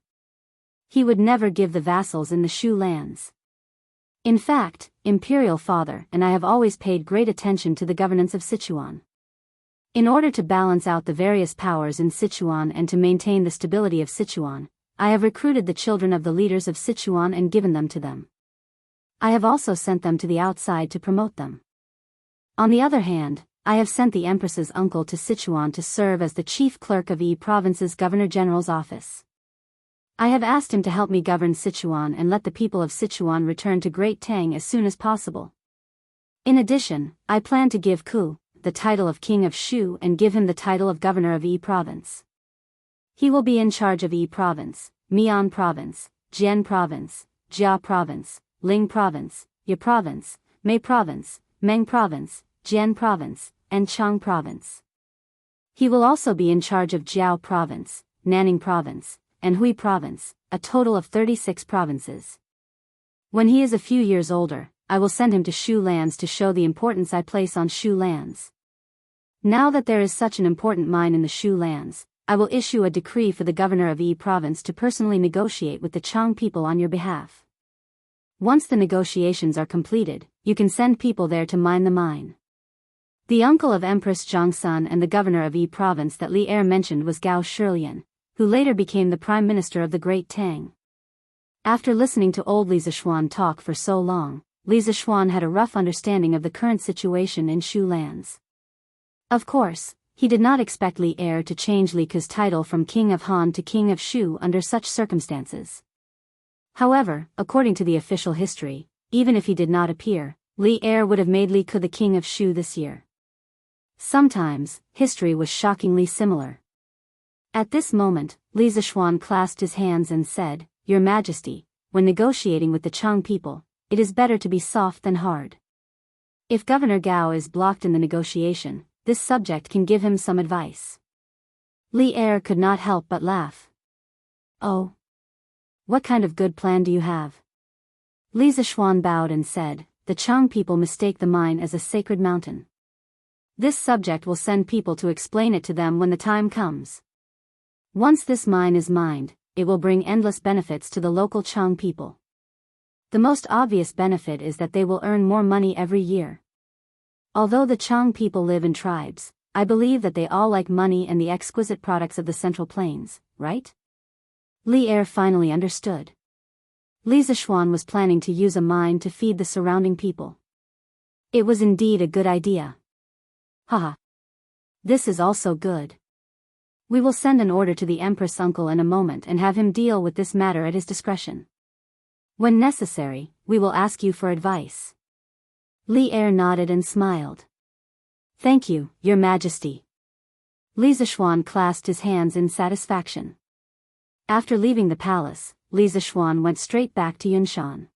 He would never give the vassals in the Shu lands. In fact, Imperial Father and I have always paid great attention to the governance of Sichuan. In order to balance out the various powers in Sichuan and to maintain the stability of Sichuan, I have recruited the children of the leaders of Sichuan and given them to them. I have also sent them to the outside to promote them. On the other hand, I have sent the Empress's uncle to Sichuan to serve as the chief clerk of Yi Province's Governor-General's office. I have asked him to help me govern Sichuan and let the people of Sichuan return to Great Tang as soon as possible. In addition, I plan to give Ku, the title of King of Shu and give him the title of Governor of Yi Province. He will be in charge of Yi Province, Mian Province, Jian Province, Jia Province, Ling Province, Yi Province, Mei Province, Meng Province, Jian Province, and Chang Province. He will also be in charge of Jiao Province, Nanning Province, and Hui Province, a total of 36 provinces. When he is a few years older, I will send him to Shu lands to show the importance I place on Shu lands. Now that there is such an important mine in the Shu lands, I will issue a decree for the governor of Yi province to personally negotiate with the Chang people on your behalf. Once the negotiations are completed, you can send people there to mine the mine. The uncle of Empress Zhangsun and the governor of Yi province that Li Er mentioned was Gao Shilian, who later became the prime minister of the Great Tang. After listening to old Li Zishuan talk for so long, Li Zishuan had a rough understanding of the current situation in Shu lands. Of course, he did not expect Li Er to change Li Ke's title from King of Han to King of Shu under such circumstances. However, according to the official history, even if he did not appear, Li Er would have made Li Ke the King of Shu this year. Sometimes, history was shockingly similar. At this moment, Li Zishuan clasped his hands and said, "Your Majesty, when negotiating with the Chang people, it is better to be soft than hard. If Governor Gao is blocked in the negotiation, this subject can give him some advice." Li Er could not help but laugh. "Oh. What kind of good plan do you have?" Li Zishuan bowed and said, "The Chang people mistake the mine as a sacred mountain. This subject will send people to explain it to them when the time comes. Once this mine is mined, it will bring endless benefits to the local Chang people. The most obvious benefit is that they will earn more money every year. Although the Chang people live in tribes, I believe that they all like money and the exquisite products of the Central Plains, right?" Li Er finally understood. Li Zishuan was planning to use a mine to feed the surrounding people. It was indeed a good idea. Haha. This is also good. We will send an order to the Empress uncle in a moment and have him deal with this matter at his discretion. When necessary, we will ask you for advice." Li Er nodded and smiled. "Thank you, Your Majesty." Li Zishuan clasped his hands in satisfaction. After leaving the palace, Li Zishuan went straight back to Yunshan.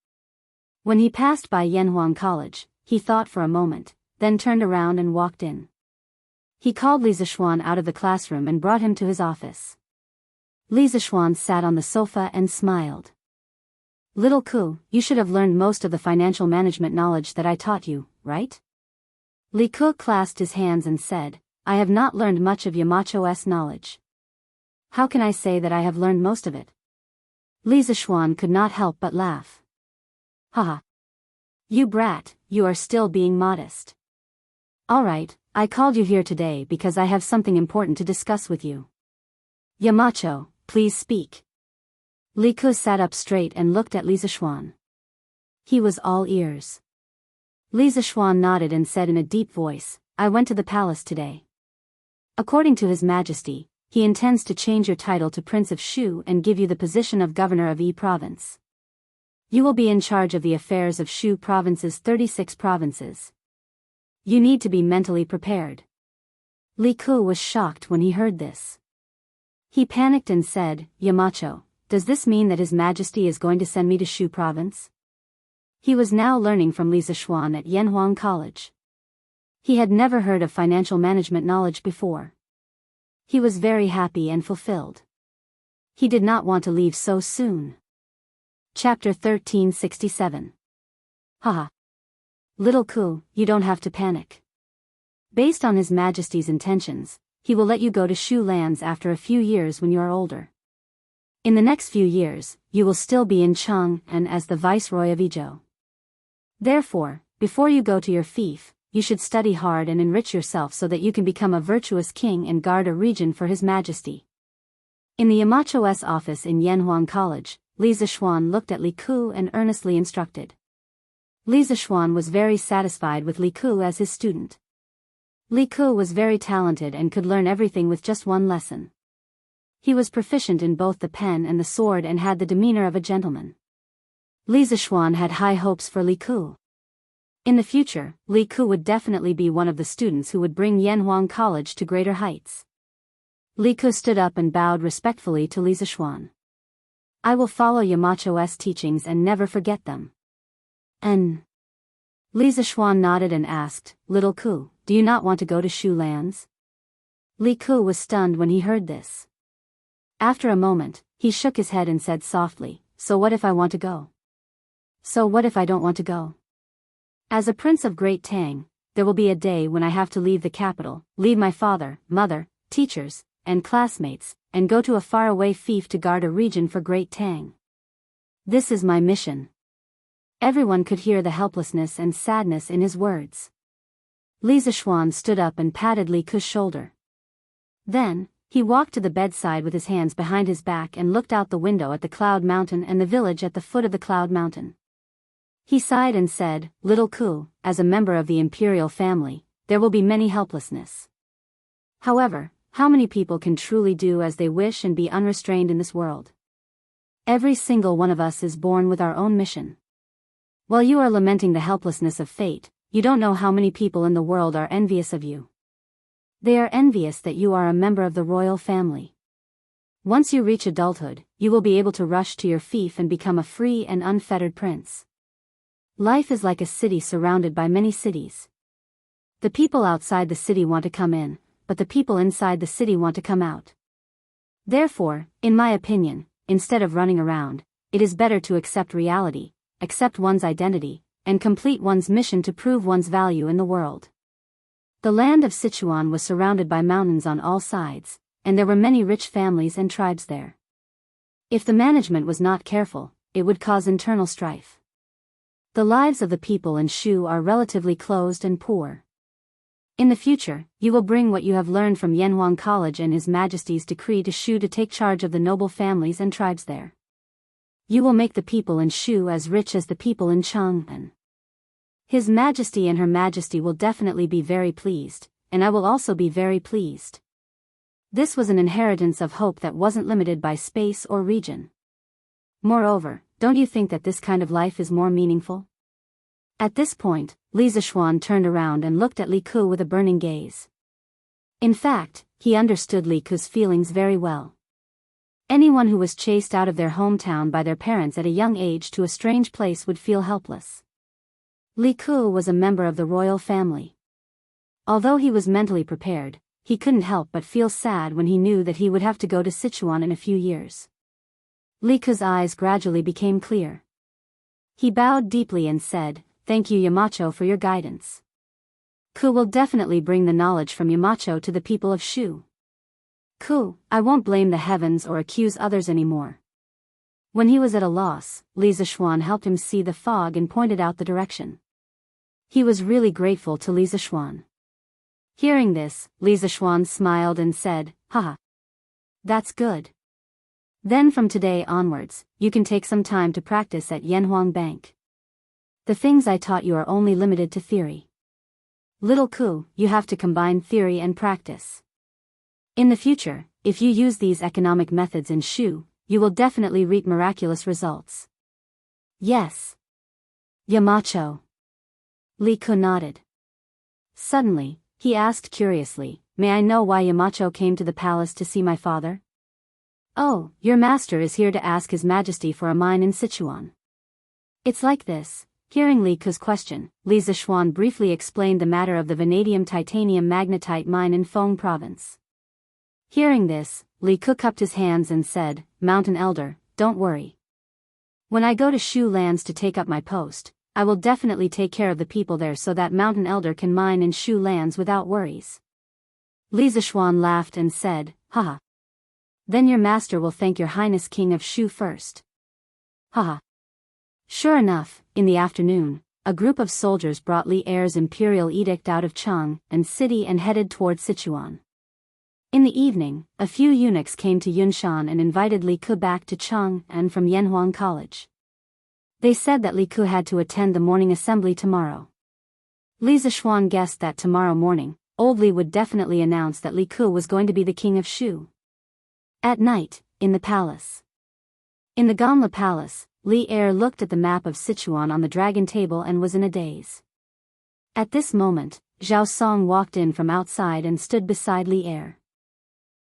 When he passed by Yanhuang College, he thought for a moment, then turned around and walked in. He called Li Zishuan out of the classroom and brought him to his office. Li Zishuan sat on the sofa and smiled. "Little Ku, you should have learned most of the financial management knowledge that I taught you, right?" Li Ku clasped his hands and said, "I have not learned much of Yamacho's knowledge. How can I say that I have learned most of it?" Li Zishuan could not help but laugh. "Haha. You brat, you are still being modest. All right, I called you here today because I have something important to discuss with you. Yamacho, please speak." Li Ke sat up straight and looked at Li Zishuan. He was all ears. Li Zishuan nodded and said in a deep voice, "I went to the palace today. According to His Majesty, he intends to change your title to Prince of Shu and give you the position of Governor of Yi Province. You will be in charge of the affairs of Shu Province's 36 provinces. You need to be mentally prepared." Li Ke was shocked when he heard this. He panicked and said, "Yamacho, does this mean that His Majesty is going to send me to Shu Province?" He was now learning from Li Zishuan at Yanhuang College. He had never heard of financial management knowledge before. He was very happy and fulfilled. He did not want to leave so soon. Chapter 1367. Haha. Little Ku, you don't have to panic. Based on His Majesty's intentions, he will let you go to Shu lands after a few years when you are older. In the next few years, you will still be in Chang and as the Viceroy of Izhou. Therefore, before you go to your fief, you should study hard and enrich yourself so that you can become a virtuous king and guard a region for His Majesty. In the Yamacho's office in Yanhuang College, Li Zishuan looked at Li Ke and earnestly instructed. Li Zishuan was very satisfied with Li Ke as his student. Li Ke was very talented and could learn everything with just one lesson. He was proficient in both the pen and the sword and had the demeanor of a gentleman. Li Zishuan had high hopes for Li Ke. In the future, Li Ku would definitely be one of the students who would bring Yanhuang College to greater heights. Li Ku stood up and bowed respectfully to Li Zishuan. I will follow Yamacho's teachings and never forget them. And Li Zishuan nodded and asked, Little Ku, do you not want to go to Shu lands? Li Ku was stunned when he heard this. After a moment, he shook his head and said softly, so what if I want to go? So what if I don't want to go? As a prince of Great Tang, there will be a day when I have to leave the capital, leave my father, mother, teachers, and classmates, and go to a faraway fief to guard a region for Great Tang. This is my mission. Everyone could hear the helplessness and sadness in his words. Li Zishuan stood up and patted Li Ku's shoulder. Then, he walked to the bedside with his hands behind his back and looked out the window at the Cloud Mountain and the village at the foot of the Cloud Mountain. He sighed and said, Little Ku, as a member of the imperial family, there will be many helplessness. However, how many people can truly do as they wish and be unrestrained in this world? Every single one of us is born with our own mission. While you are lamenting the helplessness of fate, you don't know how many people in the world are envious of you. They are envious that you are a member of the royal family. Once you reach adulthood, you will be able to rush to your fief and become a free and unfettered prince. Life is like a city surrounded by many cities. The people outside the city want to come in, but the people inside the city want to come out. Therefore, in my opinion, instead of running around, it is better to accept reality, accept one's identity, and complete one's mission to prove one's value in the world. The land of Sichuan was surrounded by mountains on all sides, and there were many rich families and tribes there. If the management was not careful, it would cause internal strife. The lives of the people in Shu are relatively closed and poor. In the future, you will bring what you have learned from Yanhuang College and His Majesty's decree to Shu to take charge of the noble families and tribes there. You will make the people in Shu as rich as the people in Chang'an. His Majesty and Her Majesty will definitely be very pleased, and I will also be very pleased. This was an inheritance of hope that wasn't limited by space or region. Moreover, don't you think that this kind of life is more meaningful? At this point, Li Zishuan turned around and looked at Li Ku with a burning gaze. In fact, he understood Li Ku's feelings very well. Anyone who was chased out of their hometown by their parents at a young age to a strange place would feel helpless. Li Ku was a member of the royal family. Although he was mentally prepared, he couldn't help but feel sad when he knew that he would have to go to Sichuan in a few years. Li Ku's eyes gradually became clear. He bowed deeply and said, Thank you Yamacho for your guidance. Ku will definitely bring the knowledge from Yamacho to the people of Shu. Ku, I won't blame the heavens or accuse others anymore. When he was at a loss, Li Zishuan helped him see the fog and pointed out the direction. He was really grateful to Li Zishuan. Hearing this, Li Zishuan smiled and said, Haha. That's good. Then from today onwards, you can take some time to practice at Yanhuang Bank. The things I taught you are only limited to theory. Little Ku, you have to combine theory and practice. In the future, if you use these economic methods in Shu, you will definitely reap miraculous results. Yes. Yamacho. Li Ku nodded. Suddenly, he asked curiously, May I know why Yamacho came to the palace to see my father? Oh, your master is here to ask His Majesty for a mine in Sichuan. It's like this. Hearing Li Ku's question, Li Zishuan briefly explained the matter of the vanadium titanium magnetite mine in Feng province. Hearing this, Li Ku cupped his hands and said, Mountain Elder, don't worry. When I go to Shu lands to take up my post, I will definitely take care of the people there so that Mountain Elder can mine in Shu lands without worries. Li Zishuan laughed and said, Haha. Then your master will thank your Highness King of Shu first. Haha. Sure enough, in the afternoon, a group of soldiers brought Li Er's imperial edict out of Chang'an city and headed toward Sichuan. In the evening, a few eunuchs came to Yunshan and invited Li Ku back to Chang'an from Yanhuang College. They said that Li Ku had to attend the morning assembly tomorrow. Li Zishuan guessed that tomorrow morning, old Li would definitely announce that Li Ku was going to be the king of Shu. At night, in the palace. In the Ganla Palace, Li Er looked at the map of Sichuan on the dragon table and was in a daze. At this moment, Zhao Song walked in from outside and stood beside Li Er.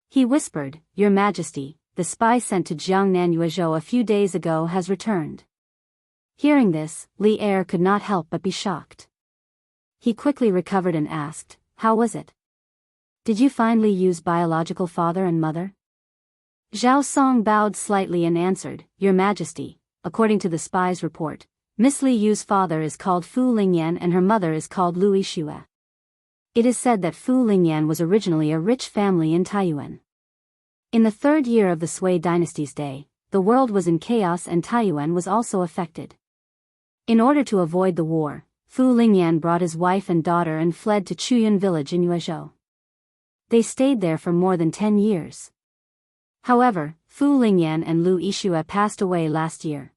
He whispered, "Your Majesty, the spy sent to Jiangnan Yuezhou a few days ago has returned." Hearing this, Li Er could not help but be shocked. He quickly recovered and asked, "How was it? Did you find Li Yu's biological father and mother?" Zhao Song bowed slightly and answered, "Your Majesty, according to the spy's report, Miss Li Yu's father is called Fu Lingyan and her mother is called Lu Yixue. It is said that Fu Lingyan was originally a rich family in Taiyuan. In the third year of the Sui dynasty's day, the world was in chaos and Taiyuan was also affected. In order to avoid the war, Fu Lingyan brought his wife and daughter and fled to Chuyun village in Yuezhou. They stayed there for more than 10 years. However, Fu Lingyan and Lu Yixue passed away last year.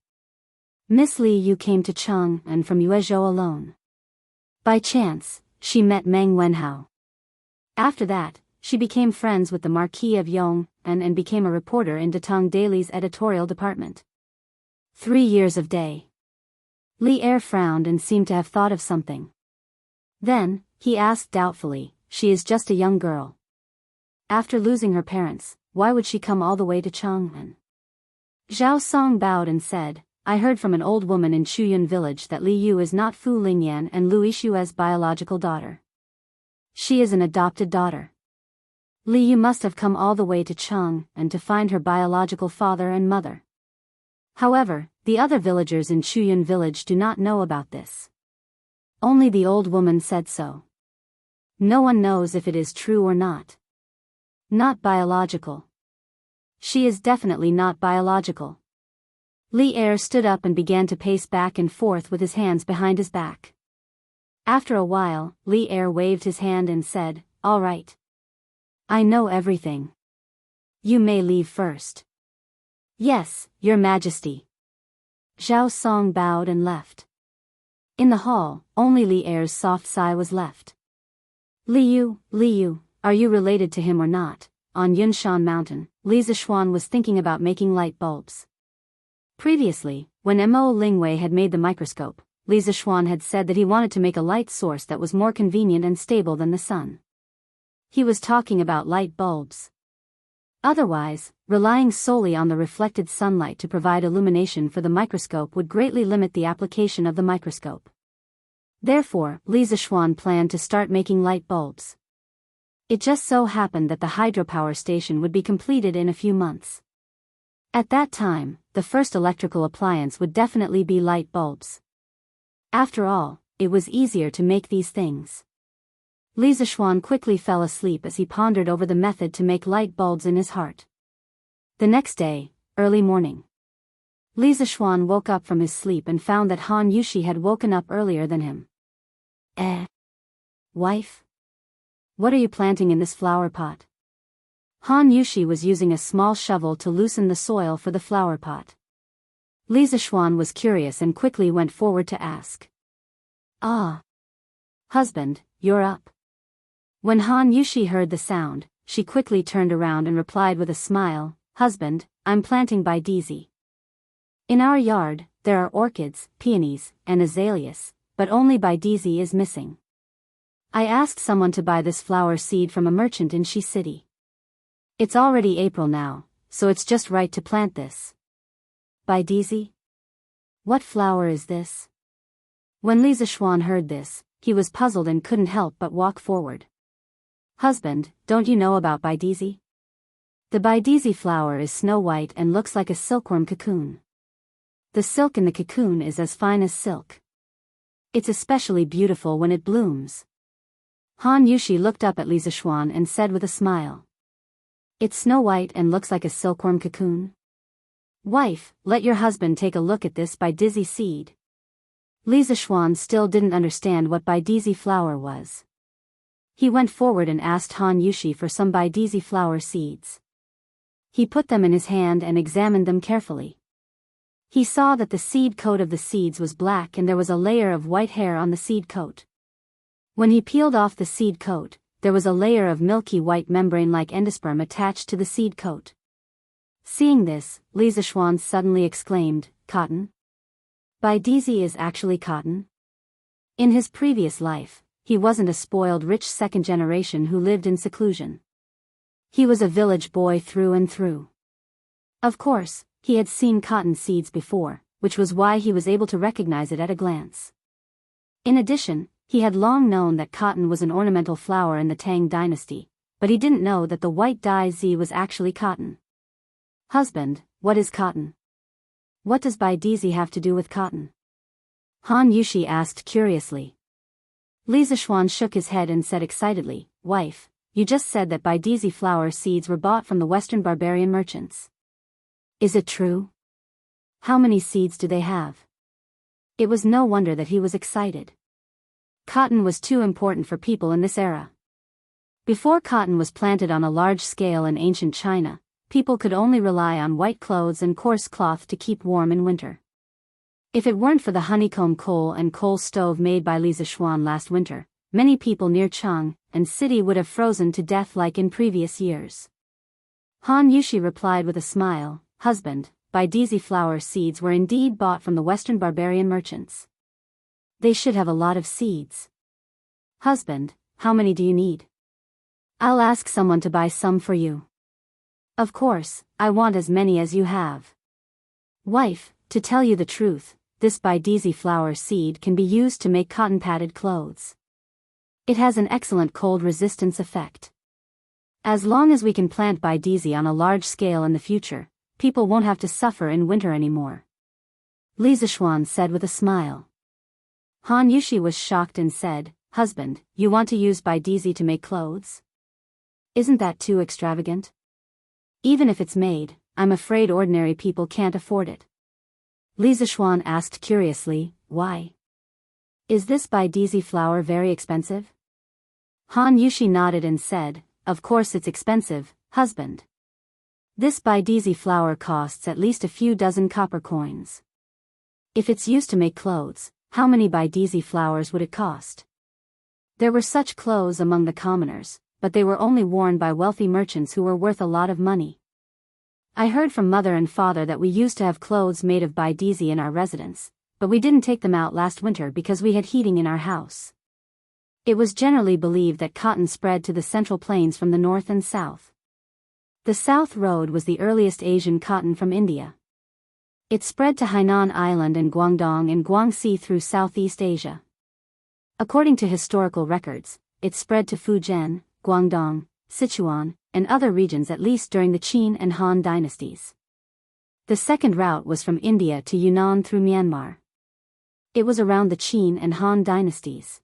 Miss Li Yu came to Chang'an from Yuezhou alone. By chance, she met Meng Wenhao. After that, she became friends with the Marquis of Yong and became a reporter in Datong Daily's editorial department. 3 years of day. Li Er frowned and seemed to have thought of something. Then, he asked doubtfully, "She is just a young girl. After losing her parents, why would she come all the way to Chang'an?" Zhao Song bowed and said, "I heard from an old woman in Chuyun village that Li Yu is not Fu Lingyan and Lu Yixue's biological daughter. She is an adopted daughter. Li Yu must have come all the way to Chang'an to find her biological father and mother. However, the other villagers in Chuyun village do not know about this. Only the old woman said so. No one knows if it is true or not. Not biological. She is definitely not biological." Li Er stood up and began to pace back and forth with his hands behind his back. After a while, Li Er waved his hand and said, "All right. I know everything. You may leave first." "Yes, Your Majesty." Zhao Song bowed and left. In the hall, only Li Er's soft sigh was left. Li Yu, are you related to him or not?" On Yunshan Mountain, Li Zixuan was thinking about making light bulbs. Previously, when Mo Lingwei had made the microscope, Li Zixuan had said that he wanted to make a light source that was more convenient and stable than the sun. He was talking about light bulbs. Otherwise, relying solely on the reflected sunlight to provide illumination for the microscope would greatly limit the application of the microscope. Therefore, Li Zixuan planned to start making light bulbs. It just so happened that the hydropower station would be completed in a few months. At that time, the first electrical appliance would definitely be light bulbs. After all, it was easier to make these things. Li Zixuan quickly fell asleep as he pondered over the method to make light bulbs in his heart. The next day, early morning, Li Zixuan woke up from his sleep and found that Han Yushi had woken up earlier than him. Wife? What are you planting in this flower pot?" Han Yushi was using a small shovel to loosen the soil for the flower pot. Li Zixuan was curious and quickly went forward to ask. "Ah. Husband, you're up." When Han Yushi heard the sound, she quickly turned around and replied with a smile, "Husband, I'm planting Baidizi. In our yard, there are orchids, peonies, and azaleas, but only Baidizi is missing. I asked someone to buy this flower seed from a merchant in Shi City. It's already April now, so it's just right to plant this." "Baidizi? What flower is this?" When Li Zixuan heard this, he was puzzled and couldn't help but walk forward. "Husband, don't you know about Baidizi? The Baidizi flower is snow white and looks like a silkworm cocoon. The silk in the cocoon is as fine as silk. It's especially beautiful when it blooms." Han Yushi looked up at Li Zixuan and said with a smile, "It's snow white and looks like a silkworm cocoon? Wife, let your husband take a look at this Baidizi seed." Li Zixuan still didn't understand what Baidizi flower was. He went forward and asked Han Yushi for some Baidizi flower seeds. He put them in his hand and examined them carefully. He saw that the seed coat of the seeds was black and there was a layer of white hair on the seed coat. When he peeled off the seed coat, there was a layer of milky white membrane-like endosperm attached to the seed coat. Seeing this, Li Zixuan suddenly exclaimed, "Cotton? Baidizi is actually cotton?" In his previous life, he wasn't a spoiled rich second generation who lived in seclusion. He was a village boy through and through. Of course, he had seen cotton seeds before, which was why he was able to recognize it at a glance. In addition, he had long known that cotton was an ornamental flower in the Tang dynasty, but he didn't know that the white dye Z was actually cotton. Husband, what is cotton? What does Baidizi have to do with cotton? Han Yushi asked curiously. Li Zishuan shook his head and said excitedly, Wife, you just said that Baidizi flower seeds were bought from the Western barbarian merchants. Is it true? How many seeds do they have? It was no wonder that he was excited. Cotton was too important for people in this era. Before cotton was planted on a large scale in ancient China, people could only rely on white clothes and coarse cloth to keep warm in winter. If it weren't for the honeycomb coal and coal stove made by Li Zishuan last winter, many people near Chang and city would have frozen to death like in previous years. Han Yushi replied with a smile, Husband, Baidizi flower seeds were indeed bought from the Western barbarian merchants. They should have a lot of seeds. Husband, how many do you need? I'll ask someone to buy some for you. Of course, I want as many as you have. Wife, to tell you the truth, this Baidizi flower seed can be used to make cotton-padded clothes. It has an excellent cold resistance effect. As long as we can plant Baidizi on a large scale in the future, people won't have to suffer in winter anymore. Li Zishuan said with a smile. Han Yushi was shocked and said, Husband, you want to use Baidizi to make clothes? Isn't that too extravagant? Even if it's made, I'm afraid ordinary people can't afford it. Li Zishuan asked curiously, Why? Is this Baidizi flower very expensive? Han Yushi nodded and said, Of course it's expensive, husband. This Baidizi flower costs at least a few dozen copper coins. If it's used to make clothes, how many Baidizi flowers would it cost? There were such clothes among the commoners, but they were only worn by wealthy merchants who were worth a lot of money. I heard from mother and father that we used to have clothes made of Baidizi in our residence, but we didn't take them out last winter because we had heating in our house. It was generally believed that cotton spread to the Central Plains from the north and south. The South Road was the earliest Asian cotton from India. It spread to Hainan Island and Guangdong and Guangxi through Southeast Asia. According to historical records, it spread to Fujian, Guangdong, Sichuan, and other regions at least during the Qin and Han dynasties. The second route was from India to Yunnan through Myanmar. It was around the Qin and Han dynasties.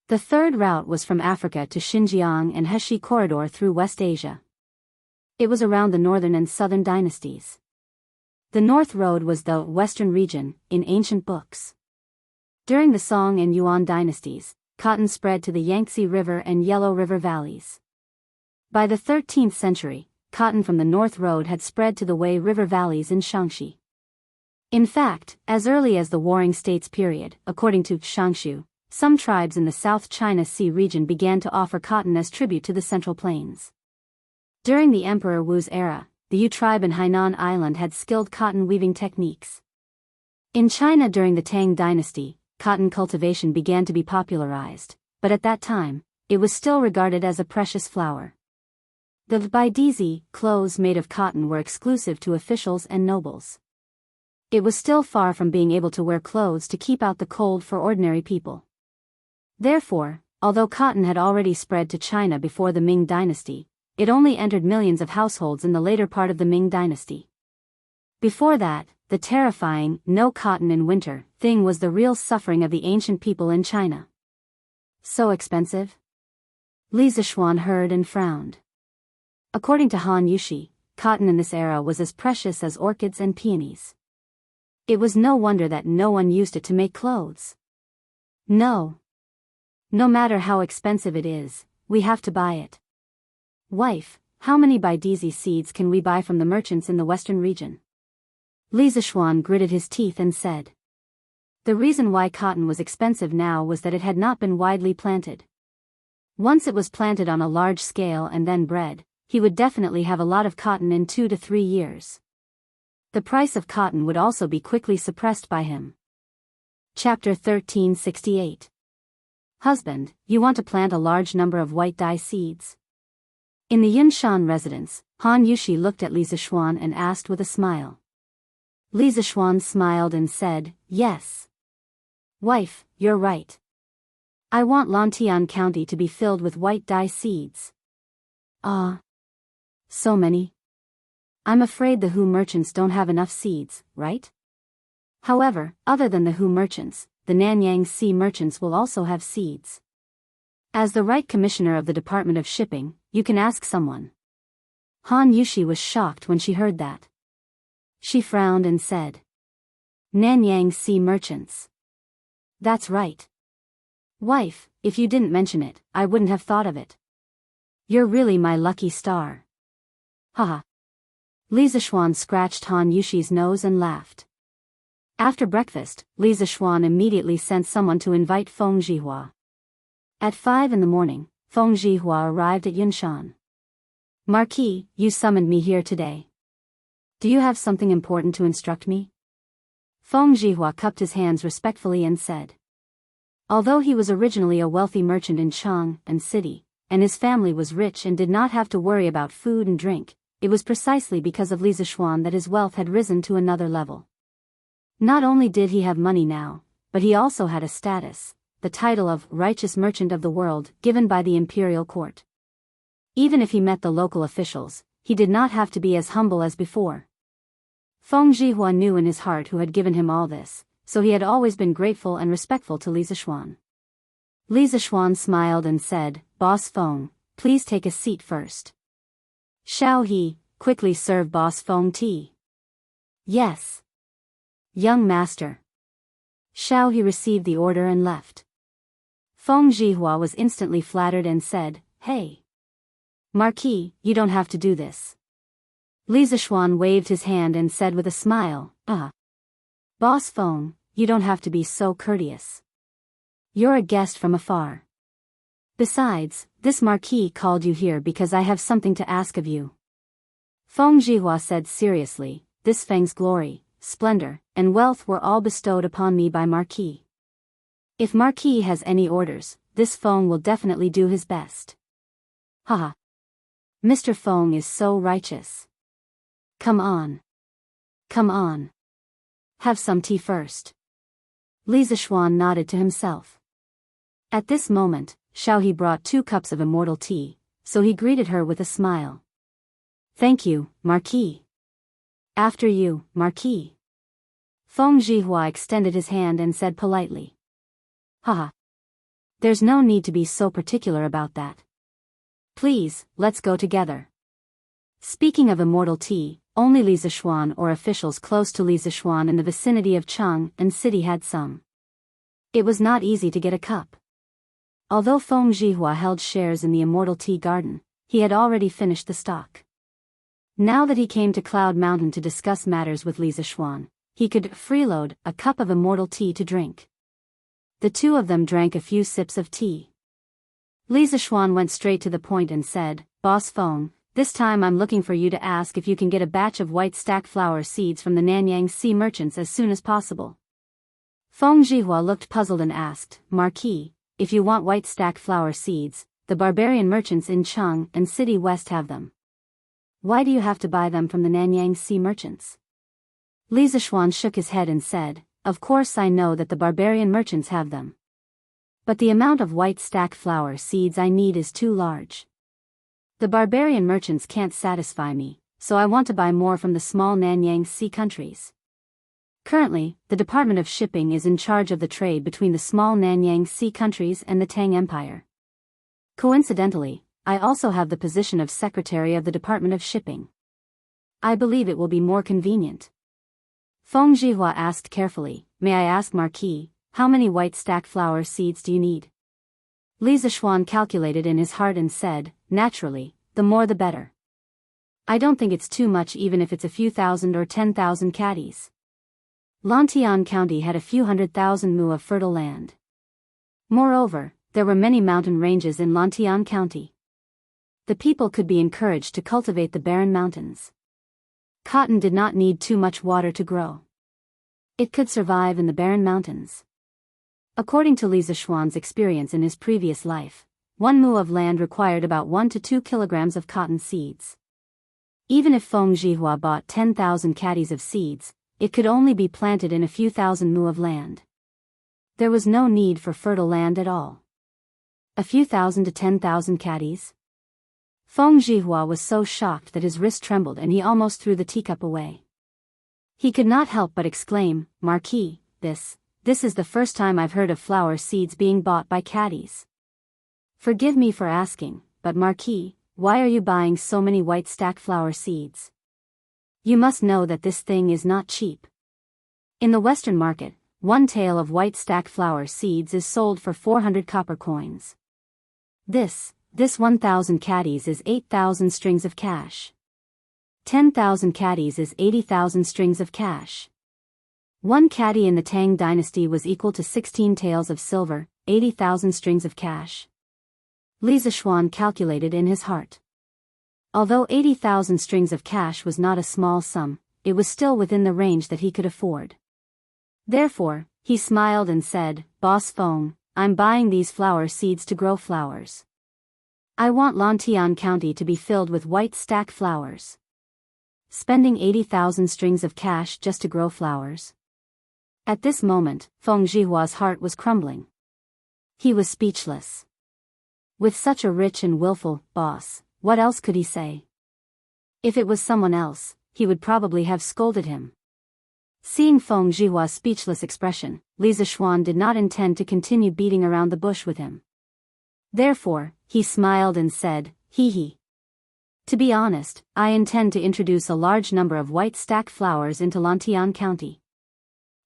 The third route was from Africa to Xinjiang and Heshi corridor through West Asia. It was around the northern and southern dynasties. The North Road was the Western region in ancient books. During the Song and Yuan dynasties, cotton spread to the Yangtze River and Yellow River valleys. By the 13th century, cotton from the North Road had spread to the Wei River valleys in Shaanxi. In fact, as early as the Warring States period, according to Shangshu, some tribes in the South China Sea region began to offer cotton as tribute to the Central Plains. During the Emperor Wu's era, the Yu tribe in Hainan Island had skilled cotton weaving techniques. In China during the Tang dynasty, cotton cultivation began to be popularized, but at that time, it was still regarded as a precious flower. The Baidizi clothes made of cotton were exclusive to officials and nobles. It was still far from being able to wear clothes to keep out the cold for ordinary people. Therefore, although cotton had already spread to China before the Ming dynasty, it only entered millions of households in the later part of the Ming dynasty. Before that, the terrifying "no cotton in winter" thing was the real suffering of the ancient people in China. So expensive? Li Zishuan heard and frowned. According to Han Yushi, cotton in this era was as precious as orchids and peonies. It was no wonder that no one used it to make clothes. No. No matter how expensive it is, we have to buy it. Wife, how many Baidizi seeds can we buy from the merchants in the western region? Li Zishuan gritted his teeth and said. The reason why cotton was expensive now was that it had not been widely planted. Once it was planted on a large scale and then bred, he would definitely have a lot of cotton in 2 to 3 years. The price of cotton would also be quickly suppressed by him. Chapter 1368. Husband, you want to plant a large number of white dye seeds. In the Yunshan residence, Han Yushi looked at Li Zishuan and asked with a smile. Li Zishuan smiled and said, yes. Wife, you're right. I want Lantian County to be filled with white dye seeds. Ah. So many. I'm afraid the Hu merchants don't have enough seeds, right? However, other than the Hu merchants, the Nanyang Sea merchants will also have seeds. As the right commissioner of the Department of Shipping, you can ask someone. Han Yushi was shocked when she heard that. She frowned and said, Nanyang Sea merchants. That's right. Wife, if you didn't mention it, I wouldn't have thought of it. You're really my lucky star. Haha. Li Zishuan scratched Han Yushi's nose and laughed. After breakfast, Li Zishuan immediately sent someone to invite Feng Zhihua. At 5 in the morning, Feng Zhihua arrived at Yunshan. Marquis, you summoned me here today. Do you have something important to instruct me? Feng Zhihua cupped his hands respectfully and said. Although he was originally a wealthy merchant in Chang and City, and his family was rich and did not have to worry about food and drink, it was precisely because of Li Zishuan that his wealth had risen to another level. Not only did he have money now, but he also had a status, the title of righteous merchant of the world given by the imperial court. Even if he met the local officials, he did not have to be as humble as before. Feng Zhihua knew in his heart who had given him all this, so he had always been grateful and respectful to Li Zishuan. Li Zishuan smiled and said, Boss Feng, please take a seat first. Shao He, quickly serve Boss Feng tea. Yes. Young master. Shao He received the order and left. Feng Zhihua was instantly flattered and said, Hey. Marquis, you don't have to do this. Li Zishuan waved his hand and said with a smile, Boss Feng, you don't have to be so courteous. You're a guest from afar. Besides, this Marquis called you here because I have something to ask of you. Feng Zhihua said seriously, this Feng's glory, splendor, and wealth were all bestowed upon me by Marquis. If Marquis has any orders, this Feng will definitely do his best. Haha. Mr. Feng is so righteous. Come on. Come on. Have some tea first. Li Zishuan nodded to himself. At this moment, Shao He brought 2 cups of immortal tea, so he greeted her with a smile. Thank you, Marquis. After you, Marquis. Feng Zhihua extended his hand and said politely. Haha. There's no need to be so particular about that. Please, let's go together. Speaking of immortal tea, only Li Zishuan or officials close to Li Zishuan in the vicinity of Chang and City had some. It was not easy to get a cup. Although Feng Zhihua held shares in the immortal tea garden, he had already finished the stock. Now that he came to Cloud Mountain to discuss matters with Li Zishuan, he could freeload a cup of immortal tea to drink. The two of them drank a few sips of tea. Li Zishuan went straight to the point and said, Boss Feng, this time I'm looking for you to ask if you can get a batch of white stack flower seeds from the Nanyang Sea merchants as soon as possible. Feng Zhihua looked puzzled and asked, Marquis, if you want white stack flower seeds, the barbarian merchants in Chang and City West have them. Why do you have to buy them from the Nanyang Sea merchants? Li Zishuan shook his head and said, Of course I know that the barbarian merchants have them. But the amount of white stack flower seeds I need is too large. The barbarian merchants can't satisfy me, so I want to buy more from the small Nanyang Sea countries. Currently, the Department of Shipping is in charge of the trade between the small Nanyang Sea countries and the Tang Empire. Coincidentally, I also have the position of Secretary of the Department of Shipping. I believe it will be more convenient. Feng Zhihua asked carefully, May I ask Marquis, how many white stack flower seeds do you need? Li Zishuan calculated in his heart and said, Naturally, the more the better. I don't think it's too much even if it's a few thousand or 10,000 caddies. Lantian County had a few 100,000 mu of fertile land. Moreover, there were many mountain ranges in Lantian County. The people could be encouraged to cultivate the barren mountains. Cotton did not need too much water to grow. It could survive in the barren mountains. According to Li Zishuan's experience in his previous life, 1 mu of land required about 1 to 2 kilograms of cotton seeds. Even if Feng Zhihua bought 10,000 caddies of seeds, it could only be planted in a few thousand mu of land. There was no need for fertile land at all. A few thousand to 10,000 caddies? Feng Zhihua was so shocked that his wrist trembled and he almost threw the teacup away. He could not help but exclaim, "Marquis, this is the first time I've heard of flower seeds being bought by caddies. Forgive me for asking, but Marquis, why are you buying so many white stack flower seeds? You must know that this thing is not cheap. In the Western market, 1 tael of white stack flower seeds is sold for 400 copper coins. This 1,000 caddies is 8,000 strings of cash. 10,000 caddies is 80,000 strings of cash. 1 caddy in the Tang dynasty was equal to 16 taels of silver, 80,000 strings of cash." Li Zishuan calculated in his heart. Although 80,000 strings of cash was not a small sum, it was still within the range that he could afford. Therefore, he smiled and said, "Boss Feng, I'm buying these flower seeds to grow flowers. I want Lantian County to be filled with white stack flowers." Spending 80,000 strings of cash just to grow flowers. At this moment, Feng Zhihua's heart was crumbling. He was speechless. With such a rich and willful boss, what else could he say? If it was someone else, he would probably have scolded him. Seeing Feng Zhihua's speechless expression, Li Zishuan did not intend to continue beating around the bush with him. Therefore, he smiled and said, "Hee hee. To be honest, I intend to introduce a large number of white stack flowers into Lantian County.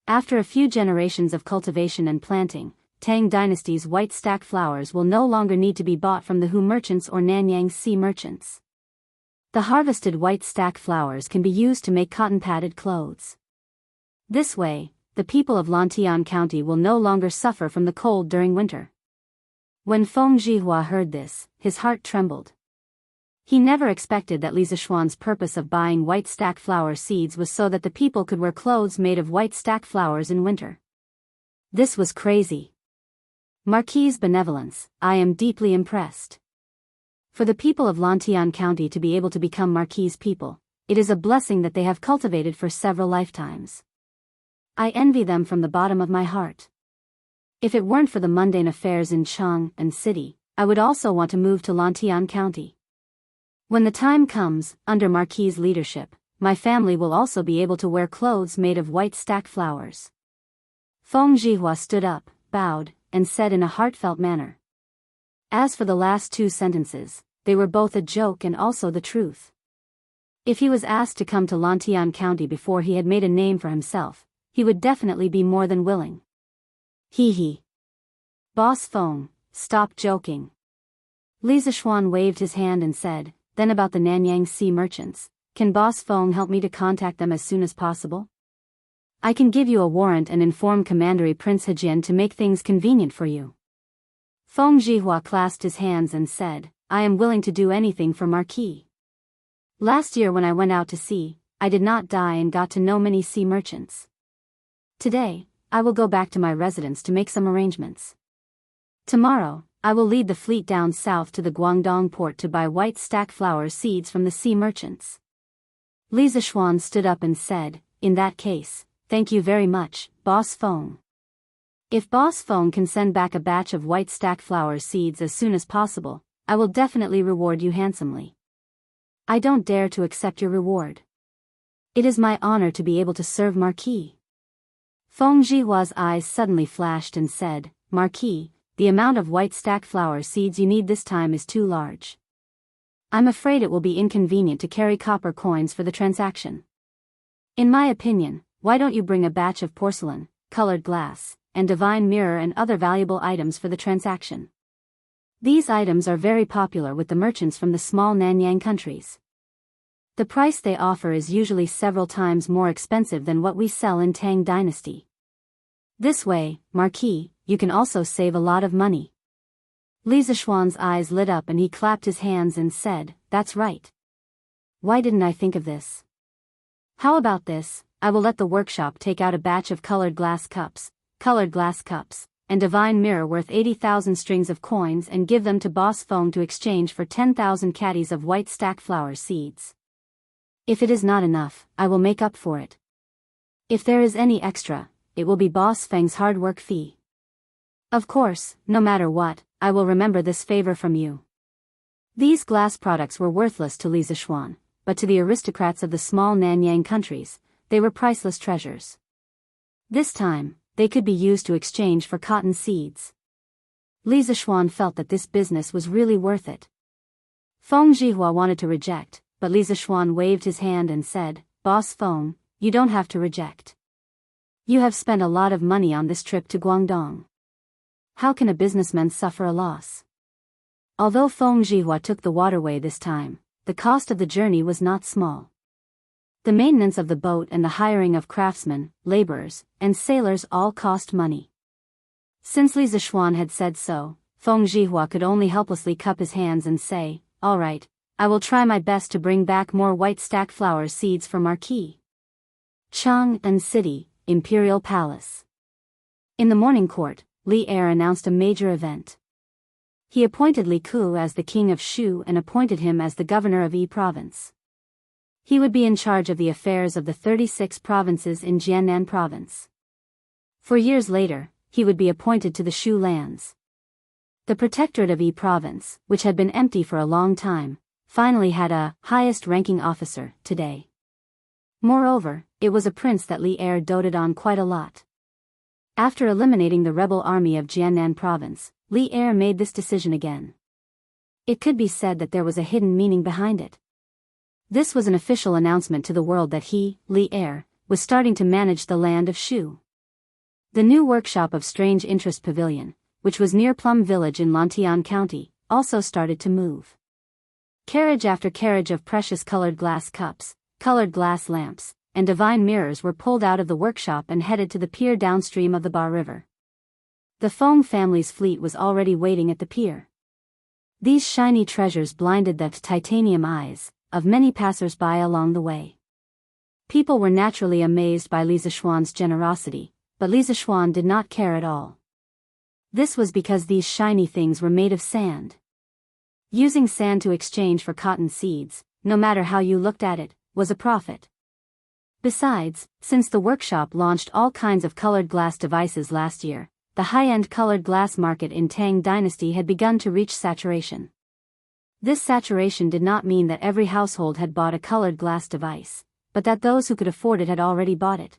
After a few generations of cultivation and planting, Tang Dynasty's white stack flowers will no longer need to be bought from the Hu merchants or Nanyang Sea merchants. The harvested white stack flowers can be used to make cotton-padded clothes. This way, the people of Lantian County will no longer suffer from the cold during winter." When Feng Zhihua heard this, his heart trembled. He never expected that Li Zishuan's purpose of buying white stack flower seeds was so that the people could wear clothes made of white stack flowers in winter. This was crazy. Marquis' benevolence, I am deeply impressed. For the people of Lantian County to be able to become Marquis' people, it is a blessing that they have cultivated for several lifetimes. I envy them from the bottom of my heart. If it weren't for the mundane affairs in Chang and city, I would also want to move to Lantian County. When the time comes, under Marquis' leadership, my family will also be able to wear clothes made of white stack flowers." Feng Zhihua stood up, bowed, and said in a heartfelt manner. As for the last 2 sentences, they were both a joke and also the truth. If he was asked to come to Lantian County before he had made a name for himself, he would definitely be more than willing. "Hee hee. Boss Feng, stop joking." Li Zishuan waved his hand and said, "Then about the Nanyang Sea merchants, can Boss Feng help me to contact them as soon as possible? I can give you a warrant and inform Commandery Prince Hejian to make things convenient for you." Feng Zhihua clasped his hands and said, "I am willing to do anything for Marquis. Last year when I went out to sea, I did not die and got to know many sea merchants. Today, I will go back to my residence to make some arrangements. Tomorrow, I will lead the fleet down south to the Guangdong port to buy white stack flower seeds from the sea merchants." Li Zishuan stood up and said, "In that case, thank you very much, Boss Feng. If Boss Feng can send back a batch of white stack flower seeds as soon as possible, I will definitely reward you handsomely. I don't dare to accept your reward. It is my honor to be able to serve Marquis." Feng Zhihua's eyes suddenly flashed and said, "Marquis, the amount of white stack flower seeds you need this time is too large. I'm afraid it will be inconvenient to carry copper coins for the transaction. In my opinion, why don't you bring a batch of porcelain, colored glass, and divine mirror and other valuable items for the transaction? These items are very popular with the merchants from the small Nanyang countries. The price they offer is usually several times more expensive than what we sell in Tang Dynasty. This way, Marquis, you can also save a lot of money." Li Zishuan's eyes lit up and he clapped his hands and said, "That's right. Why didn't I think of this? How about this? I will let the workshop take out a batch of colored glass cups, and divine mirror worth 80,000 strings of coins and give them to Boss Feng to exchange for 10,000 caddies of white stack flower seeds. If it is not enough, I will make up for it. If there is any extra, it will be Boss Feng's hard work fee. Of course, no matter what, I will remember this favor from you. These glass products were worthless to Li Zishuan, but to the aristocrats of the small Nanyang countries, they were priceless treasures. This time, they could be used to exchange for cotton seeds. Li Zishuan felt that this business was really worth it. Feng Zhihua wanted to reject, but Li Zishuan waved his hand and said, Boss Feng, you don't have to reject. You have spent a lot of money on this trip to Guangdong. How can a businessman suffer a loss? Although Feng Zhihua took the waterway this time, the cost of the journey was not small. The maintenance of the boat and the hiring of craftsmen, laborers, and sailors all cost money. Since Li Zishuan had said so, Feng Zhihua could only helplessly cup his hands and say, all right, I will try my best to bring back more white stack flower seeds for Marquis. Chang'an City, Imperial Palace. In the morning court, Li Er announced a major event. He appointed Li Ku as the king of Shu and appointed him as the governor of Yi province. He would be in charge of the affairs of the 36 provinces in Jiannan province. 4 years later, he would be appointed to the Shu lands. The protectorate of Yi province, which had been empty for a long time, finally had a highest-ranking officer today. Moreover, it was a prince that Li Er doted on quite a lot. After eliminating the rebel army of Jiannan province, Li Er made this decision again. It could be said that there was a hidden meaning behind it. This was an official announcement to the world that he, Li Er, was starting to manage the land of Shu. The new workshop of Strange Interest Pavilion, which was near Plum Village in Lantian County, also started to move. Carriage after carriage of precious colored glass cups, colored glass lamps, and divine mirrors were pulled out of the workshop and headed to the pier downstream of the Ba River. The Feng family's fleet was already waiting at the pier. These shiny treasures blinded the titanium eyes of many passers-by along the way. People were naturally amazed by Li Zishuan's generosity, but Li Zishuan did not care at all. This was because these shiny things were made of sand. Using sand to exchange for cotton seeds, no matter how you looked at it, was a profit. Besides, since the workshop launched all kinds of colored glass devices last year, the high-end colored glass market in Tang Dynasty had begun to reach saturation. This saturation did not mean that every household had bought a colored glass device, but that those who could afford it had already bought it.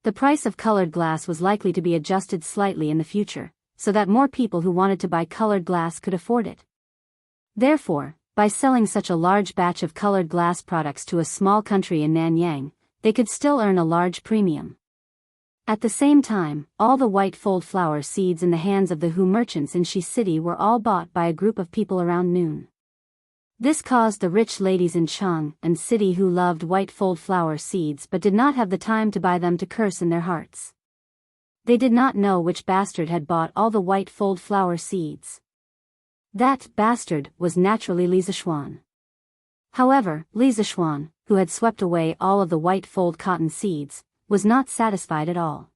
The price of colored glass was likely to be adjusted slightly in the future, so that more people who wanted to buy colored glass could afford it. Therefore, by selling such a large batch of colored glass products to a small country in Nanyang, they could still earn a large premium. At the same time, all the white fold flower seeds in the hands of the Hu merchants in Shi City were all bought by a group of people around noon. This caused the rich ladies in Chang'an City who loved white fold flower seeds but did not have the time to buy them to curse in their hearts. They did not know which bastard had bought all the white fold flower seeds. That bastard was naturally Li Zishuan. However, Li Zishuan, who had swept away all of the white fold cotton seeds, was not satisfied at all.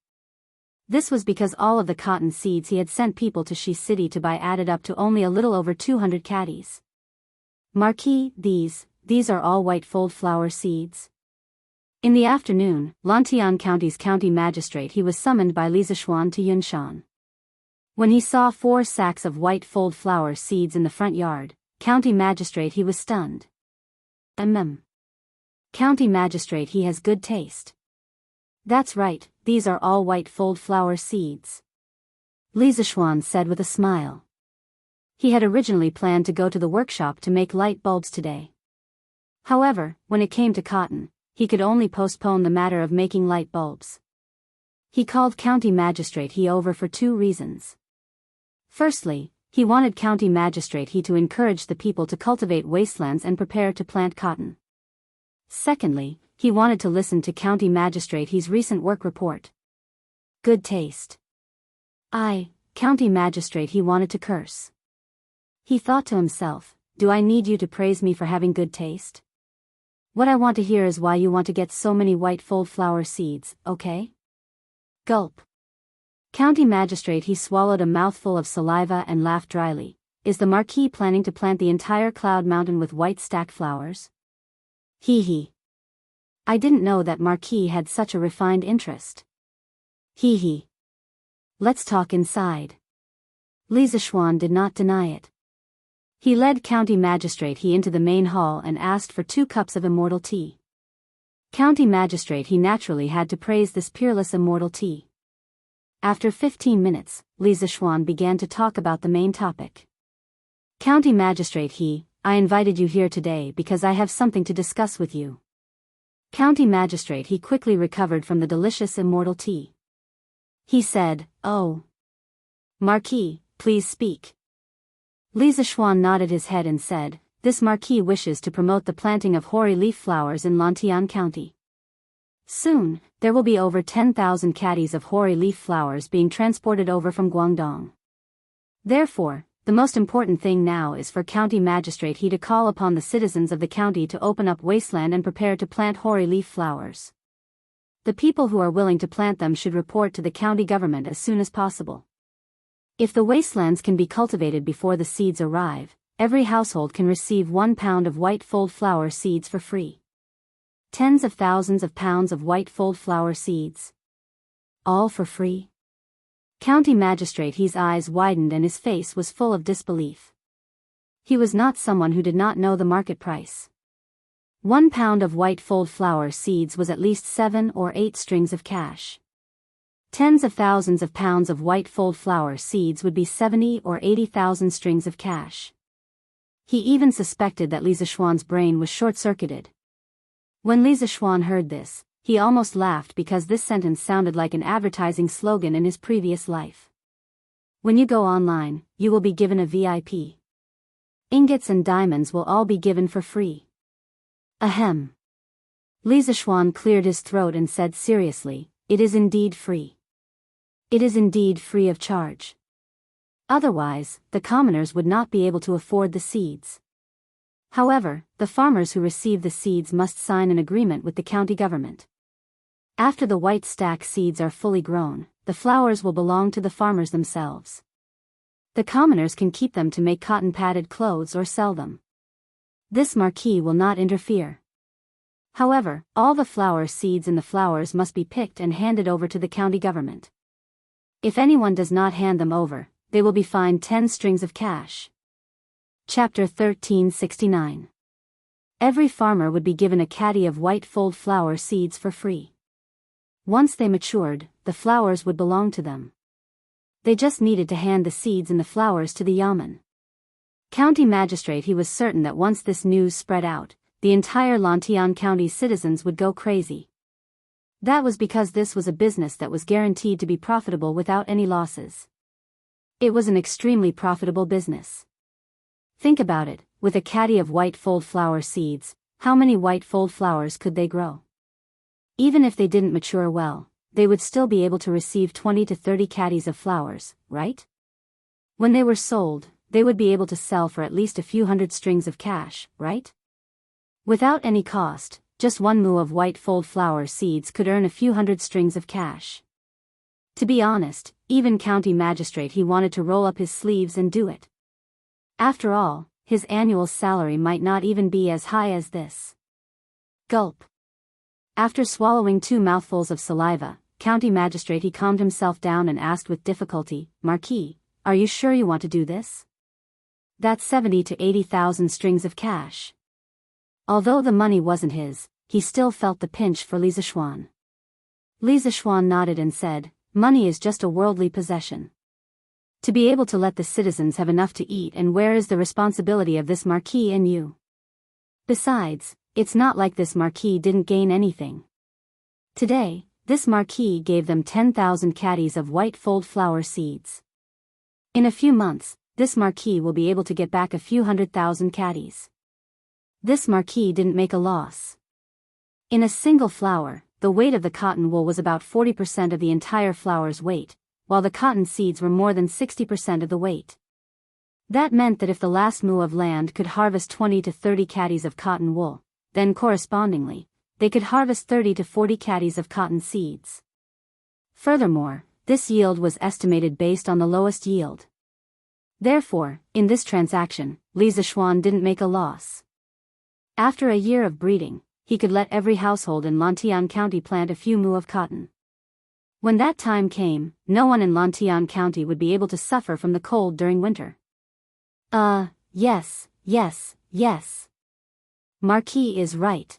This was because all of the cotton seeds he had sent people to Shi City to buy added up to only a little over 200 caddies. Marquis, these are all white fold flower seeds. In the afternoon, Lantian County's county magistrate he was summoned by Li Zishuan to Yunshan. When he saw 4 sacks of white fold flower seeds in the front yard, county magistrate he was stunned. County magistrate he has good taste. That's right, these are all white fold flower seeds. Li Zishuan said with a smile. He had originally planned to go to the workshop to make light bulbs today. However, when it came to cotton, he could only postpone the matter of making light bulbs. He called county magistrate he over for 2 reasons. Firstly, he wanted county magistrate he to encourage the people to cultivate wastelands and prepare to plant cotton. Secondly, he wanted to listen to county magistrate he's recent work report. Good taste. County magistrate he wanted to curse. He thought to himself, do I need you to praise me for having good taste? What I want to hear is why you want to get so many white fold flower seeds, okay? Gulp. County magistrate, he swallowed a mouthful of saliva and laughed dryly. Is the Marquis planning to plant the entire cloud mountain with white stack flowers? Hee hee. I didn't know that Marquis had such a refined interest. Hee hee. Let's talk inside. Li Zishuan did not deny it. He led County Magistrate He into the main hall and asked for 2 cups of immortal tea. County Magistrate He naturally had to praise this peerless immortal tea. After 15 minutes, Li Zishuan began to talk about the main topic. County Magistrate He, I invited you here today because I have something to discuss with you. County Magistrate He quickly recovered from the delicious immortal tea. He said, "Oh, Marquis, please speak." Li Zishuan nodded his head and said, "This Marquis wishes to promote the planting of hoary leaf flowers in Lantian County. Soon, there will be over 10,000 caddies of hoary leaf flowers being transported over from Guangdong. Therefore, the most important thing now is for County Magistrate He to call upon the citizens of the county to open up wasteland and prepare to plant hoary leaf flowers. The people who are willing to plant them should report to the county government as soon as possible. If the wastelands can be cultivated before the seeds arrive, every household can receive 1 pound of white fold flower seeds for free. Tens of thousands of pounds of white fold flower seeds. All for free?" County Magistrate He's eyes widened and his face was full of disbelief. He was not someone who did not know the market price. 1 pound of white fold flower seeds was at least 7 or 8 strings of cash. Tens of thousands of pounds of white fold flower seeds would be 70 or 80,000 strings of cash. He even suspected that Li Zishuan's brain was short-circuited. When Li Zishuan heard this, he almost laughed because this sentence sounded like an advertising slogan in his previous life. When you go online, you will be given a VIP. Ingots and diamonds will all be given for free. Ahem. Li Zishuan cleared his throat and said seriously, "It is indeed free. It is indeed free of charge. Otherwise, the commoners would not be able to afford the seeds. However, the farmers who receive the seeds must sign an agreement with the county government. After the white stack seeds are fully grown, the flowers will belong to the farmers themselves. The commoners can keep them to make cotton-padded clothes or sell them. This Marquis will not interfere. However, all the flower seeds in the flowers must be picked and handed over to the county government. If anyone does not hand them over, they will be fined 10 strings of cash." Chapter 1369. Every farmer would be given a caddy of white fold flower seeds for free. Once they matured, the flowers would belong to them. They just needed to hand the seeds and the flowers to the yamen. County Magistrate He was certain that once this news spread out, the entire Lantian County citizens would go crazy. That was because this was a business that was guaranteed to be profitable without any losses. It was an extremely profitable business. Think about it, with a caddy of white fold flower seeds, how many white fold flowers could they grow? Even if they didn't mature well, they would still be able to receive 20 to 30 caddies of flowers, right? When they were sold, they would be able to sell for at least a few hundred strings of cash, right? Without any cost, just 1 mu of white fold flower seeds could earn a few hundred strings of cash. To be honest, even County Magistrate He wanted to roll up his sleeves and do it. After all, his annual salary might not even be as high as this. Gulp. After swallowing 2 mouthfuls of saliva, County Magistrate He calmed himself down and asked with difficulty, "Marquis, are you sure you want to do this? That's 70 to 80,000 strings of cash." Although the money wasn't his, he still felt the pinch for Li Zishuan. Li Zishuan nodded and said, "Money is just a worldly possession. To be able to let the citizens have enough to eat, and where is the responsibility of this Marquis and you? Besides, it's not like this Marquis didn't gain anything. Today, this Marquis gave them 10,000 caddies of white fold flower seeds. In a few months, this Marquis will be able to get back a few 100,000 caddies. This Marquis didn't make a loss. In a single flower, the weight of the cotton wool was about 40% of the entire flower's weight, while the cotton seeds were more than 60% of the weight. That meant that if the last mu of land could harvest 20 to 30 caddies of cotton wool, then correspondingly, they could harvest 30 to 40 caddies of cotton seeds. Furthermore, this yield was estimated based on the lowest yield. Therefore, in this transaction, Li Zishuan didn't make a loss. After a year of breeding, he could let every household in Lantian County plant a few mu of cotton. When that time came, no one in Lantian County would be able to suffer from the cold during winter. Yes. Marquis is right.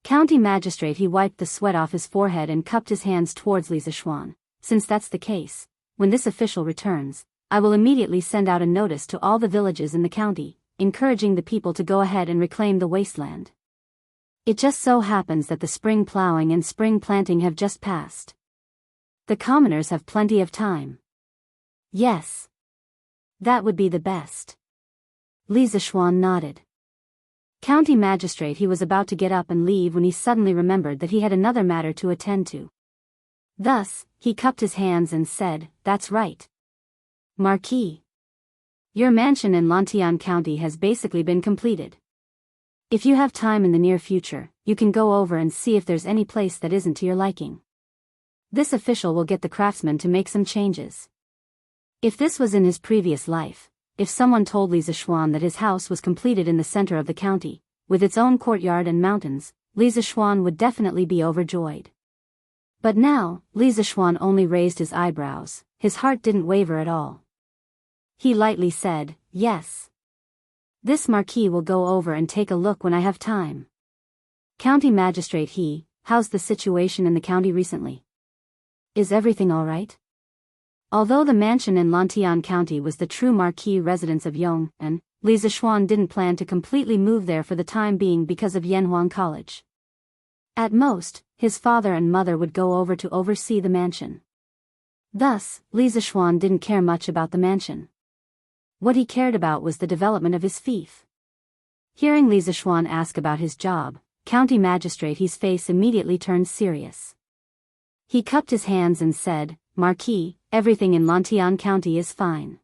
County magistrate, he wiped the sweat off his forehead and cupped his hands towards Li Zishuan. Since that's the case, when this official returns, I will immediately send out a notice to all the villages in the county, encouraging the people to go ahead and reclaim the wasteland. It just so happens that the spring plowing and spring planting have just passed. The commoners have plenty of time. Yes. That would be the best. Li Zishuan nodded. County magistrate, he was about to get up and leave when he suddenly remembered that he had another matter to attend to. Thus, he cupped his hands and said, "That's right. Marquis. Your mansion in Lantian County has basically been completed. If you have time in the near future, you can go over and see if there's any place that isn't to your liking. This official will get the craftsman to make some changes." If this was in his previous life, if someone told Li Zishuan that his house was completed in the center of the county, with its own courtyard and mountains, Li Zishuan would definitely be overjoyed. But now, Li Zishuan only raised his eyebrows, his heart didn't waver at all. He lightly said, "Yes. This Marquis will go over and take a look when I have time." County magistrate, how's the situation in the county recently? Is everything all right? Although the mansion in Lantian County was the true Marquis residence of Yong, and Li Zishuan didn't plan to completely move there for the time being because of Yanhuang College. At most, his father and mother would go over to oversee the mansion. Thus, Li Zishuan didn't care much about the mansion. What he cared about was the development of his fief. Hearing Li Zishuan ask about his job, county magistrate, his face immediately turned serious. He cupped his hands and said, "Marquis, everything in Lantian County is fine.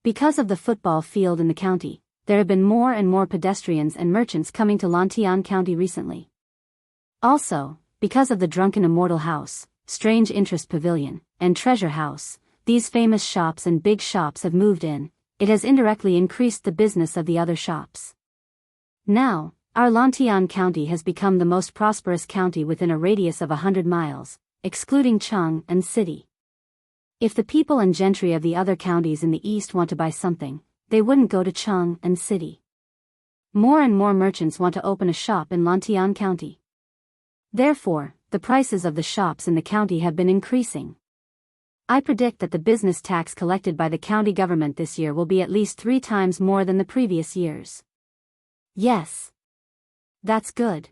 Because of the football field in the county, there have been more and more pedestrians and merchants coming to Lantian County recently. Also, because of the Drunken Immortal House, Strange Interest Pavilion, and Treasure House, these famous shops and big shops have moved in. It has indirectly increased the business of the other shops. Now, our Lantian County has become the most prosperous county within a radius of 100 miles, excluding Cheng and City. If the people and gentry of the other counties in the east want to buy something, they wouldn't go to Cheng and City. More and more merchants want to open a shop in Lantian County. Therefore, the prices of the shops in the county have been increasing. I predict that the business tax collected by the county government this year will be at least 3 times more than the previous years." "Yes. That's good."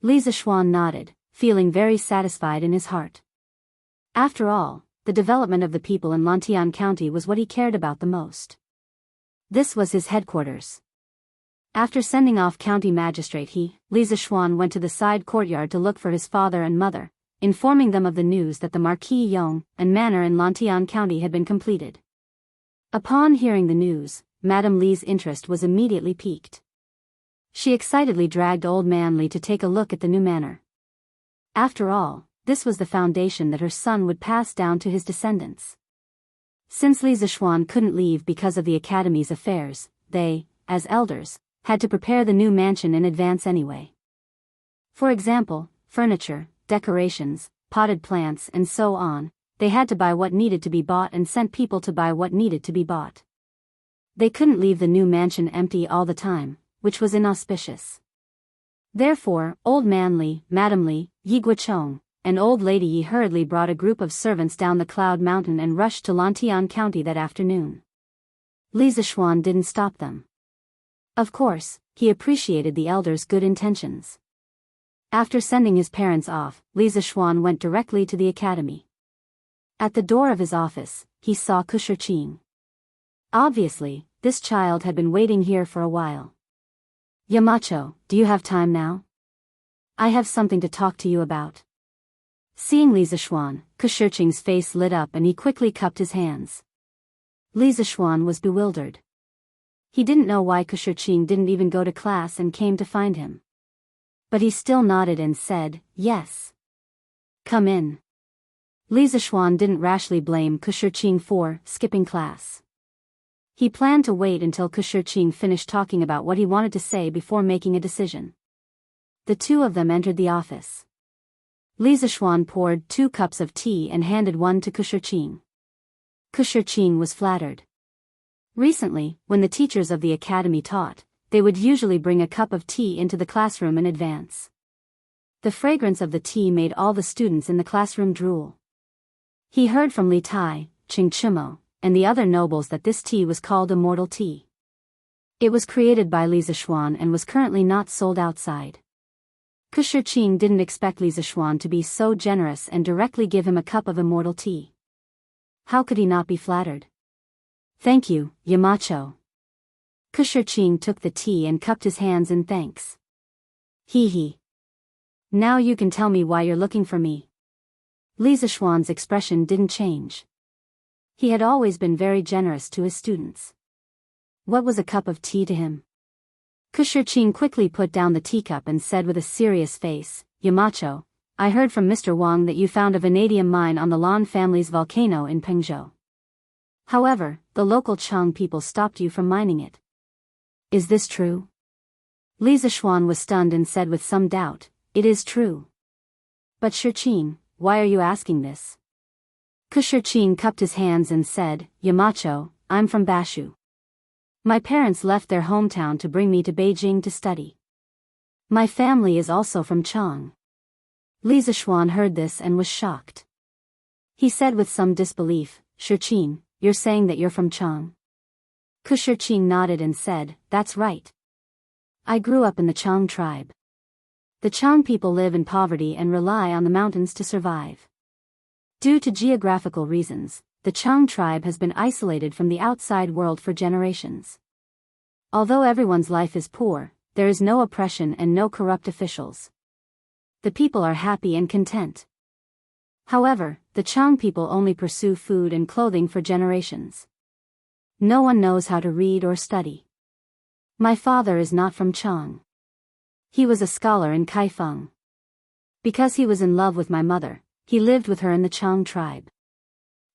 Li Zishuan nodded, feeling very satisfied in his heart. After all, the development of the people in Lantian County was what he cared about the most. This was his headquarters. After sending off county magistrate, Li Zishuan went to the side courtyard to look for his father and mother, informing them of the news that the Marquis Yong and Manor in Lantian County had been completed. Upon hearing the news, Madame Li's interest was immediately piqued. She excitedly dragged old man Li to take a look at the new manor. After all, this was the foundation that her son would pass down to his descendants. Since Li Zishuan couldn't leave because of the academy's affairs, they, as elders, had to prepare the new mansion in advance anyway. For example, furniture, decorations, potted plants and so on, they had to buy what needed to be bought and sent people to buy what needed to be bought. They couldn't leave the new mansion empty all the time, which was inauspicious. Therefore, old man Li, Madam Li, Yi Guochong, and old lady Yi hurriedly brought a group of servants down the Cloud Mountain and rushed to Lantian County that afternoon. Li Zishuan didn't stop them. Of course, he appreciated the elders' good intentions. After sending his parents off, Li Zishuan went directly to the academy. At the door of his office, he saw Kushirqing. Obviously, this child had been waiting here for a while. "Yamacho, do you have time now? I have something to talk to you about." Seeing Li Zishuan, Kushirqing's face lit up and he quickly cupped his hands. Li Zishuan was bewildered. He didn't know why Kushirqing didn't even go to class and came to find him. But he still nodded and said, "Yes. Come in." Li Zishuan didn't rashly blame Kushirqing for skipping class. He planned to wait until Kushirqing finished talking about what he wanted to say before making a decision. The two of them entered the office. Li Zishuan poured 2 cups of tea and handed one to Kushirqing. Kushirqing was flattered. Recently, when the teachers of the academy taught, they would usually bring a cup of tea into the classroom in advance. The fragrance of the tea made all the students in the classroom drool. He heard from Li Tai, Qing Chimo, and the other nobles that this tea was called immortal tea. It was created by Li Zishuan and was currently not sold outside. Kushirqing didn't expect Li Zishuan to be so generous and directly give him a cup of immortal tea. How could he not be flattered? Thank you, Yamacho. Kushirqing took the tea and cupped his hands in thanks. Hee. Now you can tell me why you're looking for me. Li Zishuan's expression didn't change. He had always been very generous to his students. What was a cup of tea to him? Kushirqing quickly put down the teacup and said with a serious face, Yamacho, I heard from Mr. Wang that you found a vanadium mine on the Lan family's volcano in Pengzhou. However, the local Chang people stopped you from mining it. Is this true? Li Zishuan was stunned and said with some doubt, It is true. But Shirqing, why are you asking this? Kushirqing cupped his hands and said, Yamacho, I'm from Bashu. My parents left their hometown to bring me to Beijing to study. My family is also from Chang. Li Zishuan heard this and was shocked. He said with some disbelief, Shirqing, you're saying that you're from Chang? Kushirqing nodded and said, That's right. I grew up in the Chang tribe. The Chang people live in poverty and rely on the mountains to survive. Due to geographical reasons, the Chang tribe has been isolated from the outside world for generations. Although everyone's life is poor, there is no oppression and no corrupt officials. The people are happy and content. However, the Chang people only pursue food and clothing for generations. No one knows how to read or study. My father is not from Chang. He was a scholar in Kaifeng. Because he was in love with my mother, he lived with her in the Chang tribe.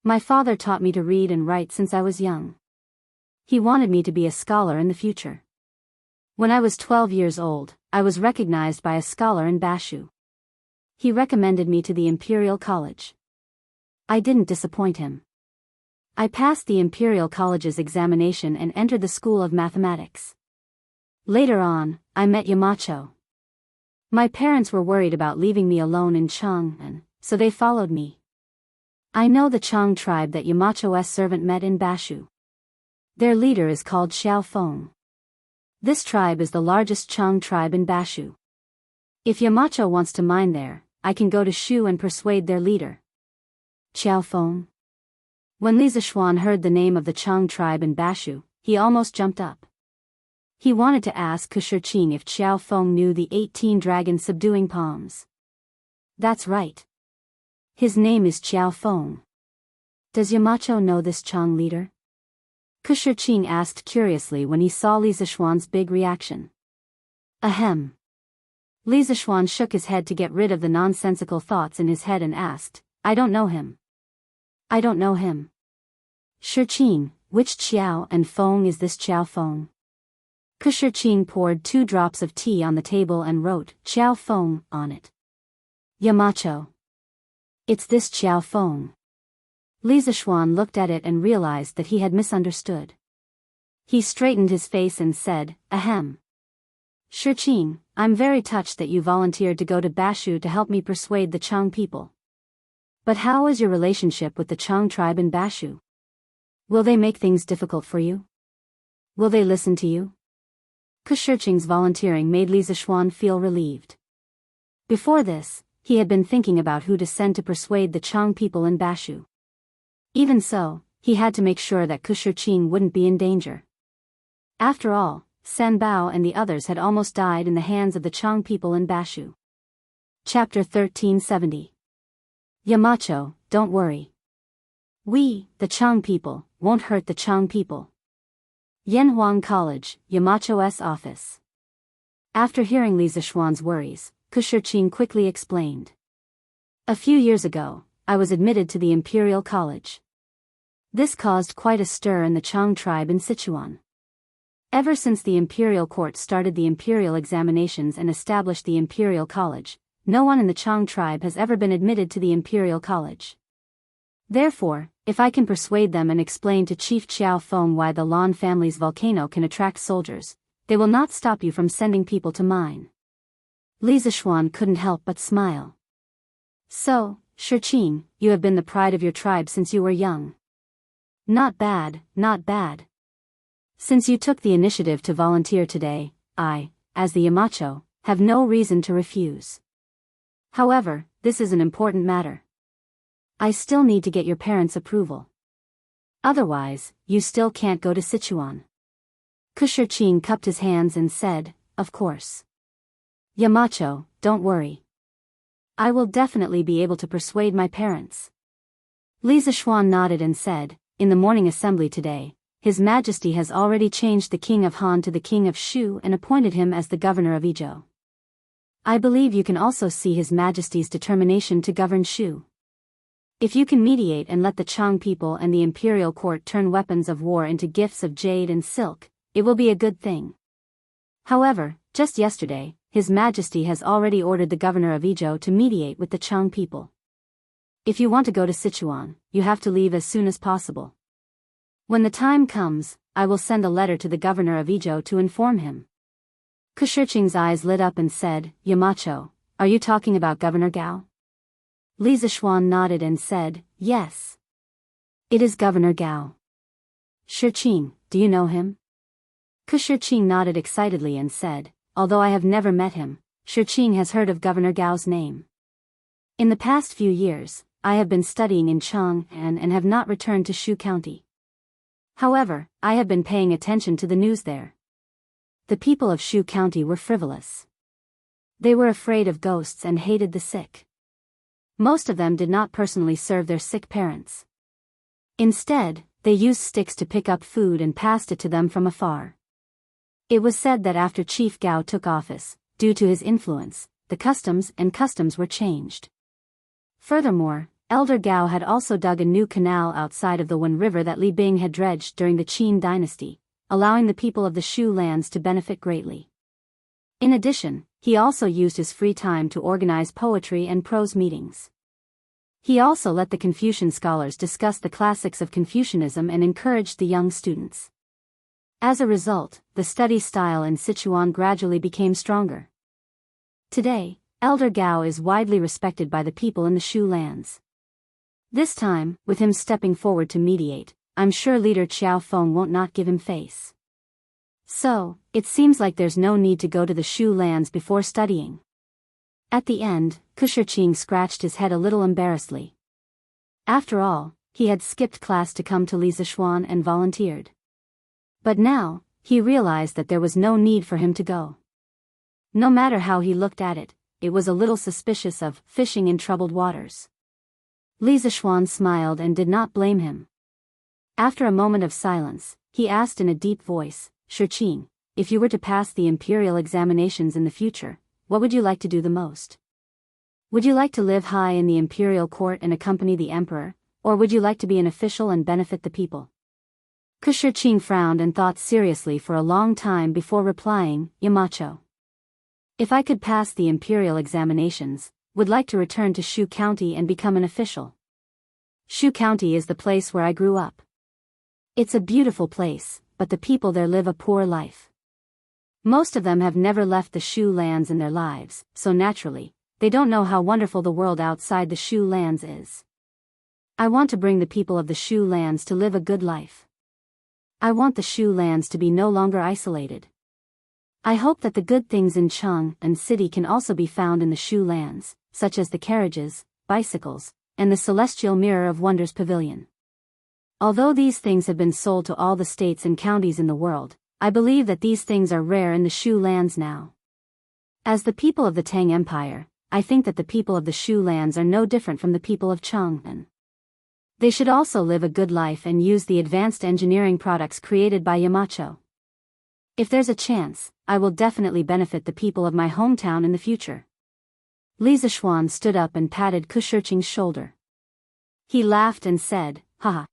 My father taught me to read and write since I was young. He wanted me to be a scholar in the future. When I was 12 years old, I was recognized by a scholar in Bashu. He recommended me to the Imperial College. I didn't disappoint him. I passed the Imperial College's examination and entered the School of Mathematics. Later on, I met Yamacho. My parents were worried about leaving me alone in Chang, and so they followed me. I know the Chang tribe that Yamacho's servant met in Bashu. Their leader is called Xiao Feng. This tribe is the largest Chang tribe in Bashu. If Yamacho wants to mine there, I can go to Shu and persuade their leader. Xiao Feng. When Li Zishuan heard the name of the Chang tribe in Bashu, he almost jumped up. He wanted to ask Kushirqing if Xiao Feng knew the 18 dragons subduing palms. That's right. His name is Xiao Feng. Does Yamacho know this Chang leader? Kushirqing asked curiously when he saw Li Zishuan's big reaction. Ahem. Li Zishuan shook his head to get rid of the nonsensical thoughts in his head and asked, I don't know him. I don't know him. Shirqing, which Xiao and Feng is this Xiao Feng? Kushirqing poured 2 drops of tea on the table and wrote, Xiao Feng, on it. Yamacho. It's this Xiao Feng. Li Zishuan looked at it and realized that he had misunderstood. He straightened his face and said, Ahem. Shirqing, I'm very touched that you volunteered to go to Bashu to help me persuade the Chang people. But how is your relationship with the Chang tribe in Bashu? Will they make things difficult for you? Will they listen to you? Kushirqing's volunteering made Li Zishuan feel relieved. Before this, he had been thinking about who to send to persuade the Chang people in Bashu. Even so, he had to make sure that Kushirqing wouldn't be in danger. After all, San Bao and the others had almost died in the hands of the Chang people in Bashu. Chapter 1370. Yamacho, don't worry. We, the Chang people, won't hurt the Chang people. Yanhuang College, Yamacho's office. After hearing Li Zishuan's worries, Kushirqing quickly explained. A few years ago, I was admitted to the Imperial College. This caused quite a stir in the Chang tribe in Sichuan. Ever since the Imperial Court started the imperial examinations and established the Imperial College, no one in the Chang tribe has ever been admitted to the Imperial College. Therefore, if I can persuade them and explain to Chief Chiao Feng why the Lan family's volcano can attract soldiers, they will not stop you from sending people to mine. Li Zishuan couldn't help but smile. So, Shiqing, you have been the pride of your tribe since you were young. Not bad, not bad. Since you took the initiative to volunteer today, I, as the Yamacho, have no reason to refuse. However, this is an important matter. I still need to get your parents' approval. Otherwise, you still can't go to Sichuan. Shiqing cupped his hands and said, of course. Yamacho, don't worry. I will definitely be able to persuade my parents. Li Zishuan nodded and said, in the morning assembly today, His Majesty has already changed the King of Han to the King of Shu and appointed him as the governor of Izhou. I believe you can also see His Majesty's determination to govern Shu. If you can mediate and let the Chang people and the imperial court turn weapons of war into gifts of jade and silk, it will be a good thing. However, just yesterday, His Majesty has already ordered the governor of Izhou to mediate with the Chang people. If you want to go to Sichuan, you have to leave as soon as possible. When the time comes, I will send a letter to the governor of Izhou to inform him. Shiqing's eyes lit up and said, Yamacho, are you talking about Governor Gao? Li Zishuan nodded and said, yes. It is Governor Gao. Shiqing, do you know him? Shiqing nodded excitedly and said, although I have never met him, Shiqing has heard of Governor Gao's name. In the past few years, I have been studying in Chang'an and have not returned to Shu County. However, I have been paying attention to the news there. The people of Shu County were frivolous. They were afraid of ghosts and hated the sick. Most of them did not personally serve their sick parents. Instead, they used sticks to pick up food and passed it to them from afar. It was said that after Chief Gao took office, due to his influence, the customs were changed. Furthermore, Elder Gao had also dug a new canal outside of the Wen River that Li Bing had dredged during the Qin dynasty, allowing the people of the Shu lands to benefit greatly. In addition, he also used his free time to organize poetry and prose meetings. He also let the Confucian scholars discuss the classics of Confucianism and encouraged the young students. As a result, the study style in Sichuan gradually became stronger. Today, Elder Gao is widely respected by the people in the Shu lands. This time, with him stepping forward to mediate, I'm sure leader Chiao Feng won't not give him face. So, it seems like there's no need to go to the Shu lands before studying. At the end, Shiqing scratched his head a little embarrassedly. After all, he had skipped class to come to Li Zishuan and volunteered. But now, he realized that there was no need for him to go. No matter how he looked at it, it was a little suspicious of fishing in troubled waters. Li Zishuan smiled and did not blame him. After a moment of silence, he asked in a deep voice, Shiqing, if you were to pass the imperial examinations in the future, what would you like to do the most? Would you like to live high in the imperial court and accompany the emperor, or would you like to be an official and benefit the people? Shiqing frowned and thought seriously for a long time before replying, Yamacho. If I could pass the imperial examinations, would like to return to Shu County and become an official. Shu County is the place where I grew up. It's a beautiful place, but the people there live a poor life. Most of them have never left the Shu lands in their lives, so naturally, they don't know how wonderful the world outside the Shu lands is. I want to bring the people of the Shu lands to live a good life. I want the Shu lands to be no longer isolated. I hope that the good things in Chang'an City can also be found in the Shu lands, such as the carriages, bicycles, and the Celestial Mirror of Wonders Pavilion. Although these things have been sold to all the states and counties in the world, I believe that these things are rare in the Shu lands now. As the people of the Tang Empire, I think that the people of the Shu lands are no different from the people of Chang'an. They should also live a good life and use the advanced engineering products created by Yamacho. If there's a chance, I will definitely benefit the people of my hometown in the future. Li Zishuan stood up and patted Shiqing's shoulder. He laughed and said, haha.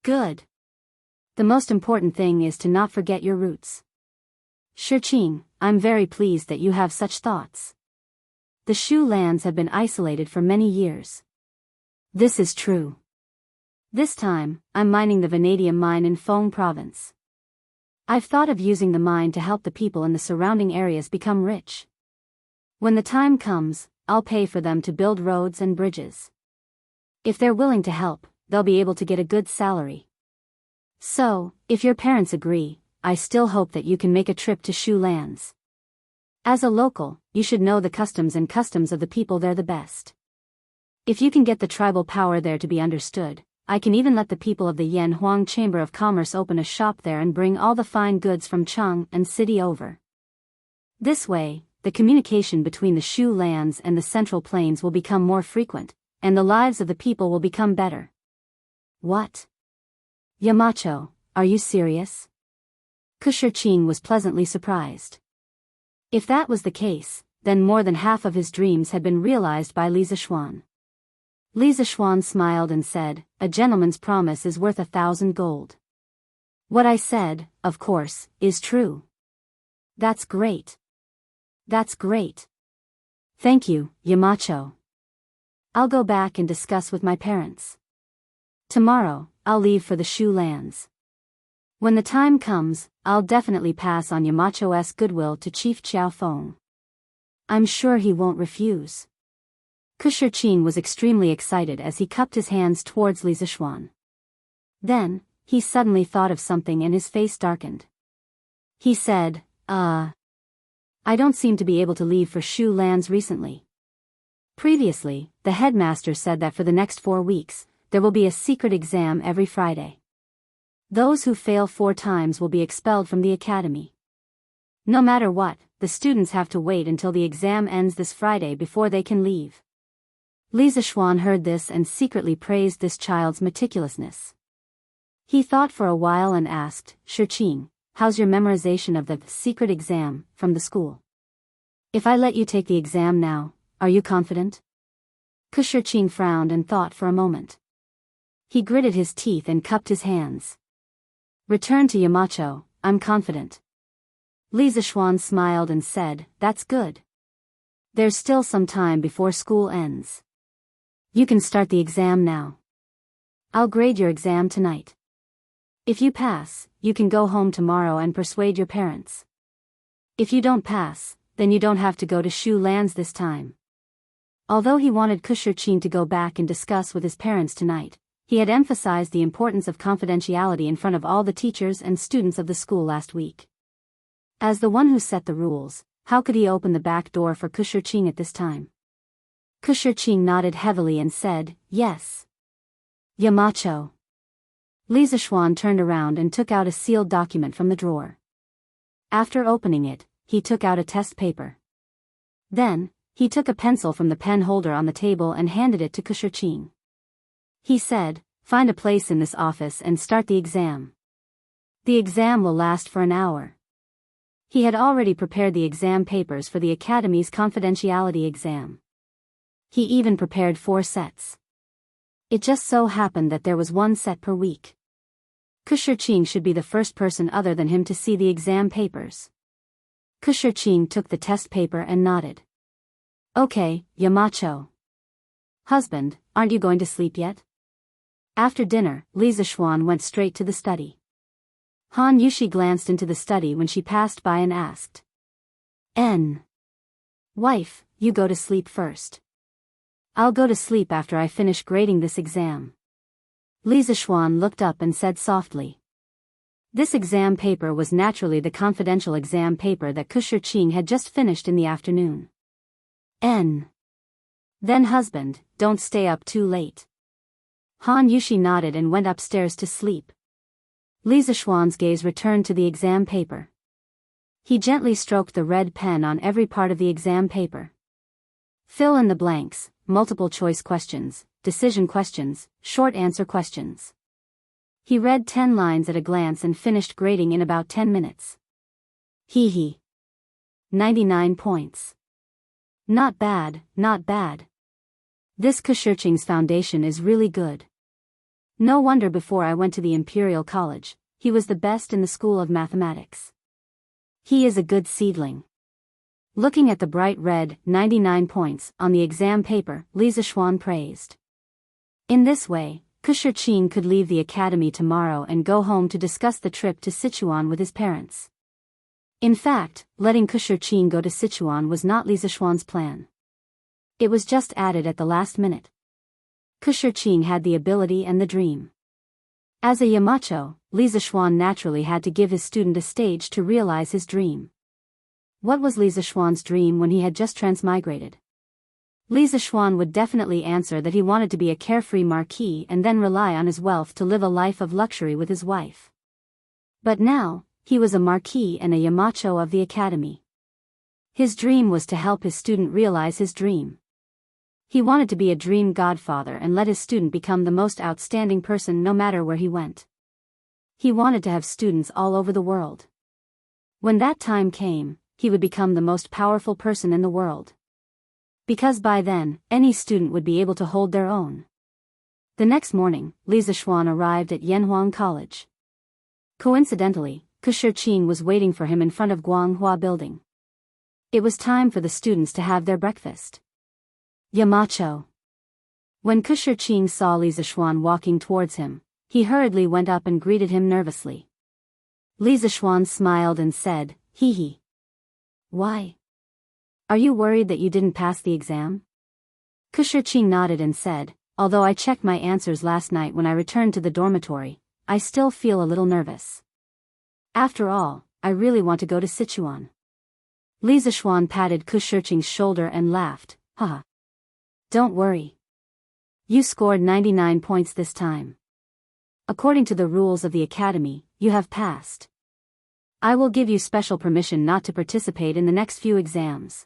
Good. The most important thing is to not forget your roots. Shurqing, I'm very pleased that you have such thoughts. The Shu lands have been isolated for many years. This is true. This time, I'm mining the vanadium mine in Feng province. I've thought of using the mine to help the people in the surrounding areas become rich. When the time comes, I'll pay for them to build roads and bridges. If they're willing to help, they'll be able to get a good salary. So, if your parents agree, I still hope that you can make a trip to Shu lands. As a local, you should know the customs of the people there the best. If you can get the tribal power there to be understood, I can even let the people of the Yanhuang Chamber of Commerce open a shop there and bring all the fine goods from Cheng and city over. This way, the communication between the Shu lands and the Central Plains will become more frequent, and the lives of the people will become better. What? Yamacho, are you serious? Shurqing was pleasantly surprised. If that was the case, then more than half of his dreams had been realized by Li Zishuan. Li Zishuan smiled and said, a gentleman's promise is worth 1,000 gold. What I said, of course, is true. That's great. That's great. Thank you, Yamacho. I'll go back and discuss with my parents. Tomorrow, I'll leave for the Shu lands. When the time comes, I'll definitely pass on Yamacho's goodwill to Chief Chiao Feng. I'm sure he won't refuse. Shurqing was extremely excited as he cupped his hands towards Li Zishuan. Then, he suddenly thought of something and his face darkened. He said, I don't seem to be able to leave for Shu lands recently. Previously, the headmaster said that for the next 4 weeks, there will be a secret exam every Friday. Those who fail 4 times will be expelled from the academy. No matter what, the students have to wait until the exam ends this Friday before they can leave. Li Zishuan heard this and secretly praised this child's meticulousness. He thought for a while and asked, Shurqing, how's your memorization of the secret exam from the school? If I let you take the exam now, are you confident? Shurqing frowned and thought for a moment. He gritted his teeth and cupped his hands. Return to Yamacho, I'm confident. Li Zishuan smiled and said, that's good. There's still some time before school ends. You can start the exam now. I'll grade your exam tonight. If you pass, you can go home tomorrow and persuade your parents. If you don't pass, then you don't have to go to Shu lands this time. Although he wanted Shurqing to go back and discuss with his parents tonight, he had emphasized the importance of confidentiality in front of all the teachers and students of the school last week. As the one who set the rules, how could he open the back door for Shurqing at this time? Shurqing nodded heavily and said, yes. Yamacho. Li Zishuan turned around and took out a sealed document from the drawer. After opening it, he took out a test paper. Then, he took a pencil from the pen holder on the table and handed it to Shurqing. He said, find a place in this office and start the exam. The exam will last for an hour. He had already prepared the exam papers for the Academy's confidentiality exam. He even prepared 4 sets. It just so happened that there was 1 set per week. Shurqing should be the first person other than him to see the exam papers. Shurqing took the test paper and nodded. Okay, Yamacho. Husband, aren't you going to sleep yet? After dinner, Li Zishuan went straight to the study. Han Yushi glanced into the study when she passed by and asked. Wife, you go to sleep first. I'll go to sleep after I finish grading this exam. Li Zishuan looked up and said softly. This exam paper was naturally the confidential exam paper that Shurqing had just finished in the afternoon. Then husband, don't stay up too late. Han Yushi nodded and went upstairs to sleep. Li Zishuan's gaze returned to the exam paper. He gently stroked the red pen on every part of the exam paper. Fill in the blanks, multiple choice questions, decision questions, short answer questions. He read 10 lines at a glance and finished grading in about 10 minutes. Hee hee. 99 points. Not bad, not bad. This Kushirching's foundation is really good. No wonder before I went to the Imperial College, he was the best in the school of mathematics. He is a good seedling. Looking at the bright red 99 points on the exam paper, Li Zishuan praised. In this way, Kushirching could leave the academy tomorrow and go home to discuss the trip to Sichuan with his parents. In fact, letting Kushirching go to Sichuan was not Li Zishuan's plan. It was just added at the last minute. Kushirching had the ability and the dream. As a Yamacho, Li Zishuan naturally had to give his student a stage to realize his dream. What was Li Zishuan's dream when he had just transmigrated? Li Zishuan would definitely answer that he wanted to be a carefree marquis and then rely on his wealth to live a life of luxury with his wife. But now, he was a marquis and a Yamacho of the academy. His dream was to help his student realize his dream. He wanted to be a dream godfather and let his student become the most outstanding person no matter where he went. He wanted to have students all over the world. When that time came, he would become the most powerful person in the world. Because by then, any student would be able to hold their own. The next morning, Li Zishuan arrived at Yanhuang College. Coincidentally, Kushirching was waiting for him in front of Guanghua Building. It was time for the students to have their breakfast. Yamacho. When Kushirching saw Li Zishuan walking towards him, he hurriedly went up and greeted him nervously. Li Zishuan smiled and said, "Hee hee. Why? Are you worried that you didn't pass the exam?" Kushirching nodded and said, "Although I checked my answers last night when I returned to the dormitory, I still feel a little nervous. After all, I really want to go to Sichuan." Li Zishuan patted Kushirching's shoulder and laughed, "Haha. Don't worry. You scored 99 points this time. According to the rules of the academy, you have passed. I will give you special permission not to participate in the next few exams.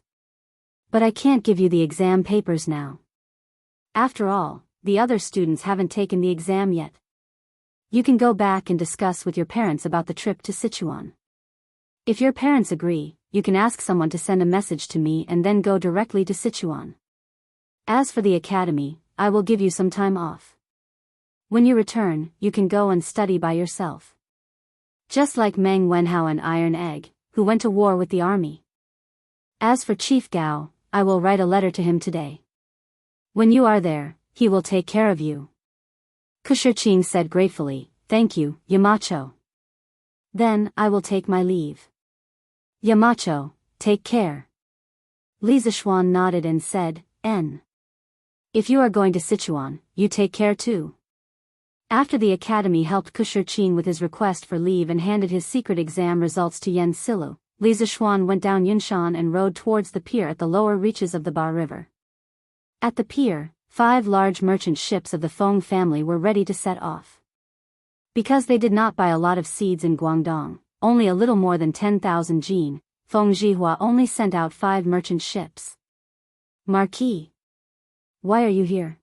But I can't give you the exam papers now. After all, the other students haven't taken the exam yet. You can go back and discuss with your parents about the trip to Sichuan. If your parents agree, you can ask someone to send a message to me and then go directly to Sichuan. As for the academy, I will give you some time off. When you return, you can go and study by yourself. Just like Meng Wenhao and Iron Egg, who went to war with the army. As for Chief Gao, I will write a letter to him today. When you are there, he will take care of you." Kushirching said gratefully, "Thank you, Yamacho. Then, I will take my leave." "Yamacho, take care." Li Zishuan nodded and said, "N. If you are going to Sichuan, you take care too." After the academy helped Kushirching with his request for leave and handed his secret exam results to Yen Silu, Li Zishuan went down Yunshan and rowed towards the pier at the lower reaches of the Ba River. At the pier, 5 large merchant ships of the Feng family were ready to set off. Because they did not buy a lot of seeds in Guangdong, only a little more than 10,000 jin, Feng Zhihua only sent out 5 merchant ships. "Marquis. Why are you here?"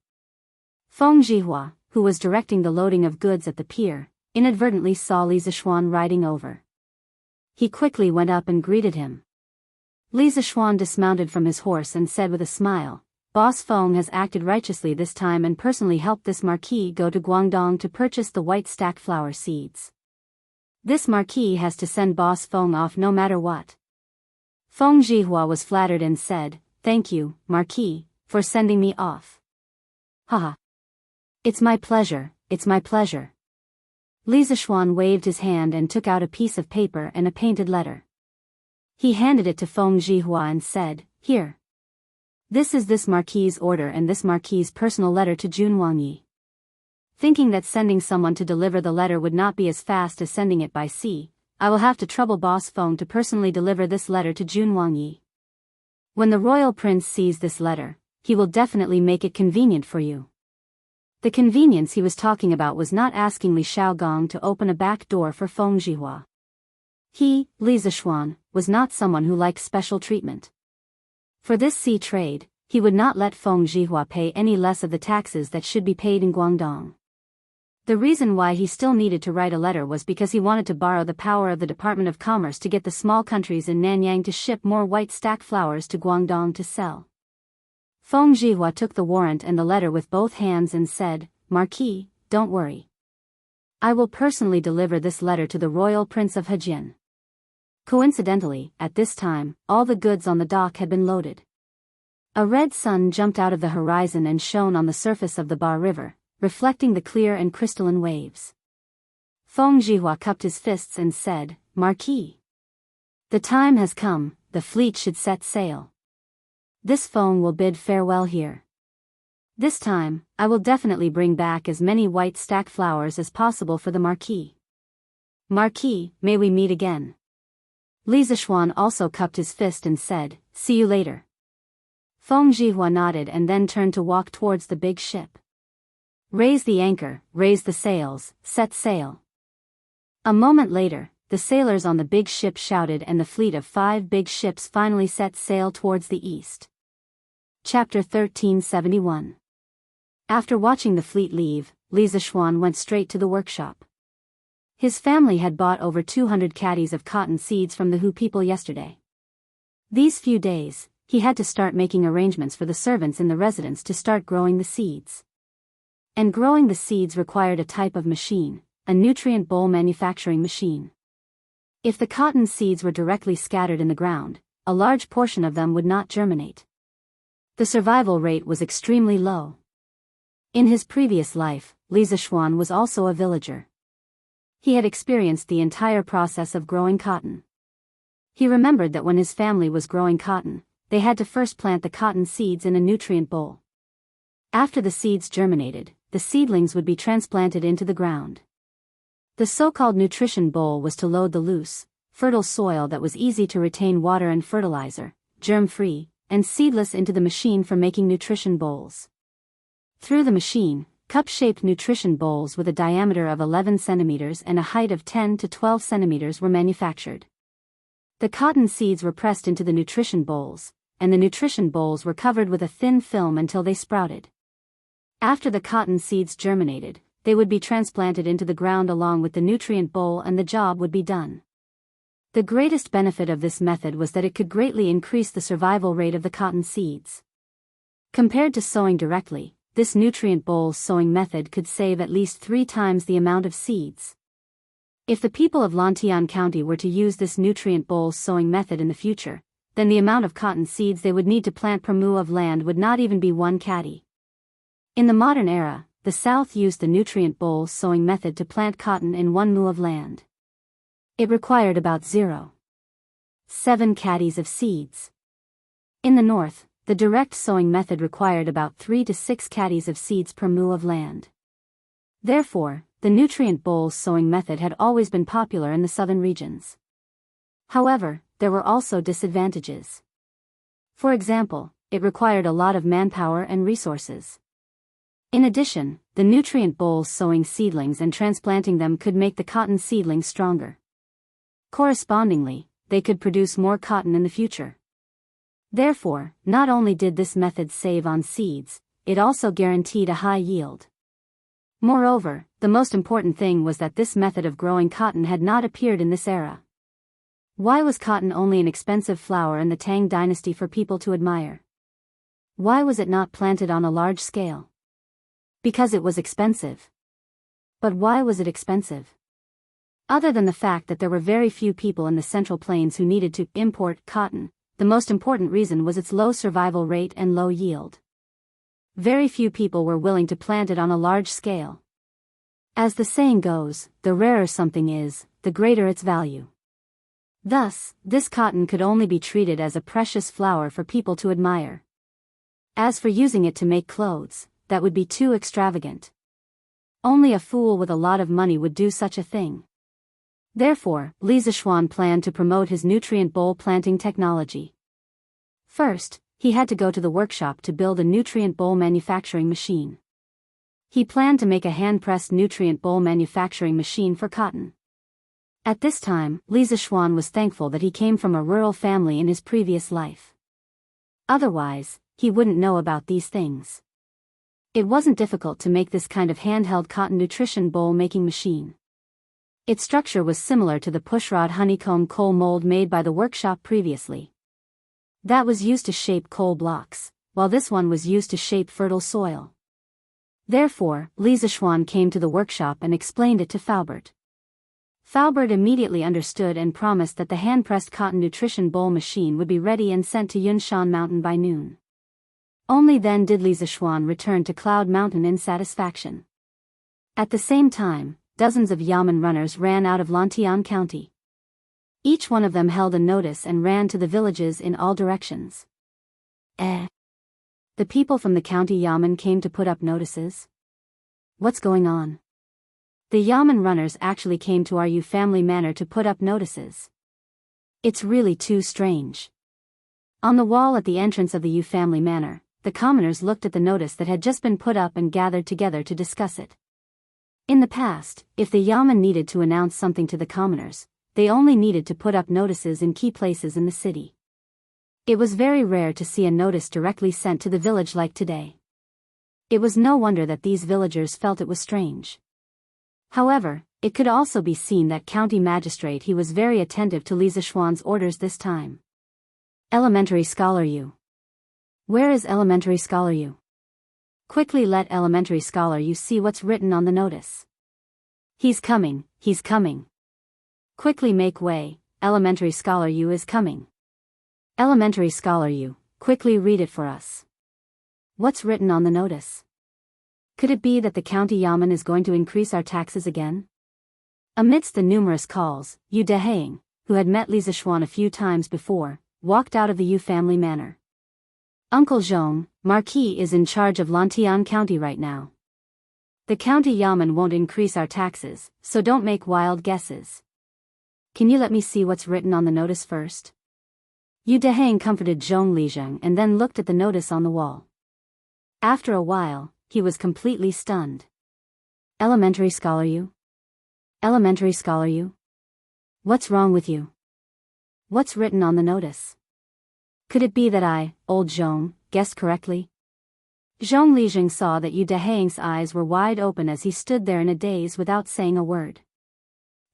Feng Zhihua, who was directing the loading of goods at the pier, inadvertently saw Li Zishuan riding over. He quickly went up and greeted him. Li Zishuan dismounted from his horse and said with a smile, "Boss Feng has acted righteously this time and personally helped this marquis go to Guangdong to purchase the white stack flower seeds. This marquis has to send Boss Feng off no matter what." Feng Zhihua was flattered and said, "Thank you, Marquis, for sending me off." "Haha. It's my pleasure, it's my pleasure." Li Zishuan waved his hand and took out a piece of paper and a painted letter. He handed it to Feng Zhihua and said, "Here. This is this marquis's order and this marquis's personal letter to Jun Wangyi." Thinking that sending someone to deliver the letter would not be as fast as sending it by sea, I will have to trouble Boss Feng to personally deliver this letter to Jun Wangyi. When the royal prince sees this letter, he will definitely make it convenient for you. The convenience he was talking about was not asking Li Xiaogong to open a back door for Feng Zhihua. He, Li Zishuan, was not someone who liked special treatment. For this sea trade, he would not let Feng Zhihua pay any less of the taxes that should be paid in Guangdong. The reason why he still needed to write a letter was because he wanted to borrow the power of the Department of Commerce to get the small countries in Nanyang to ship more white stack flowers to Guangdong to sell. Feng Zhihua took the warrant and the letter with both hands and said, "Marquis, don't worry. I will personally deliver this letter to the royal prince of Hejian." Coincidentally, at this time, all the goods on the dock had been loaded. A red sun jumped out of the horizon and shone on the surface of the Ba River, reflecting the clear and crystalline waves. Feng Zhihua cupped his fists and said, "Marquis, the time has come, the fleet should set sail. This Feng will bid farewell here. This time, I will definitely bring back as many white stack flowers as possible for the Marquis. Marquis, may we meet again." Li Zishuan also cupped his fist and said, "See you later." Feng Zhihua nodded and then turned to walk towards the big ship. "Raise the anchor, raise the sails, set sail." A moment later, the sailors on the big ship shouted and the fleet of 5 big ships finally set sail towards the east. Chapter 1371. After watching the fleet leave, Li Zishuan went straight to the workshop. His family had bought over 200 caddies of cotton seeds from the Hu people yesterday. These few days, he had to start making arrangements for the servants in the residence to start growing the seeds. And growing the seeds required a type of machine, a nutrient bowl manufacturing machine. If the cotton seeds were directly scattered in the ground, a large portion of them would not germinate. The survival rate was extremely low. In his previous life, Li Zishuan was also a villager. He had experienced the entire process of growing cotton. He remembered that when his family was growing cotton, they had to first plant the cotton seeds in a nutrient bowl. After the seeds germinated, the seedlings would be transplanted into the ground. The so-called nutrition bowl was to load the loose, fertile soil that was easy to retain water and fertilizer, germ-free, and seedless into the machine for making nutrition bowls. Through the machine, cup-shaped nutrition bowls with a diameter of 11 centimeters and a height of 10 to 12 centimeters were manufactured. The cotton seeds were pressed into the nutrition bowls, and the nutrition bowls were covered with a thin film until they sprouted. After the cotton seeds germinated, they would be transplanted into the ground along with the nutrient bowl and the job would be done. The greatest benefit of this method was that it could greatly increase the survival rate of the cotton seeds. Compared to sowing directly, this nutrient bowl sowing method could save at least 3 times the amount of seeds. If the people of Lantian County were to use this nutrient bowl sowing method in the future, then the amount of cotton seeds they would need to plant per mu of land would not even be 1 caddy. In the modern era, the South used the nutrient bowl sowing method to plant cotton in 1 mu of land. It required about 0.7 caddies of seeds. In the North, the direct sowing method required about 3 to 6 caddies of seeds per mu of land. Therefore, the nutrient bowl sowing method had always been popular in the southern regions. However, there were also disadvantages. For example, it required a lot of manpower and resources. In addition, the nutrient bowl sowing seedlings and transplanting them could make the cotton seedlings stronger. Correspondingly, they could produce more cotton in the future. Therefore, not only did this method save on seeds, it also guaranteed a high yield. Moreover, the most important thing was that this method of growing cotton had not appeared in this era. Why was cotton only an expensive flower in the Tang dynasty for people to admire? Why was it not planted on a large scale? Because it was expensive. But why was it expensive? Other than the fact that there were very few people in the Central Plains who needed to import cotton, the most important reason was its low survival rate and low yield. Very few people were willing to plant it on a large scale. As the saying goes, the rarer something is, the greater its value. Thus, this cotton could only be treated as a precious flower for people to admire. As for using it to make clothes, that would be too extravagant. Only a fool with a lot of money would do such a thing. Therefore, Li Zishuan planned to promote his nutrient bowl planting technology. First, he had to go to the workshop to build a nutrient bowl manufacturing machine. He planned to make a hand-pressed nutrient bowl manufacturing machine for cotton. At this time, Li Zishuan was thankful that he came from a rural family in his previous life. Otherwise, he wouldn't know about these things. It wasn't difficult to make this kind of handheld cotton nutrition bowl making machine. Its structure was similar to the pushrod honeycomb coal mold made by the workshop previously. That was used to shape coal blocks, while this one was used to shape fertile soil. Therefore, Li Zishuan came to the workshop and explained it to Faubert. Faubert immediately understood and promised that the hand-pressed cotton nutrition bowl machine would be ready and sent to Yunshan Mountain by noon. Only then did Li Zishuan return to Cloud Mountain in satisfaction. At the same time, dozens of Yamen runners ran out of Lantian County. Each one of them held a notice and ran to the villages in all directions. The people from the county Yamen came to put up notices? What's going on? The Yamen runners actually came to our Yu family manor to put up notices. It's really too strange. On the wall at the entrance of the Yu family manor, the commoners looked at the notice that had just been put up and gathered together to discuss it. In the past, if the Yamen needed to announce something to the commoners, they only needed to put up notices in key places in the city. It was very rare to see a notice directly sent to the village like today. It was no wonder that these villagers felt it was strange. However, it could also be seen that county magistrate he was very attentive to Li Zishuan's orders this time. Elementary Scholar Yu. Where is Elementary Scholar Yu? Quickly let Elementary Scholar Yu see what's written on the notice. He's coming, he's coming. Quickly make way, Elementary Scholar Yu is coming. Elementary Scholar Yu, quickly read it for us. What's written on the notice? Could it be that the county Yamen is going to increase our taxes again? Amidst the numerous calls, Yu Deheng, who had met Li Zishuan a few times before, walked out of the Yu family manor. Uncle Zhong, Marquis is in charge of Lantian County right now. The county Yamen won't increase our taxes, so don't make wild guesses. Can you let me see what's written on the notice first? Yu Deheng comforted Zhong Lizheng and then looked at the notice on the wall. After a while, he was completely stunned. Elementary Scholar Yu? Elementary Scholar Yu? What's wrong with you? What's written on the notice? Could it be that I, old Zhong, guessed correctly? Zhong Lizheng saw that Yu Deheng's eyes were wide open as he stood there in a daze without saying a word.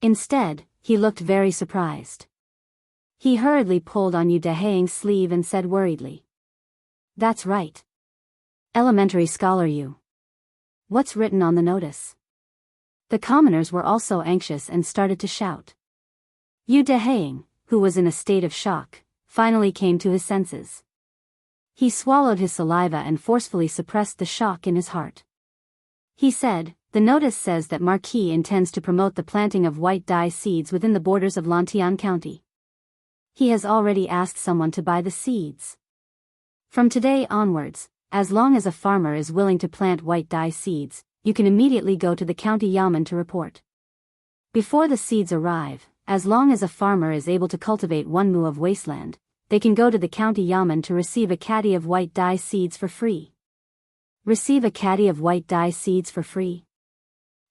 Instead, he looked very surprised. He hurriedly pulled on Yu Deheng's sleeve and said worriedly. That's right. Elementary Scholar Yu. What's written on the notice? The commoners were also anxious and started to shout. Yu Deheng, who was in a state of shock, finally came to his senses. He swallowed his saliva and forcefully suppressed the shock in his heart. He said, the notice says that Marquis intends to promote the planting of white dye seeds within the borders of Lantian County. He has already asked someone to buy the seeds. From today onwards, as long as a farmer is willing to plant white dye seeds, you can immediately go to the county Yamen to report. Before the seeds arrive, as long as a farmer is able to cultivate 1 mu of wasteland, they can go to the county Yamen to receive a caddy of white dye seeds for free. Receive a caddy of white dye seeds for free?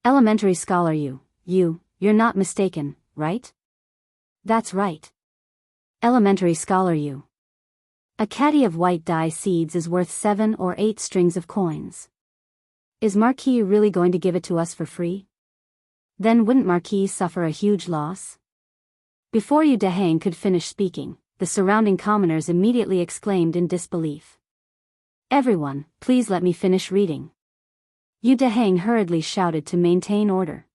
Elementary Scholar Yu, you're not mistaken, right? That's right. Elementary Scholar Yu. A caddy of white dye seeds is worth 7 or 8 strings of coins. Is Marquis really going to give it to us for free? Then wouldn't Marquis suffer a huge loss? Before Yu Deheng could finish speaking, the surrounding commoners immediately exclaimed in disbelief. Everyone, please let me finish reading. Yu Deheng hurriedly shouted to maintain order.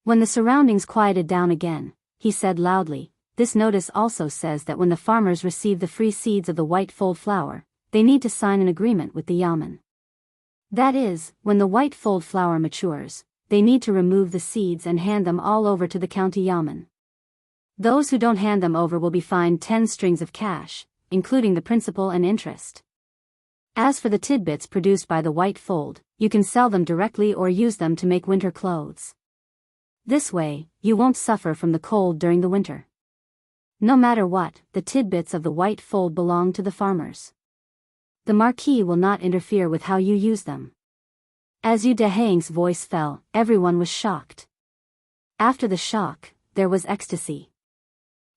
When the surroundings quieted down again, he said loudly, this notice also says that when the farmers receive the free seeds of the white fold flower, they need to sign an agreement with the Yamen. That is, when the white fold flower matures, they need to remove the seeds and hand them all over to the county Yamen. Those who don't hand them over will be fined 10 strings of cash, including the principal and interest. As for the tidbits produced by the white fold, you can sell them directly or use them to make winter clothes. This way, you won't suffer from the cold during the winter. No matter what, the tidbits of the white fold belong to the farmers. The Marquis will not interfere with how you use them. As Yu Deheng's voice fell, everyone was shocked. After the shock, there was ecstasy.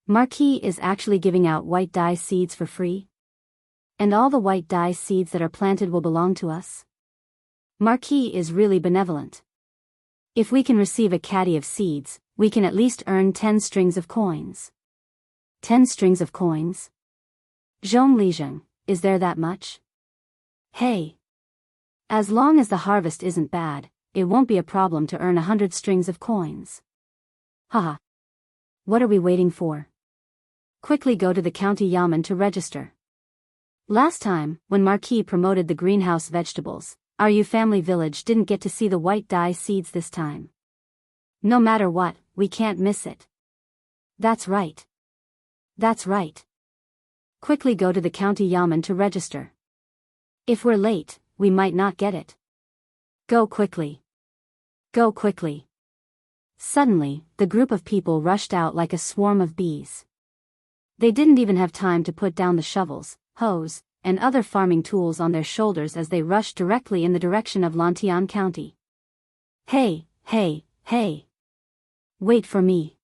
Marquis is actually giving out white dye seeds for free? And all the white dye seeds that are planted will belong to us? Marquis is really benevolent. If we can receive a caddy of seeds, we can at least earn 10 strings of coins. 10 strings of coins? Zhong Lizheng, is there that much? Hey. As long as the harvest isn't bad, it won't be a problem to earn 100 strings of coins. Haha. What are we waiting for? Quickly go to the county yamen to register. Last time, when Marquis promoted the greenhouse vegetables, our family village didn't get to see the white dye seeds this time. No matter what, we can't miss it. That's right. That's right. Quickly go to the county yamen to register. If we're late, we might not get it. Go quickly. Go quickly. Suddenly, the group of people rushed out like a swarm of bees. They didn't even have time to put down the shovels, hoes, and other farming tools on their shoulders as they rushed directly in the direction of Lantian County. Hey, hey, hey. Wait for me.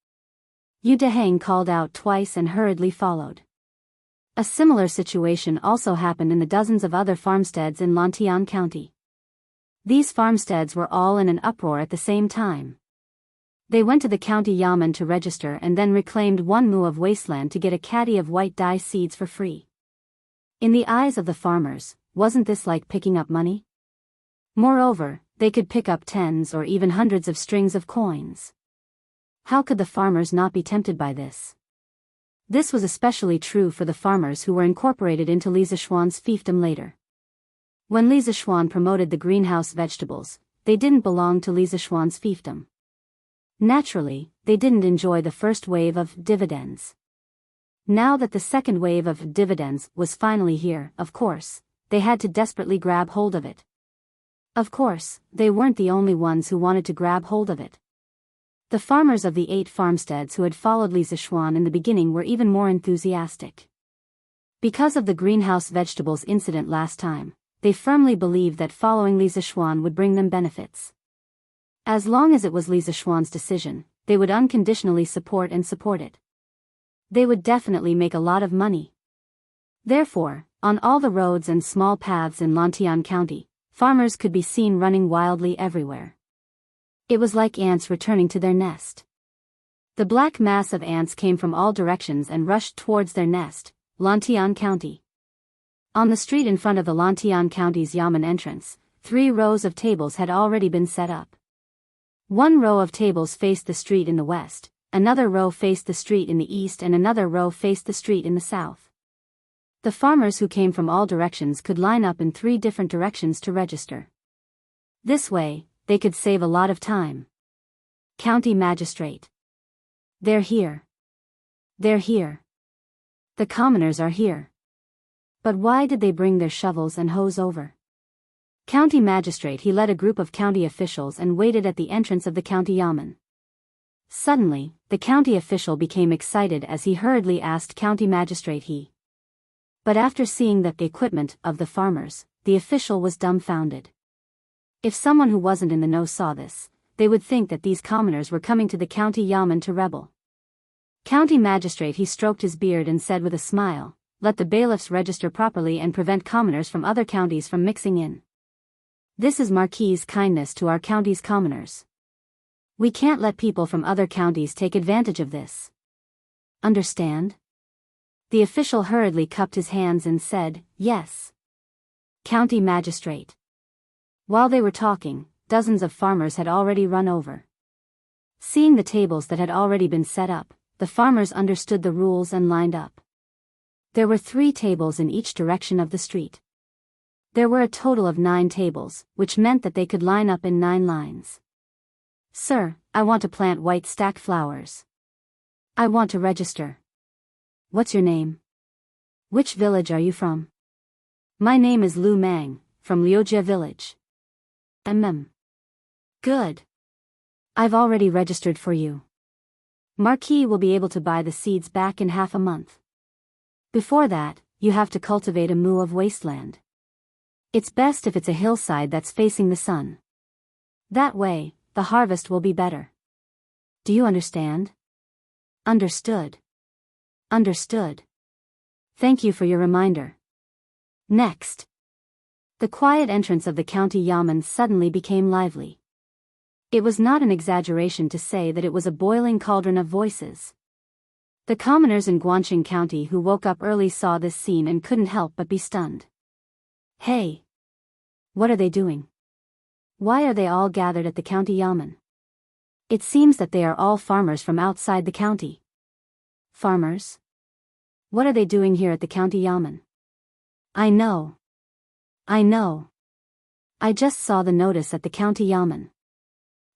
Yu Deheng called out twice and hurriedly followed. A similar situation also happened in the dozens of other farmsteads in Lantian County. These farmsteads were all in an uproar at the same time. They went to the county yamen to register and then reclaimed 1 mu of wasteland to get a caddy of white dye seeds for free. In the eyes of the farmers, wasn't this like picking up money? Moreover, they could pick up tens or even hundreds of strings of coins. How could the farmers not be tempted by this? This was especially true for the farmers who were incorporated into Li Zishuan's fiefdom later. When Li Zishuan promoted the greenhouse vegetables, they didn't belong to Li Zishuan's fiefdom. Naturally, they didn't enjoy the first wave of dividends. Now that the second wave of dividends was finally here, of course, they had to desperately grab hold of it. Of course, they weren't the only ones who wanted to grab hold of it. The farmers of the 8 farmsteads who had followed Li Zishuan in the beginning were even more enthusiastic. Because of the greenhouse vegetables incident last time, they firmly believed that following Li Zishuan would bring them benefits. As long as it was Li Zishuan's decision, they would unconditionally support it. They would definitely make a lot of money. Therefore, on all the roads and small paths in Lantian County, farmers could be seen running wildly everywhere. It was like ants returning to their nest. The black mass of ants came from all directions and rushed towards their nest, Lantian County. On the street in front of the Lantian County's yamen entrance, 3 rows of tables had already been set up. 1 row of tables faced the street in the west, another row faced the street in the east and another row faced the street in the south. The farmers who came from all directions could line up in 3 different directions to register. This way, they could save a lot of time. County Magistrate. They're here. They're here. The commoners are here. But why did they bring their shovels and hoes over? County Magistrate. He led a group of county officials and waited at the entrance of the county yamen. Suddenly, the county official became excited as he hurriedly asked County Magistrate But after seeing the equipment of the farmers, the official was dumbfounded. If someone who wasn't in the know saw this, they would think that these commoners were coming to the county yamen to rebel. County Magistrate. He stroked his beard and said with a smile, "Let the bailiffs register properly and prevent commoners from other counties from mixing in. This is Marquis's kindness to our county's commoners. We can't let people from other counties take advantage of this. Understand?" The official hurriedly cupped his hands and said, "Yes." County Magistrate. While they were talking, dozens of farmers had already run over. Seeing the tables that had already been set up, the farmers understood the rules and lined up. There were 3 tables in each direction of the street. There were a total of 9 tables, which meant that they could line up in 9 lines. "Sir, I want to plant white stack flowers. I want to register. What's your name? Which village are you from?" "My name is Lu Mang, from Liujia village." Good. I've already registered for you. Marquis will be able to buy the seeds back in half a month. Before that, you have to cultivate a mu of wasteland. It's best if it's a hillside that's facing the sun. That way, the harvest will be better. Do you understand? Understood. Understood. Thank you for your reminder. Next. The quiet entrance of the county yamen suddenly became lively. It was not an exaggeration to say that it was a boiling cauldron of voices. The commoners in Guangxing County who woke up early saw this scene and couldn't help but be stunned. "Hey! What are they doing? Why are they all gathered at the county yamen? It seems that they are all farmers from outside the county. Farmers? What are they doing here at the county yamen? I know. I just saw the notice at the county yamen.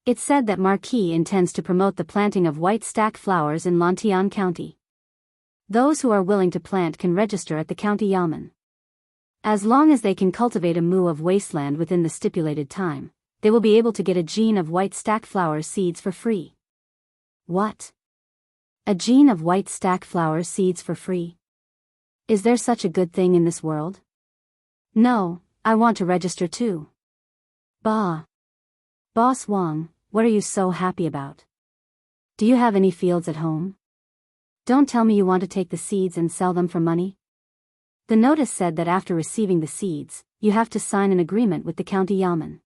It said that Marquis intends to promote the planting of white stack flowers in Lantian County. Those who are willing to plant can register at the county yamen. As long as they can cultivate a mu of wasteland within the stipulated time, they will be able to get a gene of white stack flower seeds for free. What? A gene of white stack flower seeds for free? Is there such a good thing in this world? No, I want to register too. Bah. Boss Wang, what are you so happy about? Do you have any fields at home? Don't tell me you want to take the seeds and sell them for money. The notice said that after receiving the seeds, you have to sign an agreement with the county yamen.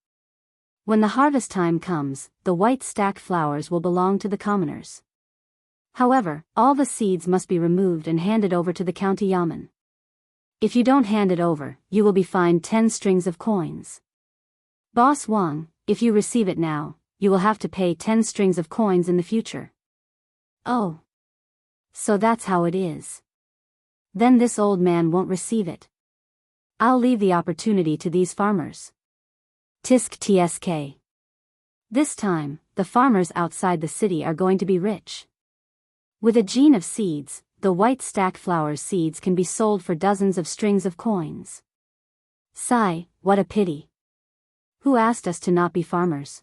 When the harvest time comes, the white stack flowers will belong to the commoners. However, all the seeds must be removed and handed over to the county yamen. If you don't hand it over, you will be fined 10 strings of coins. Boss Wang, if you receive it now, you will have to pay 10 strings of coins in the future. Oh. So that's how it is. Then this old man won't receive it. I'll leave the opportunity to these farmers. Tisk tsk. This time, the farmers outside the city are going to be rich. With a gene of seeds, the white stack flower seeds can be sold for dozens of strings of coins. Sigh, what a pity. Who asked us to not be farmers?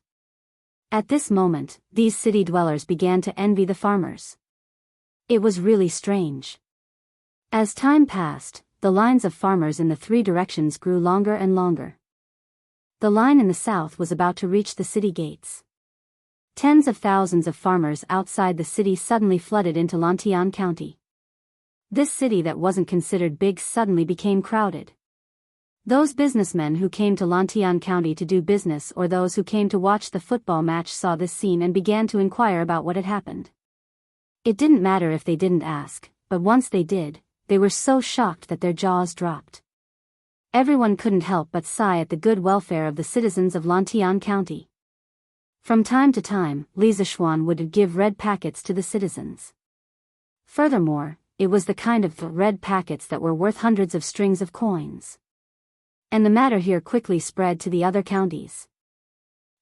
At this moment, these city dwellers began to envy the farmers. It was really strange. As time passed, the lines of farmers in the 3 directions grew longer and longer. The line in the south was about to reach the city gates. Tens of thousands of farmers outside the city suddenly flooded into Lantian County. This city that wasn't considered big suddenly became crowded. Those businessmen who came to Lantian County to do business or those who came to watch the football match saw this scene and began to inquire about what had happened. It didn't matter if they didn't ask, but once they did, they were so shocked that their jaws dropped. Everyone couldn't help but sigh at the good welfare of the citizens of Lantian County. From time to time, Li Zishuan would give red packets to the citizens. Furthermore, it was the kind of red packets that were worth hundreds of strings of coins. And the matter here quickly spread to the other counties.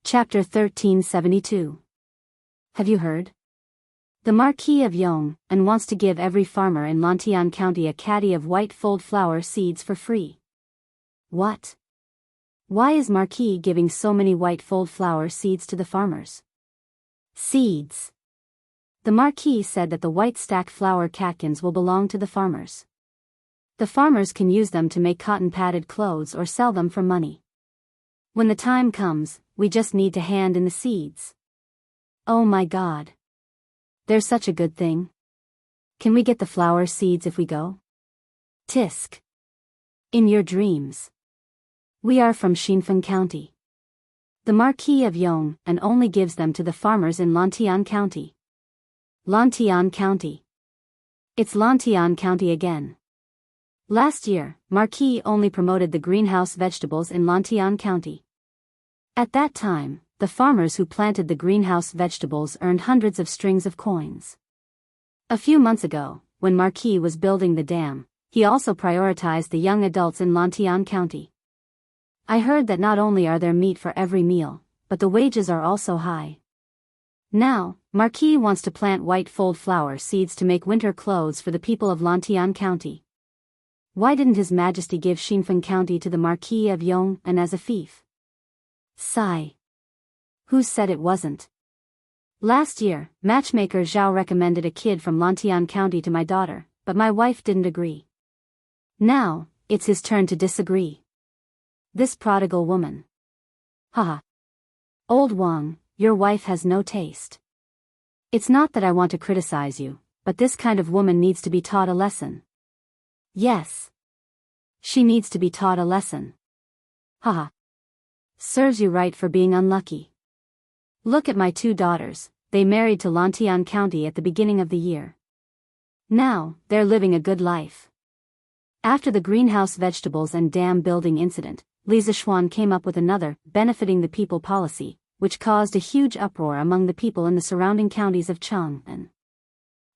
Chapter 1372. Have you heard? The Marquis of Yong wants to give every farmer in Lantian County a caddy of white fold flower seeds for free. What? Why is Marquis giving so many white fold flower seeds to the farmers? Seeds. The Marquis said that the white stack flower catkins will belong to the farmers. The farmers can use them to make cotton padded clothes or sell them for money. When the time comes, we just need to hand in the seeds. Oh my God. There's such a good thing. Can we get the flower seeds if we go? Tisk. In your dreams. We are from Xinfeng County. The Marquis of Yong only gives them to the farmers in Lantian County. Lantian County. It's Lantian County again. Last year, Marquis only promoted the greenhouse vegetables in Lantian County. At that time, the farmers who planted the greenhouse vegetables earned hundreds of strings of coins. A few months ago, when Marquis was building the dam, he also prioritized the young adults in Lantian County. I heard that not only are there meat for every meal, but the wages are also high. Now, Marquis wants to plant white fold flower seeds to make winter clothes for the people of Lantian County. Why didn't His Majesty give Xinfeng County to the Marquis of Yong as a fief? Sigh. Who said it wasn't? Last year, matchmaker Zhao recommended a kid from Lantian County to my daughter, but my wife didn't agree. Now, it's his turn to disagree. This prodigal woman. Haha. Old Wang, your wife has no taste. It's not that I want to criticize you, but this kind of woman needs to be taught a lesson. Yes. She needs to be taught a lesson. Haha. Serves you right for being unlucky. Look at my 2 daughters, they married to Lantian County at the beginning of the year. Now, they're living a good life. After the greenhouse vegetables and dam building incident, Li Zishuan came up with another, benefiting the people policy, which caused a huge uproar among the people in the surrounding counties of Chang'an.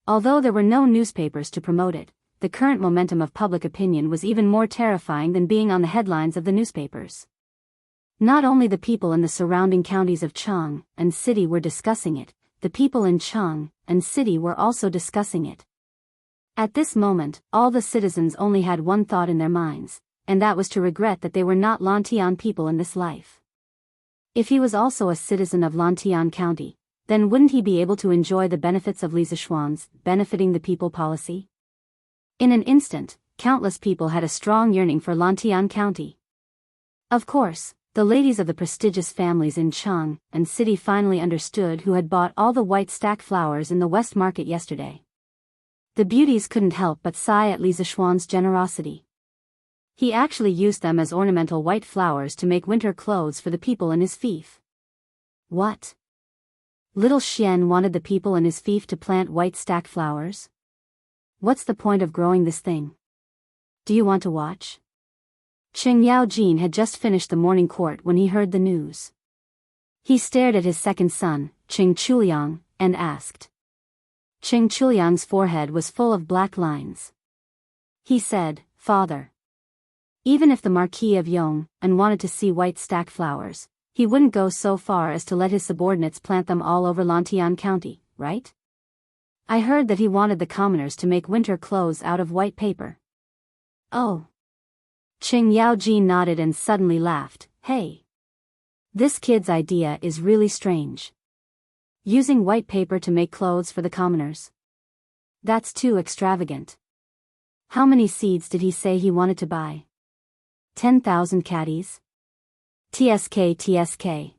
Although there were no newspapers to promote it, the current momentum of public opinion was even more terrifying than being on the headlines of the newspapers. Not only the people in the surrounding counties of Chang'an City were discussing it, the people in Chang'an City were also discussing it. At this moment, all the citizens only had one thought in their minds, and that was to regret that they were not Lantian people in this life. If he was also a citizen of Lantian County, then wouldn't he be able to enjoy the benefits of Li Zishuan's benefiting the people policy? In an instant, countless people had a strong yearning for Lantian County. Of course, the ladies of the prestigious families in Chang'an City finally understood who had bought all the white stack flowers in the West Market yesterday. The beauties couldn't help but sigh at Li Zishuan's generosity. He actually used them as ornamental white flowers to make winter clothes for the people in his fief. What? Little Xian wanted the people in his fief to plant white stack flowers? What's the point of growing this thing? Do you want to watch? Qing Yaojin had just finished the morning court when he heard the news. He stared at his second son, Qing Chuliang, and asked. Qing Chuliang's forehead was full of black lines. He said, "Father. Even if the Marquis of Yong'an wanted to see white stack flowers, he wouldn't go so far as to let his subordinates plant them all over Lantian County, right? I heard that he wanted the commoners to make winter clothes out of white paper." Oh. Qing Yaojin nodded and suddenly laughed. Hey. This kid's idea is really strange. Using white paper to make clothes for the commoners. That's too extravagant. How many seeds did he say he wanted to buy? 10,000 caddies? TSK.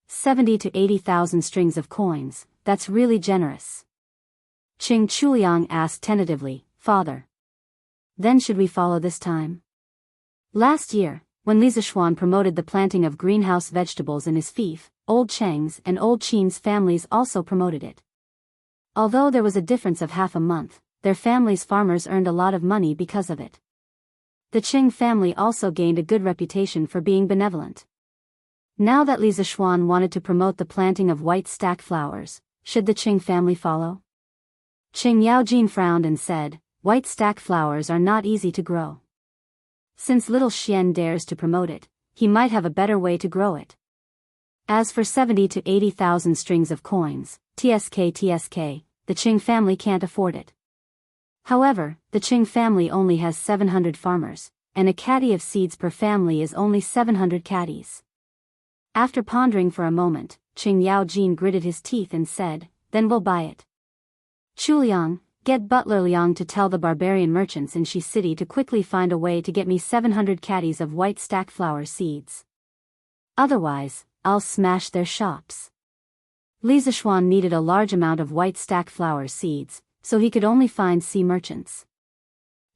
70 to 80,000 strings of coins, that's really generous. Qing Chuliang asked tentatively, "Father. Then should we follow this time?" Last year, when Li Zishuan promoted the planting of greenhouse vegetables in his fief, Old Cheng's and Old Qin's families also promoted it. Although there was a difference of half a month, their families' farmers earned a lot of money because of it. The Qing family also gained a good reputation for being benevolent. Now that Li Zishuan wanted to promote the planting of white stack flowers, should the Qing family follow? Qing Yaojin frowned and said, "White stack flowers are not easy to grow. Since little Xian dares to promote it, he might have a better way to grow it. As for 70 to 80,000 strings of coins, TSK, the Qing family can't afford it. However, the Qing family only has 700 farmers, and a caddy of seeds per family is only 700 caddies." After pondering for a moment, Qing Yaojin gritted his teeth and said, "Then we'll buy it. Chuliang, get Butler Liang to tell the barbarian merchants in Shi City to quickly find a way to get me 700 caddies of white stack flower seeds. Otherwise, I'll smash their shops." Li Zishuan needed a large amount of white stack flower seeds, so he could only find sea merchants.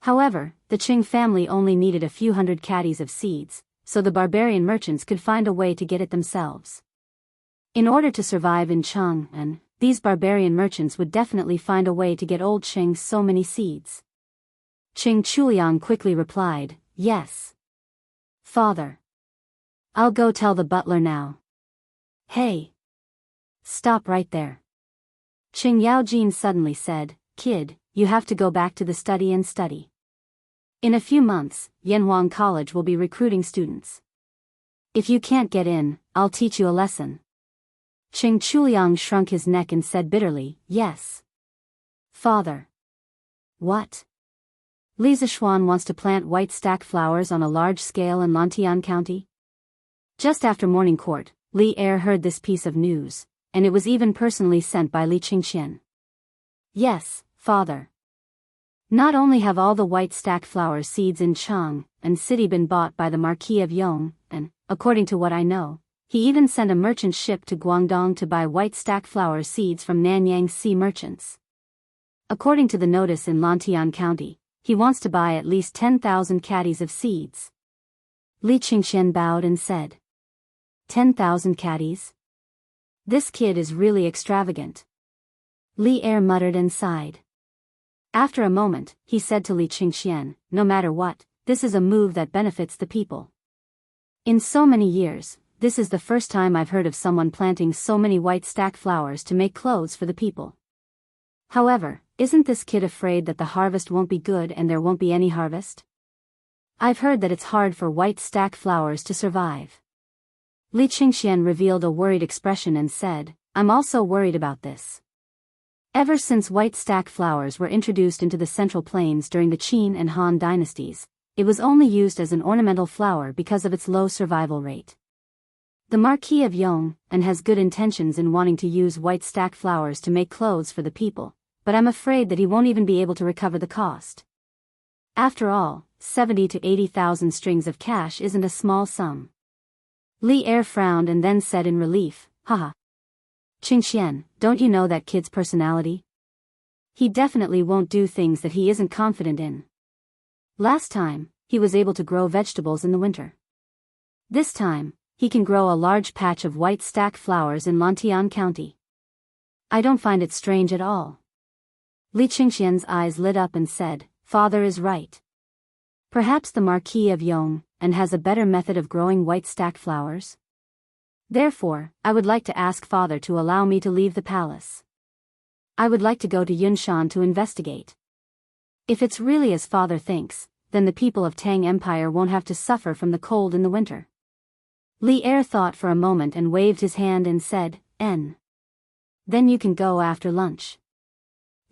However, the Qing family only needed a few hundred caddies of seeds, so the barbarian merchants could find a way to get it themselves. In order to survive in Chang'an, these barbarian merchants would definitely find a way to get Old Qing so many seeds. Qing Chuliang quickly replied, "Yes. Father. I'll go tell the butler now." "Hey. Stop right there." Qing Yaojin suddenly said, "Kid, you have to go back to the study and study. In a few months, Yanhuang College will be recruiting students. If you can't get in, I'll teach you a lesson." Qing Chuliang shrunk his neck and said bitterly, "Yes. Father." "What? Li Zishuan wants to plant white stack flowers on a large scale in Lantian County?" Just after morning court, Li Er heard this piece of news, and it was even personally sent by Li Qingqian. "Yes, Father. Not only have all the white stack flower seeds in Chang'an City been bought by the Marquis of Yong'an, according to what I know, he even sent a merchant ship to Guangdong to buy white stack flower seeds from Nanyang sea merchants. According to the notice in Lantian County, he wants to buy at least 10,000 caddies of seeds." Li Qingqian bowed and said, 10,000 caddies? This kid is really extravagant. Li Er muttered and sighed. After a moment, he said to Li Qingqian, "No matter what, this is a move that benefits the people. In so many years, this is the first time I've heard of someone planting so many white stack flowers to make clothes for the people. However, isn't this kid afraid that the harvest won't be good and there won't be any harvest? I've heard that it's hard for white stack flowers to survive. Li Qingxian revealed a worried expression and said, I'm also worried about this. Ever since white stack flowers were introduced into the Central Plains during the Qin and Han dynasties, it was only used as an ornamental flower because of its low survival rate. The Marquis of Yong has good intentions in wanting to use white stack flowers to make clothes for the people, but I'm afraid that he won't even be able to recover the cost. After all, 70 to 80,000 strings of cash isn't a small sum. Li Er frowned and then said in relief, haha. Qingxian, don't you know that kid's personality? He definitely won't do things that he isn't confident in. Last time, he was able to grow vegetables in the winter. This time, he can grow a large patch of white stack flowers in Lantian County. I don't find it strange at all. Li Qingxian's eyes lit up and said, Father is right. Perhaps the Marquis of Yong has a better method of growing white stack flowers? Therefore, I would like to ask Father to allow me to leave the palace. I would like to go to Yunshan to investigate. If it's really as Father thinks, then the people of Tang Empire won't have to suffer from the cold in the winter. Li Er thought for a moment and waved his hand and said, N. Then you can go after lunch.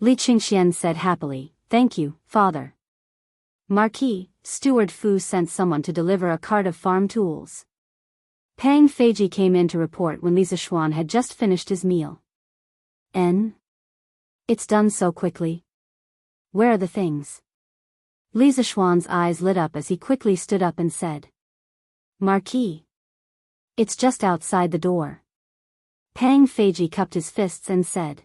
Li Qingxian said happily, Thank you, Father. Marquis, Steward Fu sent someone to deliver a cart of farm tools. Pang Feiji came in to report when Li Zishuan had just finished his meal. N. It's done so quickly. Where are the things? Li Zishuan's eyes lit up as he quickly stood up and said. Marquis. It's just outside the door. Pang Feiji cupped his fists and said.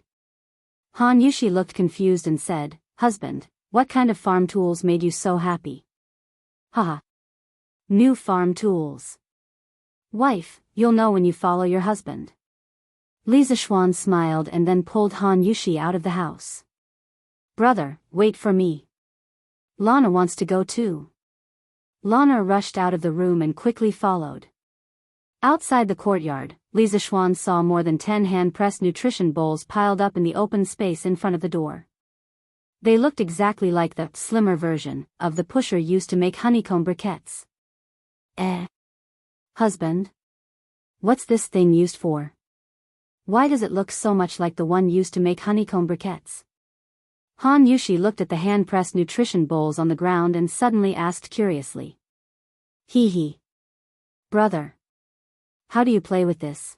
Han Yushi looked confused and said, Husband, what kind of farm tools made you so happy? Haha. New farm tools. Wife, you'll know when you follow your husband. Li Zishuan smiled and then pulled Han Yushi out of the house. Brother, wait for me. Lana wants to go too. Lana rushed out of the room and quickly followed. Outside the courtyard, Li Zishuan saw more than 10 hand-pressed nutrition bowls piled up in the open space in front of the door. They looked exactly like the slimmer version of the pusher used to make honeycomb briquettes. Husband? What's this thing used for? Why does it look so much like the one used to make honeycomb briquettes? Han Yushi looked at the hand-pressed nutrition bowls on the ground and suddenly asked curiously. Hee. Brother. How do you play with this?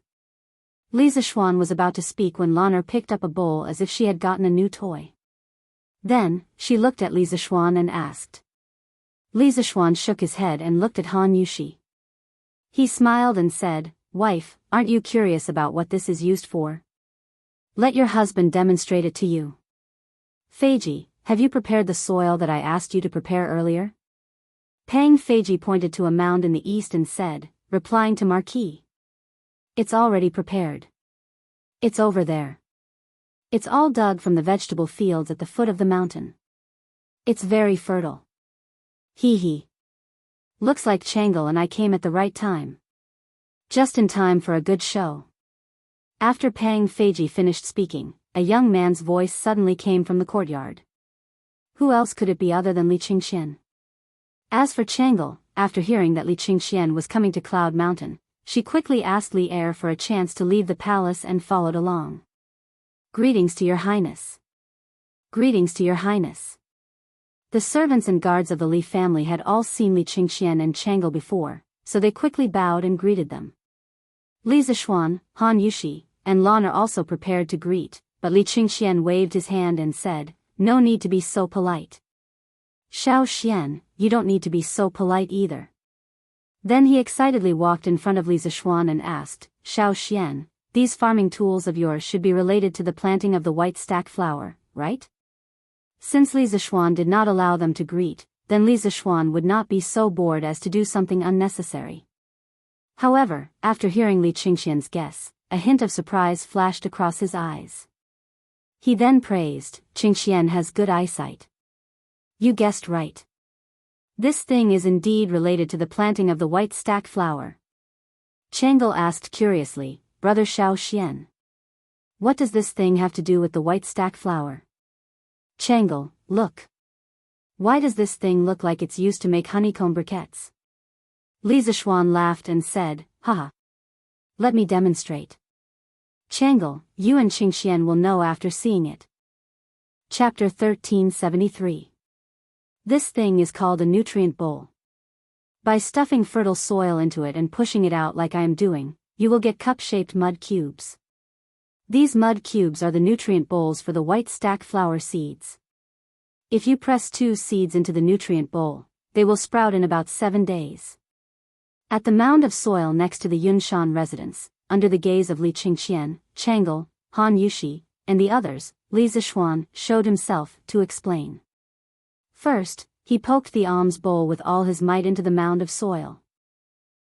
Li Zishuan was about to speak when Lana picked up a bowl as if she had gotten a new toy. Then, she looked at Li Zishuan and asked. Li Zishuan shook his head and looked at Han Yushi. He smiled and said, Wife, aren't you curious about what this is used for? Let your husband demonstrate it to you. Feiji, have you prepared the soil that I asked you to prepare earlier? Pang Feiji pointed to a mound in the east and said, replying to Marquis. It's already prepared. It's over there. It's all dug from the vegetable fields at the foot of the mountain. It's very fertile. Hee. Looks like Changle and I came at the right time. Just in time for a good show. After Pang Feiji finished speaking, a young man's voice suddenly came from the courtyard. Who else could it be other than Li Qingxian? As for Changle, after hearing that Li Qingxian was coming to Cloud Mountain, she quickly asked Li Er for a chance to leave the palace and followed along. Greetings to your highness. Greetings to your highness. The servants and guards of the Li family had all seen Li Qingxian and Changle before, so they quickly bowed and greeted them. Li Zishuan, Han Yushi, and Lana also prepared to greet, but Li Qingxian waved his hand and said, No need to be so polite. Xiao Xian, you don't need to be so polite either. Then he excitedly walked in front of Li Zishuan and asked, Xiao Xian, these farming tools of yours should be related to the planting of the white stack flower, right? Since Li Zishuan did not allow them to greet, then Li Zishuan would not be so bored as to do something unnecessary. However, after hearing Li Qingxian's guess, a hint of surprise flashed across his eyes. He then praised, Qingxian has good eyesight. You guessed right. This thing is indeed related to the planting of the white stack flower. Changle asked curiously, Brother Xiao Xian. What does this thing have to do with the white stack flower? Changle, look. Why does this thing look like it's used to make honeycomb briquettes? Li Zishuan laughed and said, haha. Let me demonstrate. Changle, you and Qingxian will know after seeing it. Chapter 1373. This thing is called a nutrient bowl. By stuffing fertile soil into it and pushing it out like I am doing, you will get cup-shaped mud cubes. These mud cubes are the nutrient bowls for the white stack flower seeds. If you press 2 seeds into the nutrient bowl, they will sprout in about 7 days. At the mound of soil next to the Yunshan residence, under the gaze of Li Qingxian, Changle, Han Yushi, and the others, Li Zishuan showed himself to explain. First, he poked the alms bowl with all his might into the mound of soil.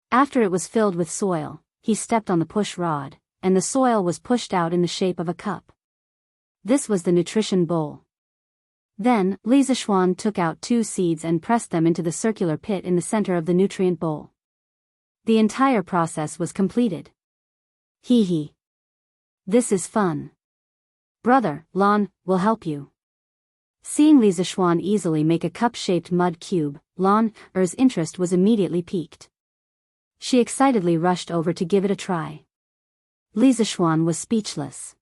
After it was filled with soil, he stepped on the push rod, and the soil was pushed out in the shape of a cup. This was the nutrition bowl. Then, Li Zishuan took out 2 seeds and pressed them into the circular pit in the center of the nutrient bowl. The entire process was completed. Hee hee. This is fun. Brother, Lan, will help you. Seeing Li Zishuan easily make a cup-shaped mud cube, Lan's interest was immediately piqued. She excitedly rushed over to give it a try. Li Zishuan was speechless.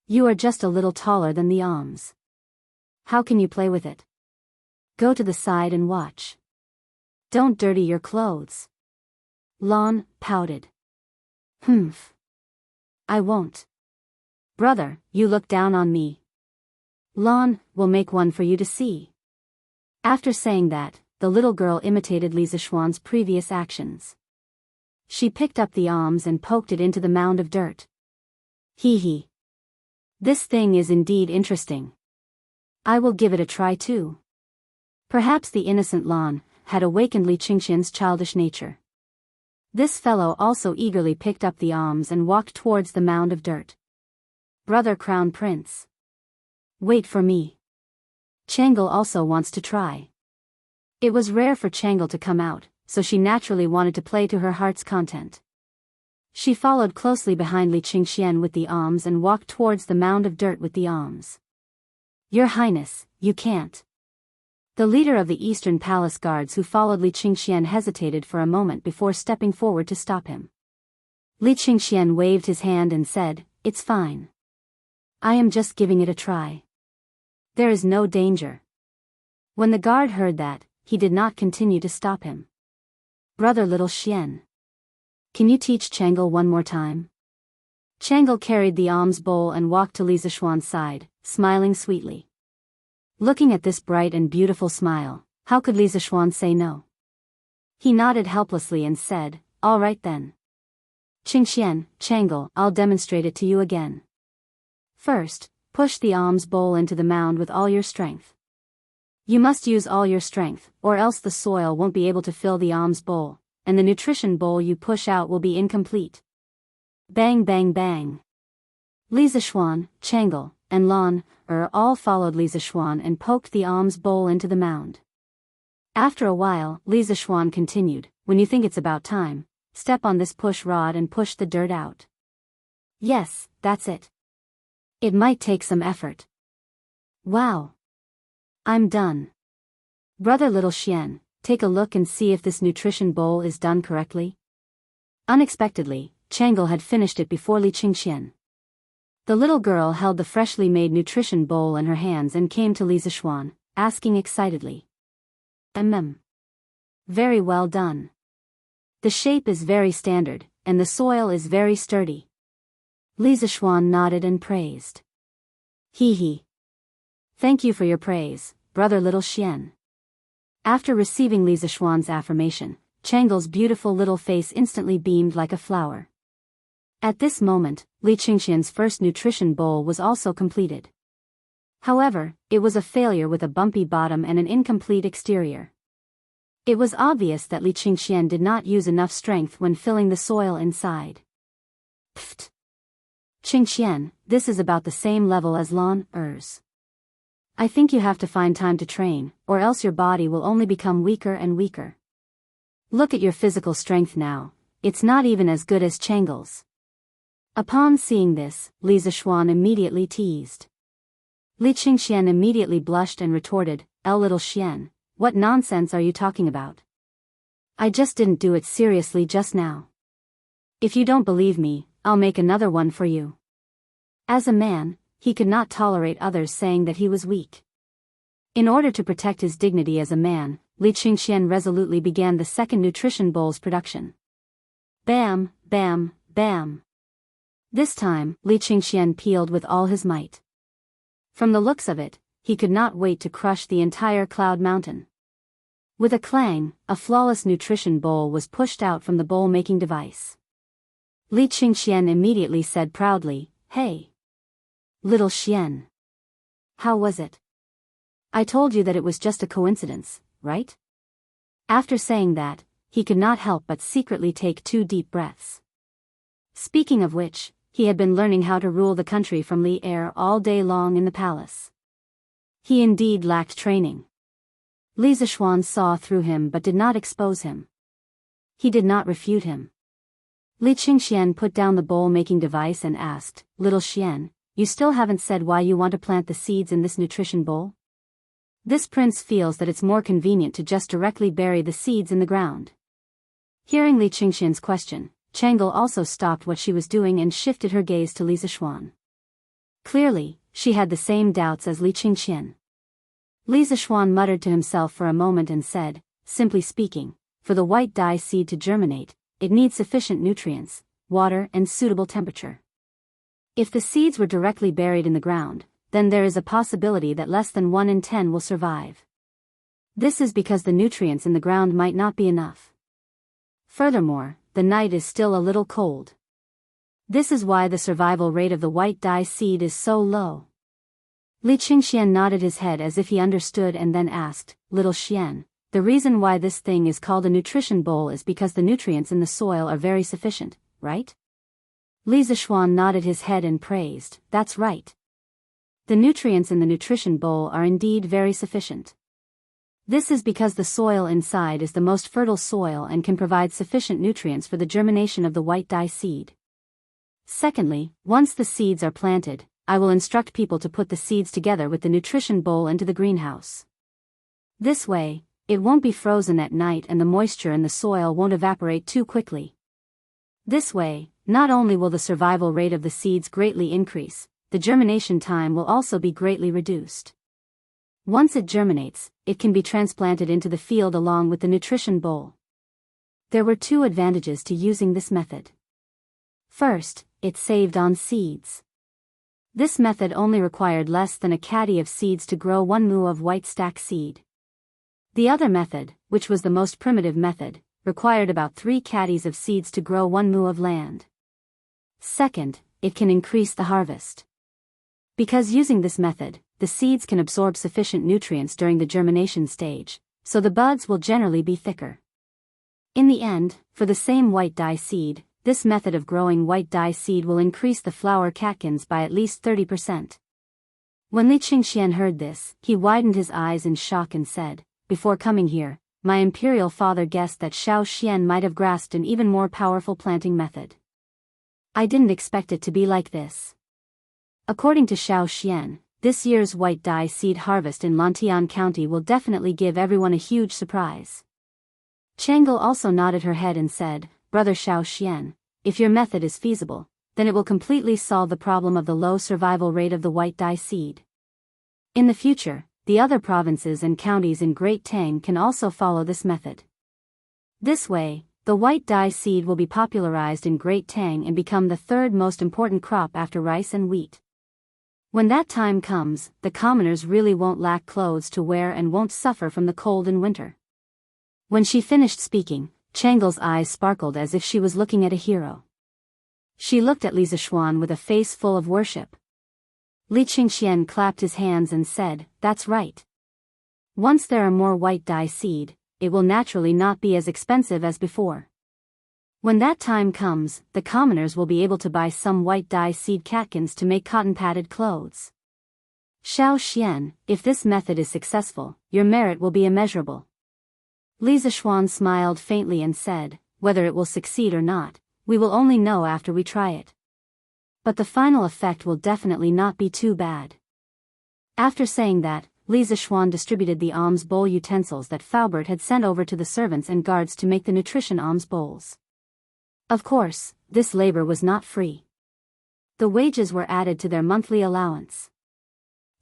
You are just a little taller than the alms. How can you play with it? Go to the side and watch. Don't dirty your clothes. Lan pouted. Humph. I won't. Brother, you look down on me. Lan will make one for you to see. After saying that, the little girl imitated Li Zishuan's previous actions. She picked up the alms and poked it into the mound of dirt. Hee hee. This thing is indeed interesting. I will give it a try too. Perhaps the innocent Lan had awakened Li Qingxian's childish nature. This fellow also eagerly picked up the alms and walked towards the mound of dirt. Brother Crown Prince. Wait for me. Changle also wants to try. It was rare for Changle to come out, so she naturally wanted to play to her heart's content. She followed closely behind Li Qingxian with the alms and walked towards the mound of dirt with the alms. Your Highness, you can't. The leader of the Eastern Palace guards who followed Li Qingxian hesitated for a moment before stepping forward to stop him. Li Qingxian waved his hand and said, It's fine. I am just giving it a try. There is no danger. When the guard heard that, he did not continue to stop him. Brother Little Xian. Can you teach Changle one more time? Changle carried the alms bowl and walked to Li Zishuan's side, smiling sweetly. Looking at this bright and beautiful smile, how could Li Zishuan say no? He nodded helplessly and said, All right then. Qingxian, Changle, I'll demonstrate it to you again. First, push the alms bowl into the mound with all your strength. You must use all your strength, or else the soil won't be able to fill the alms bowl, and the nutrition bowl you push out will be incomplete. Bang bang bang. Li Zishuan, Changle, and Lan all followed Li Zishuan and poked the alms bowl into the mound. After a while, Li Zishuan continued, When you think it's about time, step on this push rod and push the dirt out. Yes, that's it. It might take some effort. Wow. I'm done. Brother Little Xian, take a look and see if this nutrition bowl is done correctly. Unexpectedly, Changle had finished it before Li Qingxian. The little girl held the freshly made nutrition bowl in her hands and came to Li Zishuan, asking excitedly. Very well done. The shape is very standard, and the soil is very sturdy. Li Zishuan nodded and praised. Hee hee. Thank you for your praise, Brother Little Xian. After receiving Li Zishuan's affirmation, Changle's beautiful little face instantly beamed like a flower. At this moment, Li Qingxian's first nutrition bowl was also completed. However, it was a failure with a bumpy bottom and an incomplete exterior. It was obvious that Li Qingxian did not use enough strength when filling the soil inside. Pfft. Qingxian, this is about the same level as Lan's. I think you have to find time to train, or else your body will only become weaker and weaker. Look at your physical strength now, it's not even as good as Changle's. Upon seeing this, Li Zishuan immediately teased. Li Qingxian immediately blushed and retorted, Little Xian, what nonsense are you talking about? I just didn't do it seriously just now. If you don't believe me, I'll make another one for you. As a man, he could not tolerate others saying that he was weak. In order to protect his dignity as a man, Li Qingxian resolutely began the second nutrition bowl's production. Bam, bam, bam. This time, Li Qingxian peeled with all his might. From the looks of it, he could not wait to crush the entire cloud mountain. With a clang, a flawless nutrition bowl was pushed out from the bowl-making device. Li Qingxian immediately said proudly, Hey! Little Xian. How was it? I told you that it was just a coincidence, right? After saying that, he could not help but secretly take 2 deep breaths. Speaking of which, he had been learning how to rule the country from Li Er all day long in the palace. He indeed lacked training. Li Zishuan saw through him but did not expose him. He did not refute him. Li Qingxian put down the bowl-making device and asked, Little Xian, you still haven't said why you want to plant the seeds in this nutrition bowl? This prince feels that it's more convenient to just directly bury the seeds in the ground. Hearing Li Qingxian's question, Changle also stopped what she was doing and shifted her gaze to Li Zishuan. Clearly, she had the same doubts as Li Qingxian. Li Zishuan muttered to himself for a moment and said, simply speaking, for the white dye seed to germinate, it needs sufficient nutrients, water and suitable temperature. If the seeds were directly buried in the ground, then there is a possibility that less than 1 in 10 will survive. This is because the nutrients in the ground might not be enough. Furthermore, the night is still a little cold. This is why the survival rate of the white dye seed is so low. Li Qingxian nodded his head as if he understood and then asked, Little Xian, the reason why this thing is called a nutrition bowl is because the nutrients in the soil are very sufficient, right? Li Zishuan nodded his head and praised, that's right. The nutrients in the nutrition bowl are indeed very sufficient. This is because the soil inside is the most fertile soil and can provide sufficient nutrients for the germination of the white dye seed. Secondly, once the seeds are planted, I will instruct people to put the seeds together with the nutrition bowl into the greenhouse. This way, it won't be frozen at night and the moisture in the soil won't evaporate too quickly. This way, not only will the survival rate of the seeds greatly increase, the germination time will also be greatly reduced. Once it germinates, it can be transplanted into the field along with the nutrition bowl. There were 2 advantages to using this method. First, it saved on seeds. This method only required less than a caddy of seeds to grow 1 mu of white stack seed. The other method, which was the most primitive method, required about 3 caddies of seeds to grow 1 mu of land. Second, it can increase the harvest. Because using this method, the seeds can absorb sufficient nutrients during the germination stage, so the buds will generally be thicker. In the end, for the same white dye seed, this method of growing white dye seed will increase the flower catkins by at least 30%. When Li Qingxian heard this, he widened his eyes in shock and said, Before coming here, my imperial father guessed that Xiao Xian might have grasped an even more powerful planting method. I didn't expect it to be like this. According to Xiao Xian, this year's white dye seed harvest in Lantian County will definitely give everyone a huge surprise. Changle also nodded her head and said, Brother Xiao Xian, if your method is feasible, then it will completely solve the problem of the low survival rate of the white dye seed. In the future, the other provinces and counties in Great Tang can also follow this method. This way, the white dye seed will be popularized in Great Tang and become the 3rd most important crop after rice and wheat. When that time comes, the commoners really won't lack clothes to wear and won't suffer from the cold in winter. When she finished speaking, Changle's eyes sparkled as if she was looking at a hero. She looked at Li Zishuan with a face full of worship. Li Qingxian clapped his hands and said, That's right. Once there are more white dye seed, it will naturally not be as expensive as before. When that time comes, the commoners will be able to buy some white dye seed catkins to make cotton-padded clothes. Xiao Xian, if this method is successful, your merit will be immeasurable. Li Zishuan smiled faintly and said, whether it will succeed or not, we will only know after we try it. But the final effect will definitely not be too bad. After saying that, Li Zishuan distributed the alms bowl utensils that Faubert had sent over to the servants and guards to make the nutrition alms bowls. Of course, this labor was not free. The wages were added to their monthly allowance.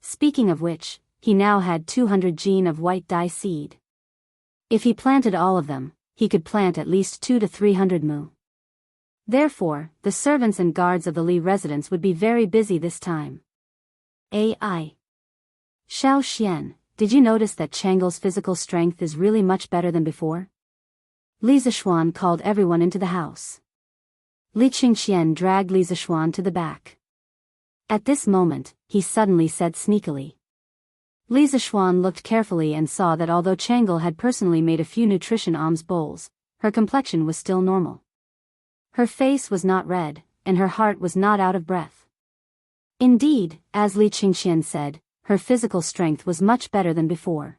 Speaking of which, he now had 200 gene of white dye seed. If he planted all of them, he could plant at least 200 to 300 mu. Therefore, the servants and guards of the Li residence would be very busy this time. AI. Xiao Xian, did you notice that Changle's physical strength is really much better than before? Li Zishuan called everyone into the house. Li Qingxian dragged Li Zishuan to the back. At this moment, he suddenly said sneakily. Li Zishuan looked carefully and saw that although Changle had personally made a few nutrition alms bowls, her complexion was still normal. Her face was not red, and her heart was not out of breath. Indeed, as Li Qingxian said, her physical strength was much better than before.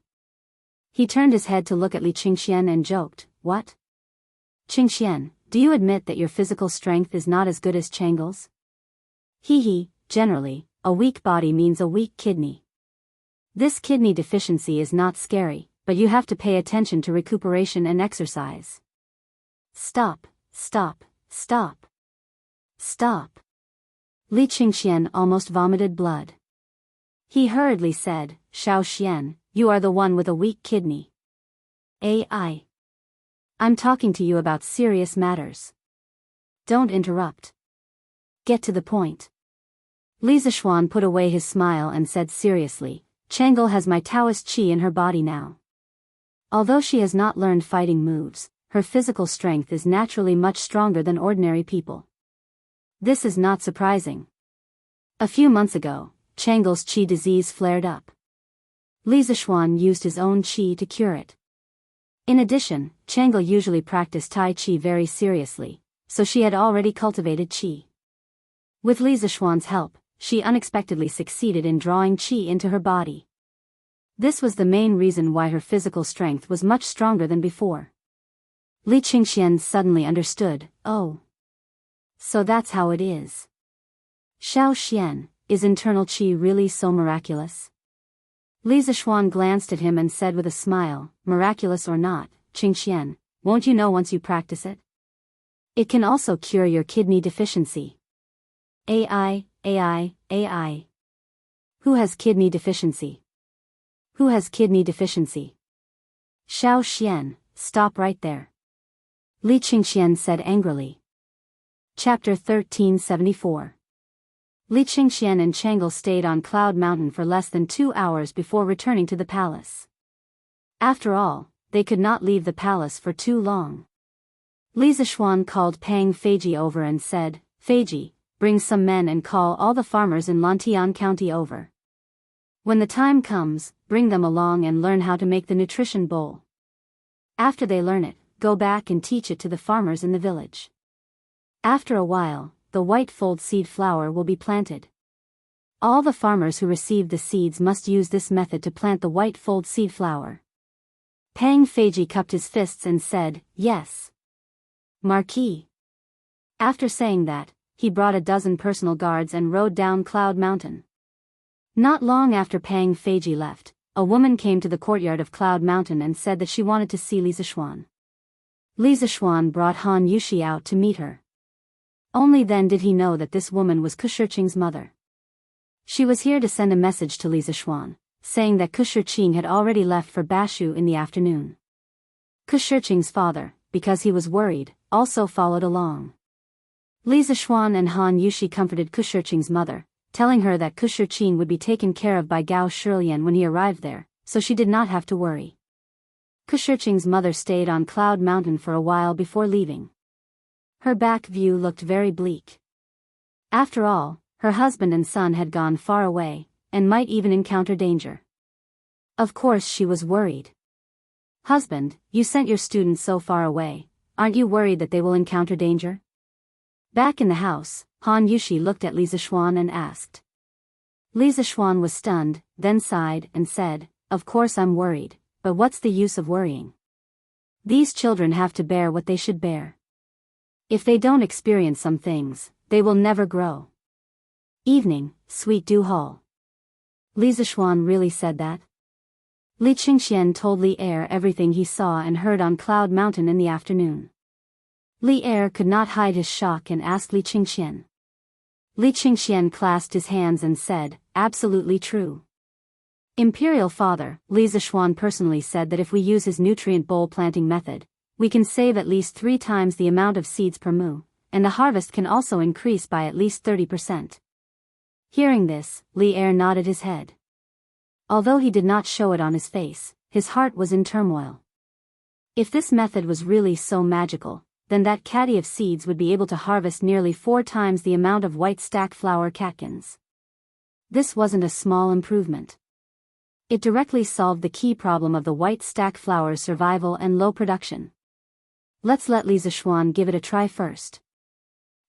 He turned his head to look at Li Qingxian and joked, what? Qingxian, do you admit that your physical strength is not as good as Changle's? Hee. Generally, a weak body means a weak kidney. This kidney deficiency is not scary, but you have to pay attention to recuperation and exercise. Stop. Li Qingxian almost vomited blood. He hurriedly said, Xiao Xian, you are the one with a weak kidney. AI. I'm talking to you about serious matters. Don't interrupt. Get to the point. Li Zishuan put away his smile and said seriously, Changle has my Taoist qi in her body now. Although she has not learned fighting moves, her physical strength is naturally much stronger than ordinary people. This is not surprising. A few months ago, Changle's qi disease flared up. Li Zishuan used his own qi to cure it. In addition, Changle usually practiced Tai Chi very seriously, so she had already cultivated qi. With Li Zishuan's help, she unexpectedly succeeded in drawing qi into her body. This was the main reason why her physical strength was much stronger than before. Li Qingxian suddenly understood, oh. So that's how it is. Xiao Xian, is internal qi really so miraculous? Li Zishuan glanced at him and said with a smile, miraculous or not, Qingxian, won't you know once you practice it? It can also cure your kidney deficiency. AI. Who has kidney deficiency? Who has kidney deficiency? Xiao Xian, stop right there. Li Qingxian said angrily. Chapter 1374. Li Qingxian and Changle stayed on Cloud Mountain for less than 2 hours before returning to the palace. After all, they could not leave the palace for too long. Li Zishuan called Pang Feiji over and said, Feiji, bring some men and call all the farmers in Lantian County over. When the time comes, bring them along and learn how to make the nutrition bowl. After they learn it, go back and teach it to the farmers in the village. After a while, the white fold seed flower will be planted. All the farmers who receive the seeds must use this method to plant the white fold seed flower. Pang Feiji cupped his fists and said, yes. Marquis. After saying that, he brought a dozen personal guards and rode down Cloud Mountain. Not long after Pang Feiji left, a woman came to the courtyard of Cloud Mountain and said that she wanted to see Li Zishuan. Li Zishuan brought Han Yushi out to meet her. Only then did he know that this woman was Kushirqing's mother. She was here to send a message to Li Zishuan, saying that Kushirqing had already left for Bashu in the afternoon. Kushirqing's father, because he was worried, also followed along. Li Zishuan and Han Yushi comforted Kushirqing's mother, telling her that Kushirqing would be taken care of by Gao Shilian when he arrived there, so she did not have to worry. Kushirqing's mother stayed on Cloud Mountain for a while before leaving. Her back view looked very bleak. After all, her husband and son had gone far away, and might even encounter danger. Of course she was worried. Husband, you sent your students so far away, aren't you worried that they will encounter danger? Back in the house, Han Yushi looked at Li Zishuan and asked. Li Zixuan was stunned, then sighed and said, "Of course I'm worried, but what's the use of worrying? These children have to bear what they should bear. If they don't experience some things, they will never grow." Evening, Sweet Dew Hall. Li Zixuan really said that? Li Qingxian told Li Er everything he saw and heard on Cloud Mountain in the afternoon. Li Er could not hide his shock and asked Li Qingxian. Li Qingxian clasped his hands and said, "Absolutely true. Imperial Father," Li Zixuan personally said that if we use his nutrient bowl planting method, we can save at least 3 times the amount of seeds per mu, and the harvest can also increase by at least 30%. Hearing this, Li Er nodded his head. Although he did not show it on his face, his heart was in turmoil. If this method was really so magical, then that caddy of seeds would be able to harvest nearly 4 times the amount of white stack flower catkins. This wasn't a small improvement. It directly solved the key problem of the white stack flower's survival and low production. Let's let Li Zixuan give it a try first.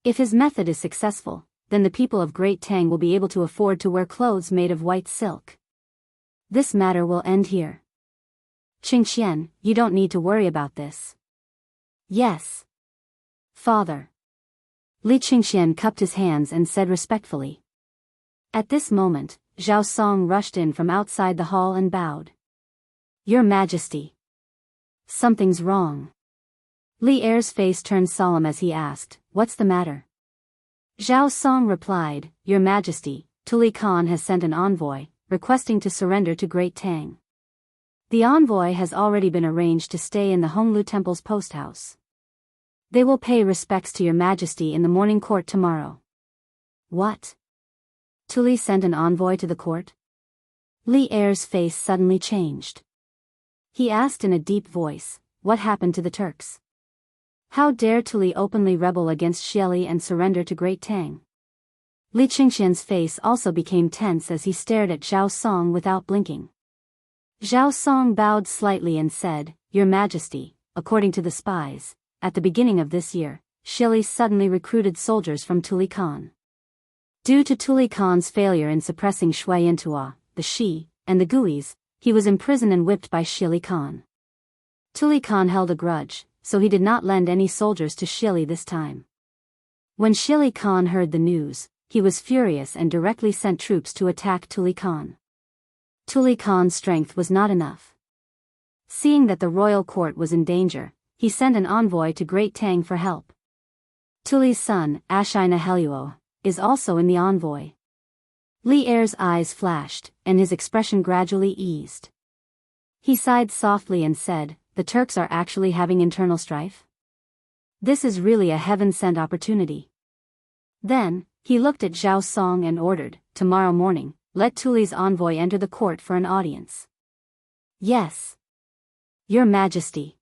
If his method is successful, then the people of Great Tang will be able to afford to wear clothes made of white silk. This matter will end here. Qingxian, you don't need to worry about this. Yes. Father. Li Qingxian cupped his hands and said respectfully. At this moment, Zhao Song rushed in from outside the hall and bowed. Your Majesty. Something's wrong. Li Er's face turned solemn as he asked, "What's the matter?" Zhao Song replied, "Your Majesty, Tuli Khan has sent an envoy, requesting to surrender to Great Tang. The envoy has already been arranged to stay in the Honglu Temple's post house. They will pay respects to your Majesty in the morning court tomorrow." What? Tuli sent an envoy to the court? Li Er's face suddenly changed. He asked in a deep voice, "What happened to the Turks? How dare Tuli openly rebel against Xieli and surrender to Great Tang?" Li Qingxian's face also became tense as he stared at Zhao Song without blinking. Zhao Song bowed slightly and said, "Your Majesty, according to the spies, at the beginning of this year, Xieli suddenly recruited soldiers from Tuli Khan. Due to Tuli Khan's failure in suppressing Shuiyantua, the Shi, and the Guis, he was imprisoned and whipped by Xieli Khan. Tuli Khan held a grudge, so he did not lend any soldiers to Xieli this time. When Xieli Khan heard the news, he was furious and directly sent troops to attack Tuli Khan. Tuli Khan's strength was not enough. Seeing that the royal court was in danger, he sent an envoy to Great Tang for help. Tuli's son, Ashina Heluo, is also in the envoy. Li Er's eyes flashed, and his expression gradually eased. He sighed softly and said, "The Turks are actually having internal strife? This is really a heaven-sent opportunity." Then, he looked at Zhao Song and ordered, "Tomorrow morning, let Tuli's envoy enter the court for an audience." "Yes. Your Majesty."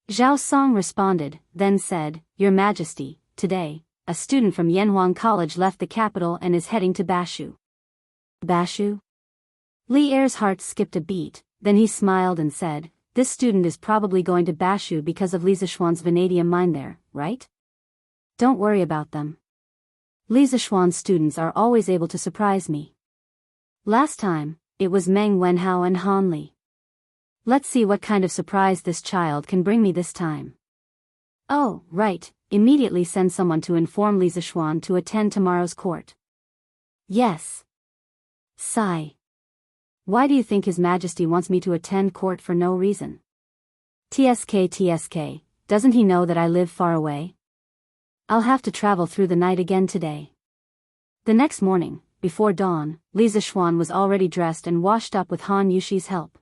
Zhao Song responded, then said, "Your Majesty, today, a student from Yanhuang College left the capital and is heading to Bashu." Bashu? Li Er's heart skipped a beat, then he smiled and said, "This student is probably going to Bashu because of Li Zixuan's vanadium mine there, right? Don't worry about them. Li Zixuan's students are always able to surprise me. Last time, it was Meng Wenhao and Han Li. Let's see what kind of surprise this child can bring me this time." "Oh, right, immediately send someone to inform Li Zixuan to attend tomorrow's court." "Yes." Sigh. "Why do you think His Majesty wants me to attend court for no reason? TSK, doesn't he know that I live far away? I'll have to travel through the night again today." The next morning, before dawn, Li Zixuan was already dressed and washed up with Han Yushi's help.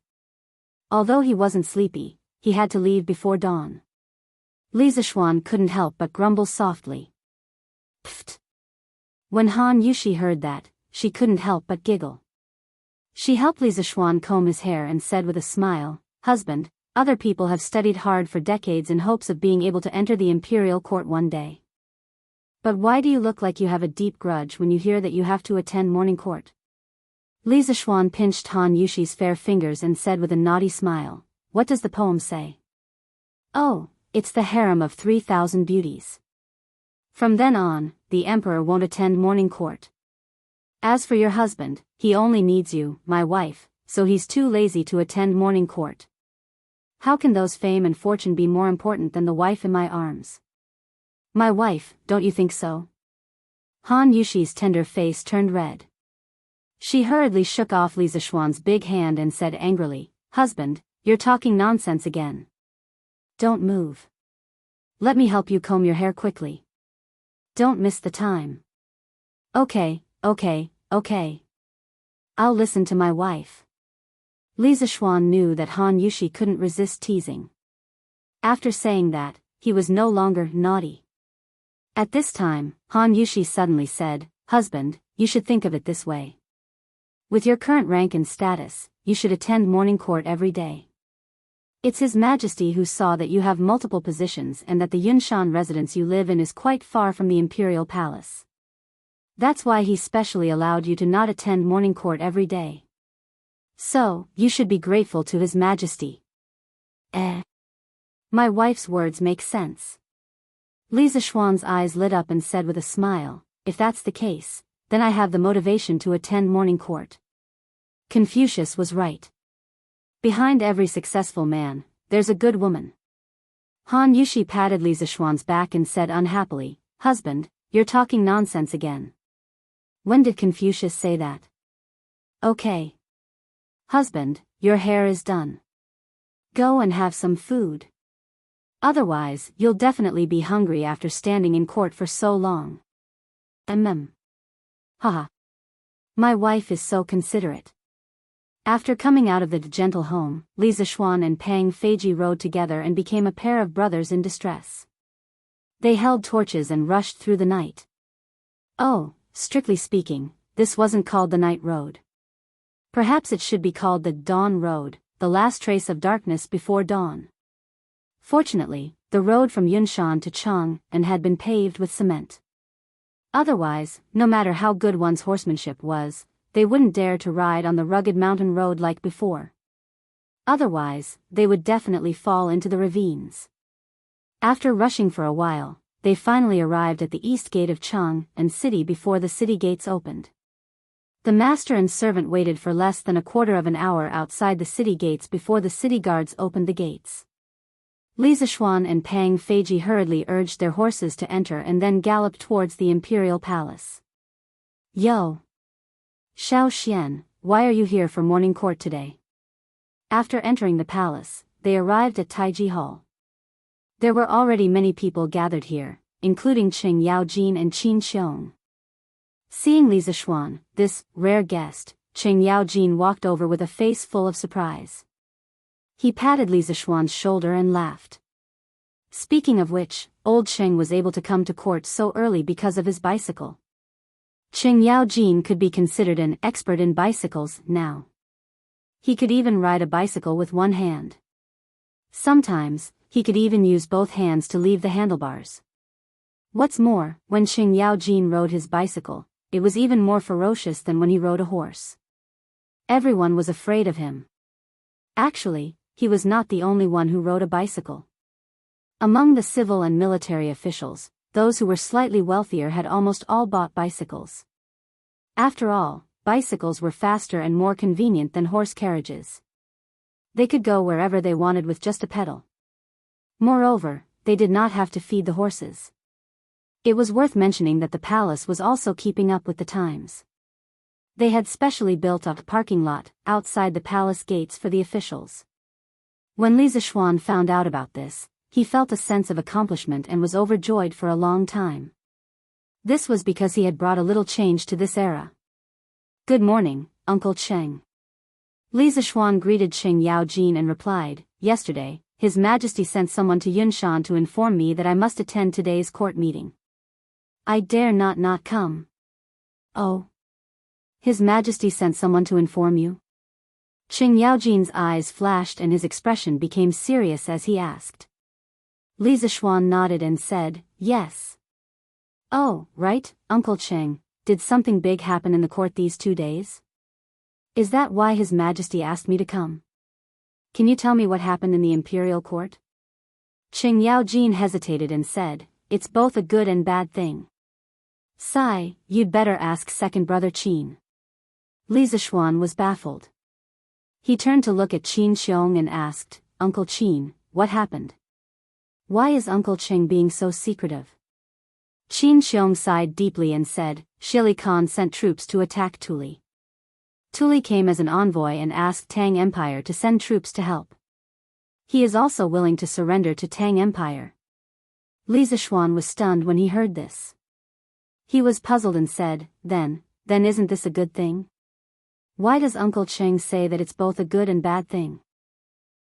Although he wasn't sleepy, he had to leave before dawn. Li Zixuan couldn't help but grumble softly. Pfft. When Han Yushi heard that, she couldn't help but giggle. She helped Li Zixuan comb his hair and said with a smile, "Husband, other people have studied hard for decades in hopes of being able to enter the imperial court one day. But why do you look like you have a deep grudge when you hear that you have to attend morning court?" Li Zixuan pinched Han Yushi's fair fingers and said with a naughty smile, "What does the poem say?" "Oh, it's the harem of 3,000 beauties. From then on, the emperor won't attend morning court." As for your husband, he only needs you, my wife, so he's too lazy to attend morning court. How can those fame and fortune be more important than the wife in my arms? My wife, don't you think so? Han Yushi's tender face turned red. She hurriedly shook off Li Zishuan's big hand and said angrily, "Husband, you're talking nonsense again. Don't move. Let me help you comb your hair quickly. Don't miss the time." Okay. I'll listen to my wife." Li Zishuan knew that Han Yushi couldn't resist teasing. After saying that, he was no longer naughty. At this time, Han Yushi suddenly said, "Husband, you should think of it this way. With your current rank and status, you should attend morning court every day. It's His Majesty who saw that you have multiple positions and that the Yunshan residence you live in is quite far from the imperial palace. That's why he specially allowed you to not attend morning court every day. So, you should be grateful to His Majesty." My wife's words make sense. Li Zishuan's eyes lit up and said with a smile, "If that's the case, then I have the motivation to attend morning court." Confucius was right. Behind every successful man, there's a good woman. Han Yushi patted Li Zishuan's back and said unhappily, "Husband, you're talking nonsense again. When did Confucius say that?" "Okay. Husband, your hair is done. Go and have some food. Otherwise, you'll definitely be hungry after standing in court for so long." Haha. My wife is so considerate. After coming out of the gentle home, Li Zishuan and Pang Feiji rode together and became a pair of brothers in distress. They held torches and rushed through the night. Oh, strictly speaking, this wasn't called the night road. Perhaps it should be called the dawn road, the last trace of darkness before dawn. Fortunately, the road from Yunshan to Chang'an had been paved with cement. Otherwise, no matter how good one's horsemanship was, they wouldn't dare to ride on the rugged mountain road like before. Otherwise, they would definitely fall into the ravines. After rushing for a while, they finally arrived at the east gate of Chang'an city before the city gates opened. The master and servant waited for less than a quarter of an hour outside the city gates before the city guards opened the gates. Li Zishuan and Pang Feiji hurriedly urged their horses to enter and then galloped towards the imperial palace. "Yo! Xiao Xian, why are you here for morning court today?" After entering the palace, they arrived at Taiji Hall. There were already many people gathered here, including Qing Yaojin and Qin Xiong. Seeing Li Zishuan, this rare guest, Qing Yaojin walked over with a face full of surprise. He patted Li Zishuan's shoulder and laughed. Speaking of which, old Qing was able to come to court so early because of his bicycle. Qing Yaojin could be considered an expert in bicycles now. He could even ride a bicycle with one hand. Sometimes, he could even use both hands to leave the handlebars. What's more, when Qing Yaojin rode his bicycle, it was even more ferocious than when he rode a horse. Everyone was afraid of him. Actually, he was not the only one who rode a bicycle. Among the civil and military officials, those who were slightly wealthier had almost all bought bicycles. After all, bicycles were faster and more convenient than horse carriages. They could go wherever they wanted with just a pedal. Moreover, they did not have to feed the horses. It was worth mentioning that the palace was also keeping up with the times. They had specially built a parking lot outside the palace gates for the officials. When Li Zishuan found out about this, he felt a sense of accomplishment and was overjoyed for a long time. This was because he had brought a little change to this era. "Good morning, Uncle Cheng." Li Zishuan greeted Qing Yaojin and replied, "Yesterday, His Majesty sent someone to Yunshan to inform me that I must attend today's court meeting. I dare not come." "Oh? His Majesty sent someone to inform you?" Qing Yaojin's eyes flashed and his expression became serious as he asked. Li Zishuan nodded and said, "Yes." "Oh, right, Uncle Cheng, did something big happen in the court these 2 days? Is that why His Majesty asked me to come? Can you tell me what happened in the imperial court?" Qing Yaojin hesitated and said, "It's both a good and bad thing. Sigh, you'd better ask second brother Qin. Li Zishuan was baffled. He turned to look at Qin Xiong and asked, Uncle Qin, what happened? Why is Uncle Qing being so secretive? Qin Xiong sighed deeply and said, Shili Khan sent troops to attack Tuli. Tuli came as an envoy and asked Tang Empire to send troops to help. He is also willing to surrender to Tang Empire. Li Zishuan was stunned when he heard this. He was puzzled and said, then isn't this a good thing? Why does Uncle Cheng say that it's both a good and bad thing?